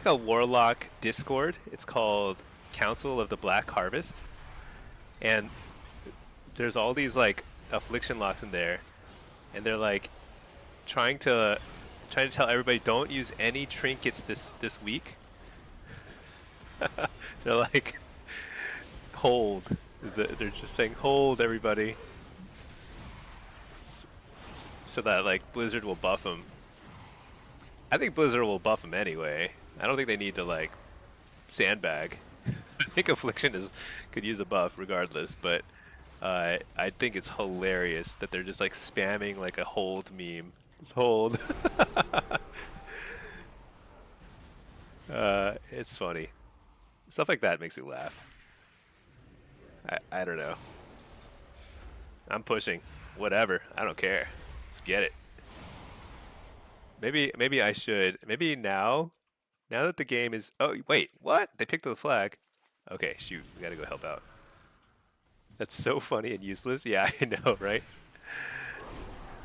a Warlock Discord, it's called Council of the Black Harvest, and there's all these like affliction locks in there, and they're like trying to tell everybody don't use any trinkets this week. They're like hold. They're just saying hold everybody, so that like Blizzard will buff them. I think Blizzard will buff them anyway. I don't think they need to like sandbag. I think affliction could use a buff regardless, but I think it's hilarious that they're just like spamming like a hold meme. Just hold. It's funny. Stuff like that makes me laugh. I don't know. I'm pushing. Whatever. I don't care. Let's get it. Maybe I should. Maybe now that the game is. Oh wait, what? They picked up the flag. Okay, shoot. We gotta go help out. That's so funny and useless. Yeah, I know, right?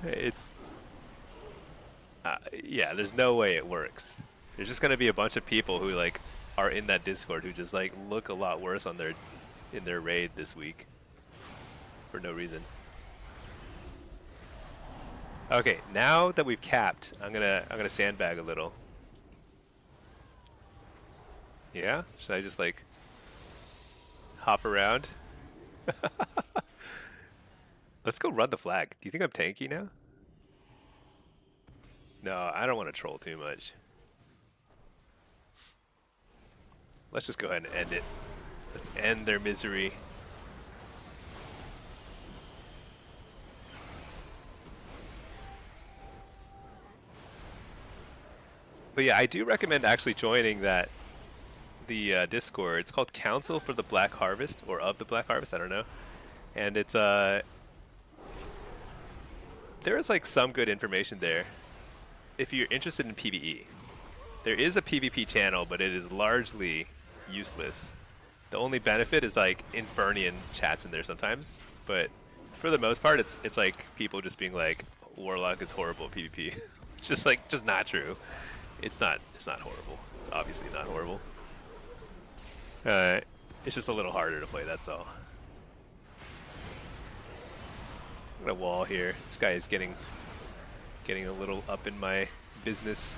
It's. Yeah, there's no way it works. There's just gonna be a bunch of people who like are in that Discord who just like look a lot worse on in their raid this week for no reason. Okay, now that we've capped, I'm gonna sandbag a little. Yeah? Should I just like hop around? Let's go run the flag. Do you think I'm tanky now? No, I don't want to troll too much. Let's just go ahead and end it. Let's end their misery. But yeah, I do recommend actually joining the Discord. It's called Council for the Black Harvest, or of the Black Harvest, I don't know. And it's there is like some good information there if you're interested in PvE. There is a PvP channel, but it is largely useless. The only benefit is like Infernian chats in there sometimes, but for the most part it's like people just being like Warlock is horrible at PvP. It's just not true. It's not horrible. It's obviously not horrible. It's just a little harder to play, that's all. I'm gonna wall here. This guy is getting a little up in my business.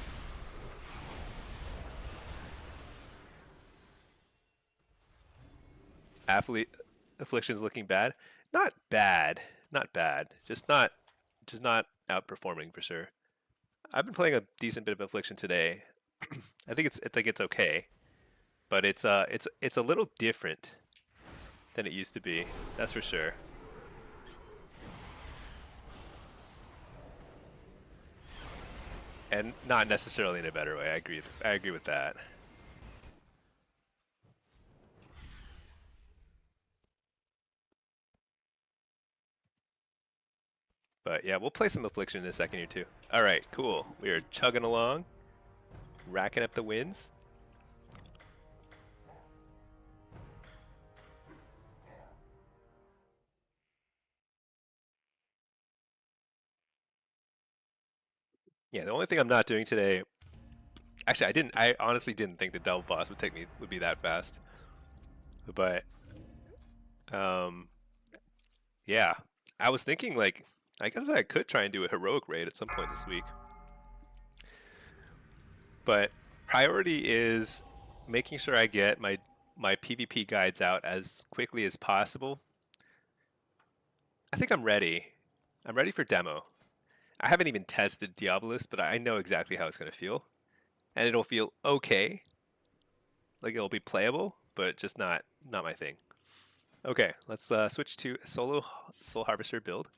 Affliction's looking bad. Not bad. Not bad. Just not outperforming for sure. I've been playing a decent bit of Affliction today. I think it's okay, but it's a little different than it used to be. That's for sure. And not necessarily in a better way. I agree with that. But yeah, we'll play some Affliction in a second here too. Alright, cool. We are chugging along, racking up the wins. Yeah, the only thing I'm not doing today, actually I honestly didn't think the double boss would be that fast. But yeah, I was thinking like I guess I could try and do a heroic raid at some point this week. But priority is making sure I get my PvP guides out as quickly as possible. I think I'm ready. I'm ready for demo. I haven't even tested Diabolist, but I know exactly how it's going to feel. and it'll feel okay. Like it'll be playable, but just not my thing. Okay, let's switch to a solo Soul Harvester build.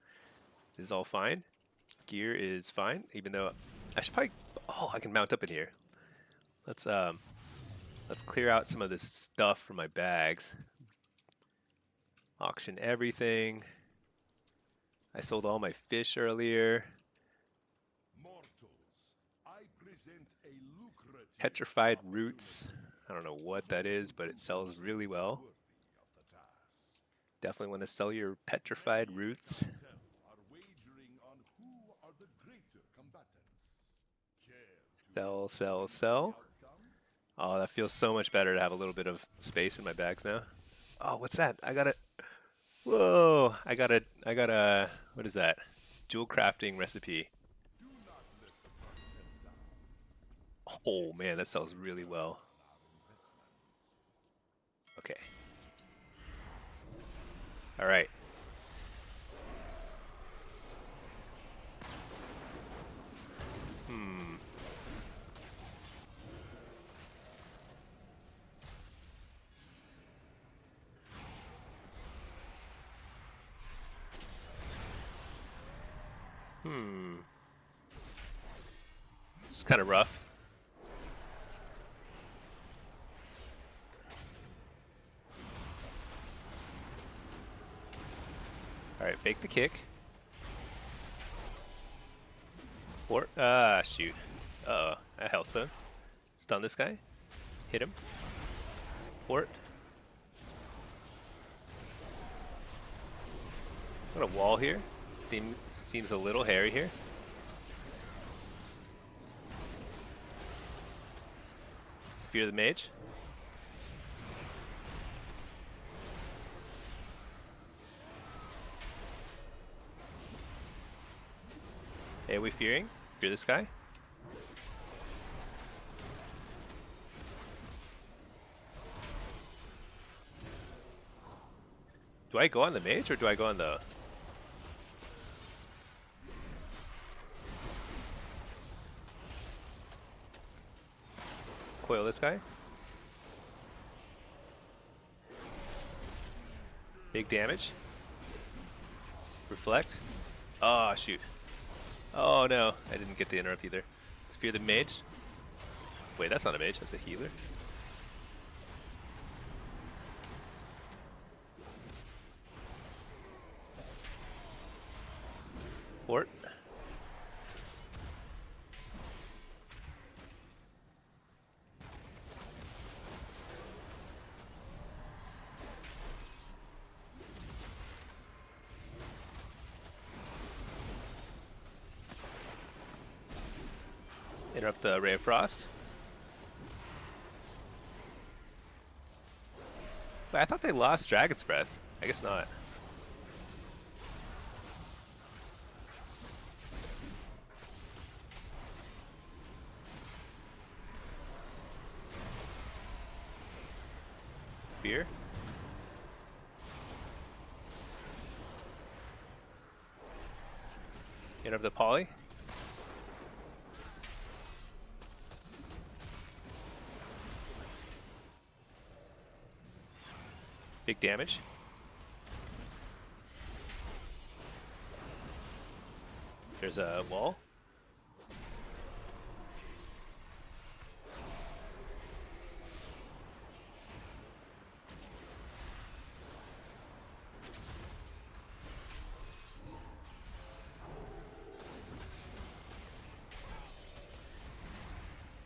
This is all fine. Gear is fine, even though I should probably. Oh, I can mount up in here. Let's clear out some of this stuff from my bags. Auction everything. I sold all my fish earlier. Petrified roots. I don't know what that is, but it sells really well. Definitely want to sell your petrified roots. Sell, sell, sell. Oh, that feels so much better to have a little bit of space in my bags now. Oh, what's that? I got it. Whoa! I got a. What is that? Jewel crafting recipe. Oh man, that sells really well. Okay. All right. It's kind of rough. Alright, fake the kick. Or, shoot. Uh-oh, a Hellstone. Stun this guy. Hit him. Port. Got a wall here. Seems a little hairy here. Fear the mage. Hey, are we fearing? Fear this guy. Do I go on the mage or do I go on the... Coil this guy? Big damage. Reflect. Oh, shoot. Oh no, I didn't get the interrupt either. Spear the mage. Wait, that's not a mage, that's a healer. Port. Interrupt the Ray of Frost. But I thought they lost Dragon's Breath. I guess not. Fear. Interrupt the Poly. Big damage. There's a wall.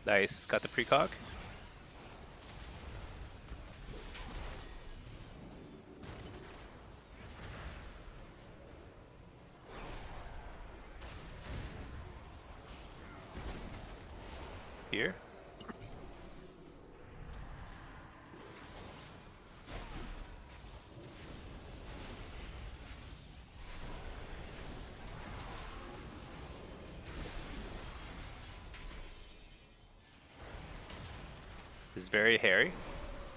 Nice. Got the precog. Here. This is very hairy,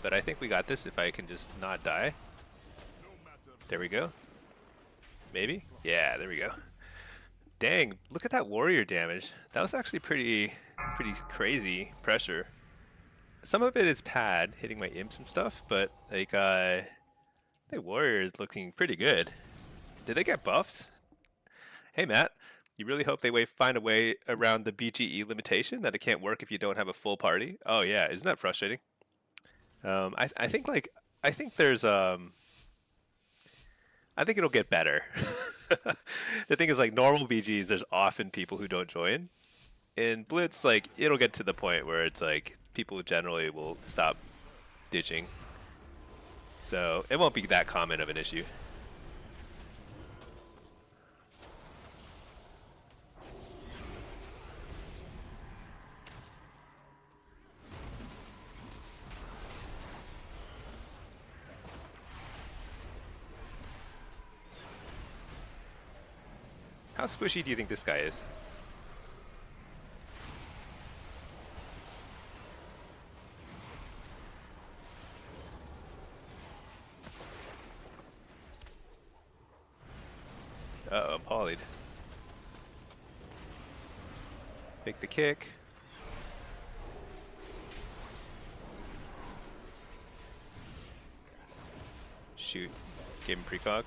but I think we got this if I can just not die. There we go. Maybe? Yeah, there we go. Dang, look at that warrior damage. That was actually pretty crazy pressure. Some of it is pad hitting my imps and stuff, but like the warrior is looking pretty good. Did they get buffed? Hey Matt, you really hope they find a way around the BGE limitation that it can't work if you don't have a full party? Oh yeah, isn't that frustrating? I think like I think there's I think it'll get better. The thing is, like normal BGs, there's often people who don't join. In Blitz, like it'll get to the point where it's like people generally will stop ditching. So it won't be that common of an issue. How squishy do you think this guy is? Uh-oh, I'm polyed. Make the kick. Shoot. Gave him precog.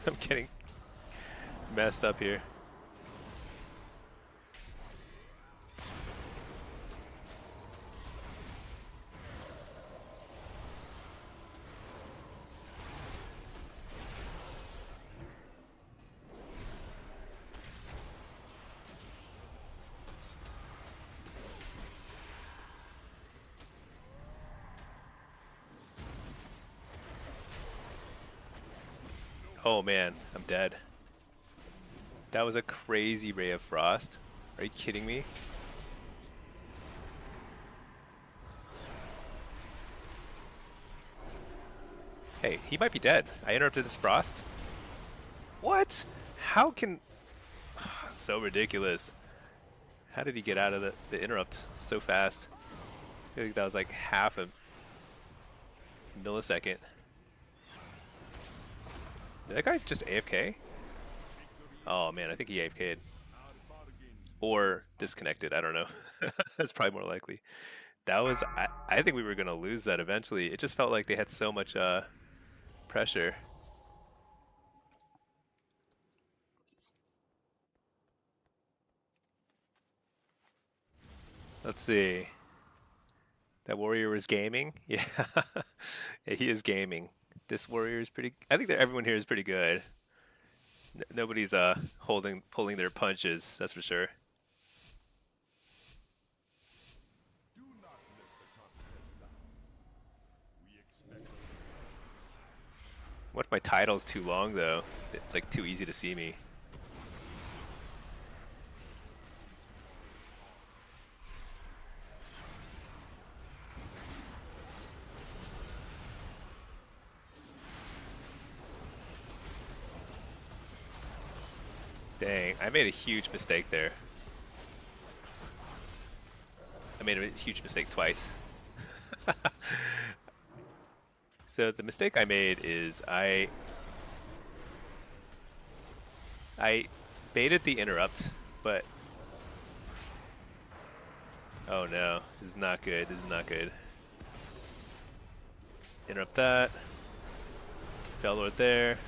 I'm getting messed up here. Oh man, I'm dead. That was a crazy ray of frost. Are you kidding me? Hey, he might be dead. I interrupted his frost. What? How can... So ridiculous. How did he get out of the interrupt so fast? I feel like that was like half a millisecond. Did that guy just AFK? Oh man, I think he AFK'd. Or disconnected, I don't know. That's probably more likely. That was, I think we were gonna lose that eventually. It just felt like they had so much pressure. Let's see. That warrior was gaming? Yeah. Yeah, he is gaming. This warrior is pretty, I think that everyone here is pretty good. Nobody's pulling their punches, that's for sure. What if my title's too long though? It's like too easy to see me. Dang, I made a huge mistake there. I made a huge mistake twice. So the mistake I made is I baited the interrupt, but oh no, this is not good. This is not good. Let's interrupt that. Bellord there.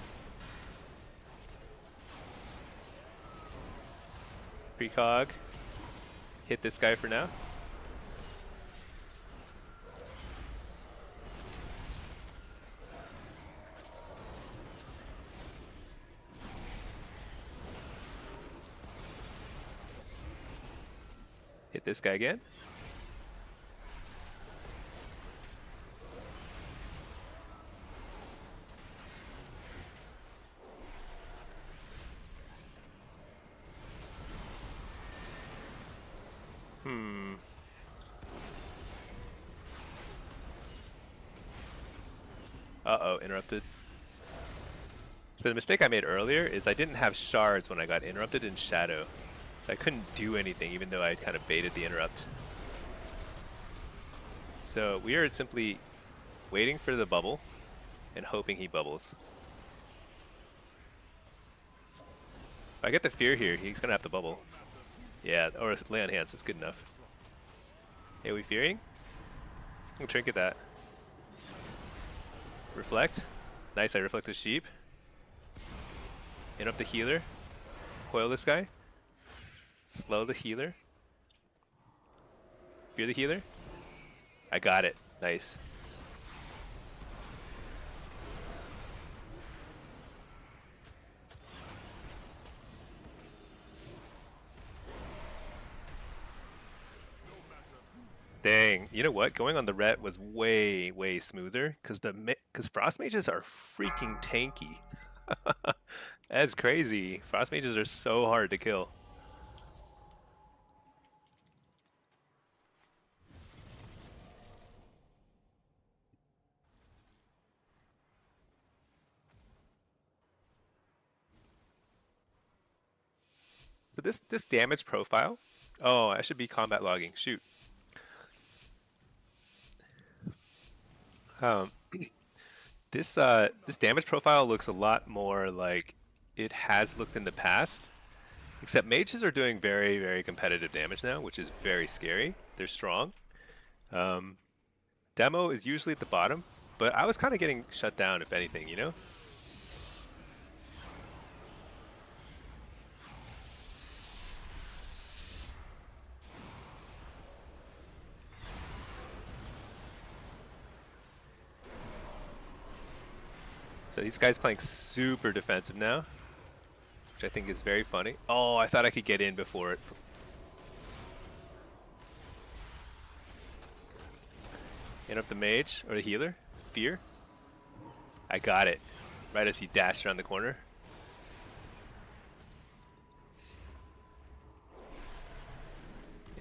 Precog. Hit this guy for now. Hit this guy again. Uh-oh, interrupted. So the mistake I made earlier is I didn't have shards when I got interrupted in shadow. So I couldn't do anything even though I kind of baited the interrupt. So we are simply waiting for the bubble and hoping he bubbles. If I get the fear here, he's gonna have to bubble. Yeah, or lay on hands, that's good enough. Hey, are we fearing? We'll trinket that. Reflect. Nice, I reflect the sheep. Interrupt the healer. Coil this guy. Slow the healer. Fear the healer. I got it. Nice. Dang, you know what? Going on the ret was way, way smoother because frost mages are freaking tanky. That's crazy. Frost mages are so hard to kill. So this damage profile. Oh, I should be combat logging. Shoot. This damage profile looks a lot more like it has looked in the past, except mages are doing very, very competitive damage now, which is very scary. They're strong. Demo is usually at the bottom, but I was kind of getting shut down, if anything, you know? So these guys playing super defensive now, which I think is very funny. Oh, I thought I could get in before it. Interrupt the mage, or the healer. Fear. I got it. Right as he dashed around the corner.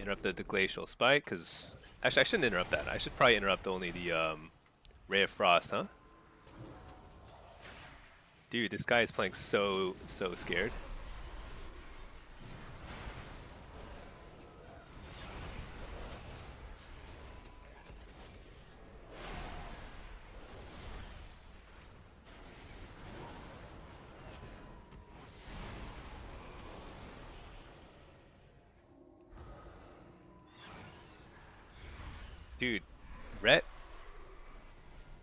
Interrupt the glacial spike, because... Actually, I shouldn't interrupt that. I should probably interrupt only the Ray of Frost, huh? Dude, this guy is playing so scared. Dude, Rhett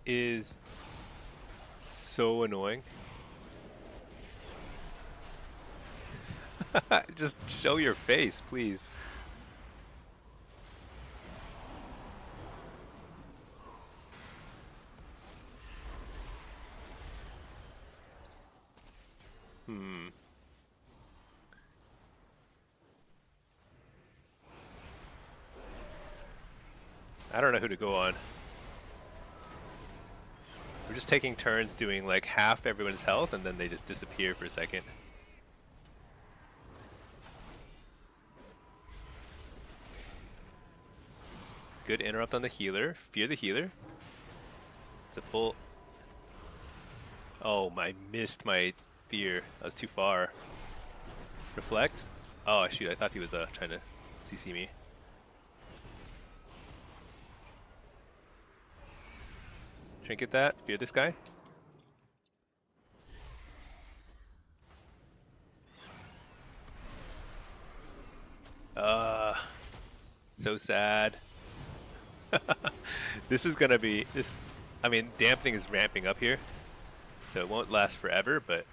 is so annoying. Just show your face, please. I don't know who to go on. We're just taking turns doing like half everyone's health and then they just disappear for a second. Good interrupt on the healer. Fear the healer. It's a full... Oh, I missed my fear. That was too far. Reflect. Oh, shoot. I thought he was trying to CC me. Trinket that. Fear this guy. So sad. This is gonna be this. I mean, dampening is ramping up here, so it won't last forever. But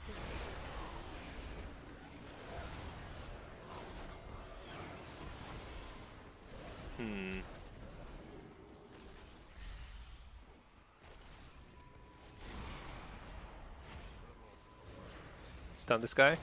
stun this guy.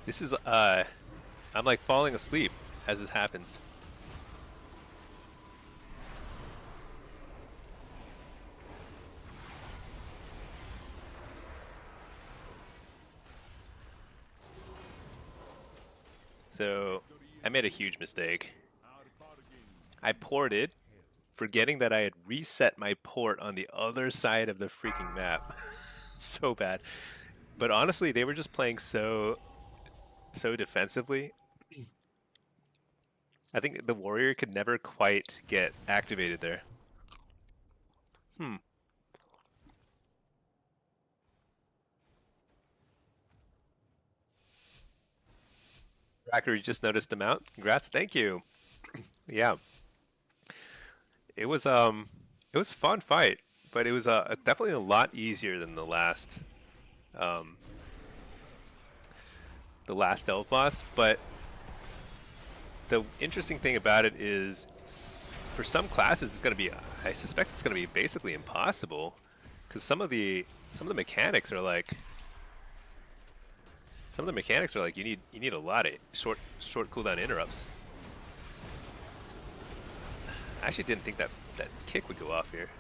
This is I'm like falling asleep as this happens. So I made a huge mistake. I ported, forgetting that I had reset my port on the other side of the freaking map. So bad. But honestly, they were just playing so defensively. I think the warrior could never quite get activated there. Racker, you just noticed the mount. Congrats, thank you. Yeah, it was a fun fight, but it was definitely a lot easier than um, the last elf boss. But the interesting thing about it is, for some classes, it's going to be, I suspect it's going to be basically impossible, because some of the mechanics are like, you need a lot of short cooldown interrupts. I actually didn't think that kick would go off here.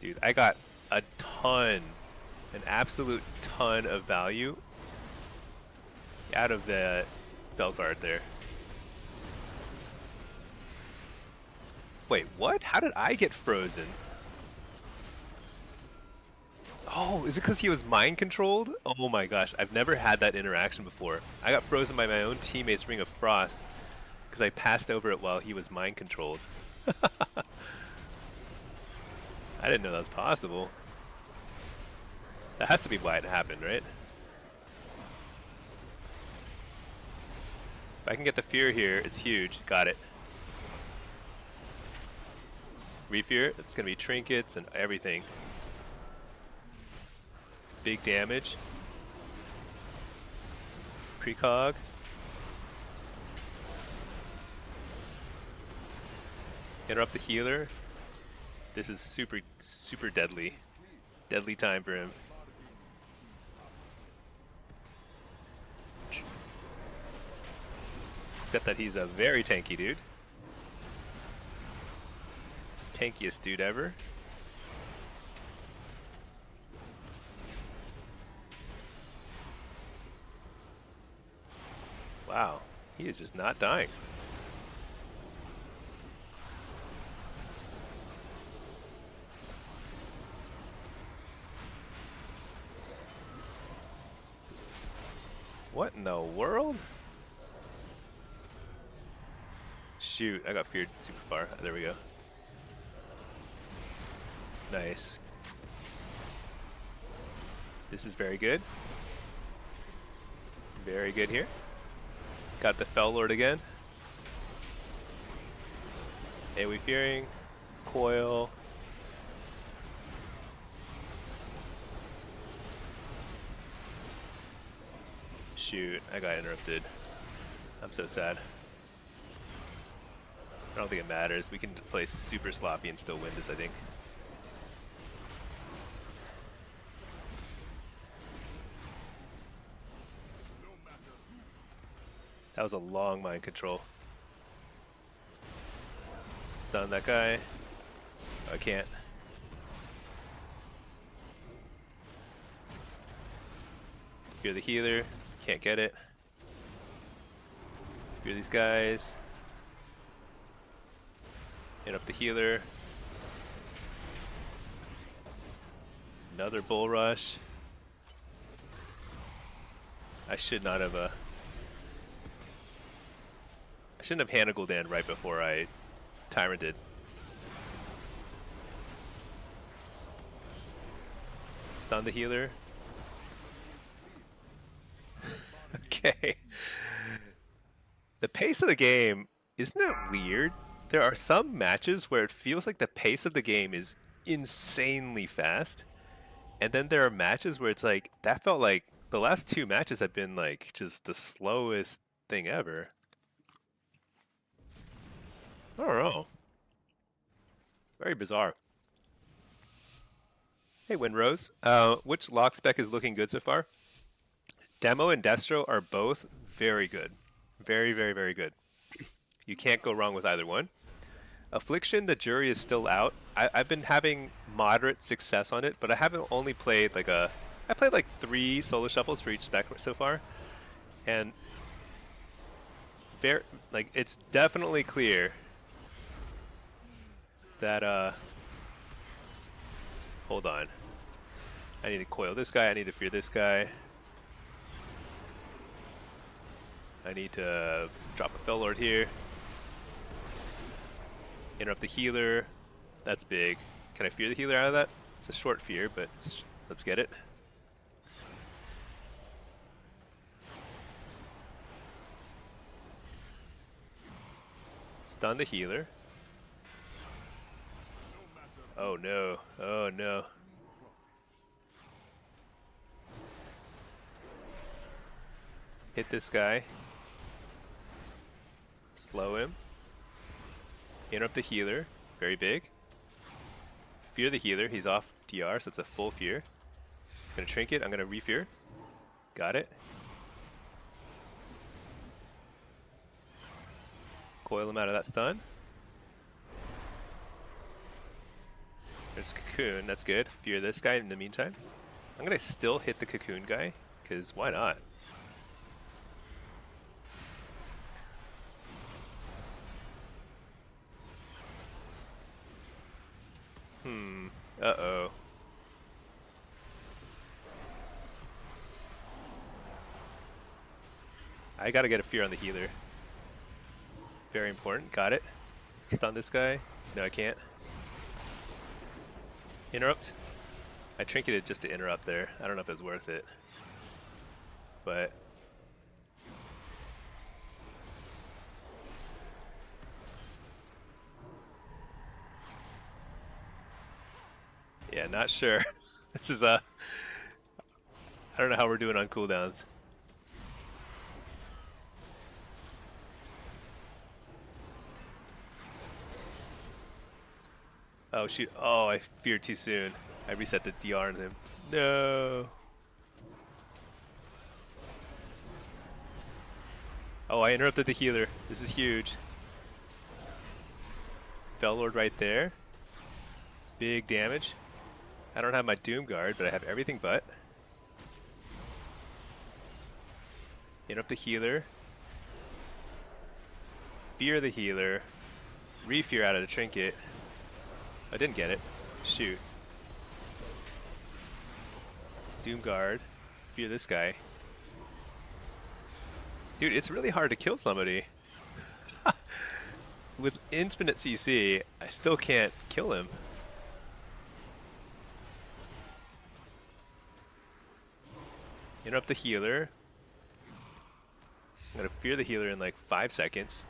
Dude, I got a ton, an absolute ton of value out of the Belguard there. Wait, what? How did I get frozen? Oh, is it because he was mind controlled? Oh my gosh, I've never had that interaction before. I got frozen by my own teammate's Ring of Frost because I passed over it while he was mind controlled. I didn't know that was possible. That has to be why it happened, right? If I can get the fear here, it's huge. Got it. Refear, it's gonna be trinkets and everything. Big damage. Precog. Interrupt the healer. This is super deadly. Deadly time for him. Except that he's a very tanky dude. Tankiest dude ever. Wow, he is just not dying. What in the world? Shoot, I got feared super far. There we go. Nice. This is very good. Very good here. Got the Fell Lord again. AoE Fearing. Coil. Shoot, I got interrupted. I'm so sad. I don't think it matters. We can play super sloppy and still win this, I think. That was a long mind control. Stun that guy. Oh, I can't. Fear the healer. Can't get it. Fear these guys. Hit up the healer. Another bull rush. I should not have I shouldn't have Hannah Gul'dan right before I Tyranted. Stun the healer. Okay. The pace of the game, isn't it weird? There are some matches where it feels like the pace of the game is insanely fast, And then there are matches where it's like, that felt like the last two matches have been like just the slowest thing ever. I don't know. Very bizarre. Hey, Winrose. Which lock spec is looking good so far? Demo and Destro are both very good. Very, very, very good. You can't go wrong with either one. Affliction, the jury is still out. I've been having moderate success on it, but I haven't only played like I played like 3 solo shuffles for each spec so far. And like it's definitely clear that hold on. I need to coil this guy, I need to fear this guy. I need to drop a Fellord here. Interrupt the healer. That's big. Can I fear the healer out of that? It's a short fear, but let's get it. Stun the healer. Oh no. Oh no. Hit this guy. Slow him. Interrupt the healer. Very big. Fear the healer. He's off DR, so it's a full fear. He's going to trinket. I'm going to re-fear. Got it. Coil him out of that stun. There's Cocoon. That's good. Fear this guy in the meantime. I'm going to still hit the Cocoon guy, because why not? Uh-oh. I gotta get a fear on the healer. Very important. Got it. Stun this guy. No, I can't. Interrupt. I trinketed just to interrupt there. I don't know if it's worth it. But... yeah, not sure. This is I don't know how we're doing on cooldowns. Oh shoot, oh I feared too soon. I reset the DR on him. No. Oh, I interrupted the healer. This is huge. Fellord right there. Big damage. I don't have my Doom Guard, but I have everything but. Interrupt the healer. Fear the healer. Re-fear out of the trinket. I didn't get it. Shoot. Doom Guard. Fear this guy. Dude, it's really hard to kill somebody. With infinite CC, I still can't kill him. Interrupt the healer. I'm gonna fear the healer in like 5 seconds.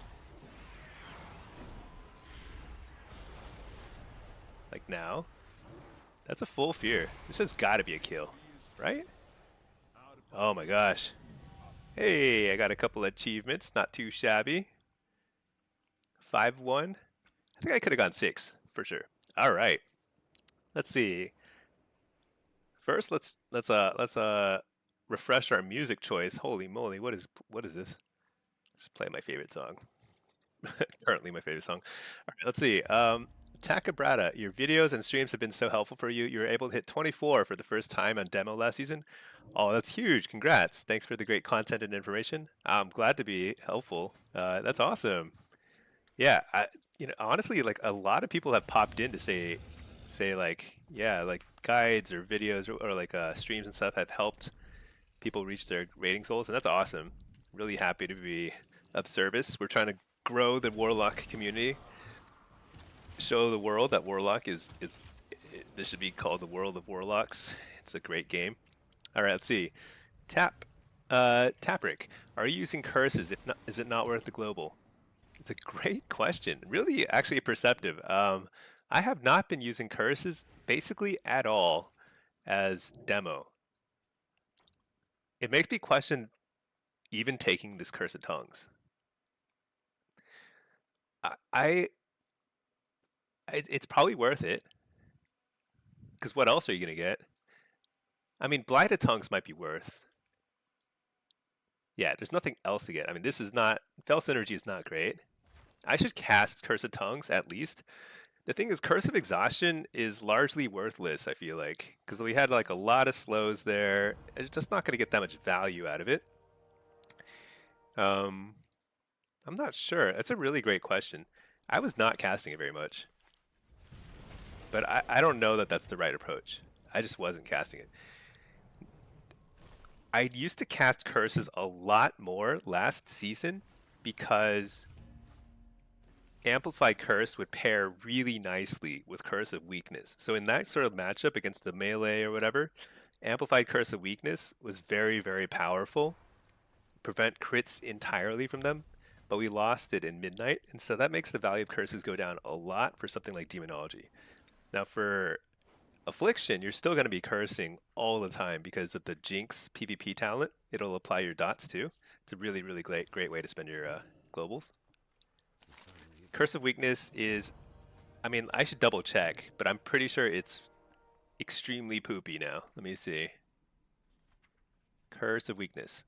Like now. That's a full fear. This has gotta be a kill, right? Oh my gosh. Hey, I got a couple achievements, not too shabby. 5-1. I think I could have gone 6 for sure. All right. Let's see. First, let's refresh our music choice. Holy moly, what is this? Let's play my favorite song. Currently my favorite song. All right, let's see. Takabrata, your videos and streams have been so helpful for you. You were able to hit 24 for the first time on demo last season. Oh, that's huge. Congrats. Thanks for the great content and information. I'm glad to be helpful. That's awesome. Yeah, honestly, like a lot of people have popped in to say like, yeah, like guides or videos or like streams and stuff have helped people reach their rating goals, and that's awesome. Really happy to be of service. We're trying to grow the Warlock community. Show the world that Warlock is this should be called the World of Warlocks. It's a great game. All right, let's see. Taprick, are you using curses? If not, is it not worth the global? It's a great question. Really, actually perceptive. I have not been using curses basically at all. as demo, it makes me question even taking this Curse of Tongues. It's probably worth it, because what else are you gonna get? I mean, Blighted Tongues might be worth. Yeah, there's nothing else to get. I mean, this is not Fel Synergy is not great. I should cast Curse of Tongues at least. The thing is, Curse of Exhaustion is largely worthless, I feel like, because we had like a lot of slows there. It's just not going to get that much value out of it. I'm not sure. That's a really great question. I was not casting it very much. But I don't know that that's the right approach. I just wasn't casting it. I used to cast curses a lot more last season because Amplified Curse would pair really nicely with Curse of Weakness. So in that sort of matchup against the melee or whatever, Amplified Curse of Weakness was very, very powerful. Prevent crits entirely from them, but we lost it in Midnight, and so that makes the value of curses go down a lot for something like Demonology. Now for Affliction, you're still going to be cursing all the time because of the Jinx PvP talent. It'll apply your dots too. It's a really, really great way to spend your globals. Curse of Weakness is, I mean, I should double check, but I'm pretty sure it's extremely poopy now. Let me see. Curse of Weakness.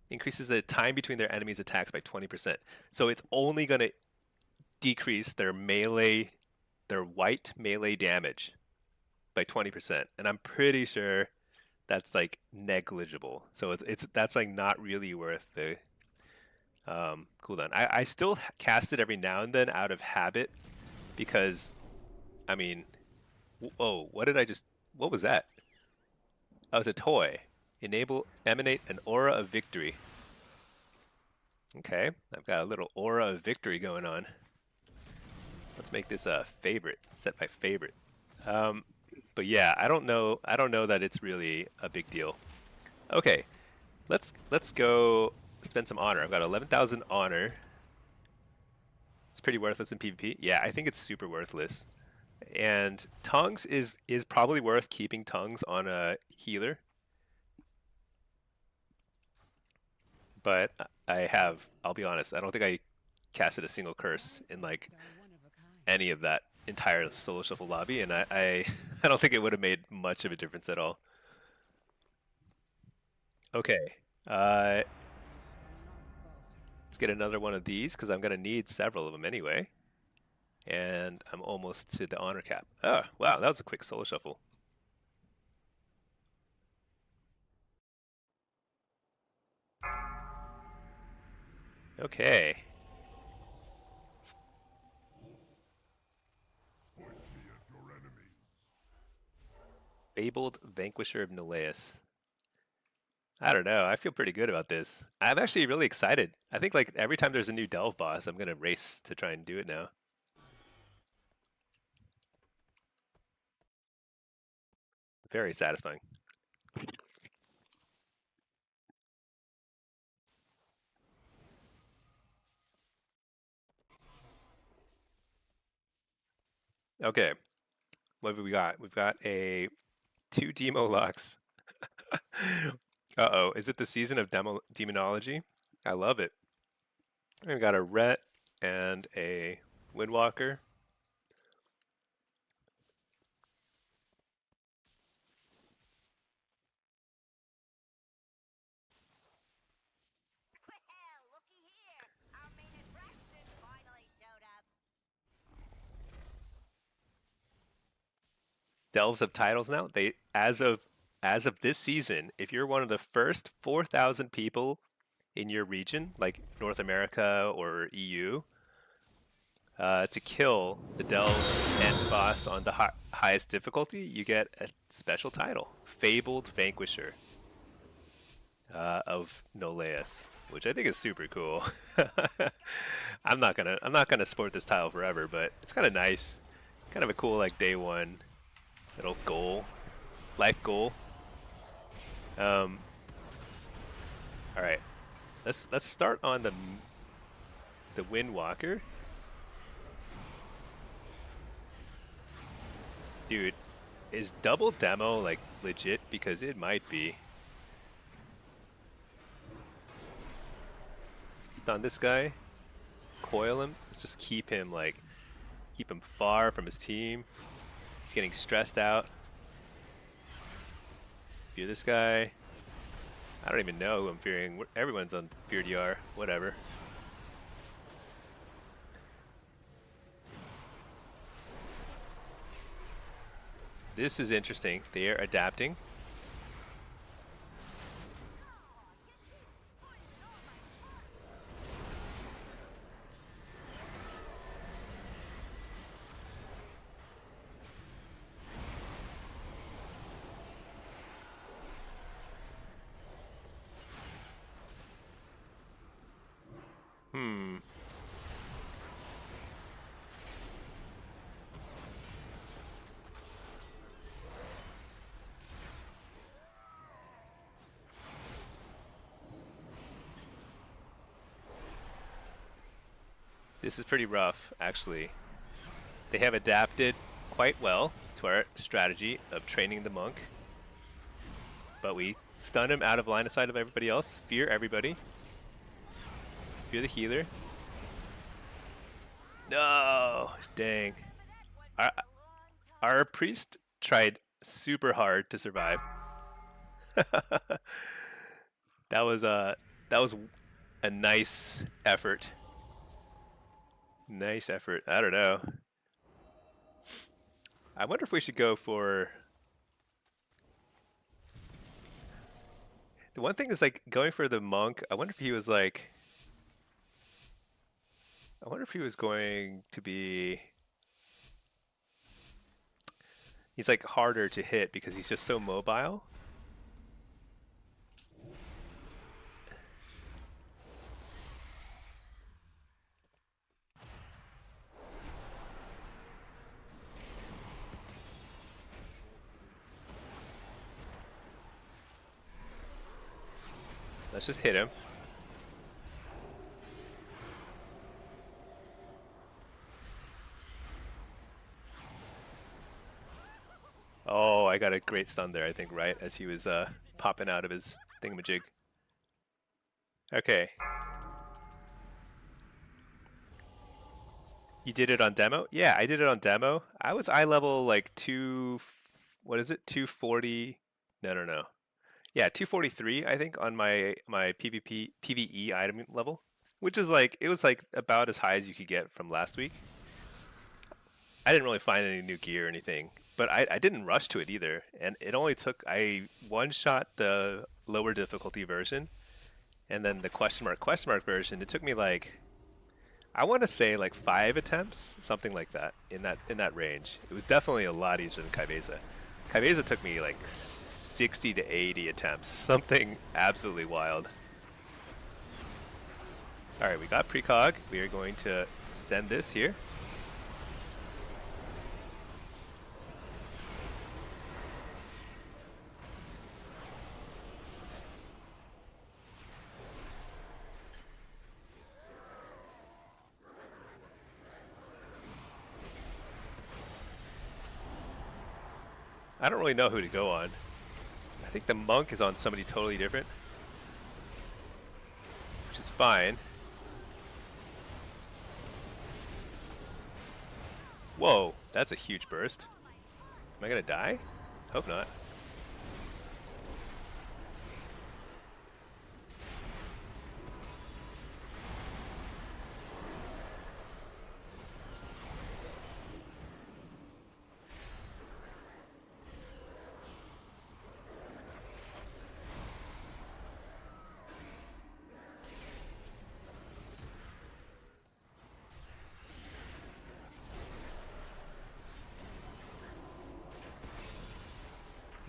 Increases the time between their enemies' attacks by 20%. So it's only going to decrease their melee, their white melee damage by 20%. And I'm pretty sure that's like negligible. So that's like not really worth the cooldown. I still cast it every now and then out of habit because, I mean, whoa, what was that? Oh, it's a toy. Emanate an aura of victory. Okay, I've got a little aura of victory going on. Let's make this a favorite, set my favorite. But yeah, I don't know that it's really a big deal. Okay, let's go spend some honor. I've got 11,000 honor. It's pretty worthless in PvP. Yeah, I think it's super worthless. And Tongues is probably worth keeping Tongues on a healer. But I'll be honest, I don't think I casted a single curse in like any of that entire solo shuffle lobby, and I don't think it would have made much of a difference at all. Okay, let's get another one of these because I'm gonna need several of them anyway. And I'm almost to the honor cap. Oh, wow, that was a quick solo shuffle. Okay. Fabled Vanquisher of Neleus. I don't know. I feel pretty good about this. I'm actually really excited. I think like every time there's a new Delve boss, I'm gonna race to try and do it now. Very satisfying. Okay, what have we got? We've got a 2 Demo Lux. Uh-oh, is it the season of Demonology? I love it. We've got a Ret and a Windwalker. Well, looky here. Our main attraction finally showed up. Delves have titles now. They as of this season, if you're one of the first 4,000 people in your region, like North America or EU, to kill the Delve end boss on the highest difficulty, you get a special title, Fabled Vanquisher of Neleus, which I think is super cool. I'm not gonna sport this title forever, but it's kind of nice, kind of a cool like day one little goal, life goal. All right, let's start on the Windwalker. Dude, Is double demo like legit? Because it might be. Stun this guy. Coil him. Let's just keep him far from his team. He's getting stressed out. Fear this guy. I don't even know who I'm fearing. Everyone's on fear DR. Whatever. This is interesting. They are adapting. This is pretty rough, actually. They have adapted quite well to our strategy of training the monk. But we stun him out of line of sight of everybody else. Fear everybody. Fear the healer. No! Dang. Our priest tried super hard to survive. That was a nice effort. Nice effort. I don't know. I wonder if we should go for... The one thing is like going for the monk. I wonder if he was like... I wonder if he was going to be... He's like harder to hit because he's just so mobile. Let's just hit him. Oh, I got a great stun there, I think, right? As he was popping out of his thingamajig. Okay. You did it on demo? Yeah, I did it on demo. I was eye level like 240? No. Yeah, 243, I think, on my PvE item level, which is like, it was like about as high as you could get from last week. I didn't really find any new gear or anything, but I didn't rush to it either, and it only took, I one-shot the lower difficulty version, and then the question mark version, it took me like, I want to say like 5 attempts, something like that, in that range. It was definitely a lot easier than Kaiveza. Kaiveza took me like 60 to 80 attempts, something absolutely wild. Alright, we got precog. We are going to send this here. I don't really know who to go on. I think the monk is on somebody totally different, which is fine. Whoa, that's a huge burst. Am I gonna die? Hope not.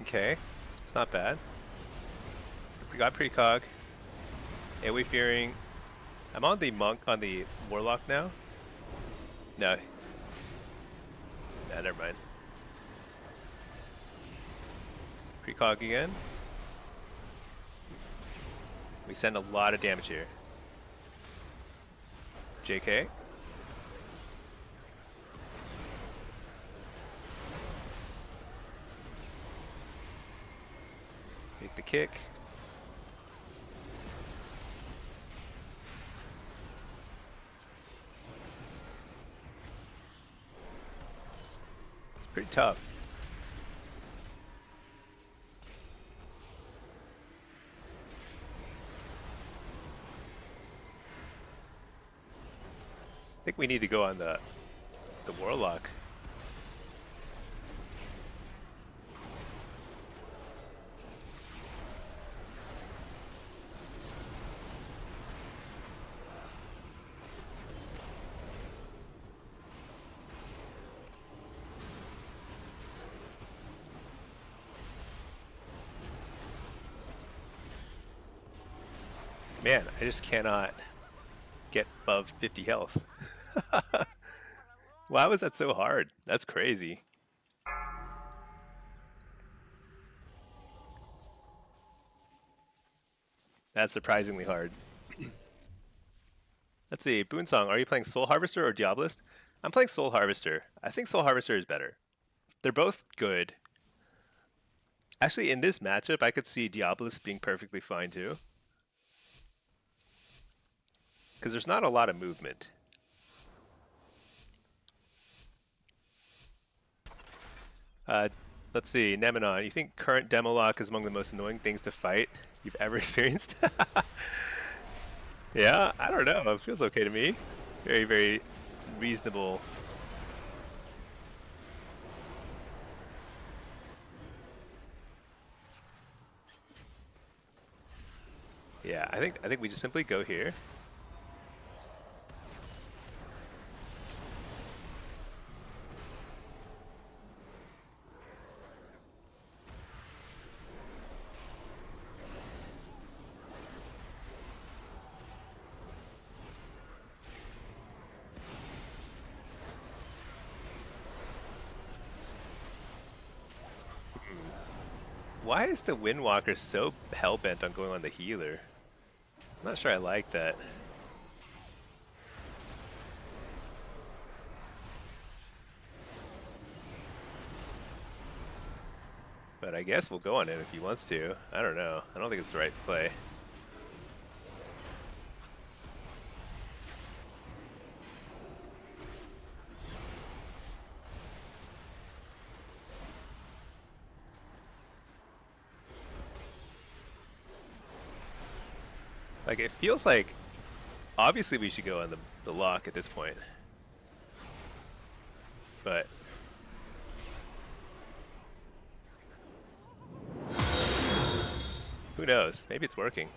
Okay, it's not bad. We got precog. AoE fearing. I'm on the monk, on the warlock now. No. Nah, never mind. Precog again. We send a lot of damage here. JK. Make the kick. It's pretty tough. I think we need to go on the Warlock. Man, I just cannot get above 50 health. Why was that so hard? That's crazy. That's surprisingly hard. Let's see, Boonsong, are you playing Soul Harvester or Diabolist? I'm playing Soul Harvester. I think Soul Harvester is better. They're both good. Actually, in this matchup, I could see Diabolist being perfectly fine too. Because there's not a lot of movement. Let's see, Neminon, you think current Demolock is among the most annoying things to fight you've ever experienced? Yeah, I don't know. It feels okay to me. Very, very reasonable. Yeah, I think we just simply go here. Why is the Windwalker so hellbent on going on the healer? I'm not sure I like that. But I guess we'll go on him if he wants to. I don't know. I don't think it's the right play. Like, it feels like, obviously we should go on the lock at this point. But who knows? Maybe it's working.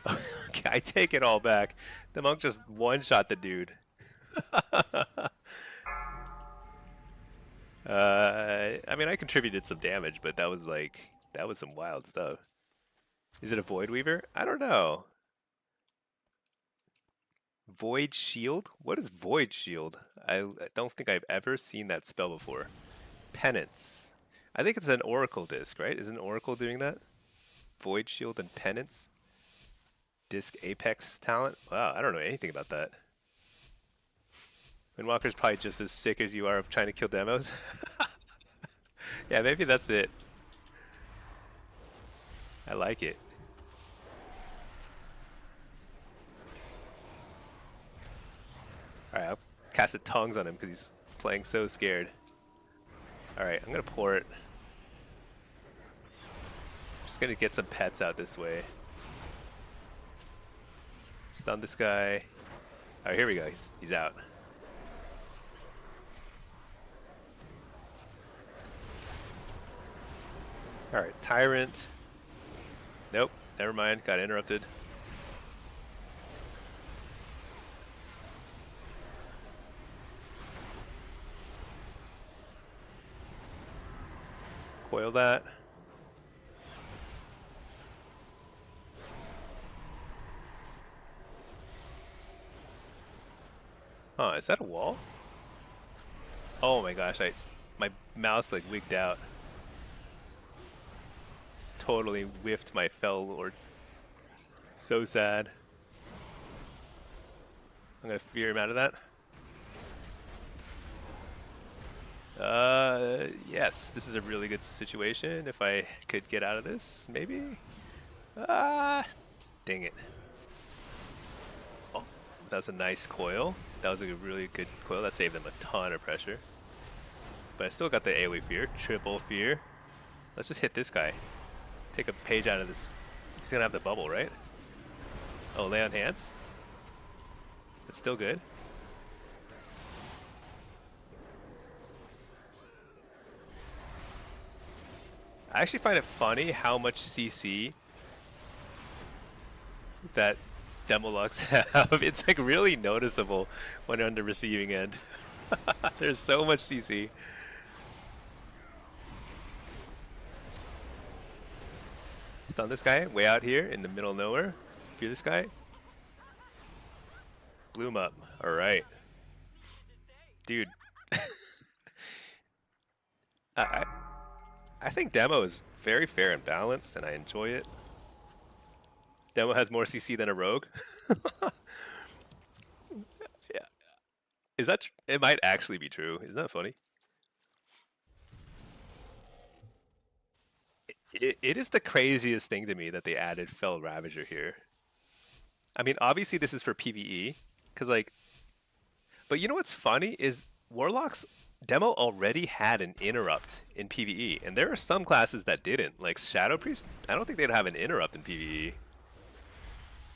Okay, I take it all back. The monk just one-shot the dude. I mean, I contributed some damage, but that was some wild stuff. Is it a Void Weaver? I don't know. Void Shield? What is Void Shield? I don't think I've ever seen that spell before. Penance. I think it's an Oracle disc, right? Isn't Oracle doing that? Void Shield and Penance? Disc Apex talent? Wow, I don't know anything about that. Windwalker's probably just as sick as you are of trying to kill demos. Yeah, maybe that's it. I like it. Alright, I'll cast the tongues on him because he's playing so scared. Alright, I'm gonna pour it. Just gonna get some pets out this way. Stun this guy. Alright, here we go. He's out. Alright, Tyrant. Nope, never mind. Got interrupted. Coil that. Huh, is that a wall? Oh my gosh, my mouse like wigged out. Totally whiffed my Fell Lord. So sad. I'm gonna fear him out of that. Yes, this is a really good situation. If I could get out of this, maybe? Ah, dang it. Oh, that was a nice coil. That was a really good coil. That saved them a ton of pressure. But I still got the AoE fear. Triple fear. Let's just hit this guy. Take a page out of this. He's gonna have the bubble, right? Oh, lay on hands. It's still good. I actually find it funny how much CC that Demolux have. It's like really noticeable when on the receiving end. There's so much CC. Stun this guy way out here in the middle of nowhere. Fear this guy. Blew him up. Alright. Dude. I think Demo is very fair and balanced, and I enjoy it. Demo has more CC than a rogue. Yeah. Is that it might actually be true. Isn't that funny? It is the craziest thing to me that they added Fell Ravager here. I mean, obviously this is for PvE, because like, but you know what's funny is Warlock's demo already had an interrupt in PvE, and there are some classes that didn't, like Shadow Priest. I don't think they'd have an interrupt in PvE.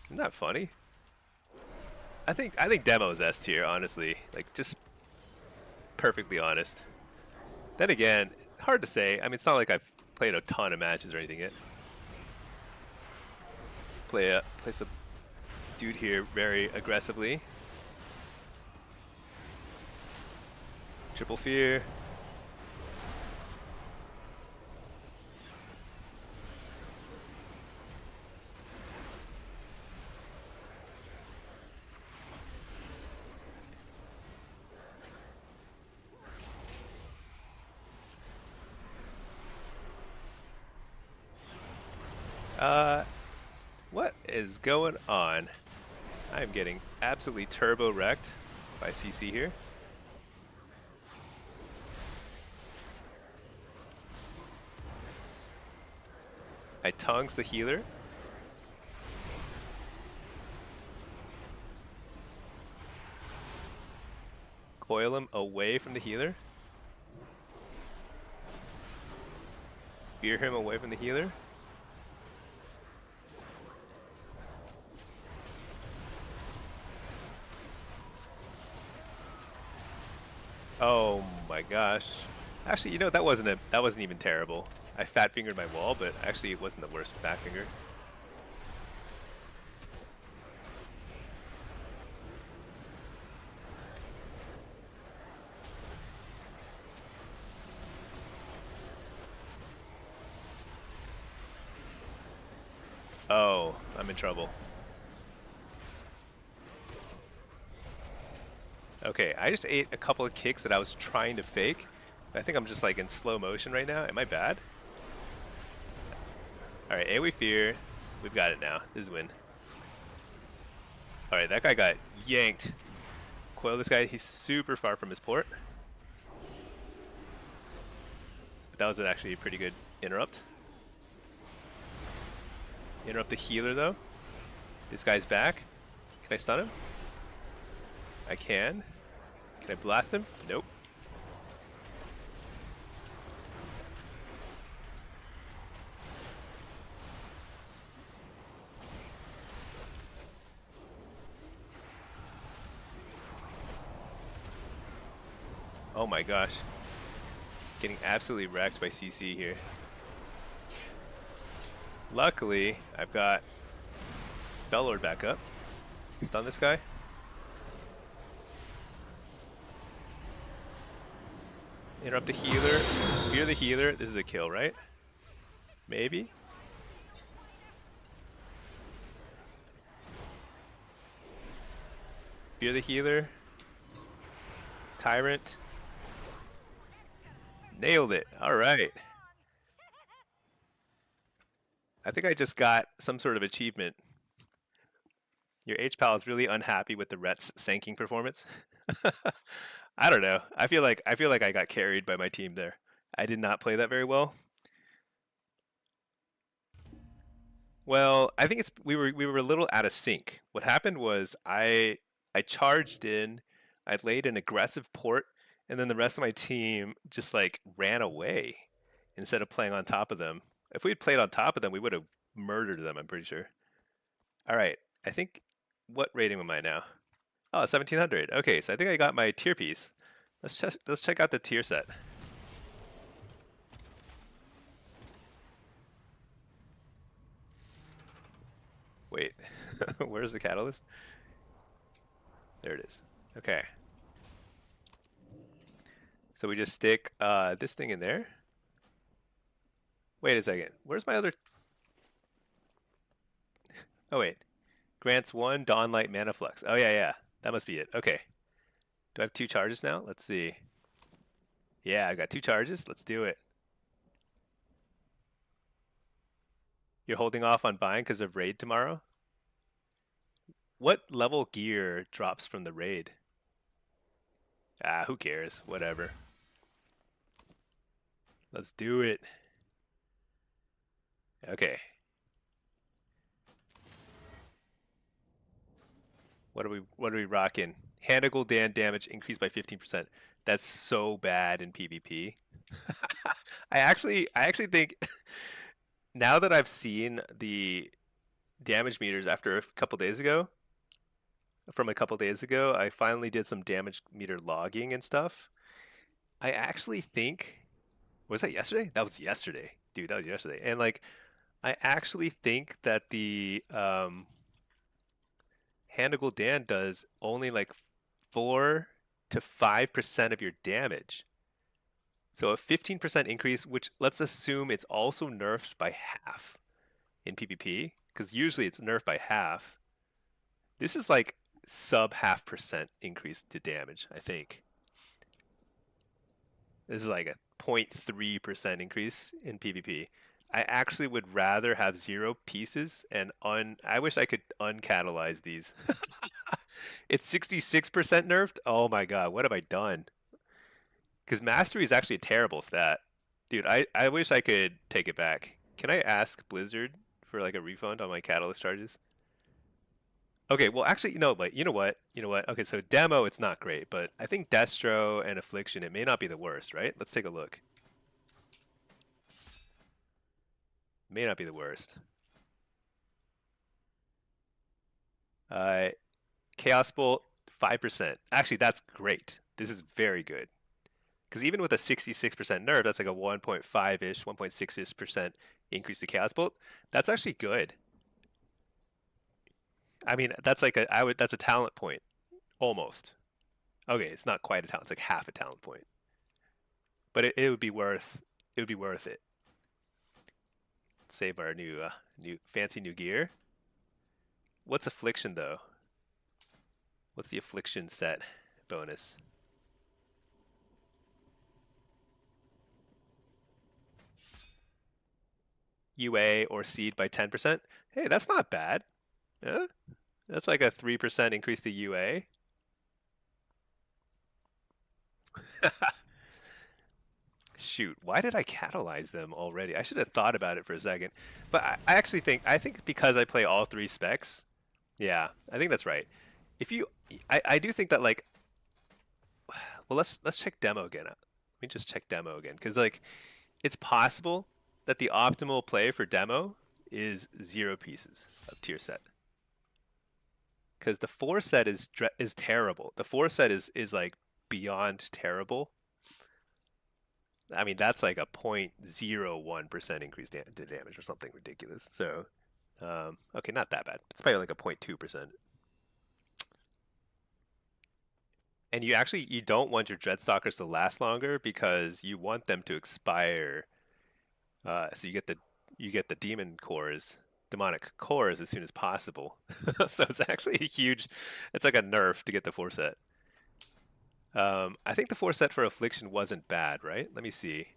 Isn't that funny? I think demo is S tier, honestly. Like, just perfectly honest. Then again, hard to say. I mean, it's not like I've played a ton of matches or anything yet. Place a dude here very aggressively. Triple fear. What is going on? I'm getting absolutely turbo wrecked by CC here. I tongs the healer. Coil him away from the healer. Spear him away from the healer. Oh my gosh. Actually, you know, that wasn't even terrible. I fat fingered my wall, but actually it wasn't the worst fat finger. Oh, I'm in trouble. Okay, I just ate a couple of kicks that I was trying to fake. I think I'm just like in slow motion right now. Am I bad? Alright, AoE fear. We've got it now. This is a win. Alright, that guy got yanked. Coil this guy. He's super far from his port. But that was actually a pretty good interrupt. Interrupt the healer though. This guy's back. Can I stun him? I can. Can I blast him? Nope. Oh my gosh. Getting absolutely wrecked by CC here. Luckily, I've got Bellord back up. Stun this guy. Interrupt the healer. Fear the healer. This is a kill, right? Maybe? Fear the healer. Tyrant. Nailed it. Alright. I think I just got some sort of achievement. Your H-Pal is really unhappy with the Ret's sanking performance. I don't know. I feel like I got carried by my team there. I did not play that very well. Well, I think it's we were a little out of sync. What happened was I charged in, I laid an aggressive port, and then the rest of my team just like ran away instead of playing on top of them. If we had played on top of them, we would have murdered them, I'm pretty sure. All right. I think what rating am I now? Oh, 1700. Okay, so I think I got my tier piece. Let's check out the tier set. Wait, where's the catalyst? There it is. Okay. So we just stick this thing in there. Wait a second. Where's my other? Oh wait. Grants 1 Dawnlight Mana Flux. Oh yeah, yeah. That must be it. Okay. Do I have 2 charges now? Let's see. Yeah, I got 2 charges. Let's do it. You're holding off on buying because of raid tomorrow? What level gear drops from the raid? Ah, who cares? Whatever. Let's do it. Okay. What are we rocking? Handa Gul'dan damage increased by 15%. That's so bad in PvP. I actually think now that I've seen the damage meters after a couple days ago, I finally did some damage meter logging and stuff. I actually think, was that yesterday? That was yesterday, dude. That was yesterday. And like, I actually think that the Handa Gul'dan does only like 4 to 5% of your damage. So a 15% increase, which let's assume it's also nerfed by half in PvP, because usually it's nerfed by half. This is like sub 0.5% increase to damage, I think. This is like a 0.3% increase in PvP. I actually would rather have 0 pieces and I wish I could uncatalyze these. It's 66% nerfed? Oh my god, what have I done? Because mastery is actually a terrible stat. Dude, I wish I could take it back. Can I ask Blizzard for like a refund on my catalyst charges? Okay, well actually, but you know what? Okay, so demo, it's not great, but I think Destro and Affliction, it may not be the worst, right? Let's take a look. May not be the worst. Chaos Bolt, 5%. Actually, that's great. This is very good. Because even with a 66% nerf, that's like a 1.5-ish, 1.6-ish% increase to Chaos Bolt. That's actually good. I mean, that's like that's a talent point, almost. Okay, it's not quite a talent. It's like half a talent point. But it would be worth it. Let's save our new fancy new gear. What's affliction though? What's the affliction set bonus? UA or seed by 10%. Hey, that's not bad. Yeah? That's like a 3% increase to UA. Shoot, why did I catalyze them already? I should have thought about it for a second. But I actually think because I play all 3 specs, yeah, I think that's right. I do think that like, well, let's check demo again. Let me just check demo again, because like, it's possible that the optimal play for demo is 0 pieces of tier set. Because the 4 set is terrible. The 4 set is like beyond terrible. I mean, that's like a 0.01% increase to damage or something ridiculous. So, okay, not that bad. It's probably like a 0.2%. And you don't want your Dreadstalkers to last longer because you want them to expire. So you get the demonic cores as soon as possible. So it's actually it's like a nerf to get the 4 set. I think the 4 set for affliction wasn't bad, right? Let me see.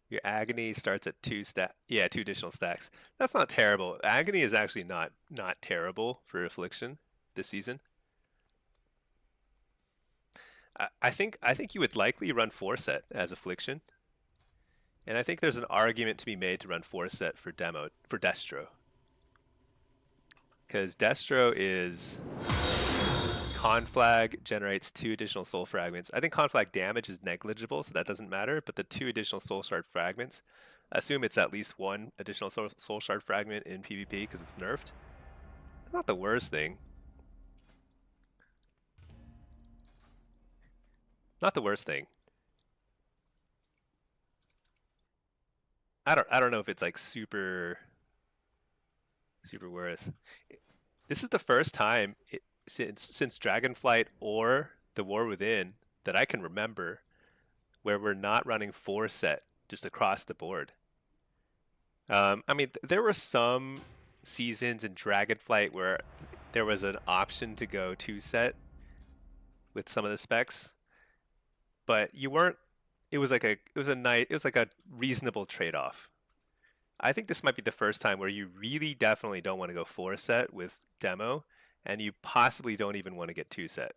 Your agony starts at 2 additional stacks. That's not terrible. Agony is actually not terrible for affliction. this season. I think you would likely run 4-set as affliction, and I think there's an argument to be made to run 4-set for Destro, because Destro is conflag generates 2 additional soul fragments. I think conflag damage is negligible, so that doesn't matter. But the 2 additional soul shard fragments, assume it's at least 1 additional soul shard fragment in PvP because it's nerfed. It's not the worst thing. Not the worst thing. I don't know if it's like super worth. This is the first time since Dragonflight or the War Within that I can remember where we're not running 4-set just across the board. I mean, there were some seasons in Dragonflight where there was an option to go 2-set with some of the specs, but you weren't. It was like a reasonable trade-off. I think this might be the first time where you really definitely don't want to go 4-set with demo, and you possibly don't even want to get 2-set.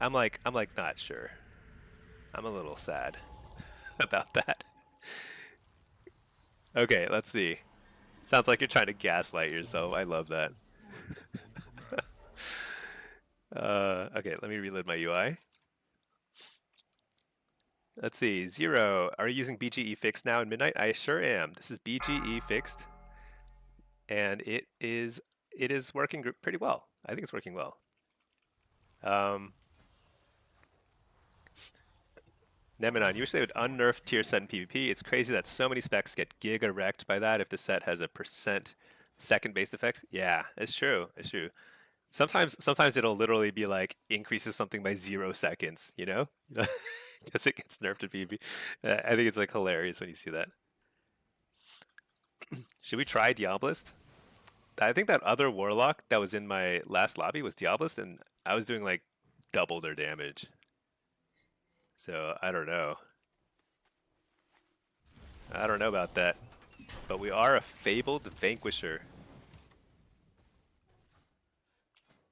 I'm like not sure. I'm a little sad about that. Okay, let's see. Sounds like you're trying to gaslight yourself. I love that. Okay, let me reload my UI. Let's see, Zero, are you using BGE fixed now in Midnight? I sure am. This is BGE fixed, and it is working pretty well. I think it's working well. Neminon, you wish they would unnerf tier set in PvP. It's crazy that so many specs get giga wrecked by that if the set has a % second based effects. Yeah, it's true. It's true. Sometimes it'll literally be like increases something by 0 seconds, you know? Because it gets nerfed in PvP. I think it's like hilarious when you see that. Should we try Diabolist? I think that other Warlock that was in my last lobby was Diabolist, and I was doing like double their damage. So I don't know. I don't know about that. But we are a fabled vanquisher.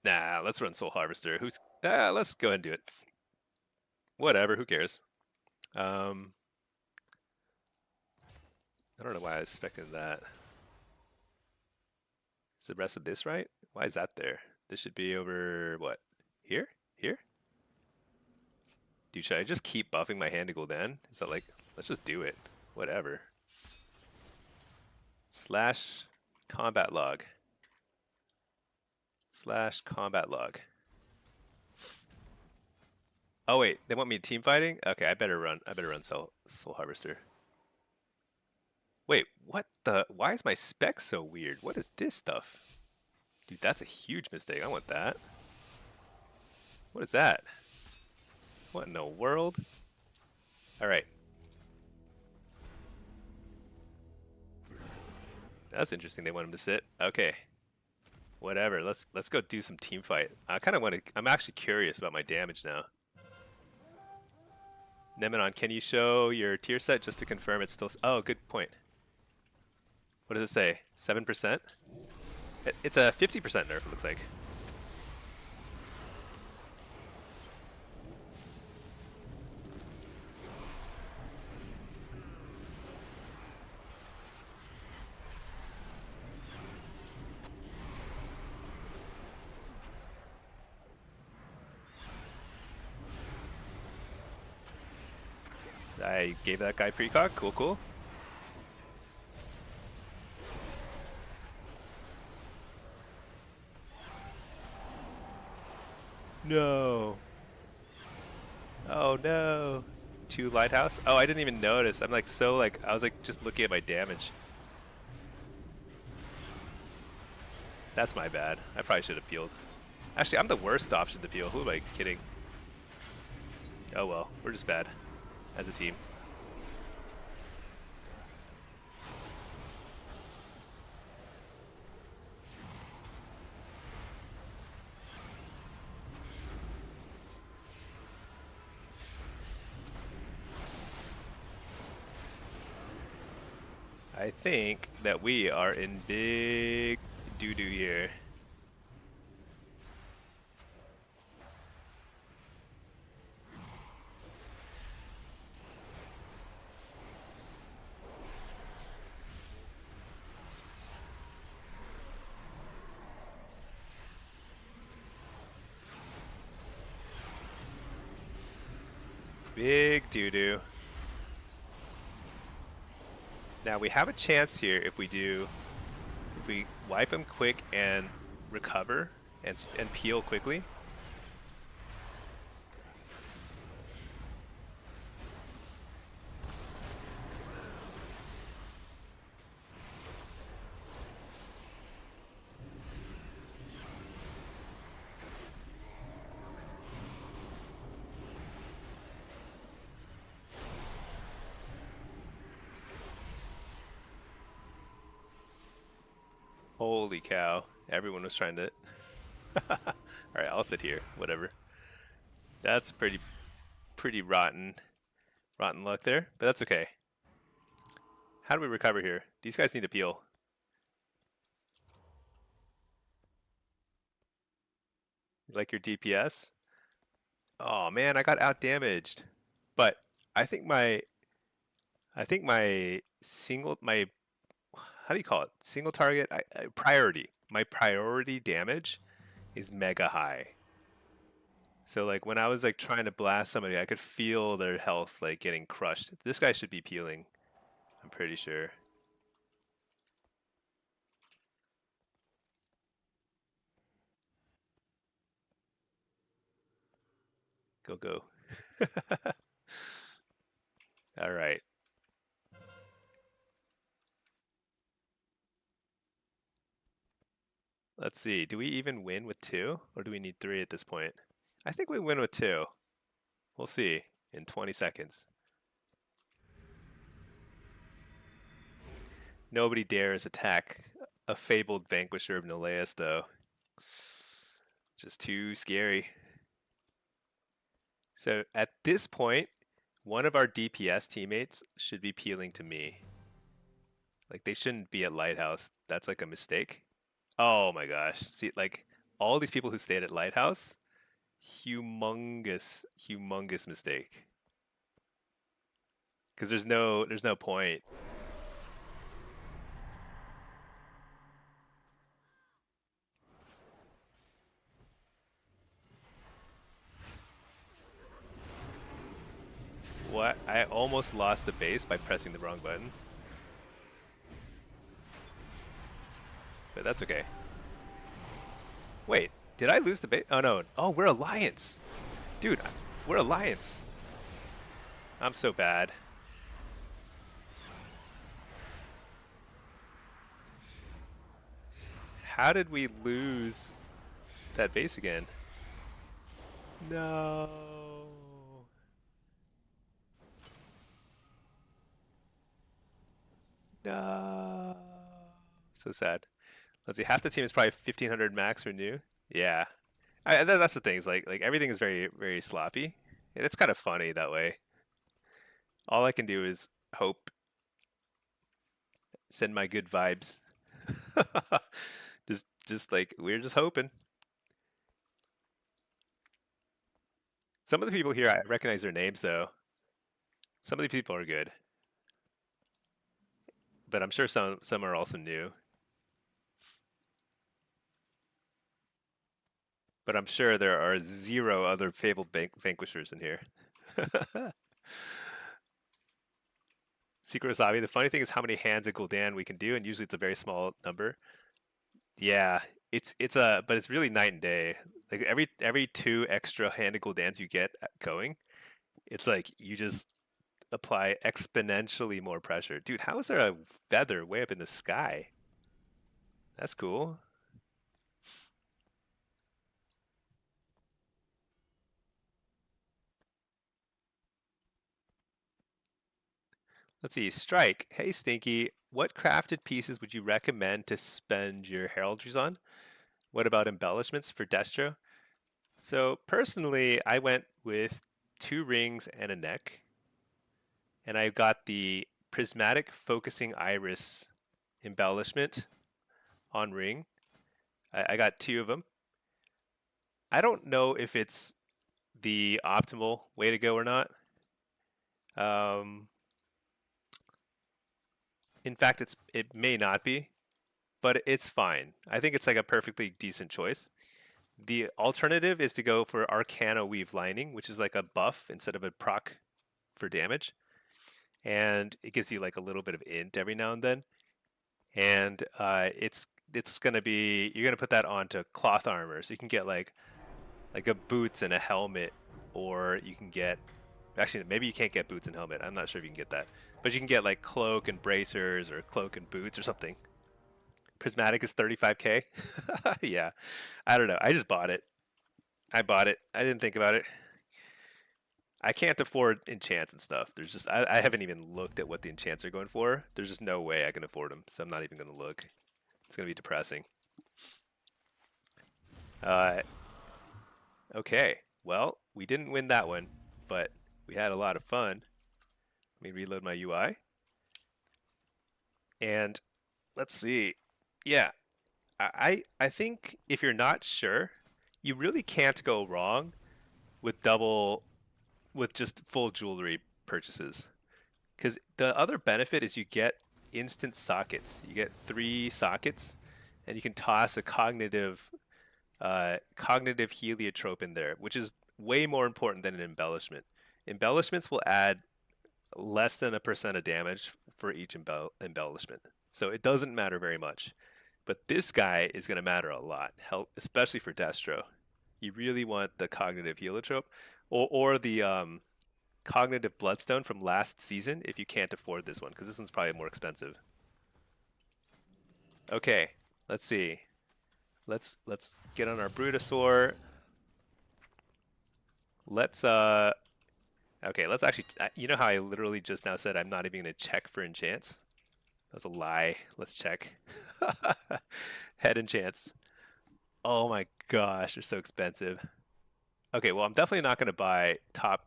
Nah, let's run Soul Harvester. Let's go ahead and do it. Whatever, who cares? I don't know why I was expecting that. Is the rest of this right? Why is that there? This should be over, what? Here? Here? Dude, should I just keep buffing my hand to Gul'dan? Is that like, let's just do it. Whatever. /combat log. /combat log. Oh wait, they want me team fighting? Okay, I better run Soul Harvester. Wait, what the? Why is my spec so weird? What is this stuff? Dude, that's a huge mistake. I want that. What is that? What in the world? Alright. That's interesting. They want him to sit. Okay. Whatever. Let's go do some team fight. I kind of want to. I'm actually curious about my damage now. Neminon, can you show your tier set just to confirm it's still... Oh, good point. What does it say? 7%? It's a 50% nerf, it looks like. I gave that guy precog. Cool, cool. No. Oh no. 2 lighthouse? Oh, I didn't even notice. I'm like so like I was like just looking at my damage. That's my bad. I probably should have peeled. Actually, I'm the worst option to peel. Who am I kidding? Oh well, we're just bad as a team. I think that we are in big doo-doo here. Big doo-doo. Now we have a chance here if we wipe them quick and recover and peel quickly. Holy cow. Everyone was trying to... Alright, I'll sit here. Whatever. That's pretty rotten luck there, but that's okay. How do we recover here? These guys need to peel. You like your DPS? Oh man, I got out damaged. But I think my how do you call it? Single target priority. My priority damage is mega high. So like when I was like trying to blast somebody, I could feel their health like getting crushed. This guy should be peeling, I'm pretty sure. Go. All right. Let's see. Do we even win with 2 or do we need 3 at this point? I think we win with 2. We'll see in 20 seconds. Nobody dares attack a fabled vanquisher of Neleus, though. Just too scary. So at this point, one of our DPS teammates should be peeling to me. Like they shouldn't be at Lighthouse. That's like a mistake. Oh my gosh. See, like all these people who stayed at Lighthouse, humongous mistake. Because there's no point. What? I almost lost the base by pressing the wrong button. But that's okay. Wait, did I lose the base? Oh no. Oh, we're Alliance. Dude, we're Alliance. I'm so bad. How did we lose that base again? No. No. So sad. Let's see. Half the team is probably 1500 max or new. Yeah. That's the thing. Is like everything is very sloppy. And it's kind of funny that way. All I can do is hope. Send my good vibes. just like we're just hoping. Some of the people here, I recognize their names though. Some of the people are good. But I'm sure some are also new. But I'm sure there are 0 other fabled vanquishers in here. Secret Wasabi. The funny thing is how many hands at Gul'dan we can do, and usually it's a very small number. Yeah, but it's really night and day. Like every 2 extra hand at Guldans you get going, it's like you just apply exponentially more pressure. Dude, how is there a feather way up in the sky? That's cool. Let's see, Strike. Hey Stinky, what crafted pieces would you recommend to spend your heraldries on? What about embellishments for Destro? So personally, I went with 2 rings and a neck. And I got the prismatic focusing iris embellishment on ring. I got 2 of them. I don't know if it's the optimal way to go or not. In fact, it may not be, but it's fine. I think it's like a perfectly decent choice. The alternative is to go for Arcana Weave Lining, which is like a buff instead of a proc for damage. And it gives you like a little bit of int every now and then. And it's going to be, you're going to put that onto cloth armor. So you can get like a boots and a helmet, or you can get, actually maybe you can't get boots and helmet. I'm not sure if you can get that. But you can get like cloak and bracers or cloak and boots or something. Prismatic is 35k. Yeah, I don't know. I just bought it. I bought it. I didn't think about it. I can't afford enchants and stuff. There's just I haven't even looked at what the enchants are going for. There's just no way I can afford them, so I'm not even going to look. It's going to be depressing. Okay. Well, we didn't win that one, but we had a lot of fun. Let me reload my UI. And let's see. Yeah, I think if you're not sure, you really can't go wrong with just full jewelry purchases. Because the other benefit is you get instant sockets. You get 3 sockets, and you can toss a cognitive heliotrope in there, which is way more important than an embellishment. Embellishments will add less than 1% of damage for each embellishment, so it doesn't matter very much. But this guy is going to matter a lot, especially for Destro. You really want the cognitive heliotrope, or the cognitive bloodstone from last season if you can't afford this one, because this one's probably more expensive. Okay, let's see. Let's get on our Brutosaur. Let's okay, let's actually, you know how I literally just now said I'm not even going to check for enchants? That was a lie. Let's check. Head enchants. Oh my gosh, they're so expensive. Okay, well, I'm definitely not going to buy top.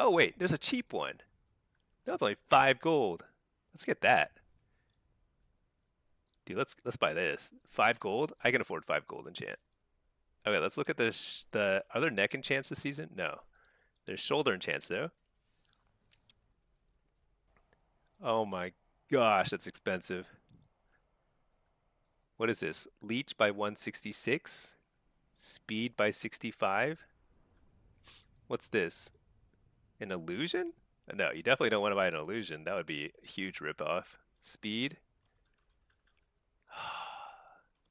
Oh wait, there's a cheap one. That's only 5 gold. Let's get that. Dude, let's buy this. 5 gold? I can afford 5 gold enchant. Okay, let's look at the other neck enchants this season. No, there's shoulder enchants though. Oh my gosh, that's expensive. What is this? Leech by 166? Speed by 65? What's this? An illusion? No, you definitely don't want to buy an illusion. That would be a huge ripoff. Speed?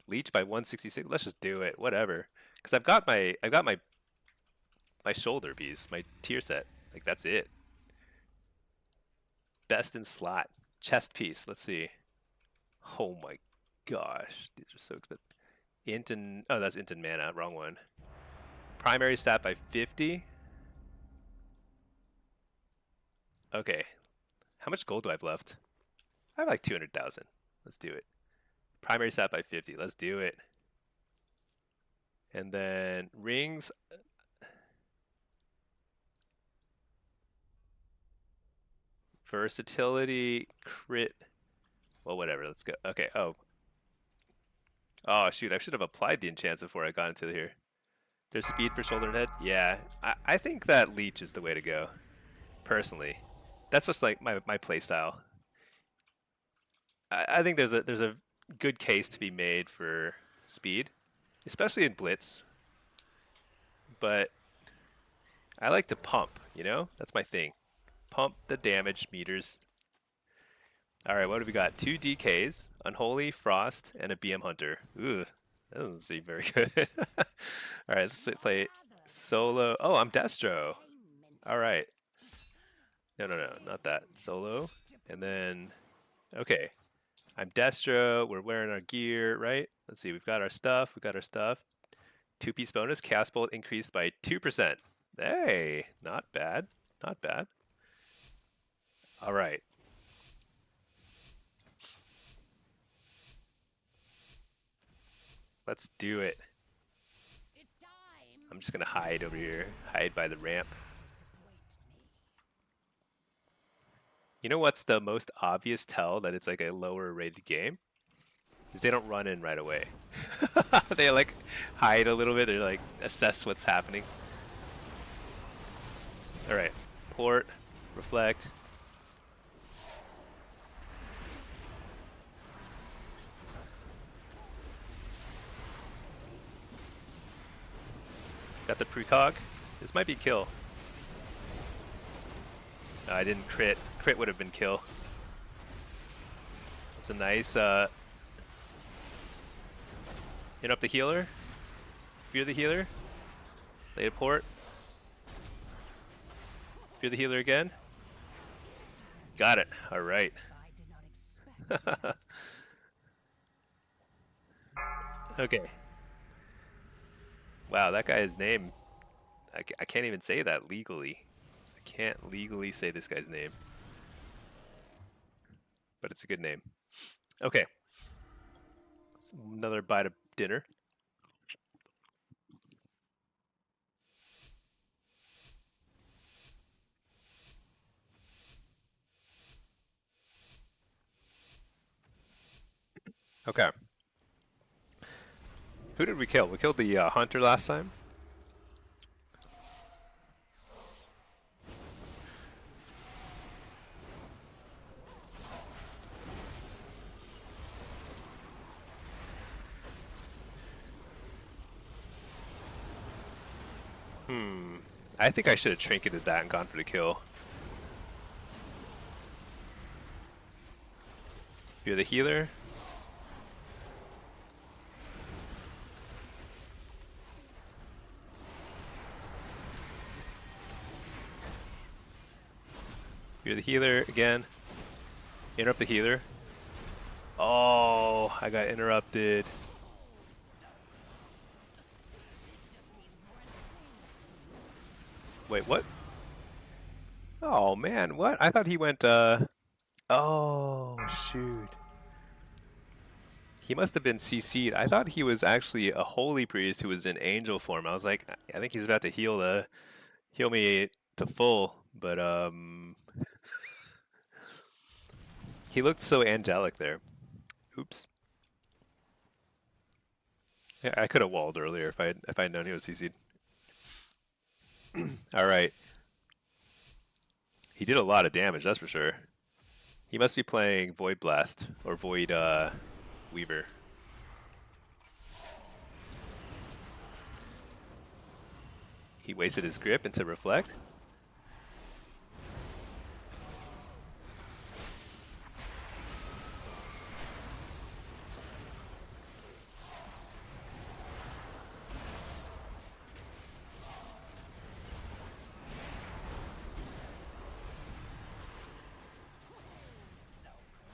Leech by 166? Let's just do it. Whatever. Because I've got my shoulder piece, my tier set. Like, that's it. Best in slot. Chest piece. Let's see. Oh my gosh. These are so expensive. Int and... Oh, that's int and mana. Wrong one. Primary stat by 50. Okay. How much gold do I have left? I have like 200,000. Let's do it. Primary stat by 50. Let's do it. And then rings... Versatility, crit. Well, whatever. Let's go. Okay. Oh. Oh, shoot. I should have applied the enchants before I got into here. There's speed for shoulder and head. Yeah. I think that leech is the way to go. Personally. That's just like my play style. I think there's a good case to be made for speed, especially in Blitz. But I like to pump, you know? That's my thing. Pump the damage meters. Alright, what have we got? 2 DKs, Unholy, Frost, and a BM Hunter. Ooh, that doesn't seem very good. Alright, let's play solo. Oh, I'm Destro. Alright. No, not that. Solo. And then, okay. I'm Destro. We're wearing our gear, right? Let's see, we've got our stuff. 2-piece bonus. Chaos Bolt increased by 2%. Hey, not bad. Not bad. All right. Let's do it. I'm just gonna hide over here. Hide by the ramp. You know what's the most obvious tell that it's like a lower rated game? Is they don't run in right away. They like hide a little bit. They like assess what's happening. All right, port, reflect. Got the precog. This might be kill. No, I didn't crit. Crit would have been kill. It's a nice interrupt the healer. Fear the healer. Lay a port. Fear the healer again. Got it. All right. I did not expect. Okay. Wow, that guy's name. I can't even say that legally. I can't legally say this guy's name. But it's a good name. Okay. Another bite of dinner. Okay. Who did we kill? We killed the hunter last time. I think I should have trinketed that and gone for the kill. You're the healer. You're the healer again. Interrupt the healer. Oh, I got interrupted. Wait, what? Oh man, what? I thought he went oh shoot. He must have been CC'd. I thought he was actually a holy priest who was in angel form. I was like, I think he's about to heal me to full, but he looked so angelic there. Oops. Yeah, I could have walled earlier if I'd known he was CC'd. All right. He did a lot of damage, that's for sure. He must be playing Void Blast or Void Weaver. He wasted his grip into reflect.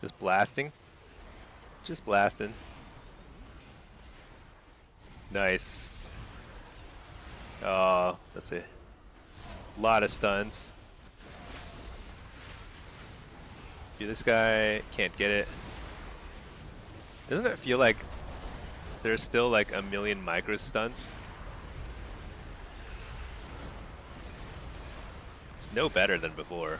Just blasting. Just blasting. Nice. Oh, that's a lot of stuns. This guy can't get it. Doesn't it feel like there's still like a million micro stunts? It's no better than before.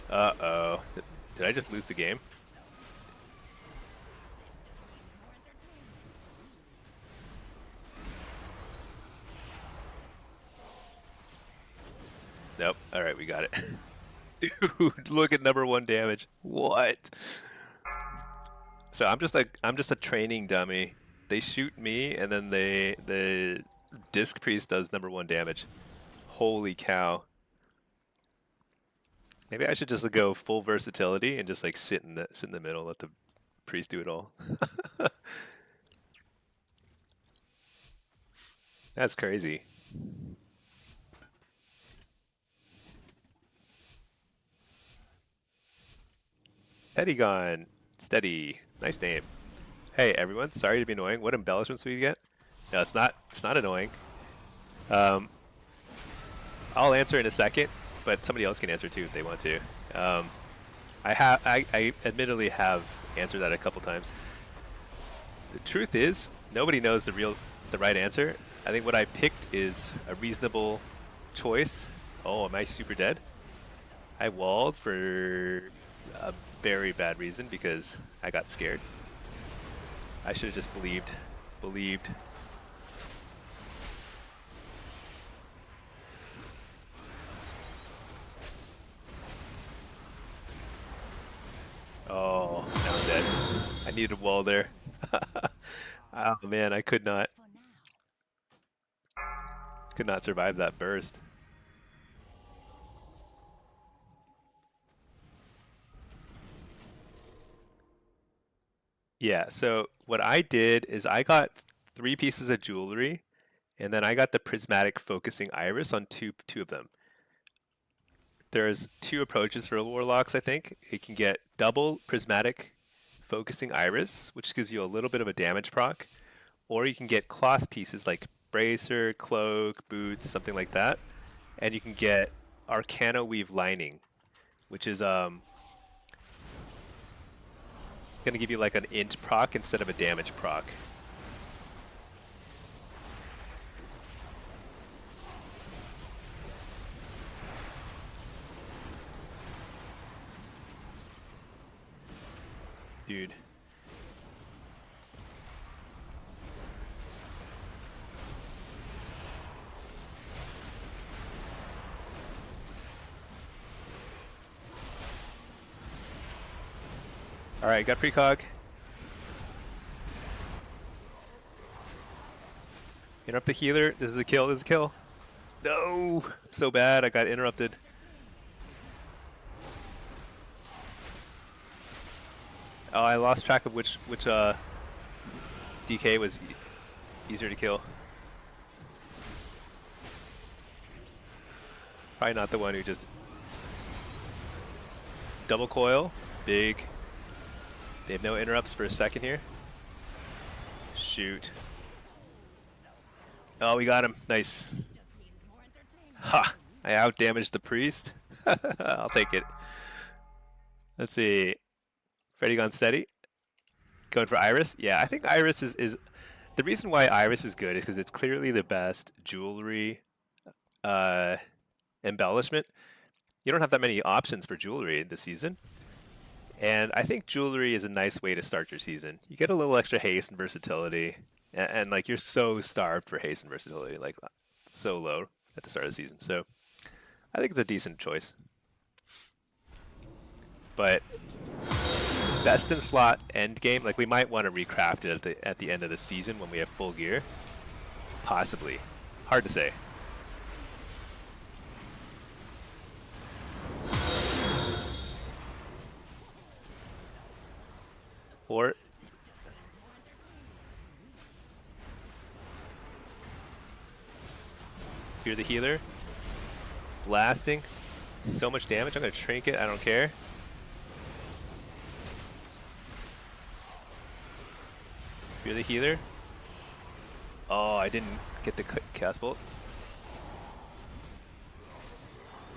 Uh-oh. Did I just lose the game? Nope. Alright, we got it. Dude, look at #1 damage. What? So I'm just a training dummy. They shoot me and then the disc priest does #1 damage. Holy cow. Maybe I should just go full versatility and just like sit in the middle, let the priest do it all. That's crazy. Eddiegon, steady, nice name. Hey everyone, sorry to be annoying. What embellishments will you get? No, it's not annoying. I'll answer in a second, but somebody else can answer too if they want to. I admittedly have answered that a couple times. The truth is, nobody knows the right answer. I think what I picked is a reasonable choice. Oh, am I super dead? I walled for a very bad reason because I got scared. I should have just believed. Oh, now I'm dead. I needed a wall there. Oh man, I could not survive that burst. Yeah, so what I did is I got 3 pieces of jewelry, and then I got the prismatic focusing iris on two of them. There's 2 approaches for warlocks, I think. You can get double prismatic focusing iris, which gives you a little bit of a damage proc, or you can get cloth pieces like bracer, cloak, boots, something like that, and you can get arcana weave lining, which is gonna give you like an int proc instead of a damage proc. Dude. Alright, got precog. Interrupt the healer. This is a kill, this is a kill. No! So bad, I got interrupted. Oh, I lost track of which DK was easier to kill. Probably not the one who just double coil, big. They have no interrupts for a second here. Shoot. Oh, we got him. Nice. Ha! I out-damaged the priest. I'll take it. Let's see. Freddy gone steady. Going for Iris. Yeah, I think Iris is the reason why Iris is good is because it's clearly the best jewelry embellishment. You don't have that many options for jewelry this season. And I think jewelry is a nice way to start your season. You get a little extra haste and versatility, and like you're so starved for haste and versatility, like so low at the start of the season. So I think it's a decent choice. But best in slot end game, like we might want to recraft it at the end of the season when we have full gear. Possibly. Hard to say. Or you're the healer. Blasting. So much damage. I'm going to trinket. I don't care. You're the healer. Oh, I didn't get the cast bolt.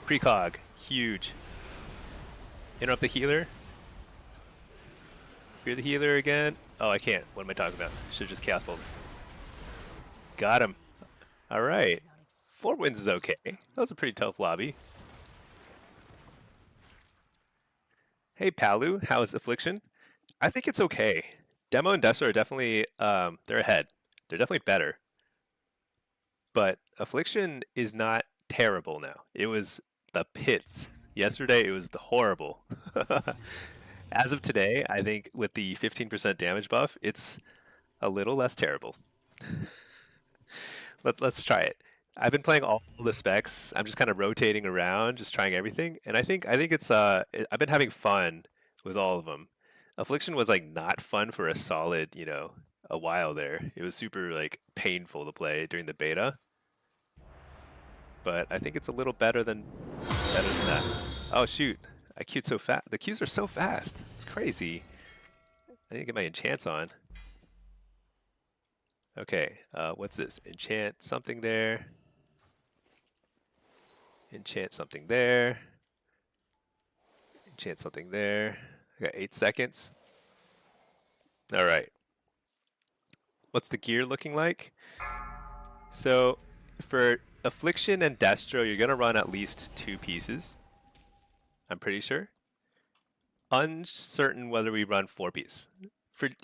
Precog. Huge. Interrupt the healer. You're the healer again. Oh, I can't. What am I talking about? Should have just cast bolt. Got him. All right. 4 wins is okay. That was a pretty tough lobby. Hey, Palu. How's Affliction? I think it's okay. Demo and Destro are definitely, they're ahead. They're definitely better. But Affliction is not terrible now. It was the pits. Yesterday, it was the horrible. As of today, I think with the 15% damage buff, it's a little less terrible. Let's try it. I've been playing all the specs. I'm just kind of rotating around, just trying everything, and I think it's I've been having fun with all of them. Affliction was like not fun for a solid, a while there. It was super like painful to play during the beta. But I think it's a little better than that. Oh shoot. I queued so fast. The queues are so fast. It's crazy. I need to get my enchants on. Okay, what's this? Enchant something there. Enchant something there. Chance something there. I got 8 seconds. All right. What's the gear looking like? So for Affliction and Destro, you're going to run at least 2 pieces. I'm pretty sure. Uncertain whether we run 4 pieces.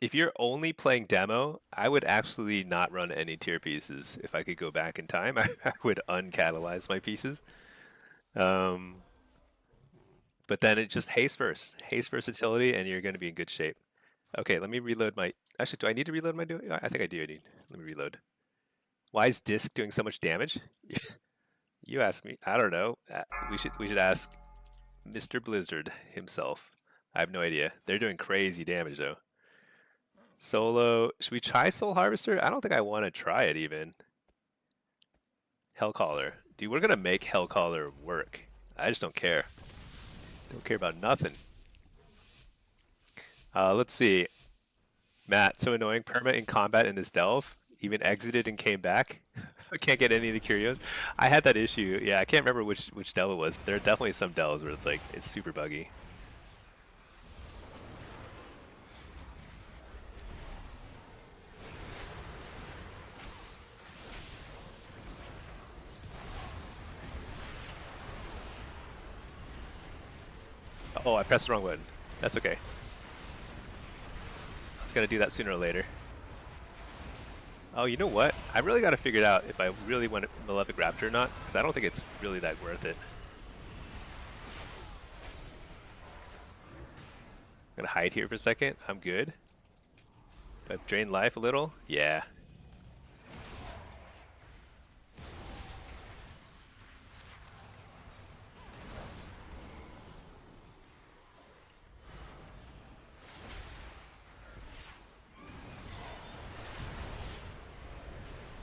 If you're only playing demo, I would actually not run any tier pieces. If I could go back in time, I would uncatalyze my pieces. But then it just haste versatility, and you're going to be in good shape. Okay, let me reload my... Actually, do I need to reload my... I think I do. Let me reload. Why is Disc doing so much damage? You ask me. I don't know. We should ask Mr. Blizzard himself. I have no idea. They're doing crazy damage, though. Solo. Should we try Soul Harvester? I don't think I want to try it, even. Hellcaller. Dude, we're going to make Hellcaller work. I just don't care. Don't care about nothing. Let's see. Matt, so annoying. Perma in combat in this delve. Even exited and came back. I can't get any of the curios. I had that issue. Yeah, I can't remember which delve it was. But there are definitely some delves where it's like, it's super buggy. Oh, I pressed the wrong button. That's okay. I was going to do that sooner or later. Oh, you know what? I really got to figure it out if I really want Malefic Raptor or not, because I don't think it's really that worth it. I'm going to hide here for a second. I'm good. Do I've drained life a little? Yeah.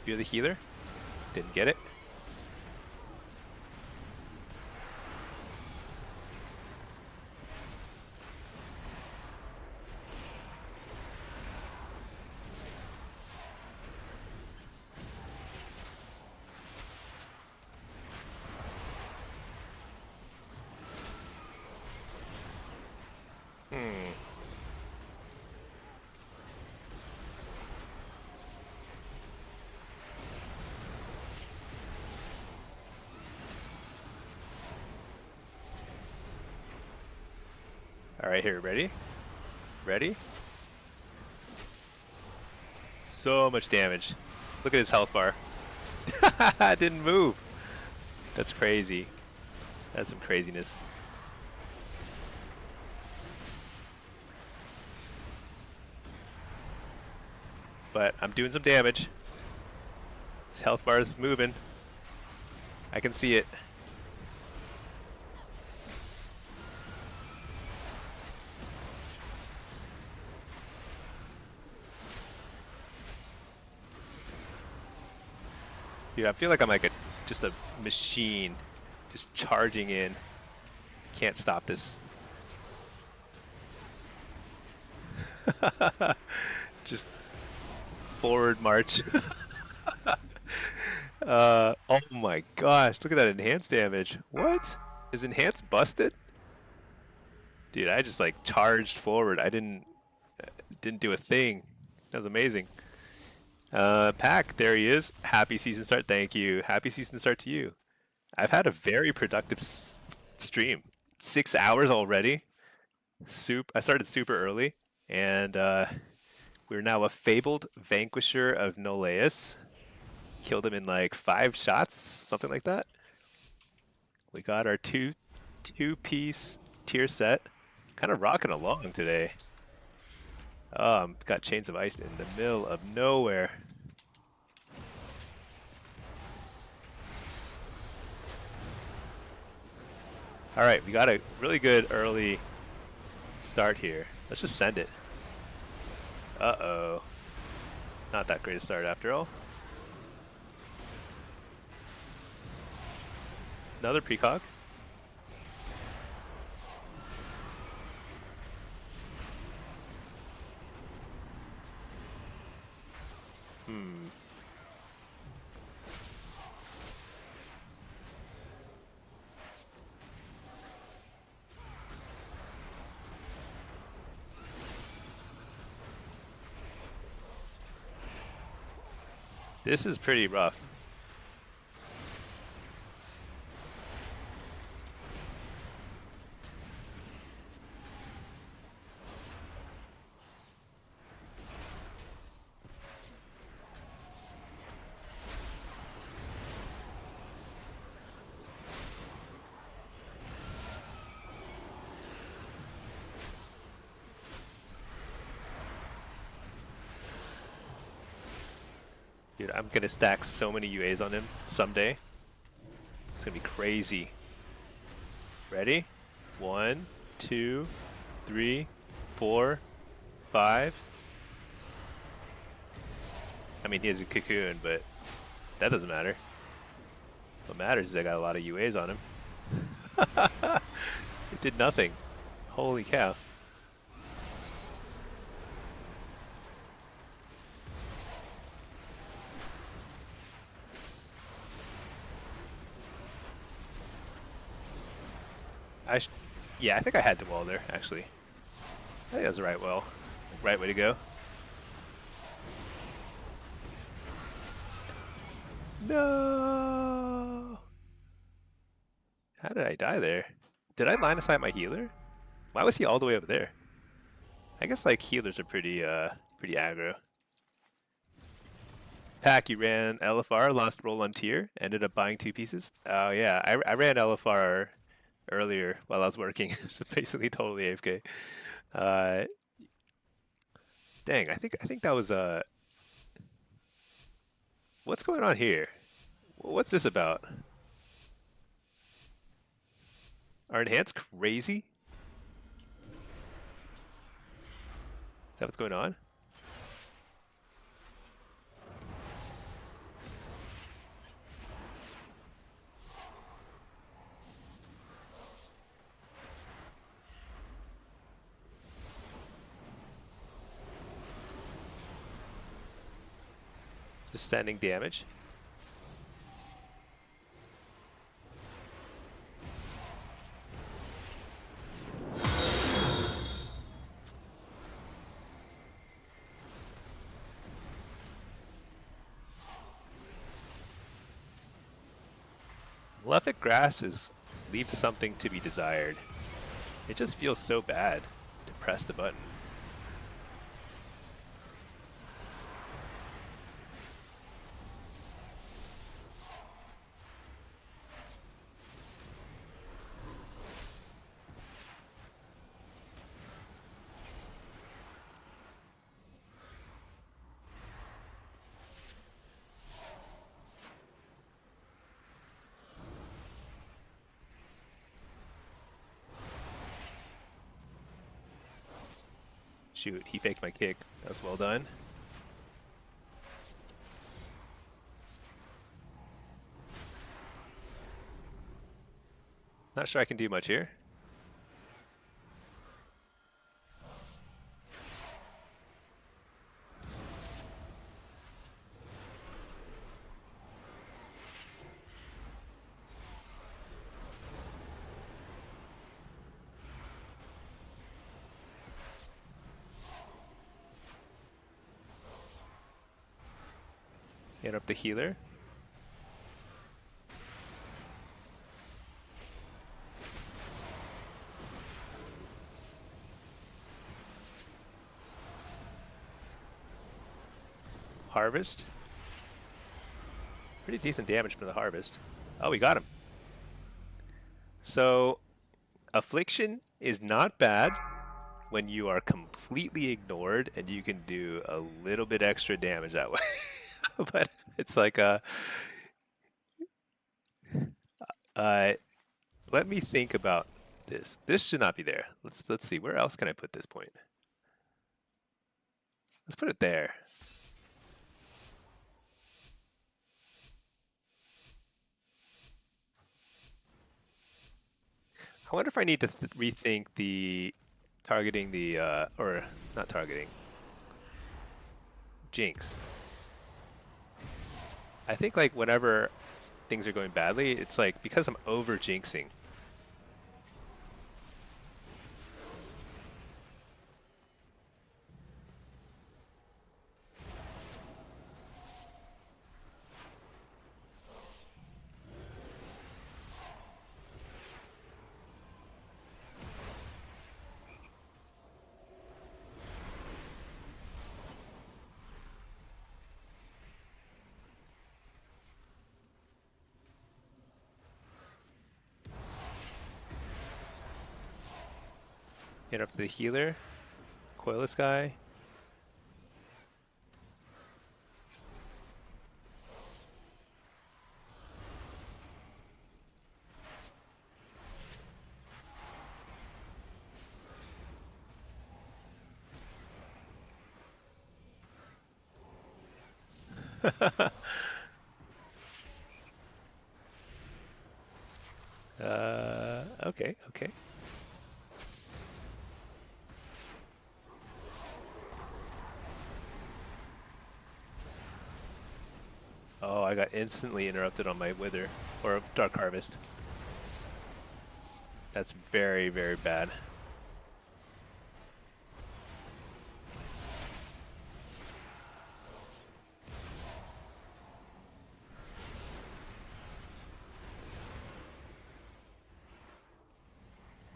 You're the healer? Didn't get it. Alright, here, ready? Ready? So much damage. Look at his health bar. Didn't move. That's crazy. That's some craziness. But I'm doing some damage. His health bar is moving. I can see it. Dude, I feel like I'm like just a machine, just charging in. Can't stop this. Just forward march. Oh my gosh, look at that enhanced damage. What? Is enhanced busted? Dude, I just like charged forward. I didn't do a thing. That was amazing. Pack, there he is. Happy season start. Thank you. Happy season start to you. I've had a very productive stream. 6 hours already. I started super early, and we're now a fabled vanquisher of Noleus. Killed him in like 5 shots, something like that. We got our two-piece tier set. Kind of rocking along today. Got Chains of Ice in the middle of nowhere. All right, we got a really good early start here. Let's just send it. Uh-oh. Not that great a start after all. Another precog. This is pretty rough. Dude, I'm gonna stack so many UAs on him someday. It's gonna be crazy. Ready? 1, 2, 3, 4, 5. I mean, he has a cocoon, but that doesn't matter. What matters is I got a lot of UAs on him. It did nothing. Holy cow. Yeah, I think I had the wall there, actually. I think that's the right way to go. No! How did I die there? Did I line aside my healer? Why was he all the way up there? I guess like healers are pretty aggro. Pack, you ran LFR, lost roll on tier, ended up buying 2 pieces. Oh yeah, I ran LFR earlier while I was working, so basically totally AFK. Dang, I think that was what's going on here? What's this about? Are enhanced crazy? Is that what's going on? Just standing damage. Malefic Grasp leaves something to be desired. It just feels so bad to press the button. Shoot, he faked my kick. That was well done. Not sure I can do much here. Hit up the healer. Harvest. Pretty decent damage from the harvest. Oh, we got him. So, affliction is not bad when you are completely ignored and you can do a little bit extra damage that way. But it's like let me think about this. This should not be there. Let's see. Where else can I put this point? Let's put it there. I wonder if I need to rethink the targeting the or not targeting. Jinx. I think like whenever things are going badly, it's like because I'm over jinxing. Interrupt the healer. Coil this guy. Okay, okay. Oh, I got instantly interrupted on my Wither, or Dark Harvest. That's very, very bad.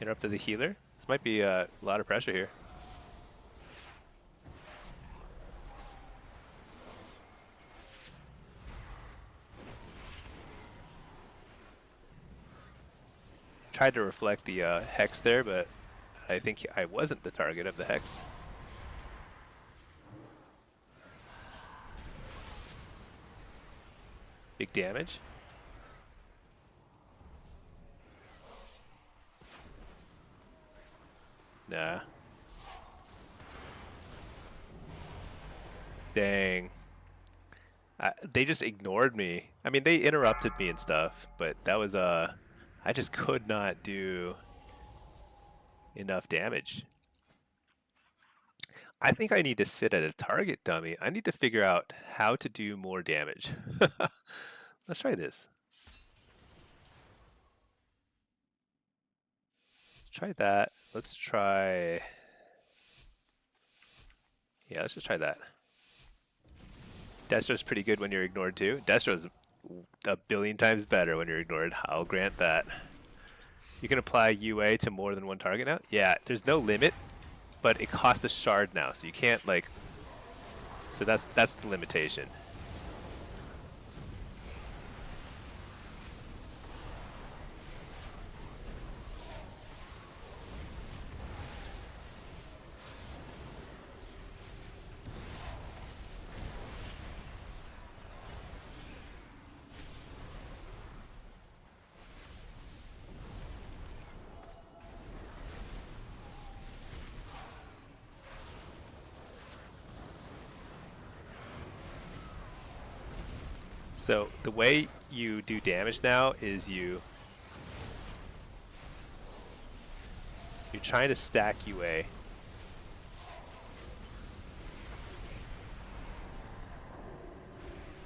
Interrupted the healer. This might be a lot of pressure here. Tried to reflect the hex there, but I think I wasn't the target of the hex. Big damage. Nah. Dang. They just ignored me. I mean, they interrupted me and stuff, but that was I just could not do enough damage. I think I need to sit at a target dummy. I need to figure out how to do more damage. Let's try this. Let's try that. Let's try... Yeah, let's just try that. Destro's pretty good when you're ignored too. Destro's a billion times better when you're ignored. I'll grant that. You can apply UA to more than one target now? Yeah, there's no limit, but it costs a shard now, so you can't like... So that's the limitation. So the way you do damage now is you're trying to stack UA.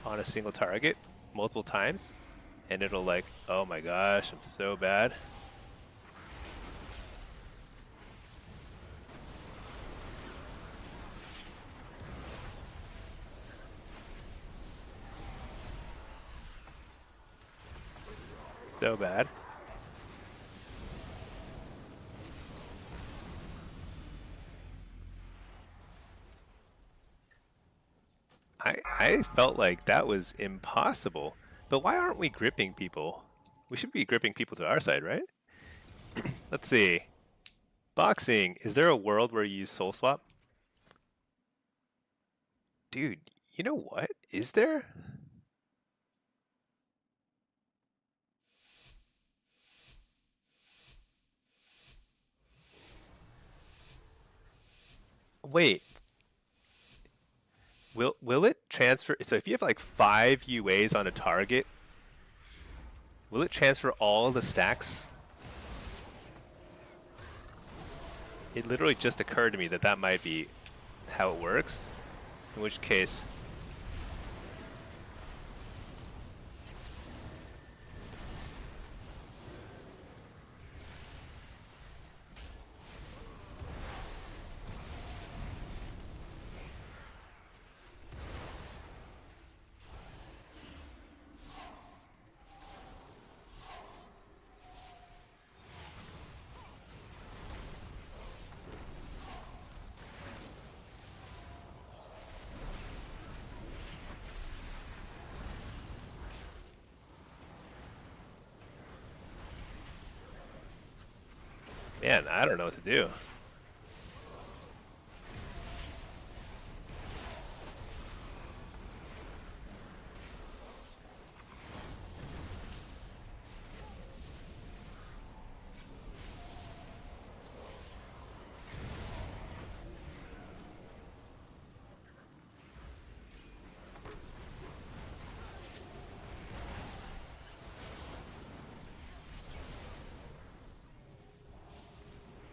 On a single target multiple times, and it'll like, oh my gosh, I'm so bad. So bad. I felt like that was impossible. But why aren't we gripping people? We should be gripping people to our side, right? Let's see. Boxing. Is there a world where you use soul swap? Dude, you know what? Is there? Wait. Will it transfer? So if you have like 5 UAs on a target, will it transfer all the stacks? It literally just occurred to me that that might be how it works. In which case... Man, I don't know what to do.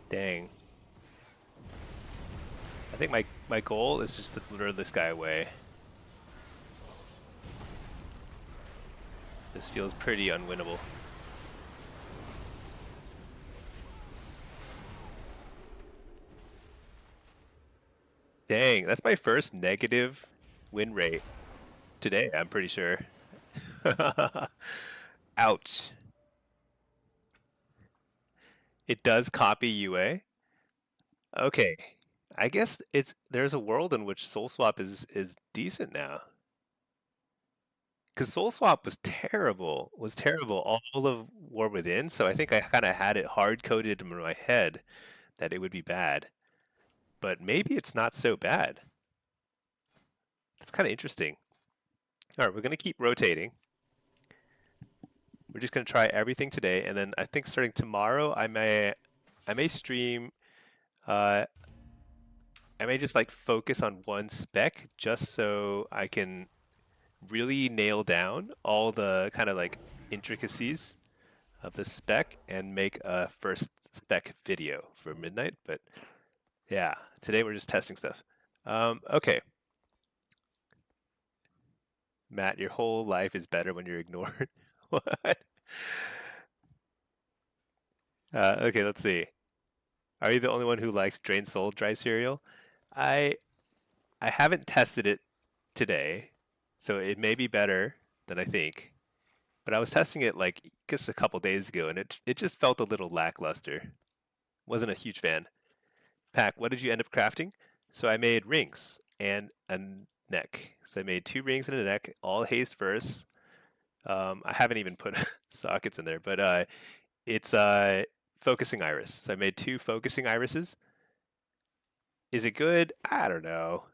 Dang. I think my goal is just to lure this guy away. This feels pretty unwinnable. Dang, that's my first negative win rate today, I'm pretty sure. Ouch. It does copy UA? Okay. I guess there's a world in which Soul Swap is decent now. Because Soul Swap was terrible all of War Within, so I think I kind of had it hard-coded in my head that it would be bad. But maybe it's not so bad. That's kind of interesting. All right, we're going to keep rotating. We're just going to try everything today, and then I think starting tomorrow, I may stream. I may just like focus on one spec just so I can really nail down all the kind of like intricacies of the spec and make a first spec video for midnight. But yeah, today we're just testing stuff. Okay. Matt, your whole life is better when you're ignored. What? Okay, let's see. Are you the only one who likes Drained Soul dry cereal? I haven't tested it today, so it may be better than I think. But I was testing it like just a couple days ago, and it just felt a little lackluster. Wasn't a huge fan. Pack, what did you end up crafting? So I made rings and a neck. So I made 2 rings and a neck, all haste first. I haven't even put sockets in there, but it's focusing iris. So I made 2 focusing irises. Is it good? I don't know.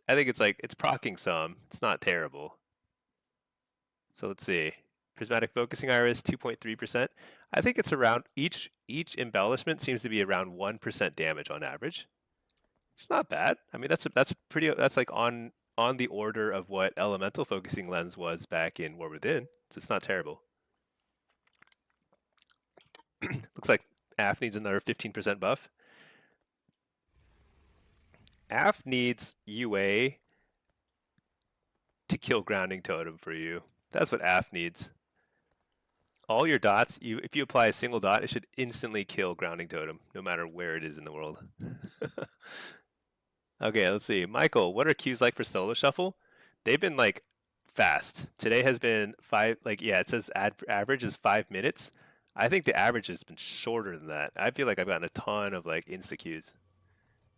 I think it's procking some. It's not terrible. So let's see. Prismatic focusing iris, 2.3%. I think it's around each embellishment seems to be around 1% damage on average. It's not bad. I mean that's like on the order of what elemental focusing lens was back in War Within. So it's not terrible. Looks like AF needs another 15% buff. AF needs UA to kill grounding totem for you. That's what AF needs. All your dots, if you apply a single dot, it should instantly kill grounding totem, no matter where it is in the world. Okay, let's see. Michael, what are queues like for solo shuffle? They've been like fast. Today has been 5, like, yeah, it says average is 5 minutes. I think the average has been shorter than that. I feel like I've gotten a ton of like insta queues.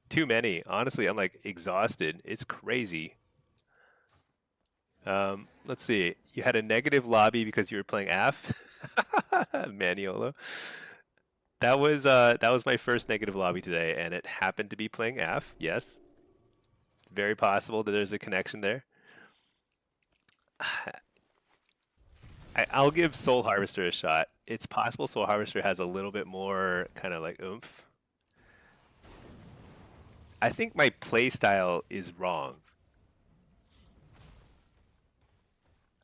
Too many. Honestly, I'm like exhausted. It's crazy. Let's see. You had a negative lobby because you were playing AF. Maniolo. That was my first negative lobby today, and it happened to be playing AF. Yes. Very possible that there's a connection there. I'll give Soul Harvester a shot. It's possible Soul Harvester has a little bit more kind of like oomph. I think my playstyle is wrong.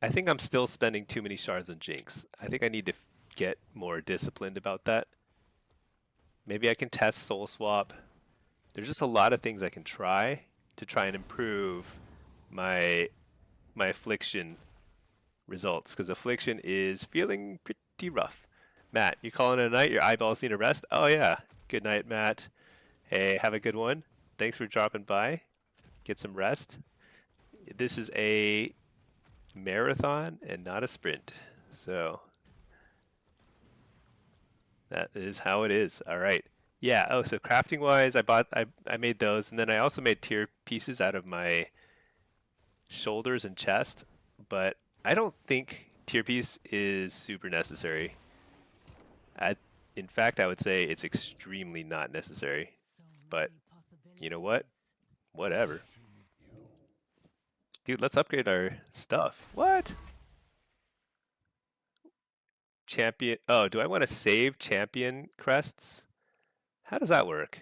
I think I'm still spending too many shards on Jinx. I think I need to get more disciplined about that. Maybe I can test Soul Swap. There's just a lot of things I can try to try and improve my affliction results, because affliction is feeling pretty rough. Matt, you calling it a night? Your eyeballs need a rest? Oh yeah. Good night, Matt. Hey, have a good one. Thanks for dropping by. Get some rest. This is a marathon and not a sprint. So that is how it is. All right. Yeah. Oh, so crafting wise, I made those, and then I also made tier pieces out of my shoulders and chest, but I don't think tier piece is super necessary. In fact, I would say it's extremely not necessary. But you know what? Whatever. Dude, let's upgrade our stuff. What? Champion. Oh, do I want to save champion crests? How does that work?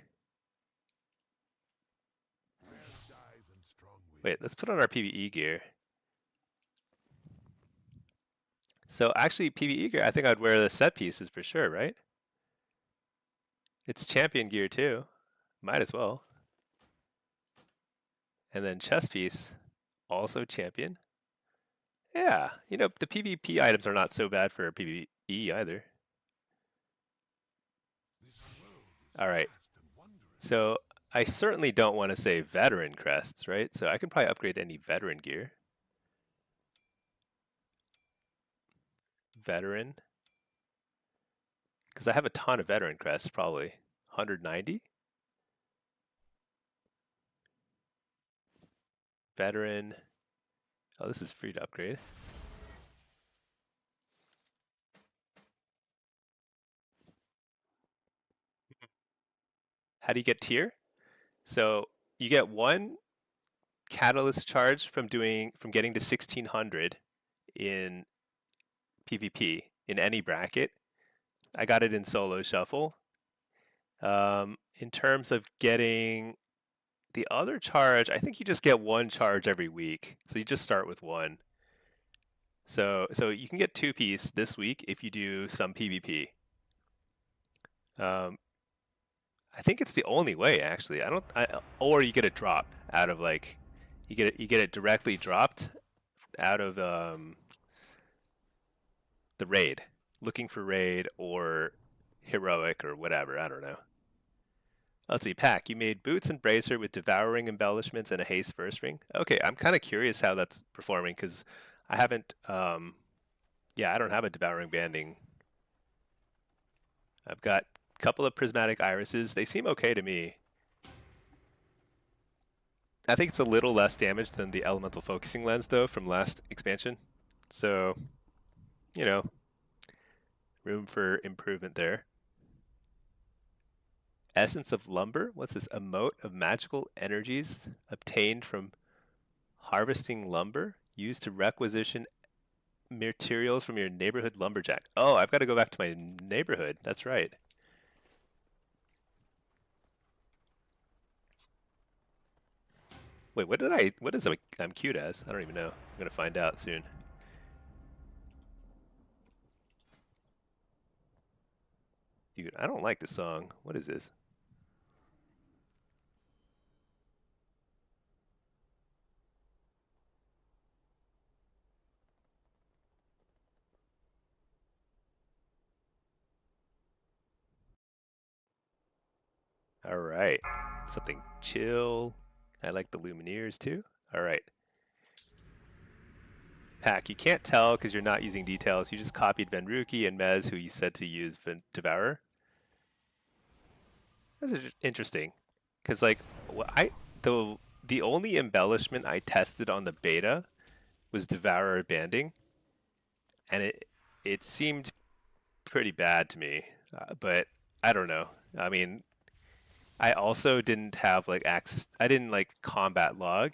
Wait, let's put on our PvE gear. So actually, PvE gear, I think I'd wear the set pieces for sure, right? It's champion gear too. Might as well. And then chest piece, also champion. Yeah, you know, the PvP items are not so bad for PvE either. All right. So I certainly don't want to say veteran crests, right? So I can probably upgrade any veteran gear. Veteran. Because I have a ton of veteran crests, probably. 190? Veteran. Oh, this is free to upgrade. How do you get tier? So you get one catalyst charge from getting to 1600 in PvP in any bracket. I got it in solo shuffle. In terms of getting the other charge, I think you just get one charge every week. So you just start with one. So you can get 2-piece this week if you do some PvP. I think it's the only way actually. Or you get a drop out of like, you get it directly dropped out of the raid, looking for raid or heroic or whatever. I don't know. Let's see, Pack, you made boots and bracer with devouring embellishments and a haste first ring. Okay, I'm kind of curious how that's performing because I haven't, yeah, I don't have a devouring banding. I've got a couple of prismatic irises. They seem okay to me. I think it's a little less damage than the elemental focusing lens though from last expansion. So, you know, room for improvement there. Essence of lumber. What's this? A mote of magical energies obtained from harvesting lumber used to requisition materials from your neighborhood lumberjack. Oh, I've got to go back to my neighborhood. That's right. Wait, what is I'm cute as? I don't even know. I'm going to find out soon. Dude, I don't like this song. What is this? All right. Something chill. I like the Lumineers too. All right. Pack, you can't tell because you're not using details. You just copied Venruki and Mez, who you said to use Devourer. That's interesting. Because like the only embellishment I tested on the beta was Devourer banding, and it seemed pretty bad to me. But I don't know. I mean, I also didn't have like access. I didn't like combat log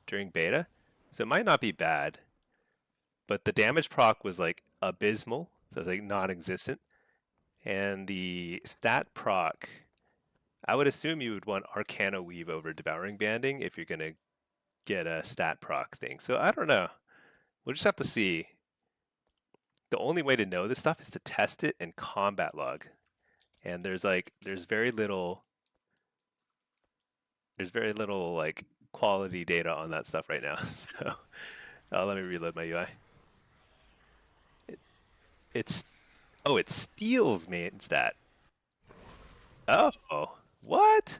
during beta, so it might not be bad. But the damage proc was like abysmal, so it's like non-existent, and the stat proc. I would assume you would want Arcana Weave over Devouring Banding if you're gonna get a stat proc thing. So I don't know. We'll just have to see. The only way to know this stuff is to test it and combat log. And there's very little like quality data on that stuff right now. So let me reload my UI. It steals main stat. Oh, what?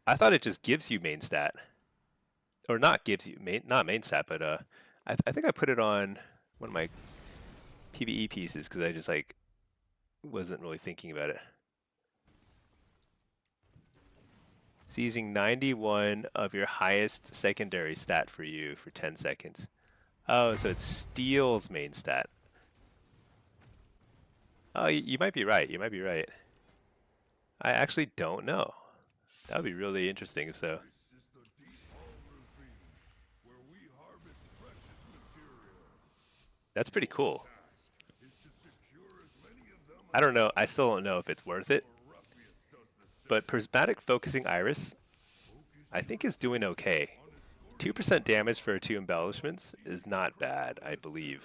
I thought it just gives you main stat, or not gives you not main stat, but I think I put it on one of my PvE pieces because I just like wasn't really thinking about it. Seizing 91 of your highest secondary stat for you for 10 seconds. Oh, so it steals main stat. Oh, you might be right. You might be right. I actually don't know. That would be really interesting if so. That's pretty cool. I don't know. I still don't know if it's worth it. But Prismatic Focusing Iris, I think is doing okay. 2% damage for 2 embellishments is not bad, I believe.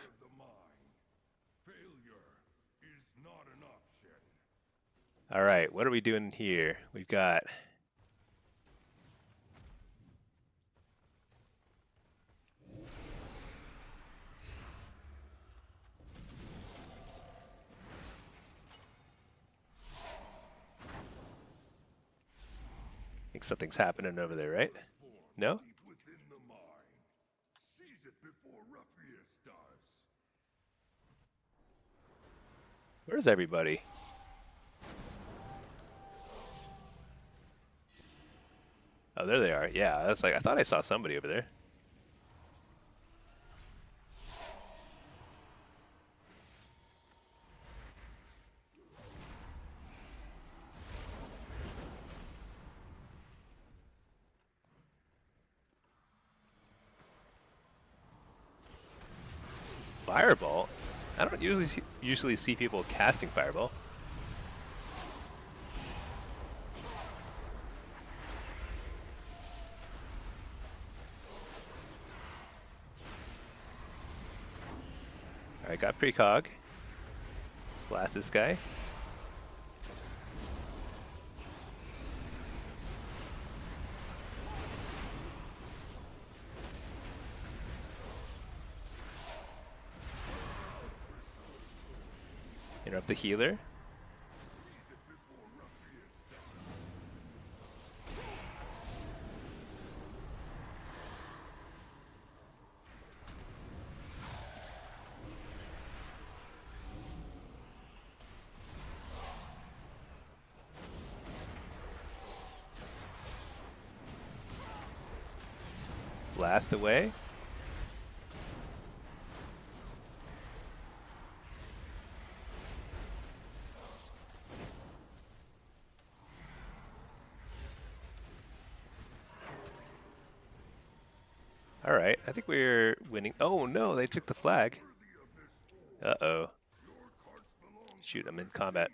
All right, what are we doing here? We've got I think something's happening over there, right? No? Deep within the mine. Seize it before Ruffius does. Where's everybody? Oh, there they are. Yeah, that's like I thought I saw somebody over there. Fireball? I don't usually see people casting fireball. Alright, got precog. Let's blast this guy. Interrupt the healer. Blast away. Alright, I think we're winning. Oh no, they took the flag. Uh-oh. Shoot, I'm in combat.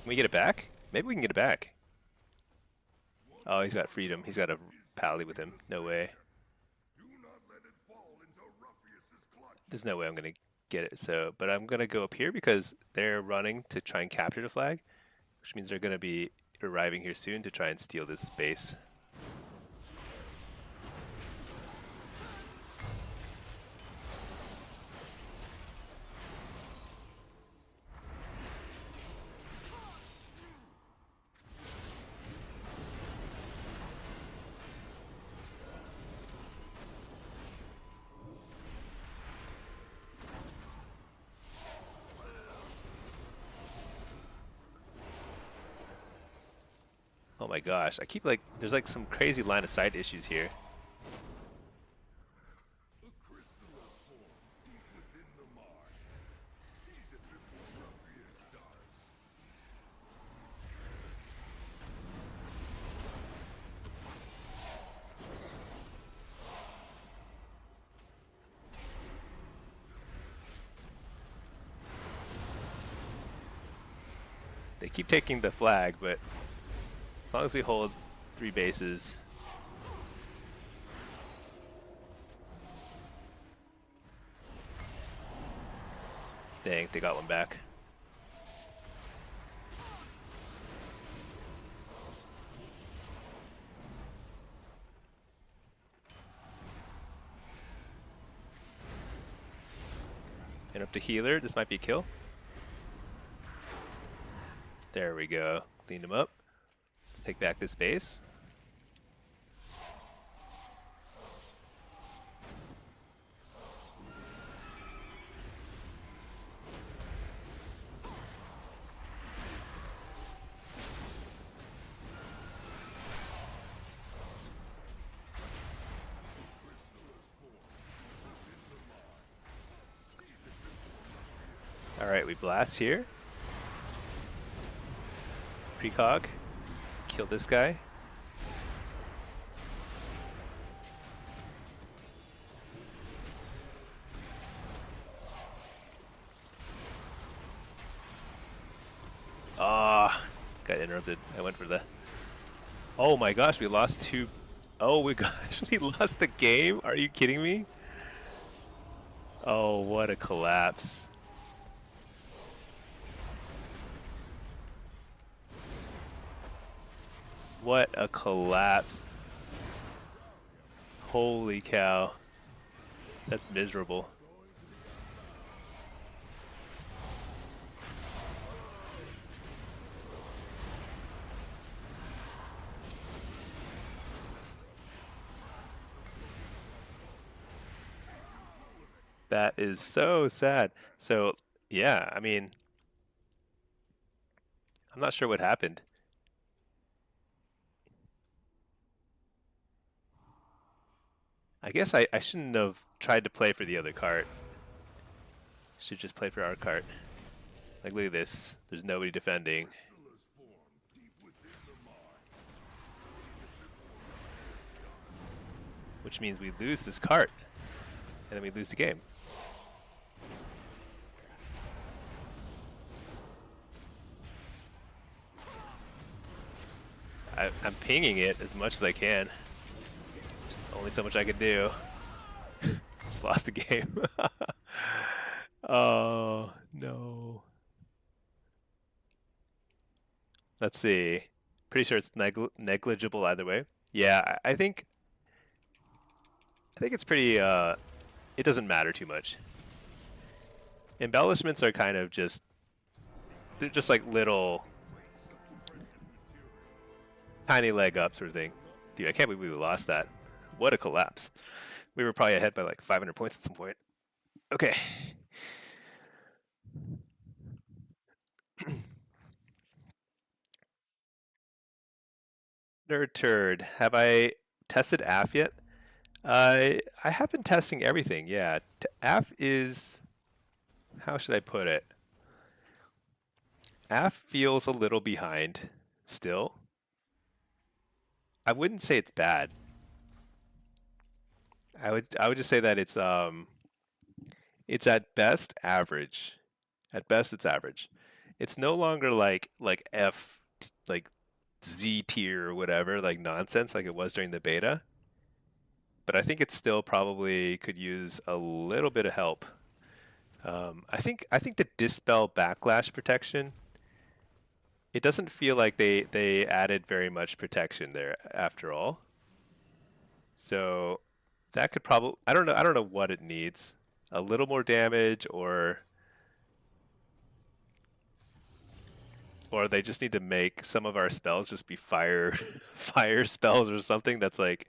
Can we get it back? Maybe we can get it back. Oh, he's got freedom. He's got a pally with him. No way. There's no way I'm going to get it. So, but I'm going to go up here because they're running to try and capture the flag, which means they're going to be arriving here soon to try and steal this base. Oh my gosh, I keep like, there's like some crazy line of sight issues here. They keep taking the flag, but as long as we hold 3 bases. Dang, they got one back. And up to healer, this might be a kill. There we go, cleaned him up. Let's take back this base. All right, we blast here. Precog. Kill this guy. Ah, got interrupted. I went for the. Oh my gosh, we lost 2. Oh my gosh, we lost the game. Are you kidding me? Oh, what a collapse. What a collapse. Holy cow. That's miserable. That is so sad. So, yeah, I mean, I'm not sure what happened. I guess I shouldn't have tried to play for the other cart. Should just play for our cart. Like, look at this. There's nobody defending. Which means we lose this cart. And then we lose the game. I'm pinging it as much as I can. There's only so much I can do. Just lost the game. Oh, no. Let's see. Pretty sure it's negligible either way. Yeah, I think it's pretty, it doesn't matter too much. Embellishments are kind of just, they're just like little tiny leg up sort of thing. Dude, I can't believe we lost that. What a collapse. We were probably ahead by like 500 points at some point. Okay. Nerd turd. Have I tested AF yet? I have been testing everything, yeah. AF is, how should I put it? AF feels a little behind still. I wouldn't say it's bad. I would just say that it's at best average. At best it's average. It's no longer like F like Z tier or whatever, like nonsense like it was during the beta. But I think it still probably could use a little bit of help. I think the dispel backlash protection, it doesn't feel like they added very much protection there after all. So that could probably, I don't know what it needs. A little more damage, or they just need to make some of our spells just be fire fire spells or something that's like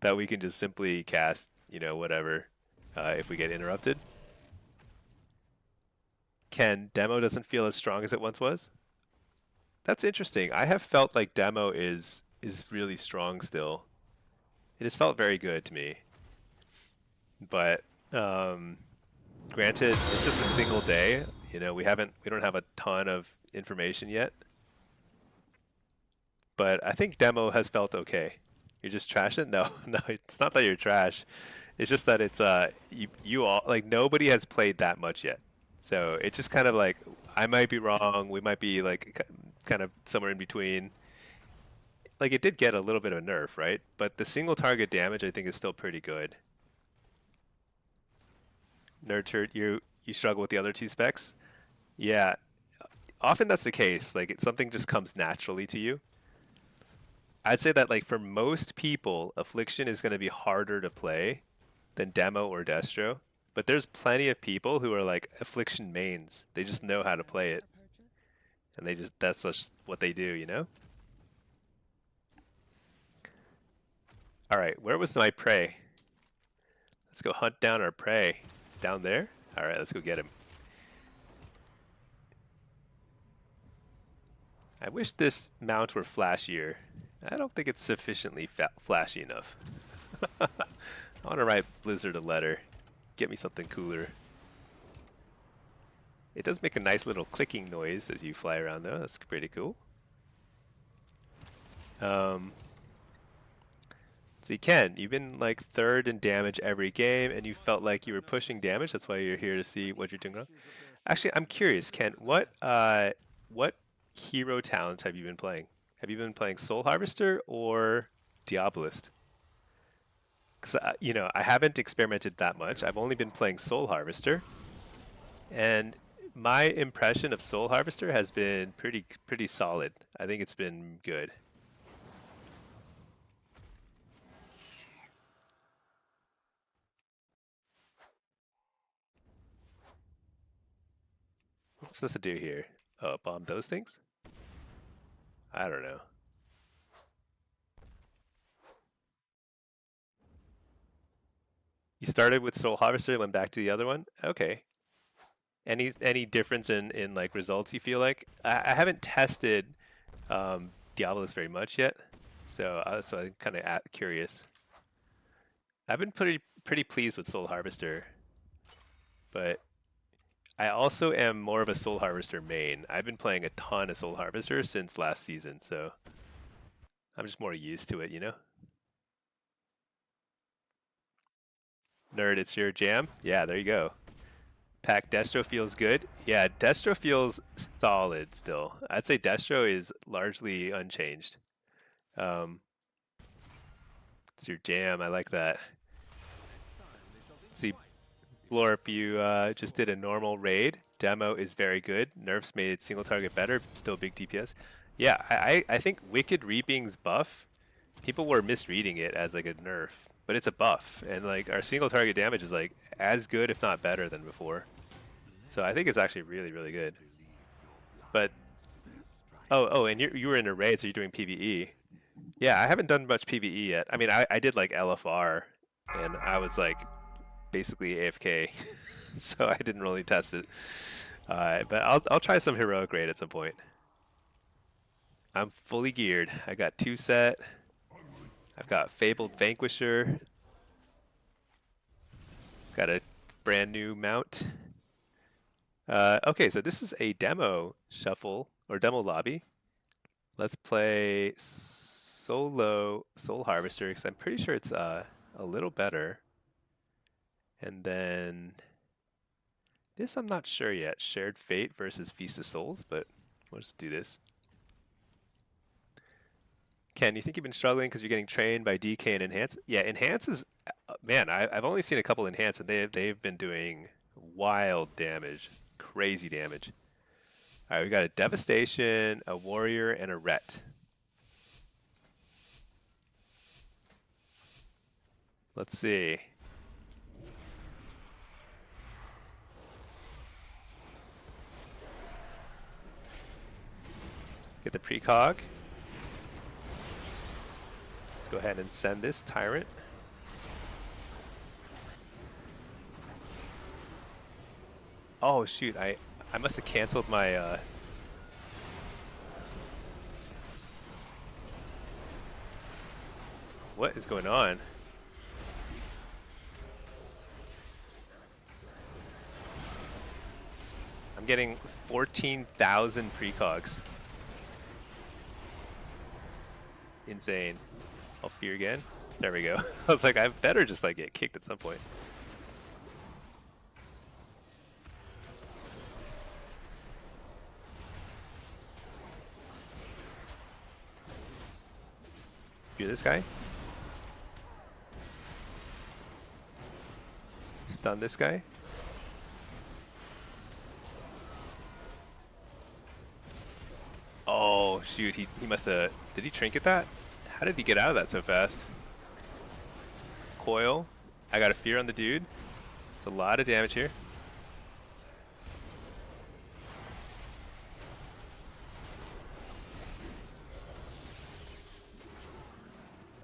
that we can just simply cast, you know, whatever, if we get interrupted. Ken, demo doesn't feel as strong as it once was. That's interesting. I have felt like demo is really strong still. It has felt very good to me. But granted, it's just a single day. You know, we don't have a ton of information yet. But I think demo has felt okay. You're just trashing? No, no, it's not that you're trash. It's just that it's you all, like, nobody has played that much yet. So it's just kind of like, I might be wrong. We might be like kind of somewhere in between. Like, it did get a little bit of a nerf, right? But the single target damage I think is still pretty good. Nurtured, you struggle with the other two specs? Yeah, often that's the case. Like, something just comes naturally to you. I'd say that, like, for most people, Affliction is going to be harder to play than Demo or Destro. But there's plenty of people who are like Affliction mains. They just know how to play it. And that's just what they do, you know? Alright, where was my prey? Let's go hunt down our prey. It's down there? Alright, let's go get him. I wish this mount were flashier. I don't think it's sufficiently flashy enough. I want to write Blizzard a letter. Get me something cooler. It does make a nice little clicking noise as you fly around though. That's pretty cool. See, Ken, you've been like third in damage every game and you felt like you were pushing damage. That's why you're here to see what you're doing wrong. Actually, I'm curious, Ken, what hero talents have you been playing? Have you been playing Soul Harvester or Diabolist? Because you know, I haven't experimented that much. I've only been playing Soul Harvester, and my impression of Soul Harvester has been pretty solid. I think it's been good. What am I supposed to do here? Oh, bomb those things? I don't know. You started with Soul Harvester, went back to the other one? Okay. Any difference in like results you feel like? I haven't tested Diabolus very much yet, so I'm kind of curious. I've been pretty pleased with Soul Harvester, but I also am more of a Soul Harvester main. I've been playing a ton of Soul Harvester since last season, so I'm just more used to it, you know? Nerd, it's your jam? Yeah, there you go. Pack Destro feels good. Yeah, Destro feels solid still. I'd say Destro is largely unchanged. It's your jam. I like that. See, Blorp, you just did a normal raid. Demo is very good. Nerfs made single target better. Still big DPS. Yeah, I think Wicked Reaping's buff, people were misreading it as like a nerf, but it's a buff, and like our single target damage is like as good, if not better, than before. So I think it's actually really good. But and you were in a raid, so you're doing PvE. Yeah, I haven't done much PvE yet. I mean, I did like LFR, and I was like basically AFK, so I didn't really test it. But I'll try some heroic raid at some point. I'm fully geared. I got 2 set. I've got Fabled Vanquisher. Got a brand new mount. Okay, so this is a demo shuffle or demo lobby. Let's play solo Soul Harvester because I'm pretty sure it's a little better. And then this I'm not sure yet. Shared Fate versus Feast of Souls, but we'll just do this. Ken, you think you've been struggling because you're getting trained by DK and Enhance? Yeah, Enhance is, man, I've only seen a couple Enhance, and they've been doing wild damage, crazy damage. All right, we got a Devastation, a Warrior, and a Ret. Let's see. Get the precog. Let's go ahead and send this Tyrant. Oh shoot, I must have canceled my what is going on? I'm getting 14,000 precogs. Insane. I'll fear again. There we go. I was like, I better just like get kicked at some point. Fear this guy. Stun this guy. Oh shoot, he must have, did he trinket that? How did he get out of that so fast? Coil. I got a fear on the dude. It's a lot of damage here.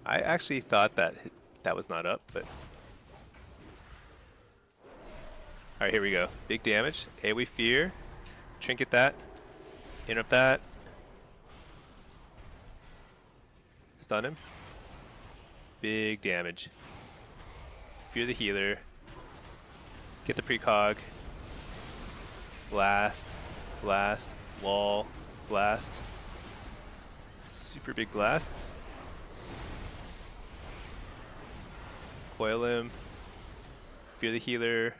I actually thought that was not up, but alright, here we go. Big damage. AoE fear. Trinket that. Interrupt that. Stun him. Big damage. Fear the healer. Get the precog. Blast. Blast. Wall. Blast. Super big blasts. Coil him. Fear the healer.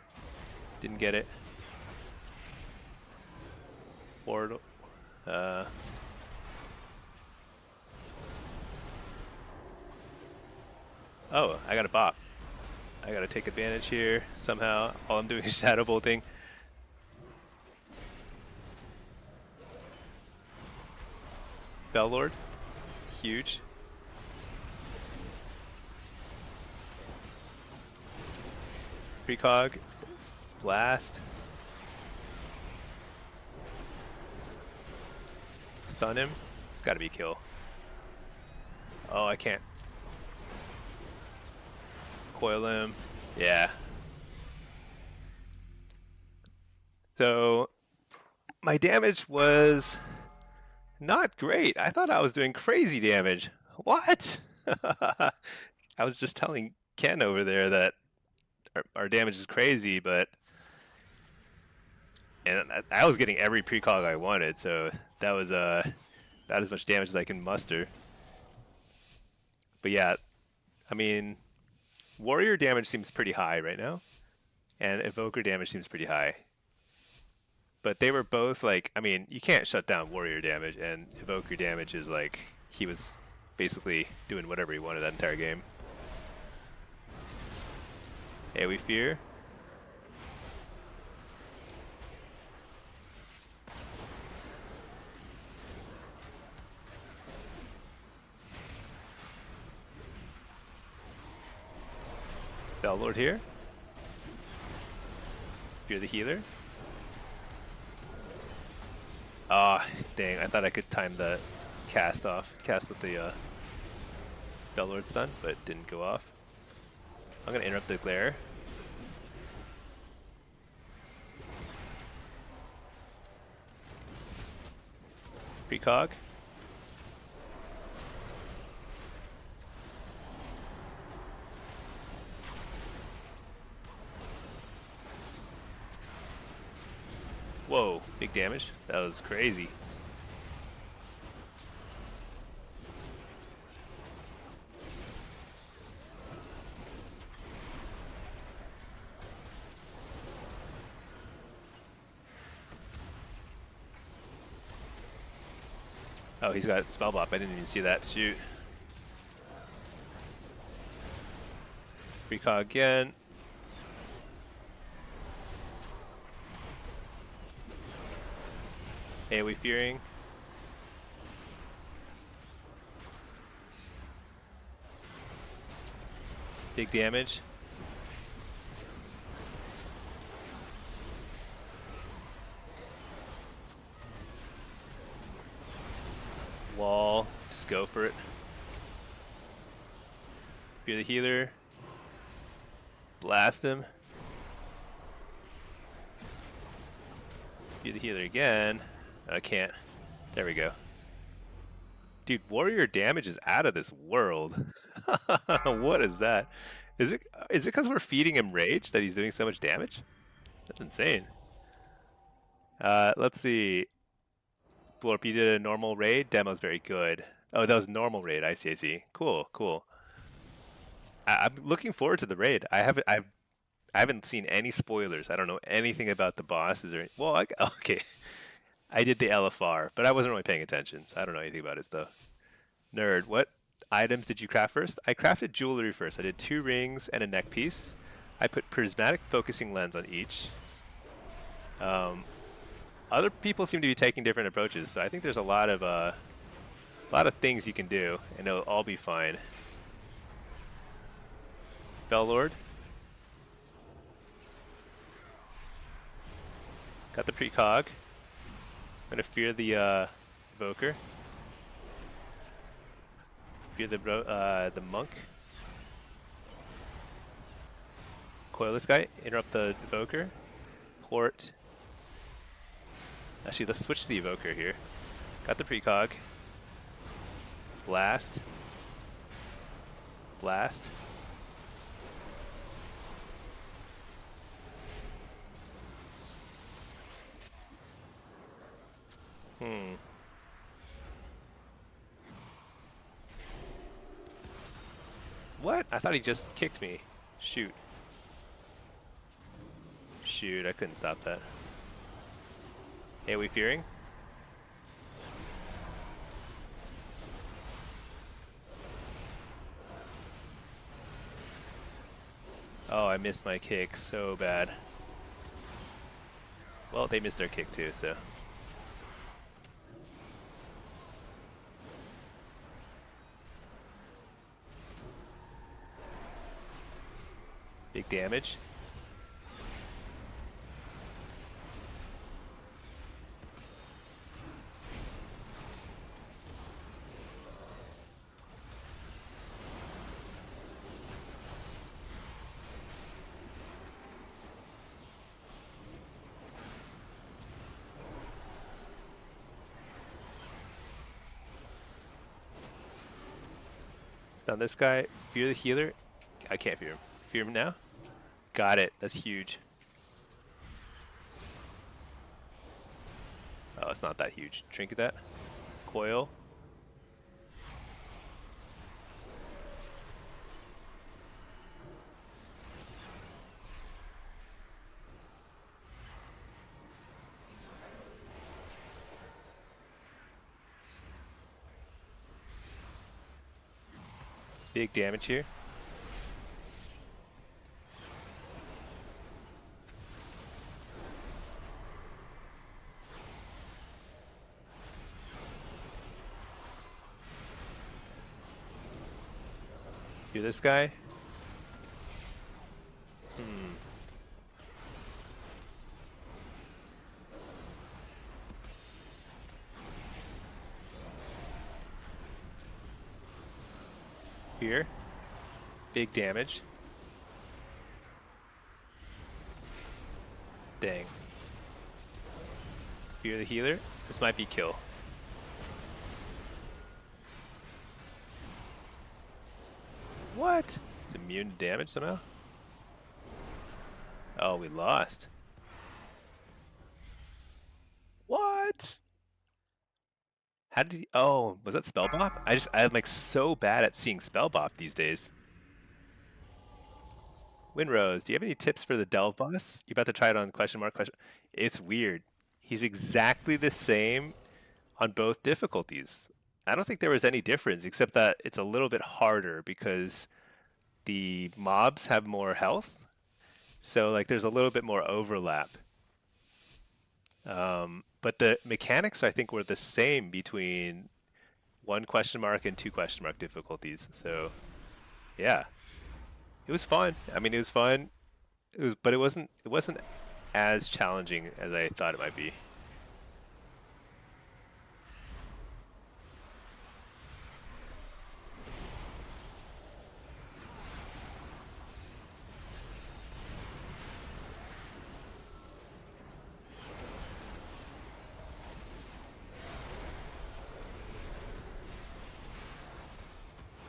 Didn't get it. Portal. Oh, I got a bop. I gotta take advantage here somehow. All I'm doing is shadow bolting. Bellord, huge. Precog, blast. Stun him. It's gotta be a kill. Oh, I can't. Coil him. Yeah. So my damage was not great. I thought I was doing crazy damage. What? I was just telling Ken over there that our damage is crazy, but and I was getting every precog I wanted, so that was about as much damage as I can muster. But yeah, I mean, warrior damage seems pretty high right now, and evoker damage seems pretty high. But they were both like, I mean, you can't shut down warrior damage, and evoker damage is like, he was basically doing whatever he wanted that entire game. Hey, we fear. Bellord here. Fear the healer. Ah, oh, dang, I thought I could time the cast with the Bellord stun, but it didn't go off. I'm gonna interrupt the glare. Precog. Whoa, big damage. That was crazy. Oh, he's got spell bop. I didn't even see that. Shoot. Precog again. AoE fearing. Big damage. Wall. Just go for it. Fear the healer. Blast him. Fear the healer again. I can't. There we go. Dude, warrior damage is out of this world. What is that? Is it because we're feeding him rage that he's doing so much damage? That's insane. Let's see. Blorp, you did a normal raid. Demo's very good. Oh, that was normal raid. I see. I see. Cool. Cool. I'm looking forward to the raid. I haven't seen any spoilers. I don't know anything about the bosses or well. Okay. I did the LFR, but I wasn't really paying attention, so I don't know anything about it though. Nerd, what items did you craft first? I crafted jewelry first. I did 2 rings and a neck piece. I put prismatic focusing lens on each. Other people seem to be taking different approaches, so I think there's a lot of things you can do, and it'll all be fine. Bellord. Got the precog. I'm gonna fear the evoker. Fear the monk. Coil this guy. Interrupt the evoker. Port. Actually, let's switch to the evoker here. Got the precog. Blast. Blast. What? I thought he just kicked me. Shoot. Shoot, I couldn't stop that. Hey, we fearing? Oh, I missed my kick so bad. Well, they missed their kick too, so. Big damage. Now this guy, fear the healer. I can't fear him. Fear him now? Got it. That's huge. Oh, it's not that huge. Trinket that. Coil. Big damage here. Do this guy. Here. Big damage. Dang. Fear the healer. This might be kill. What? It's immune to damage somehow? Oh, we lost. What? How did he? Oh, was that spell bop? I'm like so bad at seeing spell bop these days. Winrose, do you have any tips for the Delve boss? You about to try it on question mark question? It's weird. He's exactly the same on both difficulties. I don't think there was any difference except that it's a little bit harder because the mobs have more health. So like there's a little bit more overlap. But the mechanics I think were the same between 1 question mark and 2 question mark difficulties. So yeah, it was fun. I mean, it was fun. But it wasn't as challenging as I thought it might be.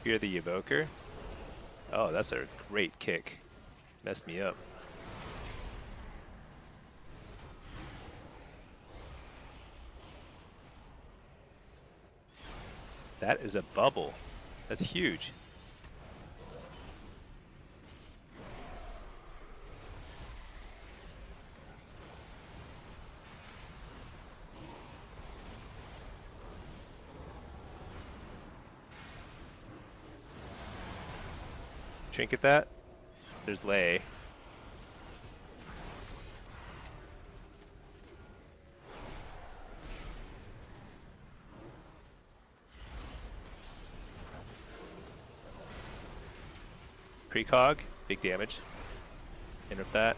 Fear the Evoker. Oh, that's a great kick. Messed me up. That is a bubble. That's huge. Trinket that. There's Lay. Precog, big damage. Interrupt that.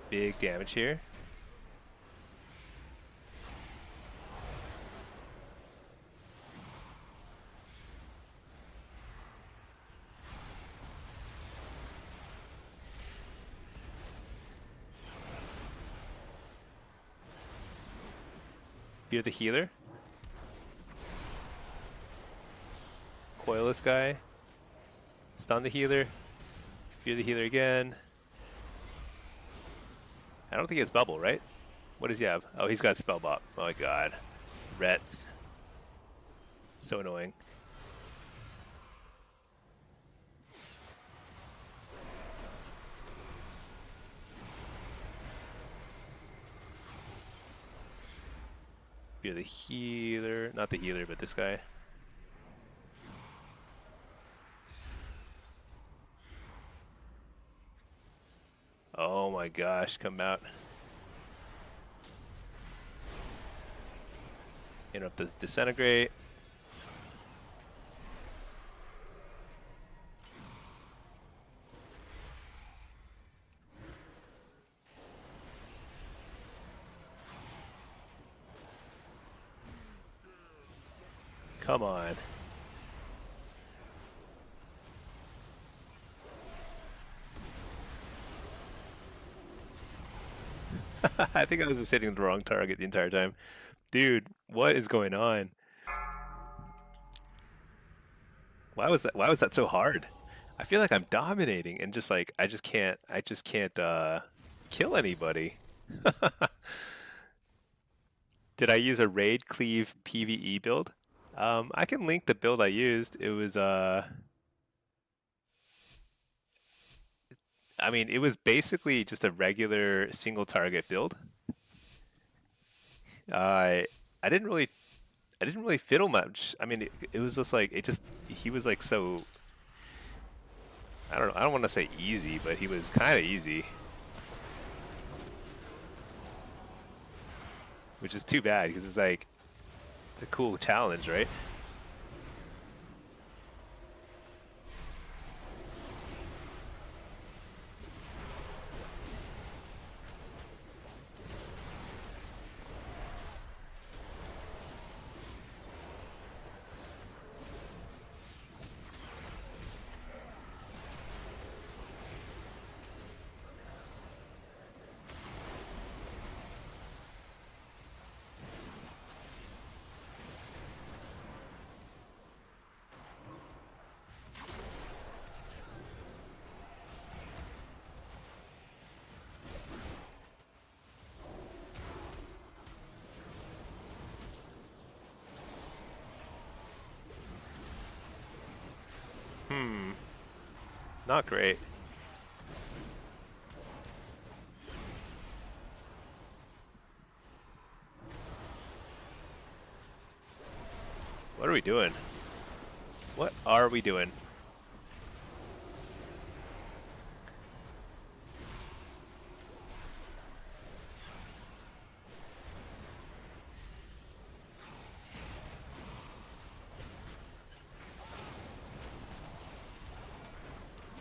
Big damage here. Fear the healer. Coil this guy. Stun the healer. Fear the healer again. I don't think he has bubble, right? What does he have? Oh, he's got spell bop. Oh my god. Rets. So annoying. Fear You're the healer. Not the healer, but this guy. Oh my gosh, come out. Interrupt this disintegrate. Come on. I think I was just hitting the wrong target the entire time. Dude, what is going on? Why was that so hard? I feel like I'm dominating and just like I just can't kill anybody. Did I use a raid cleave PvE build? I can link the build I used. It was I mean, it was basically just a regular single target build. I didn't really fiddle much. I mean, it was just like he was like so I don't want to say easy, but he was kind of easy. Which is too bad because it's like it's a cool challenge, right? Not great. What are we doing? What are we doing?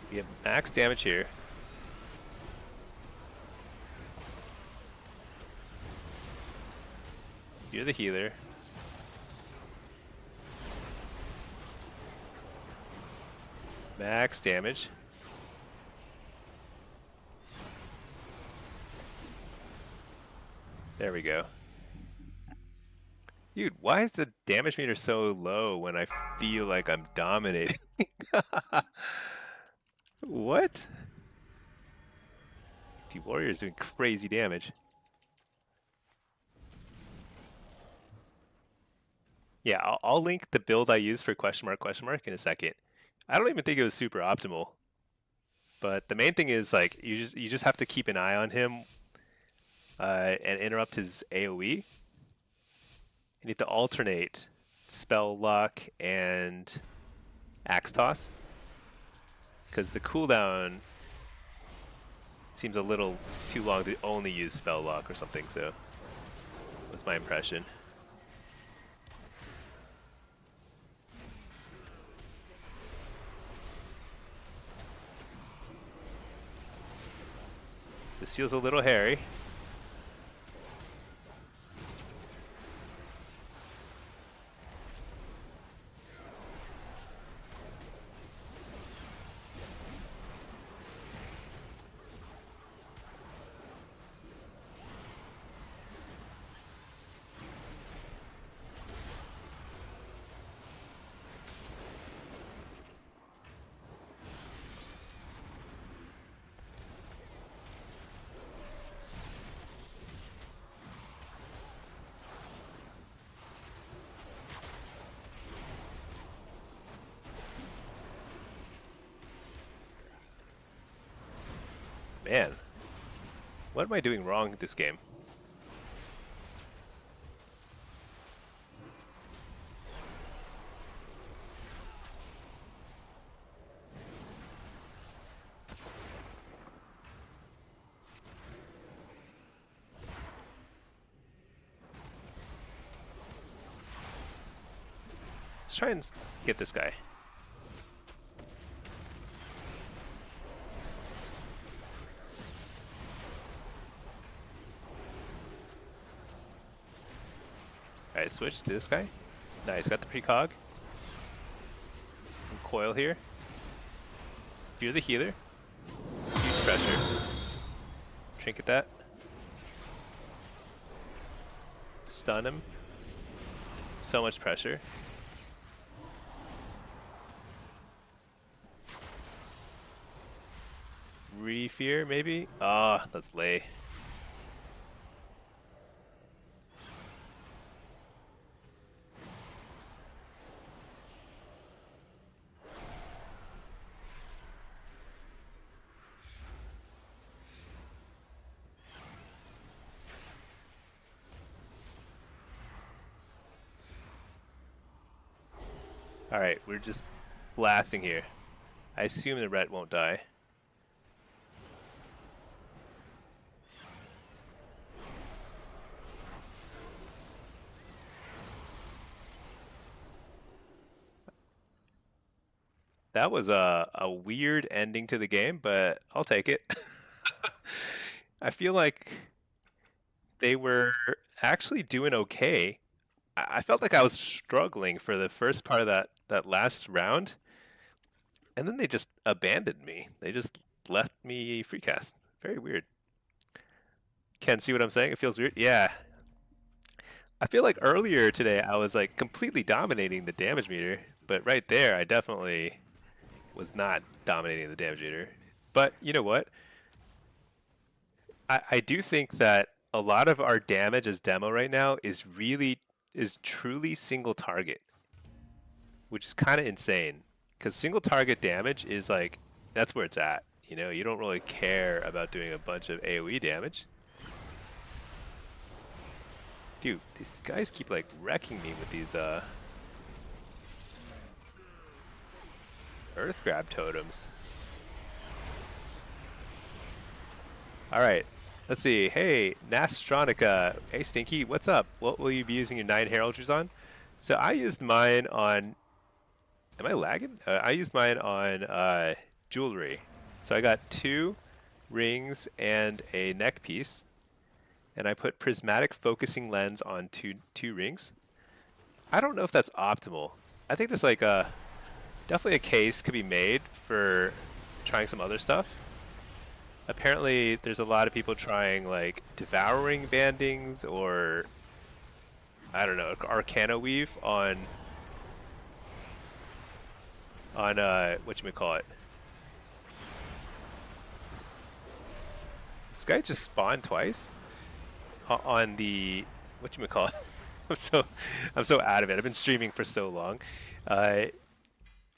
We have max damage here. You're the healer. Max damage. There we go. Dude, why is the damage meter so low when I feel like I'm dominating? What? The warrior's doing crazy damage. Yeah, I'll link the build I used for question mark in a second. I don't even think it was super optimal. But the main thing is like you just have to keep an eye on him and interrupt his AoE. You need to alternate spell lock and axe toss. Because the cooldown seems a little too long to only use spell lock or something, so that's my impression. This feels a little hairy. Man, what am I doing wrong this game? Let's try and get this guy. Alright, switch to this guy. Nice, got the precog. And coil here. You're the healer. Huge pressure. Trinket that. Stun him. So much pressure. Refear, maybe? Ah, that's lay. Alright, we're just blasting here. I assume the ret won't die. That was a weird ending to the game, but I'll take it. I feel like they were actually doing okay. I felt like I was struggling for the first part of that last round, and then they just abandoned me. They just left me free cast. Very weird. Ken, see what I'm saying? It feels weird. Yeah. I feel like earlier today I was like completely dominating the damage meter, but right there I definitely was not dominating the damage meter. But you know what? I do think that a lot of our damage as demo right now is truly single target, which is kind of insane, because single target damage is like, that's where it's at. You know, you don't really care about doing a bunch of AoE damage. Dude, these guys keep like wrecking me with these earth grab totems. Alright, let's see. Hey, Nastronica. Hey, Stinky, what's up? What will you be using your 9 heraldries on? So I used mine on... Am I lagging? I used mine on jewelry. So I got 2 rings and a neck piece. And I put prismatic focusing lens on two rings. I don't know if that's optimal. I think there's like definitely a case could be made for trying some other stuff. Apparently there's a lot of people trying like devouring bandings, or I don't know, arcana weave on whatchamacallit. This guy just spawned twice on the whatchamacallit. I'm so out of it. I've been streaming for so long.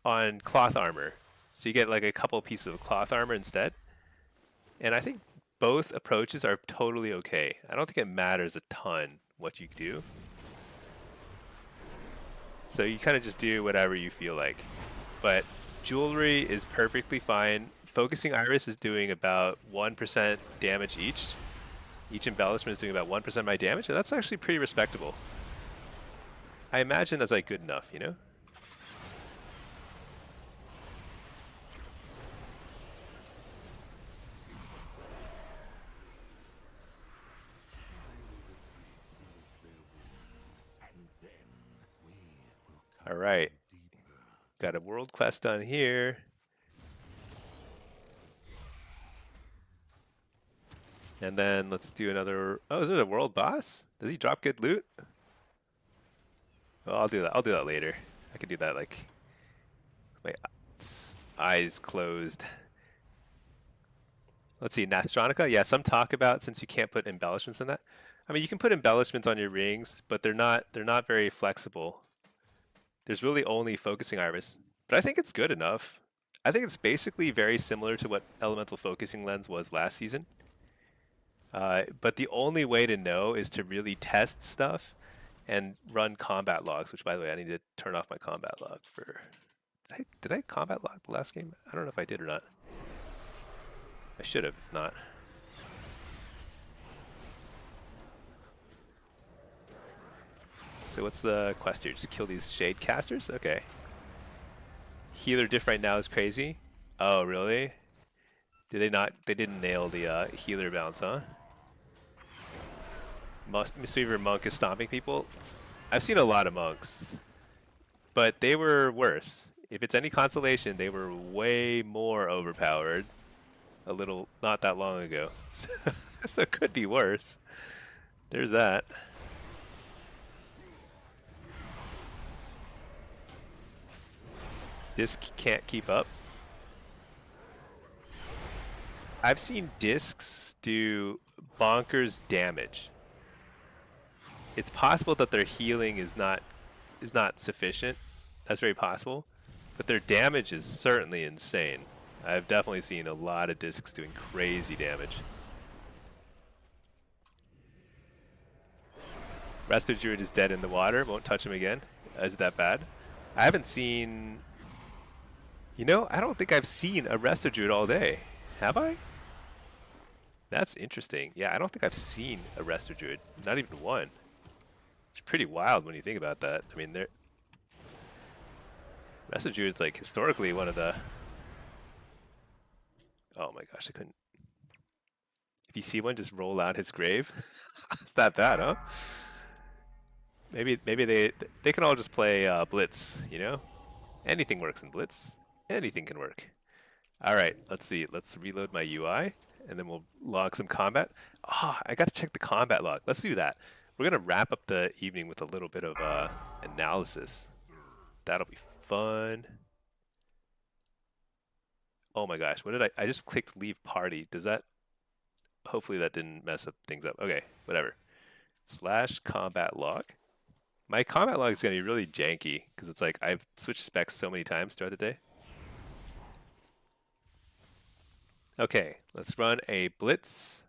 On cloth armor. So you get like a couple pieces of cloth armor instead. And I think both approaches are totally okay. I don't think it matters a ton what you do. So you kind of just do whatever you feel like. But jewelry is perfectly fine. Focusing iris is doing about 1% damage each. Each embellishment is doing about 1% of my damage, and that's actually pretty respectable. I imagine that's like good enough, you know? All right, got a world quest done here. And then let's do another. Oh, is it a world boss? Does he drop good loot? Well, I'll do that. I'll do that later. I could do that like my eyes closed. Let's see, Nastronica. Yeah, some talk about since you can't put embellishments in that. I mean, you can put embellishments on your rings, but they're not very flexible. There's really only focusing iris, but I think it's good enough. I think it's basically very similar to what elemental focusing lens was last season. But the only way to know is to really test stuff and run combat logs, which by the way, I need to turn off my combat log for... Did I combat log the last game? I don't know if I did or not. I should have, if not. So what's the quest here? Just kill these shade casters? Okay. Healer diff right now is crazy. Oh, really? Did they not? They didn't nail the healer bounce, huh? Mistweaver monk is stomping people. I've seen a lot of monks, but they were worse. If it's any consolation, they were way more overpowered a little, not that long ago. So it could be worse. There's that. Disc can't keep up. I've seen discs do bonkers damage. It's possible that their healing is not sufficient. That's very possible. But their damage is certainly insane. I've definitely seen a lot of discs doing crazy damage. Resto Druid is dead in the water. Won't touch him again. Is it that bad? I haven't seen... You know, I don't think I've seen a Resto Druid all day. Have I? That's interesting. Yeah, I don't think I've seen a Resto Druid. Not even one. It's pretty wild when you think about that. I mean, Resto Druid's like historically one of the... Oh my gosh, I couldn't... If you see one, just roll out his grave. It's that bad, huh? Maybe they can all just play Blitz, you know? Anything works in Blitz. Anything can work. All right, let's see. Let's reload my UI, and then we'll log some combat. Oh, I got to check the combat log. Let's do that. We're going to wrap up the evening with a little bit of analysis. That'll be fun. Oh my gosh, what did I just clicked leave party. Does that... Hopefully that didn't mess up things up. Okay, whatever. / combat log. My combat log is going to be really janky because it's like I've switched specs so many times throughout the day. Okay, let's run a Blitz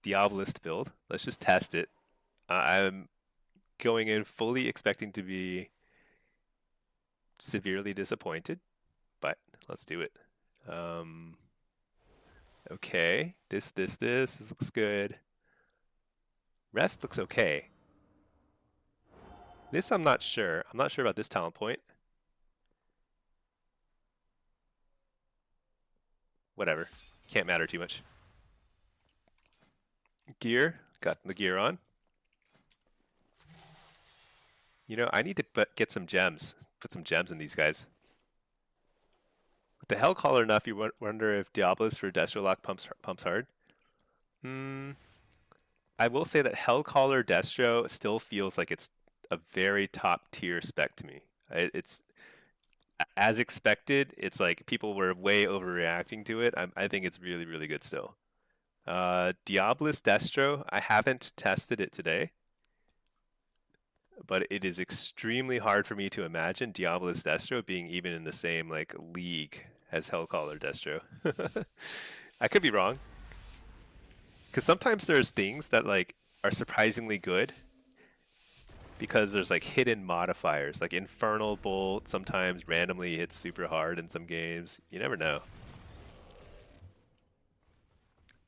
Diabolist build. Let's just test it. I'm going in fully expecting to be severely disappointed, but let's do it. Okay, this looks good. Rest looks okay. This I'm not sure. I'm not sure about this talent point. Whatever. Can't matter too much. Gear. Got the gear on. You know, I need to get some gems. Put some gems in these guys. With the Hellcaller enough, you wonder if Diabolus for Destrolock pumps hard. I will say that Hellcaller Destro still feels like it's a very top tier spec to me. It's as expected. It's like people were way overreacting to it. I think it's really, really good still. Diabolus Destro, I haven't tested it today, but it is extremely hard for me to imagine Diabolus Destro being even in the same like league as Hellcaller Destro. I could be wrong. Because sometimes there's things that like are surprisingly good because there's like hidden modifiers, like Infernal Bolt sometimes randomly hits super hard in some games. You never know.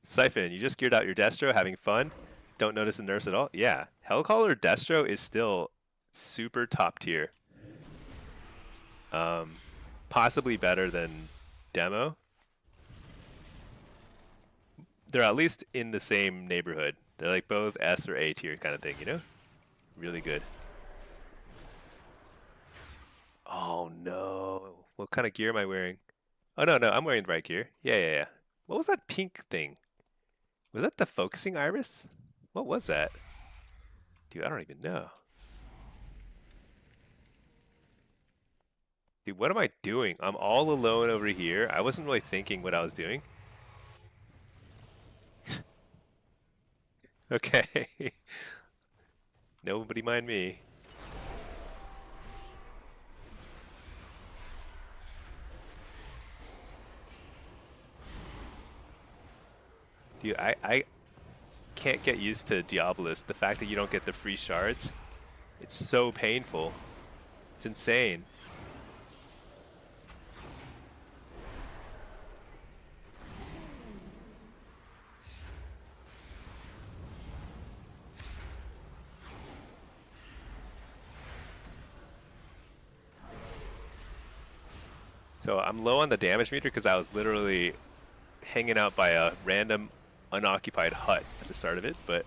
Siphon, you just geared out your Destro, having fun? Don't notice the nerfs at all? Yeah, Hellcaller Destro is still super top tier. Possibly better than Demo. They're at least in the same neighborhood. They're like both S or A tier kind of thing, you know? Really good. Oh no. What kind of gear am I wearing? Oh no, I'm wearing the right gear. Yeah. What was that pink thing? Was that the focusing iris? What was that? Dude, I don't even know. Dude, what am I doing? I'm all alone over here. I wasn't really thinking what I was doing. Okay. Nobody mind me. Dude, I can't get used to Diabolus. The fact that you don't get the free shards, it's so painful. It's insane. So I'm low on the damage meter because I was literally hanging out by a random unoccupied hut at the start of it, but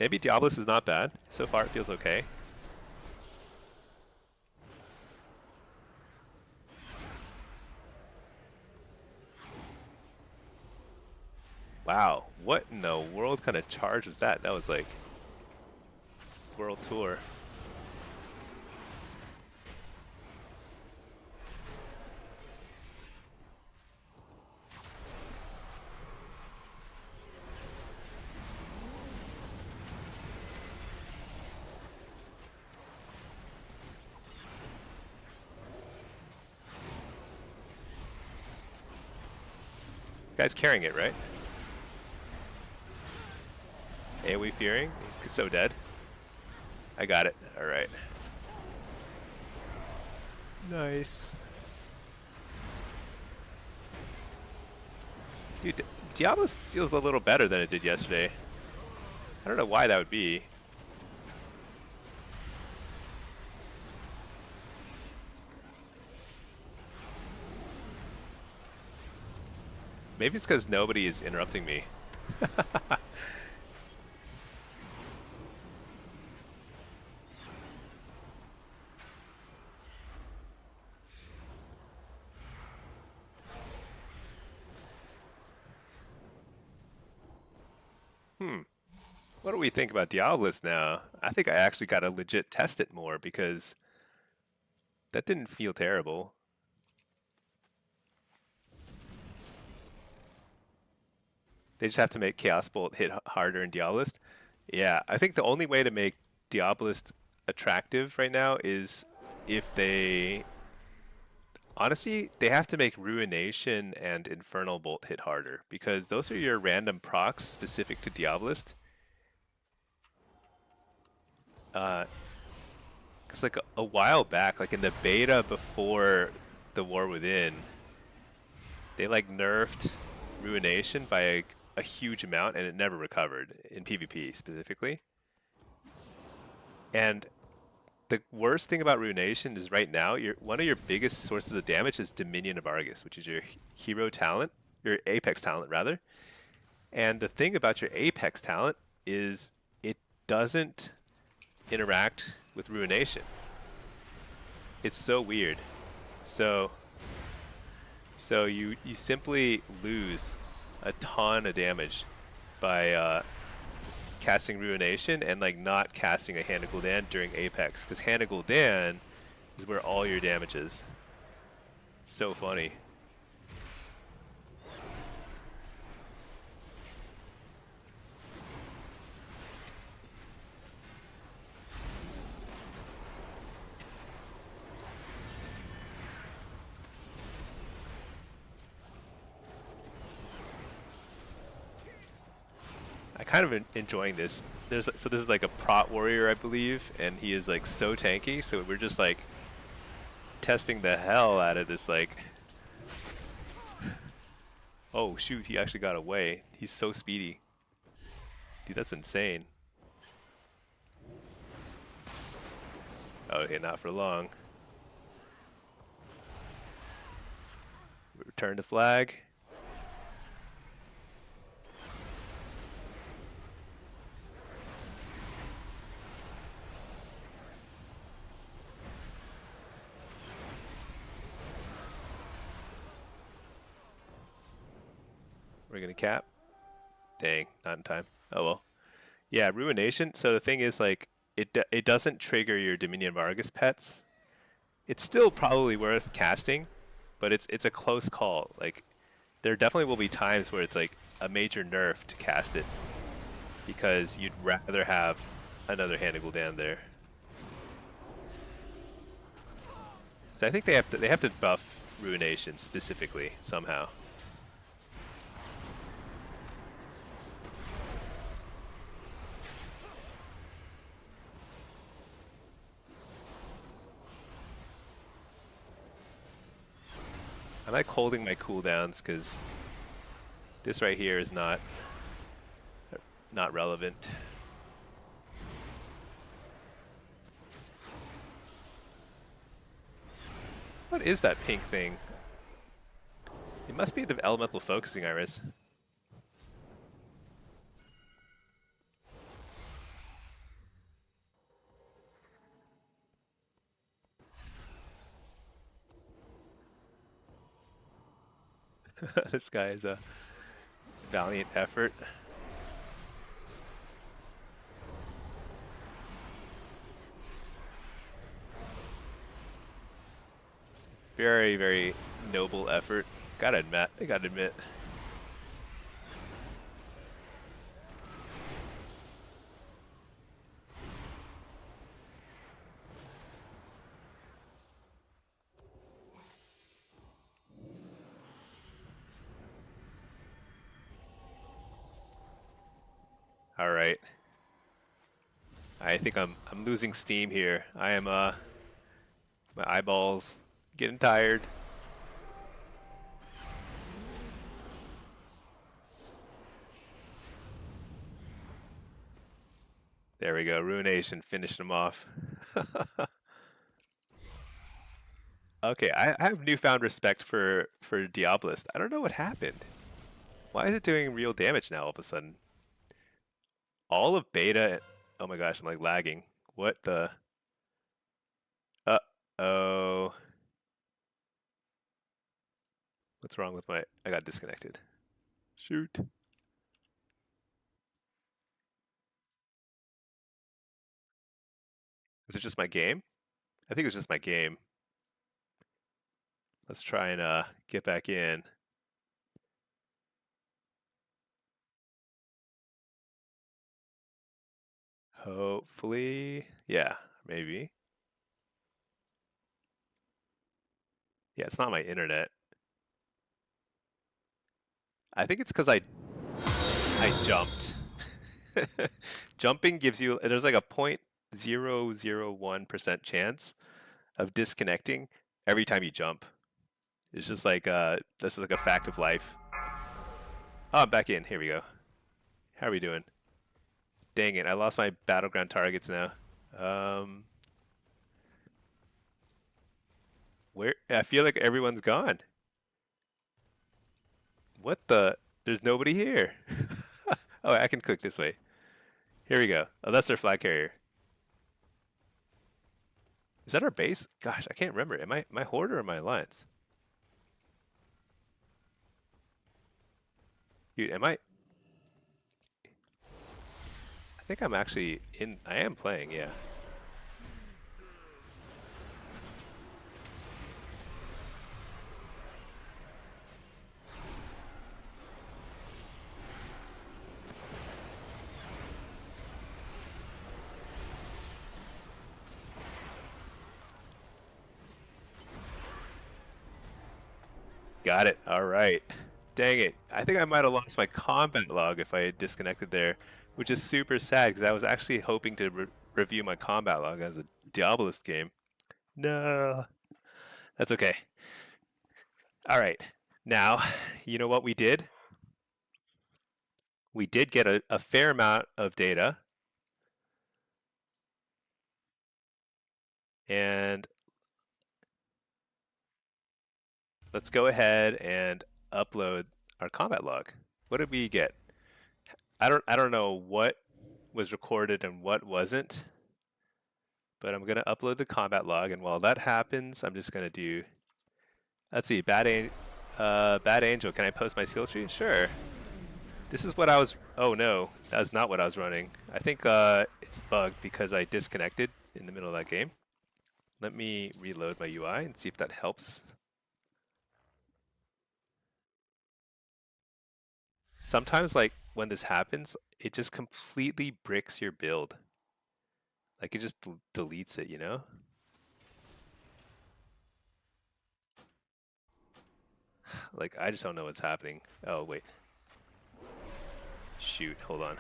maybe Diablos is not bad. So far it feels okay. Wow, what in the world kind of charge was that? That was like World Tour. This guy's carrying it, right? AoE fearing? He's so dead. I got it. Alright. Nice. Dude, Diablos feels a little better than it did yesterday. I don't know why that would be. Maybe it's because nobody is interrupting me. What do we think about Diablos now? I think I actually got to legit test it more because that didn't feel terrible. They just have to make Chaos Bolt hit harder in Diabolist. Yeah, I think the only way to make Diabolist attractive right now is if they... Honestly, they have to make Ruination and Infernal Bolt hit harder because those are your random procs specific to Diabolist. Because like a while back, like in the beta before the War Within, they like nerfed Ruination by a huge amount and it never recovered in PvP specifically. And the worst thing about Ruination is right now, one of your biggest sources of damage is Dominion of Argus, which is your hero talent, your Apex talent rather. And the thing about your Apex talent is it doesn't interact with Ruination. It's so weird. So you simply lose a ton of damage by casting Ruination and like not casting a Hand of Gul'dan during Apex, because Hand of Gul'dan is where all your damage is. It's so funny. Kind of enjoying this. So this is like a prot warrior, I believe, and he is like so tanky. So we're just like testing the hell out of this. Like, oh shoot, he actually got away. He's so speedy, dude. That's insane. Okay, not for long. Return to flag. We're gonna cap. Dang, not in time. Oh well. Yeah, Ruination. So the thing is, like, it doesn't trigger your Dominion of Argus pets. It's still probably worth casting, but it's a close call. Like, there definitely will be times where it's like a major nerf to cast it because you'd rather have another Hand of Gul'dan there. So I think they have to buff Ruination specifically somehow. I like holding my cooldowns because this right here is not relevant. What is that pink thing? It must be the elemental focusing, Iris. This guy is a valiant effort. Very, very noble effort. Gotta admit. All right. I think I'm losing steam here. I am my eyeballs getting tired. There we go. Ruination finished him off. Okay, I have newfound respect for Diabolist. I don't know what happened. Why is it doing real damage now all of a sudden? All of beta. Oh my gosh, I'm like lagging. What the? Uh-oh. What's wrong with my... I got disconnected. Shoot. Is it just my game? I think it was just my game. Let's try and get back in. Hopefully. Yeah, maybe. Yeah, it's not my internet. I think it's because I jumped. Jumping gives you... There's like a 0.001% chance of disconnecting every time you jump. It's just like this is like a fact of life. Oh, I'm back in. Here we go. How are we doing? Dang it, I lost my battleground targets now. Where? I feel like everyone's gone. What the? There's nobody here. Oh, I can click this way. Here we go. Oh, that's their flag carrier. Is that our base? Gosh, I can't remember. Am I Horde or am I Alliance? Dude, am I think I'm actually in... I am playing, yeah. Got it. All right. Dang it. I think I might have lost my combat log if I had disconnected there, which is super sad because I was actually hoping to review my combat log as a Diabolist game. No. That's okay. All right. Now, you know what we did? We did get a fair amount of data. And let's go ahead and upload our combat log. What did we get? I don't know what was recorded and what wasn't, but I'm gonna upload the combat log, and while that happens, I'm just gonna do... Let's see, Bad Angel, can I post my skill tree? Sure. This is what I was... Oh no, that's not what I was running. I think it's bugged because I disconnected in the middle of that game. Let me reload my UI and see if that helps. Sometimes, like, when this happens, it just completely bricks your build. Like, it just deletes it, you know? Like, I just don't know what's happening. Oh, wait. Shoot, hold on.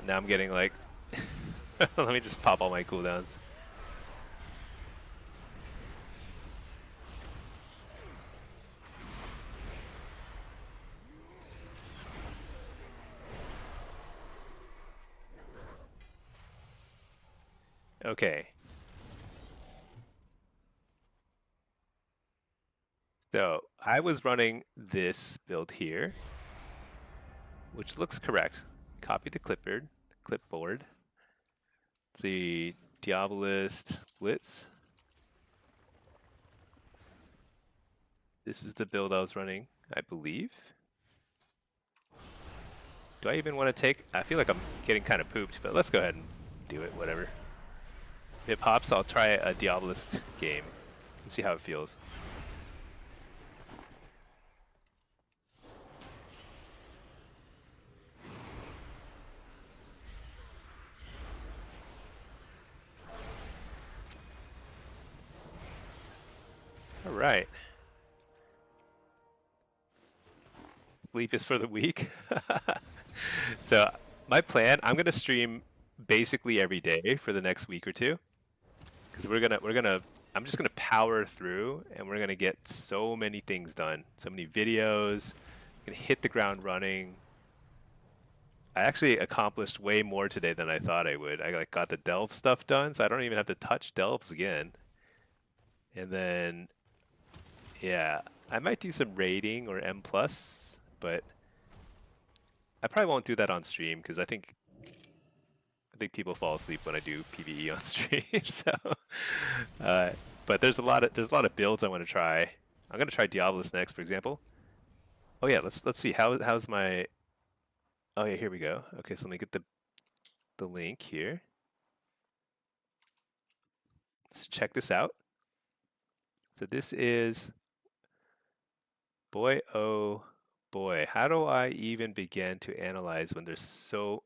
Now I'm getting, like... Let me just pop all my cooldowns. Okay. So I was running this build here, which looks correct. Copy to clipboard. Let's see, Diabolist Blitz. This is the build I was running, I believe. Do I even want to take? I feel like I'm getting kind of pooped, but let's go ahead and do it, whatever. If it pops, I'll try a Diabolist game and see how it feels. All right. Bleep is for the week. So my plan, I'm gonna stream basically every day for the next week or two, because I'm just gonna power through, and we're gonna get so many things done, so many videos, gonna hit the ground running. I actually accomplished way more today than I thought I would. I got the delve stuff done, so I don't even have to touch delves again. And then, yeah, I might do some raiding or M+, but I probably won't do that on stream because I think people fall asleep when I do PvE on stream. So, but there's a lot of builds I want to try. I'm gonna try Diabolist next, for example. Oh yeah, let's see how's my. Oh yeah, here we go. Okay, so let me get the link here. Let's check this out. So this is. Boy, oh boy, how do I even begin to analyze when there's so?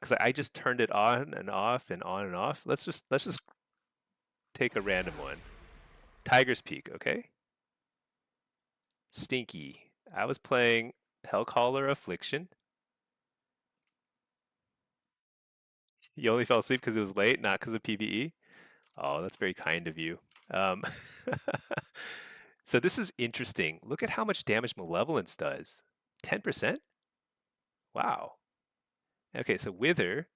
Because I just turned it on and off and on and off. Let's just take a random one. Tiger's Peak, okay? Stinky. I was playing Hellcaller Affliction. You only fell asleep because it was late, not because of PvE? Oh, that's very kind of you. So this is interesting. Look at how much damage Malevolence does. 10%? Wow. Okay, so Wither.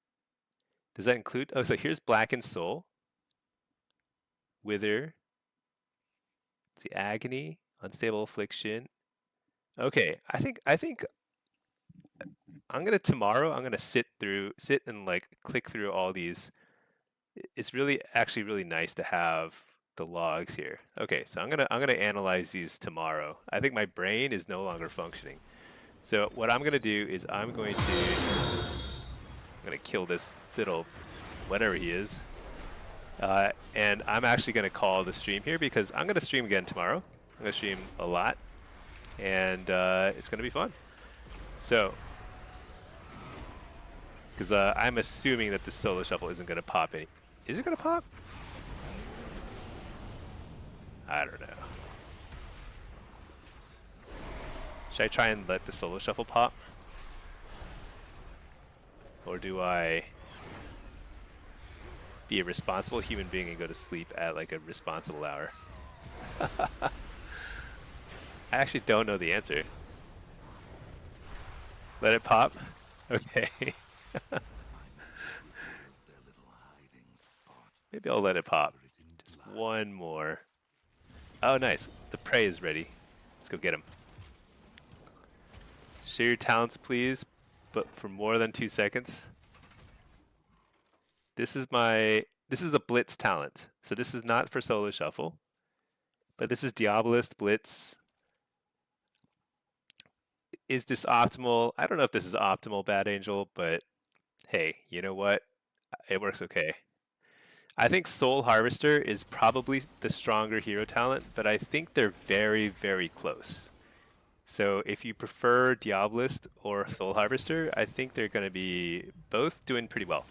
Does that include? Oh, so here's Blackened Soul. Wither. Let's see, Agony, Unstable Affliction. Okay, I think I'm gonna sit and like click through all these. It's actually really nice to have the logs here. Okay, so I'm gonna analyze these tomorrow. I think my brain is no longer functioning. So what I'm gonna do is I'm gonna kill this little whatever he is. And I'm actually going to call the stream here because I'm going to stream again tomorrow. I'm going to stream a lot, and it's going to be fun. So, because I'm assuming that the solo shuffle isn't going to pop any. Is it going to pop? I don't know. Should I try and let the solo shuffle pop? Or do I be a responsible human being and go to sleep at like a responsible hour? I actually don't know the answer. Let it pop? Okay. Maybe I'll let it pop. Just one more. Oh, nice. The prey is ready. Let's go get him. Share your talents, please, but for more than 2 seconds. This is a Blitz talent. So this is not for solo shuffle, but this is Diabolist Blitz. Is this optimal? I don't know if this is optimal, Bad Angel, but hey, you know what? It works okay. I think Soul Harvester is probably the stronger hero talent, but I think they're very, very close. So if you prefer Diabolist or Soul Harvester, I think they're going to be both doing pretty well.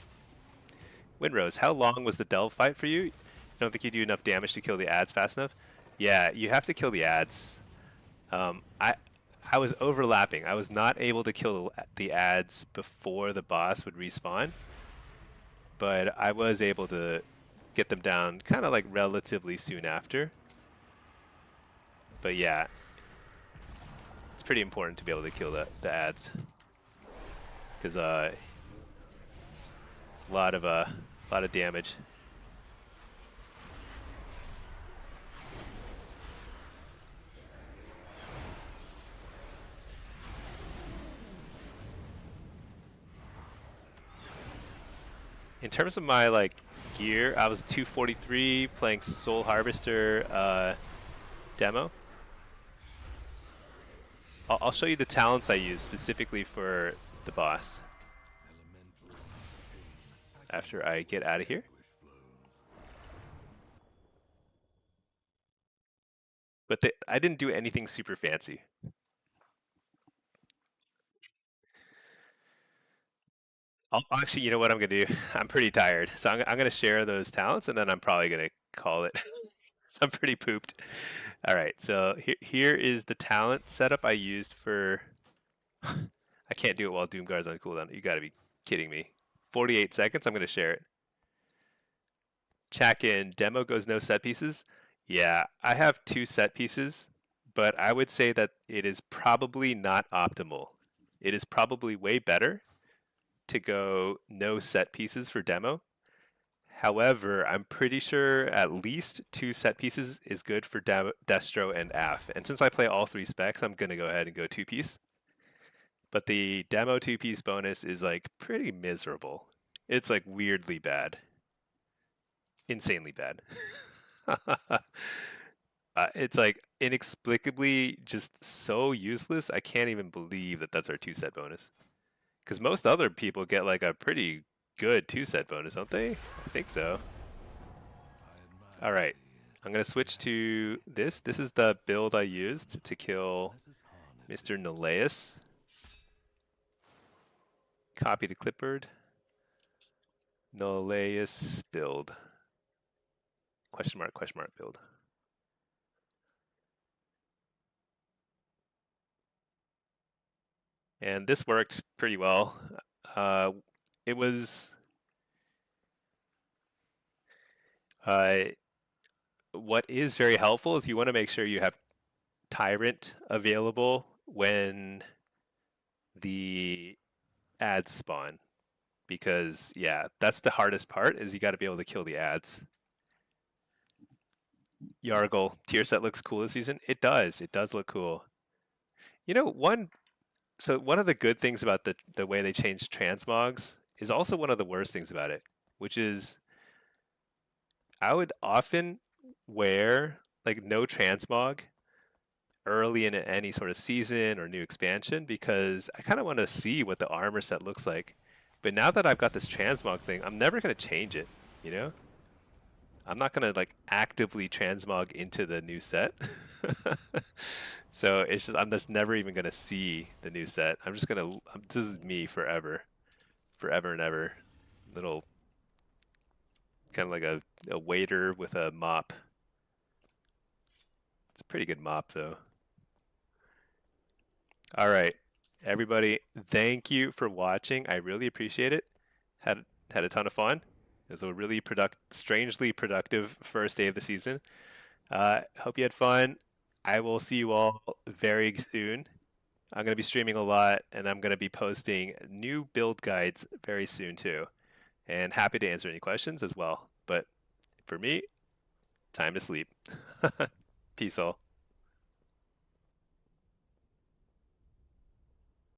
Windrose, how long was the delve fight for you? I don't think you do enough damage to kill the ads fast enough. Yeah, you have to kill the ads. I was overlapping. I was not able to kill the ads before the boss would respawn, but I was able to get them down kind of like relatively soon after. But yeah, it's pretty important to be able to kill the ads because it's a lot of damage. in terms of my like gear, I was 243 playing Soul Harvester demo. I'll show you the talents I use specifically for the boss after I get out of here. But I didn't do anything super fancy. Actually, you know what I'm gonna do? I'm pretty tired, so I'm gonna share those talents, and then I'm probably gonna call it. So I'm pretty pooped. All right, so here is the talent setup I used for. I can't do it while Doomguard's on cooldown. You gotta be kidding me. 48 seconds. I'm gonna share it. Check in. Demo goes no set pieces. Yeah, I have 2 set pieces, but I would say that it is probably not optimal. It is probably way better to go no set pieces for demo. However, I'm pretty sure at least 2 set pieces is good for Destro and Af. And since I play all 3 specs, I'm going to go ahead and go 2-piece. But the demo 2-piece bonus is like pretty miserable. It's like weirdly bad. Insanely bad. It's like inexplicably just so useless. I can't even believe that that's our 2-set bonus. Because most other people get like a pretty good 2-set bonus, don't they? I think so. All right, I'm gonna switch to this. This is the build I used to kill Mr. Neleus. Copy to clipboard. Neleus build. Question mark build. And this worked pretty well. It was what is very helpful is you want to make sure you have Tyrant available when the ads spawn, because yeah, that's the hardest part, is you got to be able to kill the ads. Yargle tier set looks cool this season. It does look cool. You know, one of the good things about the way they changed transmogs is also one of the worst things about it, which is I would often wear like no transmog early in any sort of season or new expansion because I kind of want to see what the armor set looks like. But now that I've got this transmog thing, I'm never going to change it, you know? I'm not going to like actively transmog into the new set. So it's just I'm just never even going to see the new set. I'm just going to this is me forever. Forever and ever. Little kind of like a waiter with a mop. It's a pretty good mop though. All right, everybody, thank you for watching. I really appreciate it. Had a ton of fun. It was a really strangely productive first day of the season. Hope you had fun. I will see you all very soon. I'm going to be streaming a lot, and I'm going to be posting new build guides very soon too. And happy to answer any questions as well. But for me, time to sleep. Peace all.